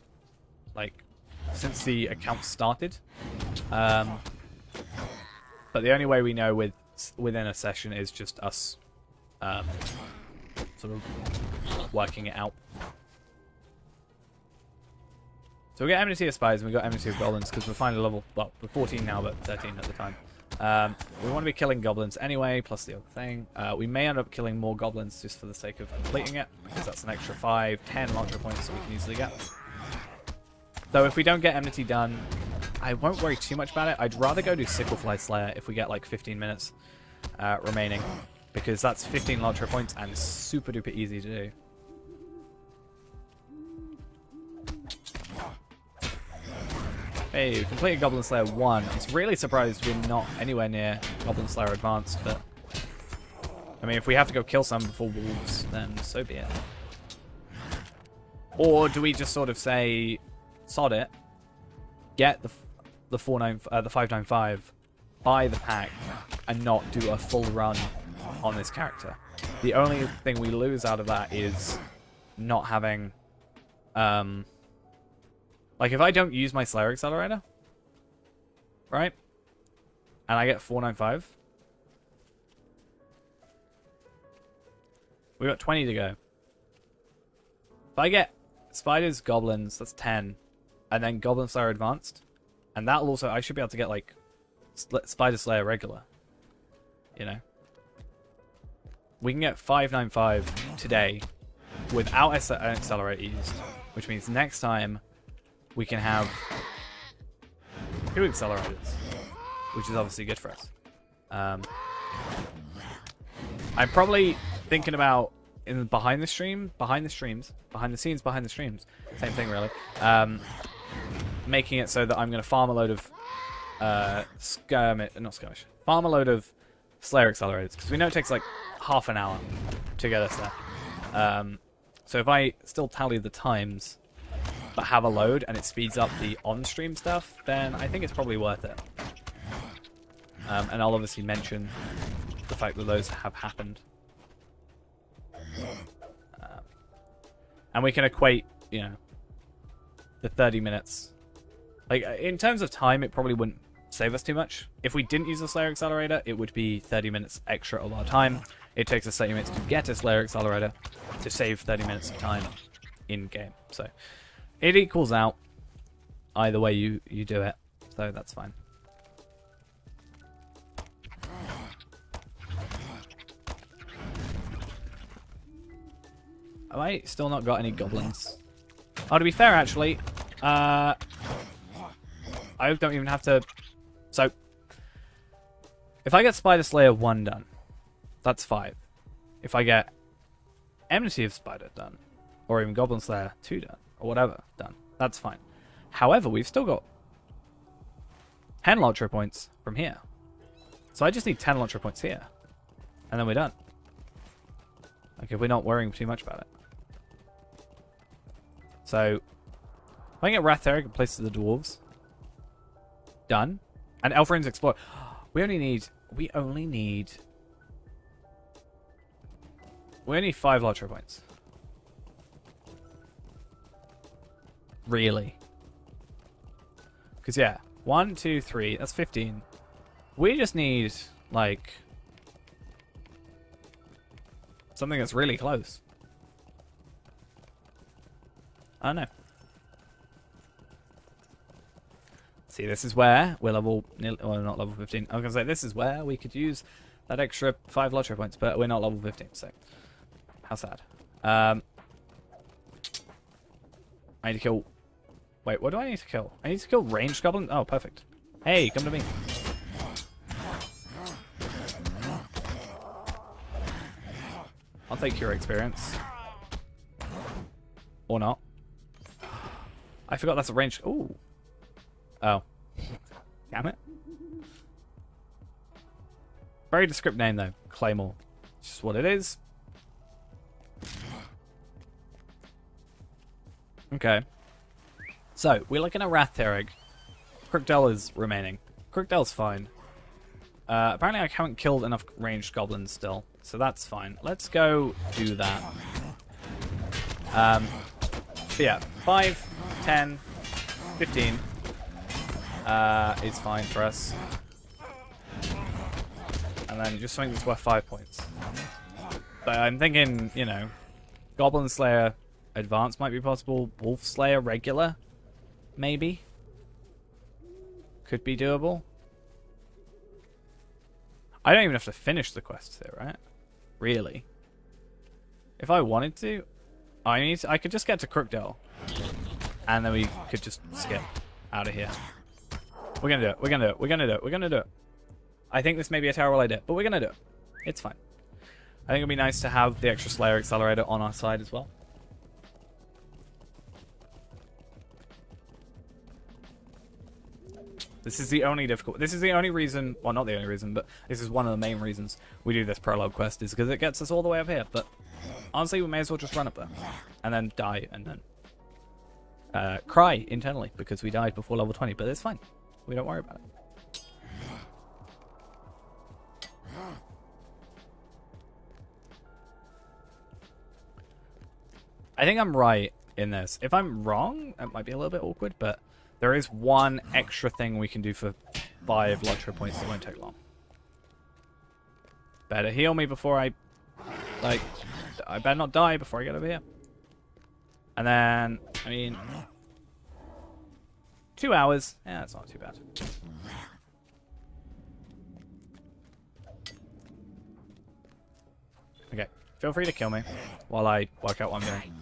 like since the account started. But the only way we know within a session is just us sort of working it out. So we got enmity of spies and we got enmity of goblins because we're finally level, well, we're 14 now, but 13 at the time. We want to be killing goblins anyway, plus the other thing. We may end up killing more goblins just for the sake of completing it, because that's an extra 5, 10 LOTRO points that we can easily get. So if we don't get enmity done, I won't worry too much about it. I'd rather go do Sicklefly Slayer if we get like 15 minutes remaining, because that's 15 LOTRO points and super duper easy to do. Hey, we completed Goblin Slayer 1. I was really surprised we're not anywhere near Goblin Slayer Advanced, but I mean, if we have to go kill some before wolves, then so be it. Or do we just sort of say, sod it, get the 595, buy the pack, and not do a full run on this character? The only thing we lose out of that is not having, like if I don't use my Slayer Accelerator, right, and I get 495, we got 20 to go. If I get Spiders, Goblins, that's 10, and then Goblin Slayer Advanced, and that'll also, I should be able to get like Spider Slayer Regular, you know. We can get 595 today without an Accelerator used, which means next time we can have 2 accelerators, which is obviously good for us. I'm probably thinking about behind the scenes, same thing really. Making it so that I'm going to farm a load of farm a load of Slayer accelerators, because we know it takes like half an hour to get us there. So if I still tally the times but have a load and it speeds up the on-stream stuff, then I think it's probably worth it. And I'll obviously mention the fact that those have happened. And we can equate, you know, the 30 minutes. Like, in terms of time, it probably wouldn't save us too much. If we didn't use the Slayer Accelerator, it would be 30 minutes extra of our time. It takes us 30 minutes to get a Slayer Accelerator to save 30 minutes of time in-game. So it equals out either way you do it, so that's fine. Have I still not got any goblins? Oh, to be fair, actually, I don't even have to... So, if I get Spider Slayer 1 done, that's 5. If I get Enmity of Spider done, or even Goblin Slayer 2 done, or whatever done, that's fine. However, we've still got 10 LOTRO points from here. So I just need 10 LOTRO points here, and then we're done. Okay, we're not worrying too much about it. So, if I can get Ratheric in place of the Dwarves, done. And Elfrin's Explorer. We only need we only need... We only need 5 LOTRO points. Really? Because, yeah. 1, 2, 3. That's 15. We just need, like... something that's really close. I don't know. See, this is where we're level... well, not level 15. I was going to say, this is where we could use that extra 5 LOTRO points, but we're not level 15, so... how sad. I need to kill... wait, what do I need to kill? I need to kill ranged goblin? Oh, perfect. Hey, come to me. I'll take your experience. Or not. I forgot that's a ranged... ooh. Oh. Damn it. Very descriptive name, though. Claymore. It's just what it is. Okay. So, we're looking at Rathterrig. Crookdell is remaining. Crookdell's fine. Apparently I haven't killed enough ranged goblins still, so that's fine. Let's go do that. But yeah, 5, 10, 15 is fine for us. And then just something that's worth 5 points. But I'm thinking, you know, Goblin Slayer Advanced might be possible. Wolf Slayer Regular, maybe. Could be doable. I don't even have to finish the quests here, right? Really. If I wanted to, I could just get to Crookdell. And then we could just skip out of here. We're gonna do it. We're gonna do it. We're gonna do it. We're gonna do it. I think this may be a terrible idea, but we're gonna do it. It's fine. I think it'd be nice to have the extra Slayer Accelerator on our side as well. This is the only this is the only reason, well, not the only reason, but this is one of the main reasons we do this prologue quest, is because it gets us all the way up here. But honestly, we may as well just run up there and then die and then cry internally because we died before level 20. But it's fine. We don't worry about it. I think I'm right in this. If I'm wrong, it might be a little bit awkward, but there is one extra thing we can do for 5 LOTRO points that won't take long. Better heal me before I better not die before I get over here. And then, I mean, 2 hours. Yeah, that's not too bad. Okay, feel free to kill me while I work out what I'm doing.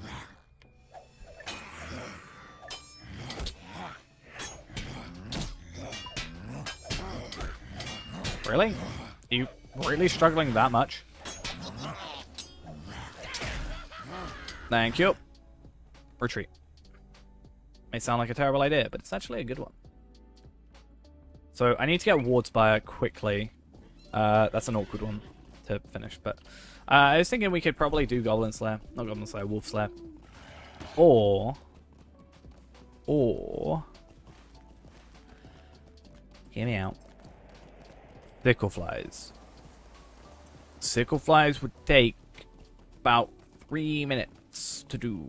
Really? Are you really struggling that much? Thank you. Retreat. May sound like a terrible idea, but it's actually a good one. So I need to get Ward Spire quickly. That's an awkward one to finish, but I was thinking we could probably do Goblin Slayer. Not Goblin Slayer, Wolf Slayer. Or... hear me out. Sickle Flies. Sickle Flies would take about 3 minutes to do.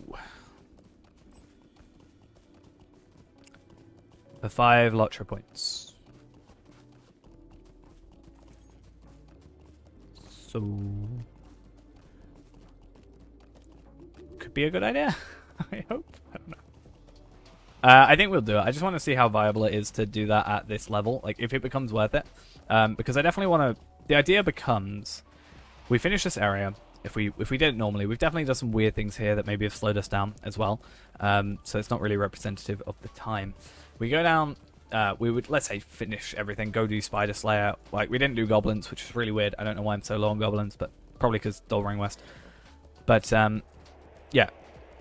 For 5 LOTRO points. So... could be a good idea. I hope. I don't know. I think we'll do it. I just want to see how viable it is to do that at this level. Like, if it becomes worth it. Because I definitely want to... the idea becomes... we finish this area. If we did it normally, we've definitely done some weird things here that maybe have slowed us down as well. So it's not really representative of the time. We go down... we would, let's say, finish everything. Go do Spider Slayer. Like, we didn't do Goblins, which is really weird. I don't know why I'm so low on Goblins, but probably because Dol Ring West. But, yeah.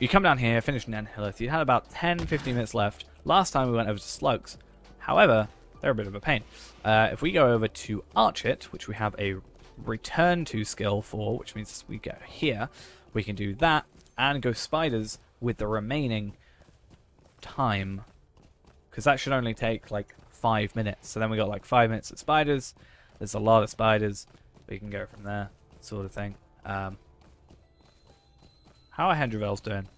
You come down here, finish Nenhilith. You had about 10-15 minutes left. Last time we went over to Slugs. However, they're a bit of a pain. If we go over to Arch It, which we have a return to skill for, which means we go here, we can do that and go Spiders with the remaining time. Because that should only take like 5 minutes. So then we got like 5 minutes at Spiders, There's a lot of spiders. We can go from there, sort of thing. How are Hendravels doing?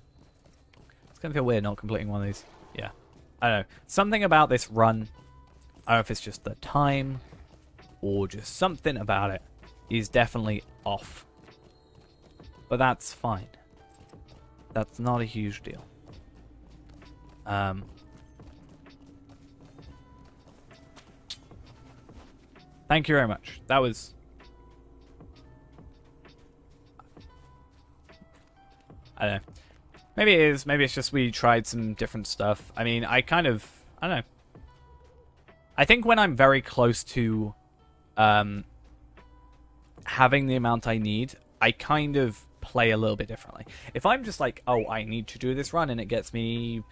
It's going to feel weird not completing one of these. Yeah. I don't know. Something about this run, I don't know if it's just the time or just something about it, is definitely off. But that's fine. That's not a huge deal. Thank you very much. That was... I don't know. Maybe it is. Maybe it's just we tried some different stuff. I mean, I don't know. I think when I'm very close to having the amount I need, I kind of play a little bit differently. If I'm just like, oh, I need to do this run and it gets me,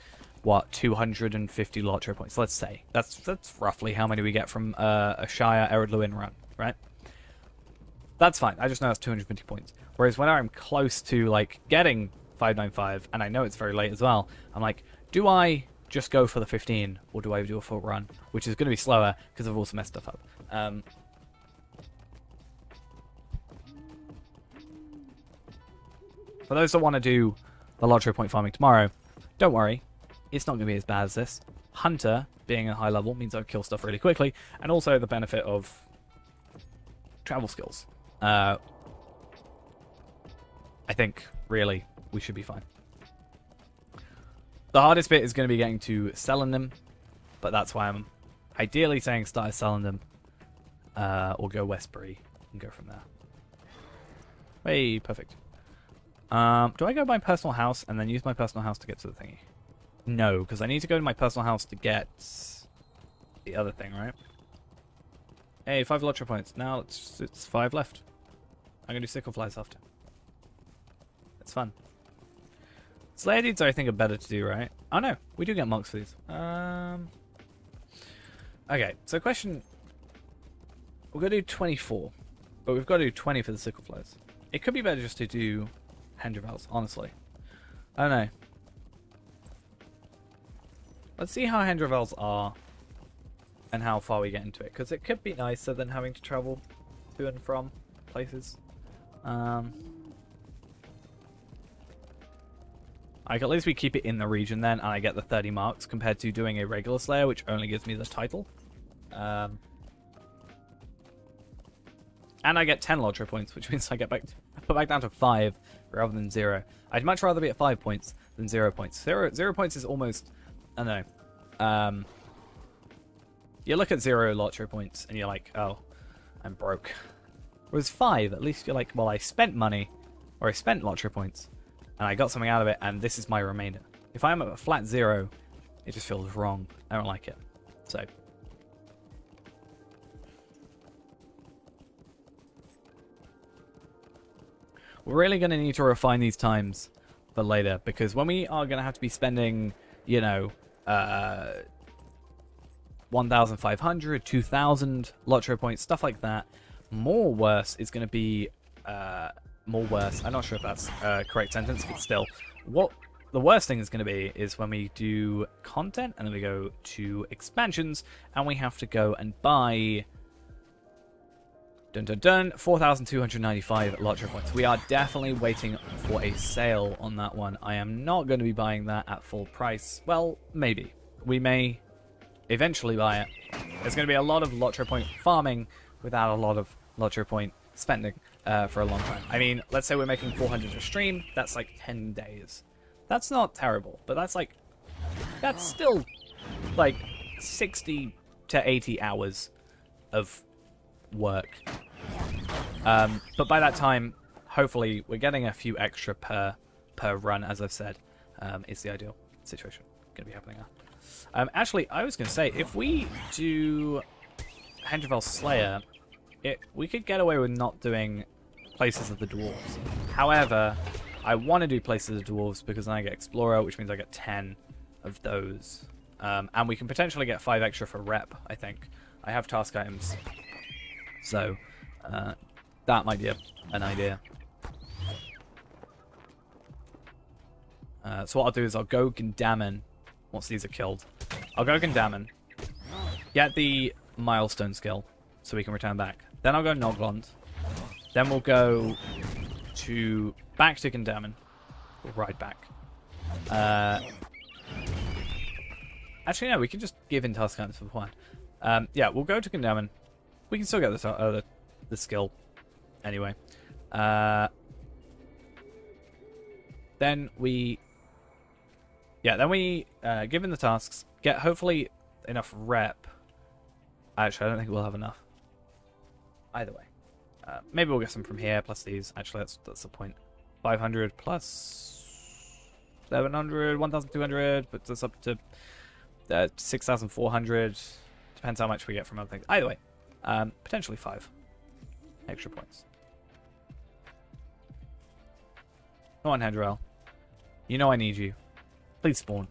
what, 250 LOTRO points, let's say. That's roughly how many we get from a Shire Ered Luin run, right? That's fine. I just know that's 250 points. Whereas when I'm close to, like, getting 595, and I know it's very late as well, I'm like, do I just go for the 15, or do I do a full run? Which is going to be slower, because I've also messed stuff up. For those that want to do the LOTRO point farming tomorrow, don't worry. It's not going to be as bad as this. Hunter, being a high level, means I kill stuff really quickly, and also the benefit of travel skills. I think, really, we should be fine. The hardest bit is going to be getting to selling them, but that's why I'm ideally saying start selling them, or go Westbury and go from there. Hey, perfect. Do I go to my personal house and then use my personal house to get to the thingy? No, because I need to go to my personal house to get the other thing, right? Hey, 5 LOTRO points. Now it's 5 left. I'm going to do sickle flies after. It's fun. Slayer deeds, I think, are better to do, right? Oh, no. We do get monks for these. Okay, so question... We're going to do 24. But we've got to do 20 for the sickle flies. It could be better just to do Hendravels, honestly. I don't know. Let's see how Hendravels are and how far we get into it. Because it could be nicer than having to travel to and from places. Like, at least we keep it in the region then, and I get the 30 marks compared to doing a regular Slayer, which only gives me the title. And I get 10 LOTRO points, which means I get put back down to 5 rather than 0. I'd much rather be at 5 points than 0 points. 0 points is almost... I don't know. You look at 0 LOTRO points, and you're like, oh, I'm broke. Whereas 5, at least you're like, well, I spent money, or I spent LOTRO points, and I got something out of it, and this is my remainder. If I'm at a flat 0, it just feels wrong. I don't like it. So... We're really going to need to refine these times for later, because when we are going to have to be spending, you know, 1,500, 2,000 LOTRO points, stuff like that, more worse is going to be, more worse, I'm not sure if that's a correct sentence, but still, what the worst thing is going to be is when we do content, and then we go to expansions, and we have to go and buy... Dun dun dun, 4,295 LOTRO points. We are definitely waiting for a sale on that one. I am not going to be buying that at full price. Well, maybe. We may eventually buy it. There's going to be a lot of LOTRO point farming without a lot of LOTRO point spending for a long time. I mean, let's say we're making 400 a stream. That's like 10 days. That's not terrible, but that's like... That's still like 60 to 80 hours of work. But by that time, hopefully, we're getting a few extra per run, as I've said, is the ideal situation going to be happening now. Actually, I was going to say, if we do Hendravels Slayer, we could get away with not doing Places of the Dwarves. However, I want to do Places of the Dwarves because then I get Explorer, which means I get 10 of those. And we can potentially get 5 extra for rep, I think. I have task items. So, that might be an idea. So what I'll do is I'll go Gundamon once these are killed. I'll go Gundamon, get the milestone skill, so we can return back. Then I'll go Noglond. Then we'll go back to Gundamon. We'll ride back. Actually, no, we can just give in Tuscans for fun. Yeah, we'll go to Gundamon. We can still get the skill anyway. Then we give in the tasks, get hopefully enough rep. Actually, I don't think we'll have enough. Either way. Maybe we'll get some from here, plus these. Actually, that's the point. 500 plus 700, 1,200, puts us up to 6,400. Depends how much we get from other things. Either way, potentially 5 extra points. Come on, Hedrel. You know I need you. Please spawn.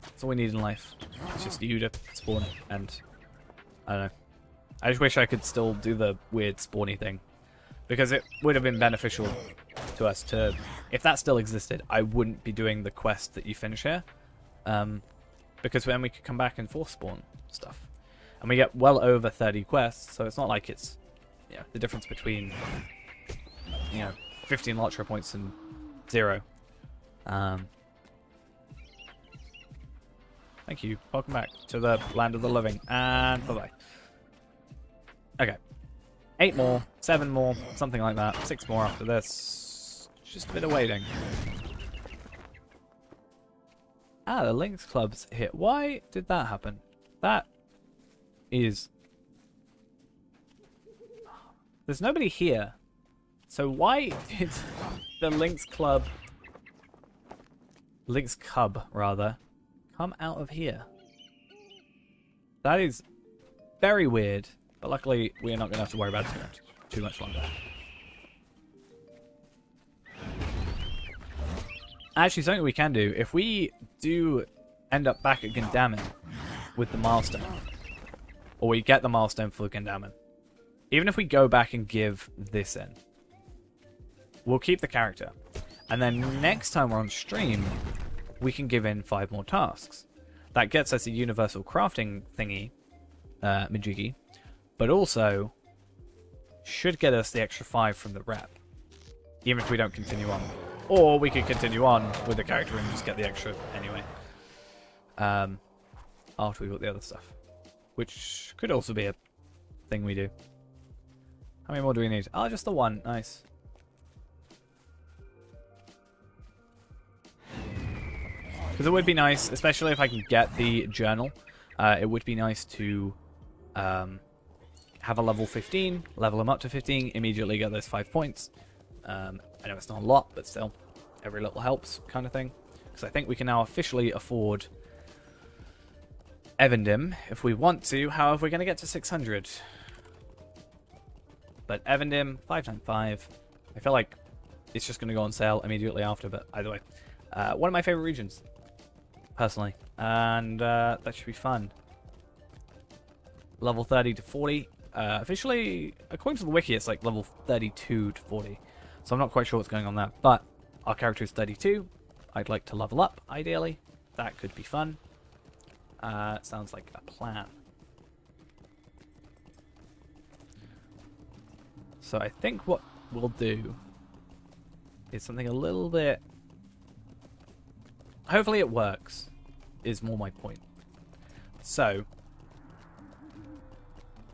That's all we need in life. It's just you to spawn, and I don't know. I just wish I could still do the weird spawny thing, because it would have been beneficial to us to... If that still existed, I wouldn't be doing the quest that you finish here, because then we could come back and force spawn stuff. And we get well over 30 quests, so it's not like it's, you know, the difference between, you know, 15 LOTRO points and 0. Thank you. Welcome back to the land of the living. And bye-bye. Okay. 8 more, 7 more, something like that. 6 more after this. Just a bit of waiting. Ah, the Lynx Club's hit. Why did that happen? That is... There's nobody here. So why did the Lynx Cub, rather, come out of here? That is very weird, but luckily we're not going to have to worry about it too much longer. Actually, something we can do, if we do end up back at Gundamon with the milestone, or we get the milestone for Gundamon, even if we go back and give this in, we'll keep the character. And then next time we're on stream, we can give in 5 more tasks. That gets us a universal crafting thingy, Majiggy, but also should get us the extra 5 from the rep, even if we don't continue on. Or we could continue on with the character and just get the extra anyway, after we got the other stuff, which could also be a thing we do. How many more do we need? Oh, just the 1. Nice. Because it would be nice, especially if I can get the journal, it would be nice to have a level 15, level them up to 15, immediately get those 5 points. I know it's not a lot, but still, every little helps kind of thing. Because I think we can now officially afford Evendim if we want to. However, we're going to get to 600. But Evendim, 595. I feel like it's just going to go on sale immediately after, but either way. One of my favorite regions, personally. And that should be fun. Level 30 to 40. Officially, according to the wiki, it's like level 32 to 40. So I'm not quite sure what's going on there. But our character is 32. I'd like to level up, ideally. That could be fun. Sounds like a plan. So I think what we'll do is something a little bit... Hopefully it works, is more my point. So,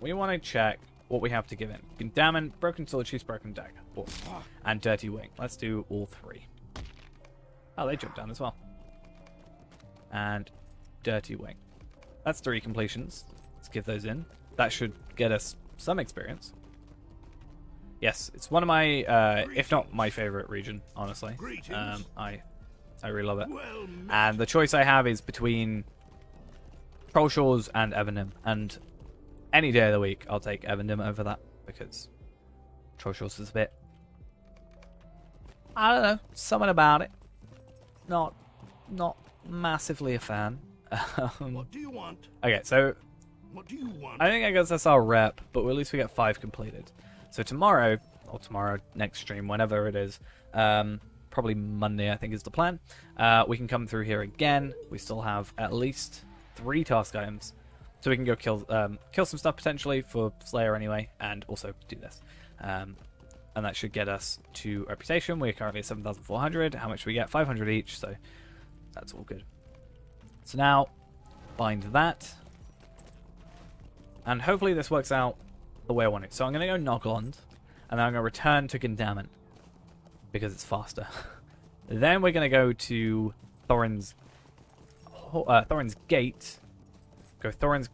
we want to check what we have to give in. Gundamon, Broken Sword, Sheath's Broken Dagger, and Dirty Wing. Let's do all 3. Oh, they jumped down as well. And Dirty Wing. That's 3 completions. Let's give those in. That should get us some experience. Yes, it's one of my, if not my favorite region, honestly. I really love it. And the choice I have is between Troll Shores and Evendim. And any day of the week, I'll take Evendim over that, because Troll Shores is a bit... I don't know, something about it. Not massively a fan. What do you want? Okay, so... What do you want? I think I guess that's our rep, but at least we get 5 completed. So tomorrow, or tomorrow, next stream, whenever it is, probably Monday, I think is the plan, we can come through here again. We still have at least 3 task items So we can go kill some stuff potentially for Slayer anyway, and also do this. And that should get us to reputation. We're currently at 7,400. How much do we get? 500 each, so that's all good. So now, bind that. And hopefully this works out the way I want it. So I'm going to go Nogland, and then I'm going to return to Gundamon, because it's faster. Then we're going to go to Thorin's Gate. Go Thorin's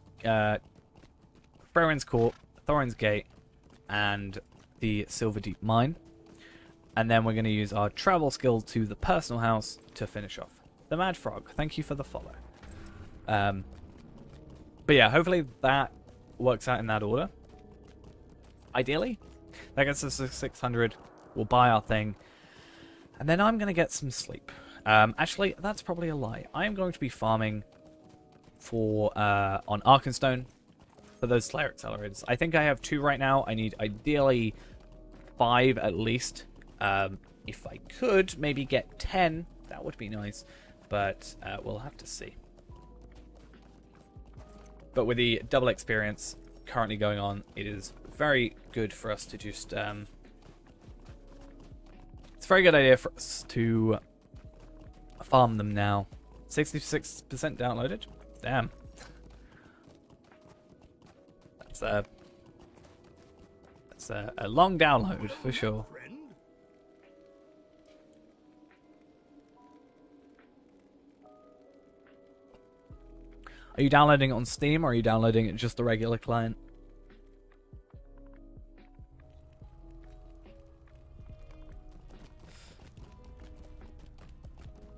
Court, Thorin's Gate, and the Silver Deep Mine. And then we're going to use our travel skill to the personal house to finish off. The Mad Frog, thank you for the follow. But yeah, hopefully that works out in that order. Ideally, that gets us to 600. We'll buy our thing. And then I'm going to get some sleep. Actually, that's probably a lie. I am going to be farming for on Arkenstone for those Slayer accelerators. I think I have 2 right now. I need ideally 5 at least. If I could maybe get 10, that would be nice. But we'll have to see. But with the double experience currently going on, it is very good for us to just... it's a very good idea for us to farm them now. 66% downloaded? Damn. That's a long download for sure. Are you downloading it on Steam, or are you downloading it just the regular client?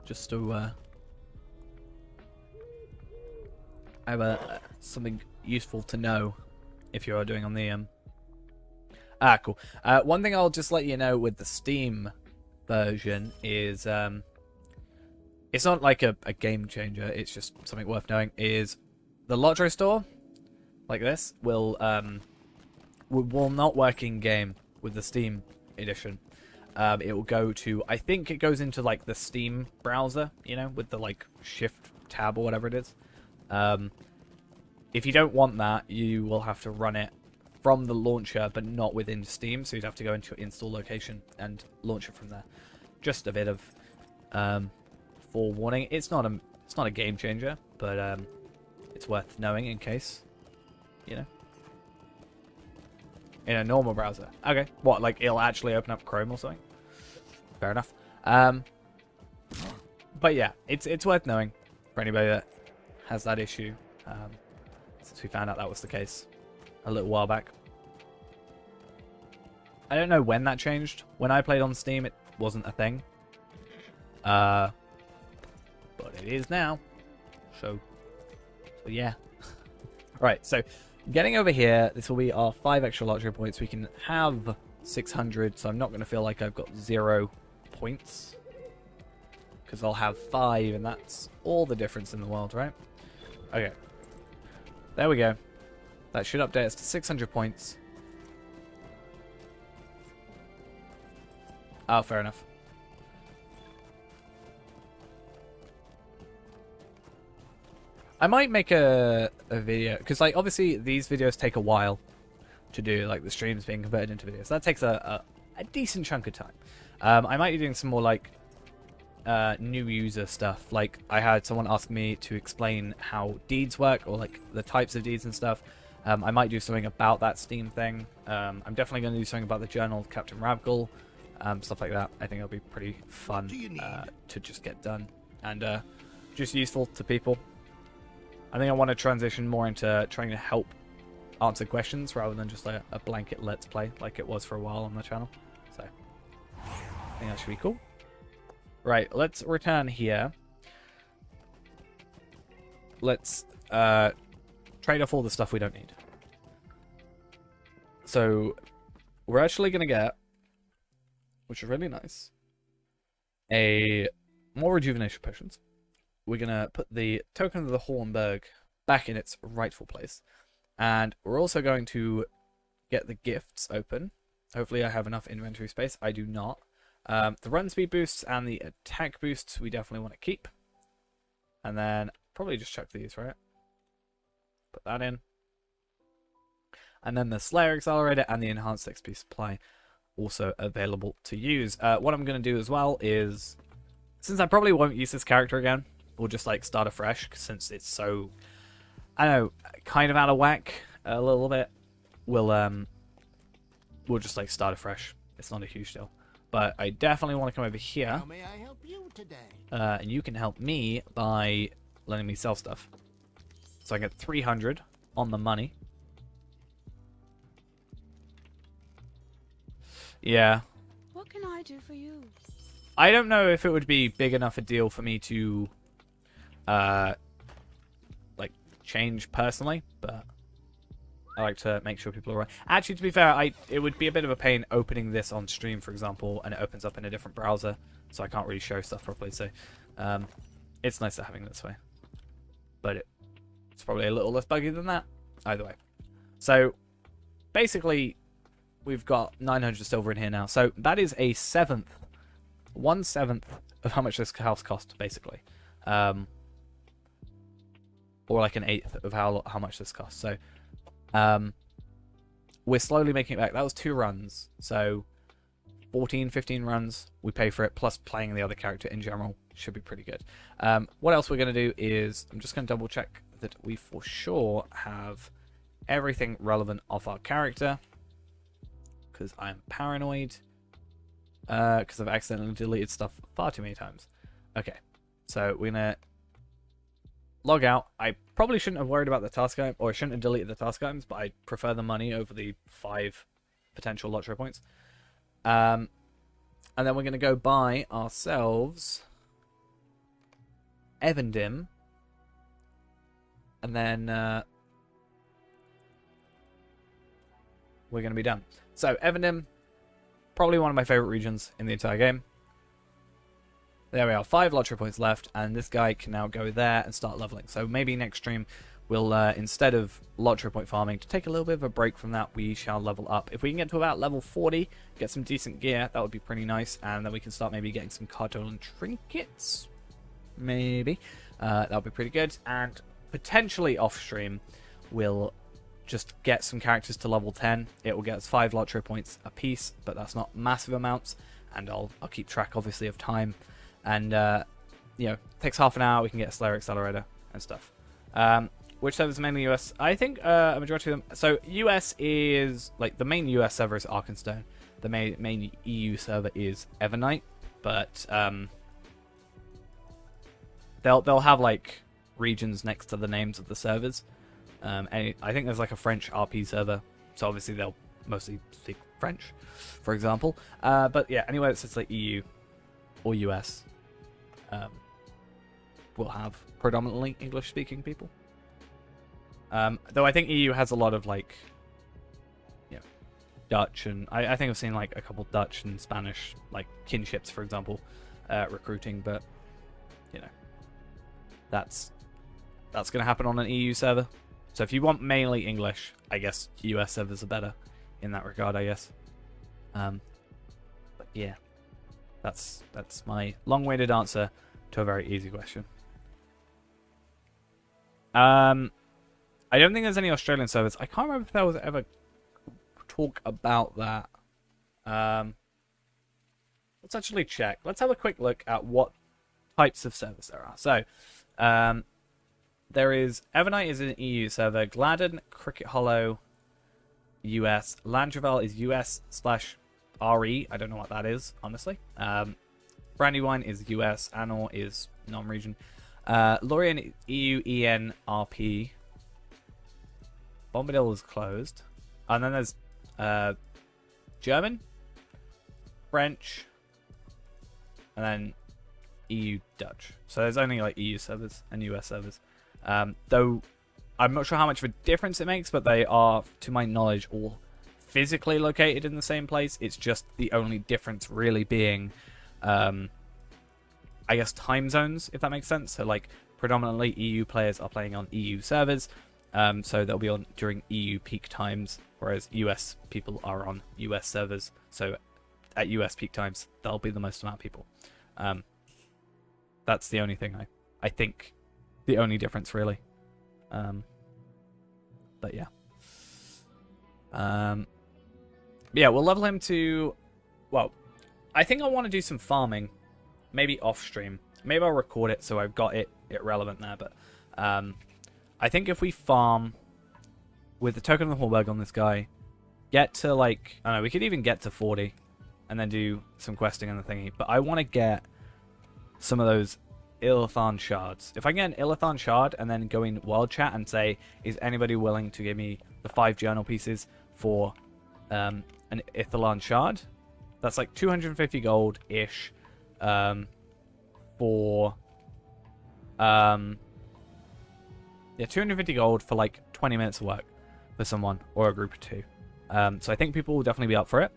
Just to have something useful to know if you are doing on the cool. One thing I'll just let you know with the Steam version is it's not like a game changer, it's just something worth knowing, is the LOTRO store, like this, will not work in game with the Steam edition. It will go to, I think it goes into like the Steam browser, you know, with the like shift tab or whatever it is. If you don't want that, you will have to run it from the launcher, but not within Steam, so you'd have to go into your install location and launch it from there. Just a bit of forewarning. It's not a game changer, but it's worth knowing in case, you know. In a normal browser. Okay. What, like it'll actually open up Chrome or something? Fair enough. But yeah, it's worth knowing for anybody that has that issue. Since we found out that was the case a little while back. I don't know when that changed. When I played on Steam, it wasn't a thing. But it is now. So yeah. Right, so getting over here, this will be our 5 extra LOTRO points. We can have 600, so I'm not going to feel like I've got 0 points. Because I'll have 5, and that's all the difference in the world, right? Okay. There we go. That should update us to 600 points. Oh, fair enough. I might make a video, because like obviously these videos take a while to do, like the streams being converted into videos. That takes a decent chunk of time. I might be doing some more like new user stuff. Like I had someone ask me to explain how deeds work, or like the types of deeds and stuff. I might do something about that Steam thing. I'm definitely going to do something about the journal of Captain Ravgul, stuff like that. I think it'll be pretty fun to just get done and just useful to people. I think I want to transition more into trying to help answer questions rather than just like a blanket let's play like it was for a while on the channel. So I think that should be cool. Right, let's return here. Let's trade off all the stuff we don't need. So we're actually going to get, which is really nice, a more rejuvenation potions. We're going to put the token of the Hornberg back in its rightful place. And we're also going to get the gifts open. Hopefully I have enough inventory space. I do not. The run speed boosts and the attack boosts we definitely want to keep. And then probably just chuck these, right? Put that in. And then the Slayer Accelerator and the Enhanced XP Supply also available to use. What I'm going to do as well is, since I probably won't use this character again, we'll just like start afresh, since it's so, I don't know, kind of out of whack a little bit. We'll just like start afresh. It's not a huge deal. But I definitely want to come over here. How may I help you today? And you can help me by letting me sell stuff. So I get 300 on the money. Yeah. What can I do for you? I don't know if it would be big enough a deal for me to like change personally, but I like to make sure people are right. Actually, to be fair, it would be a bit of a pain opening this on stream, for example, and it opens up in a different browser, so I can't really show stuff properly. So it's nice to having it this way, but it's probably a little less buggy than that. Either way. So basically, we've got 900 silver in here now. So that is a 1/7 of how much this house cost, basically. Or like an 1/8 of how much this costs. So we're slowly making it back. That was 2 runs. So 14, 15 runs. We pay for it, plus playing the other character in general should be pretty good. What else we're going to do is, I'm just going to double check that we for sure have everything relevant of our character, because I'm paranoid, because I've accidentally deleted stuff far too many times. Okay, so we're going to log out. I probably shouldn't have worried about the task item, or I shouldn't have deleted the task items, but I prefer the money over the 5 potential LOTRO points. And then we're going to go buy ourselves Evandim, and then we're going to be done. So Evandim, probably one of my favorite regions in the entire game. There we are, 5 LOTRO points left, and this guy can now go there and start leveling. So maybe next stream we'll, instead of LOTRO point farming, to take a little bit of a break from that, we shall level up. If we can get to about level 40, get some decent gear, that would be pretty nice, and then we can start maybe getting some Cardolan trinkets. Maybe. That would be pretty good, and potentially off-stream we'll just get some characters to level 10. It will get us 5 LOTRO points a piece, but that's not massive amounts, and I'll keep track, obviously, of time. And, you know, takes half an hour, we can get a Slayer Accelerator and stuff. Which servers mainly US? I think a majority of them. So US is, like, the main US server is Arkenstone. The main EU server is Evernight. But they'll have, like, regions next to the names of the servers. And I think there's, like, a French RP server. So obviously they'll mostly speak French, for example. But yeah, anyway, it says, like, EU or US. Will have predominantly English-speaking people. Though I think EU has a lot of, like, you know, Dutch, and I think I've seen, like, a couple Dutch and Spanish, like, kinships, for example, recruiting, but, you know, that's going to happen on an EU server. So if you want mainly English, I guess US servers are better in that regard, I guess. But yeah, that's my long-winded answer to a very easy question. I don't think there's any Australian servers. I can't remember if there was ever talk about that. Let's actually check. Let's have a quick look at what types of servers there are. So, there is Evernight is an EU server. Gladden, Cricket Hollow, US. Landrevel is US/RE. I don't know what that is, honestly. Brandywine is US. Anor is non-region. Lorien, EU, EN, RP. Bombadil is closed. And then there's German, French, and then EU, Dutch. So there's only like EU servers and US servers. Though I'm not sure how much of a difference it makes, but they are, to my knowledge, all physically located in the same place. It's just the only difference really being, I guess, time zones, if that makes sense. So, like, predominantly EU players are playing on EU servers, so they'll be on during EU peak times, whereas US people are on US servers. So at US peak times, there'll be the most amount of people. That's the only thing I think, the only difference really. But yeah. Yeah, we'll level him to... Well, I think I want to do some farming. Maybe off-stream. Maybe I'll record it so I've got it relevant there. But I think if we farm with the Token of the Hallberg on this guy, get to like... I don't know, we could even get to 40 and then do some questing and the thingy. But I want to get some of those Illithon shards. If I can get an Illithon shard and then go in world chat and say, is anybody willing to give me the 5 journal pieces for an Illithon shard? That's like 250 gold-ish for... yeah, 250 gold for like 20 minutes of work for someone or a group of 2. So I think people will definitely be up for it.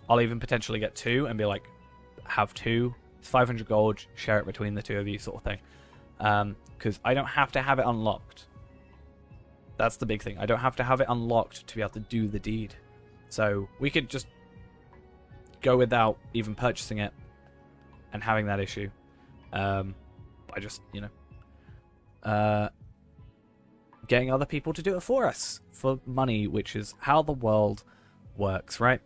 I'll even potentially get 2 and be like, have 2. It's 500 gold, share it between the 2 of you sort of thing. Because I don't have to have it unlocked. That's the big thing. I don't have to have it unlocked to be able to do the deed. So we could just go without even purchasing it and having that issue. By just, you know, getting other people to do it for us for money, which is how the world works, right?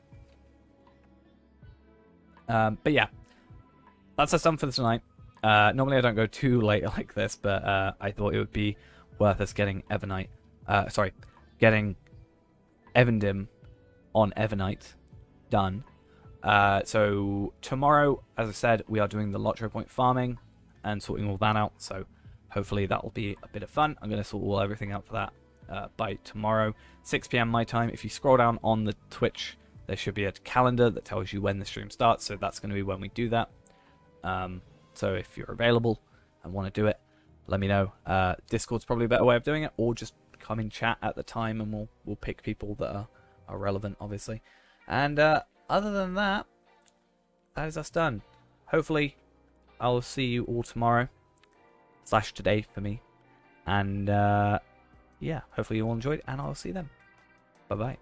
But yeah. That's us done for tonight. Normally I don't go too late like this, but I thought it would be worth us getting getting Evandim on Evernight done. So tomorrow, as I said, we are doing the LOTRO point farming and sorting all that out. So hopefully that will be a bit of fun. I'm going to sort everything out for that by tomorrow, 6 p.m. my time. If you scroll down on the Twitch, there should be a calendar that tells you when the stream starts. So that's going to be when we do that. So if you're available and want to do it, let me know. Discord's probably a better way of doing it, or just come in chat at the time and we'll pick people that are relevant, obviously. And other than that, that is us done. Hopefully, I'll see you all tomorrow / today for me. And yeah, hopefully you all enjoyed, and I'll see you then. Bye bye.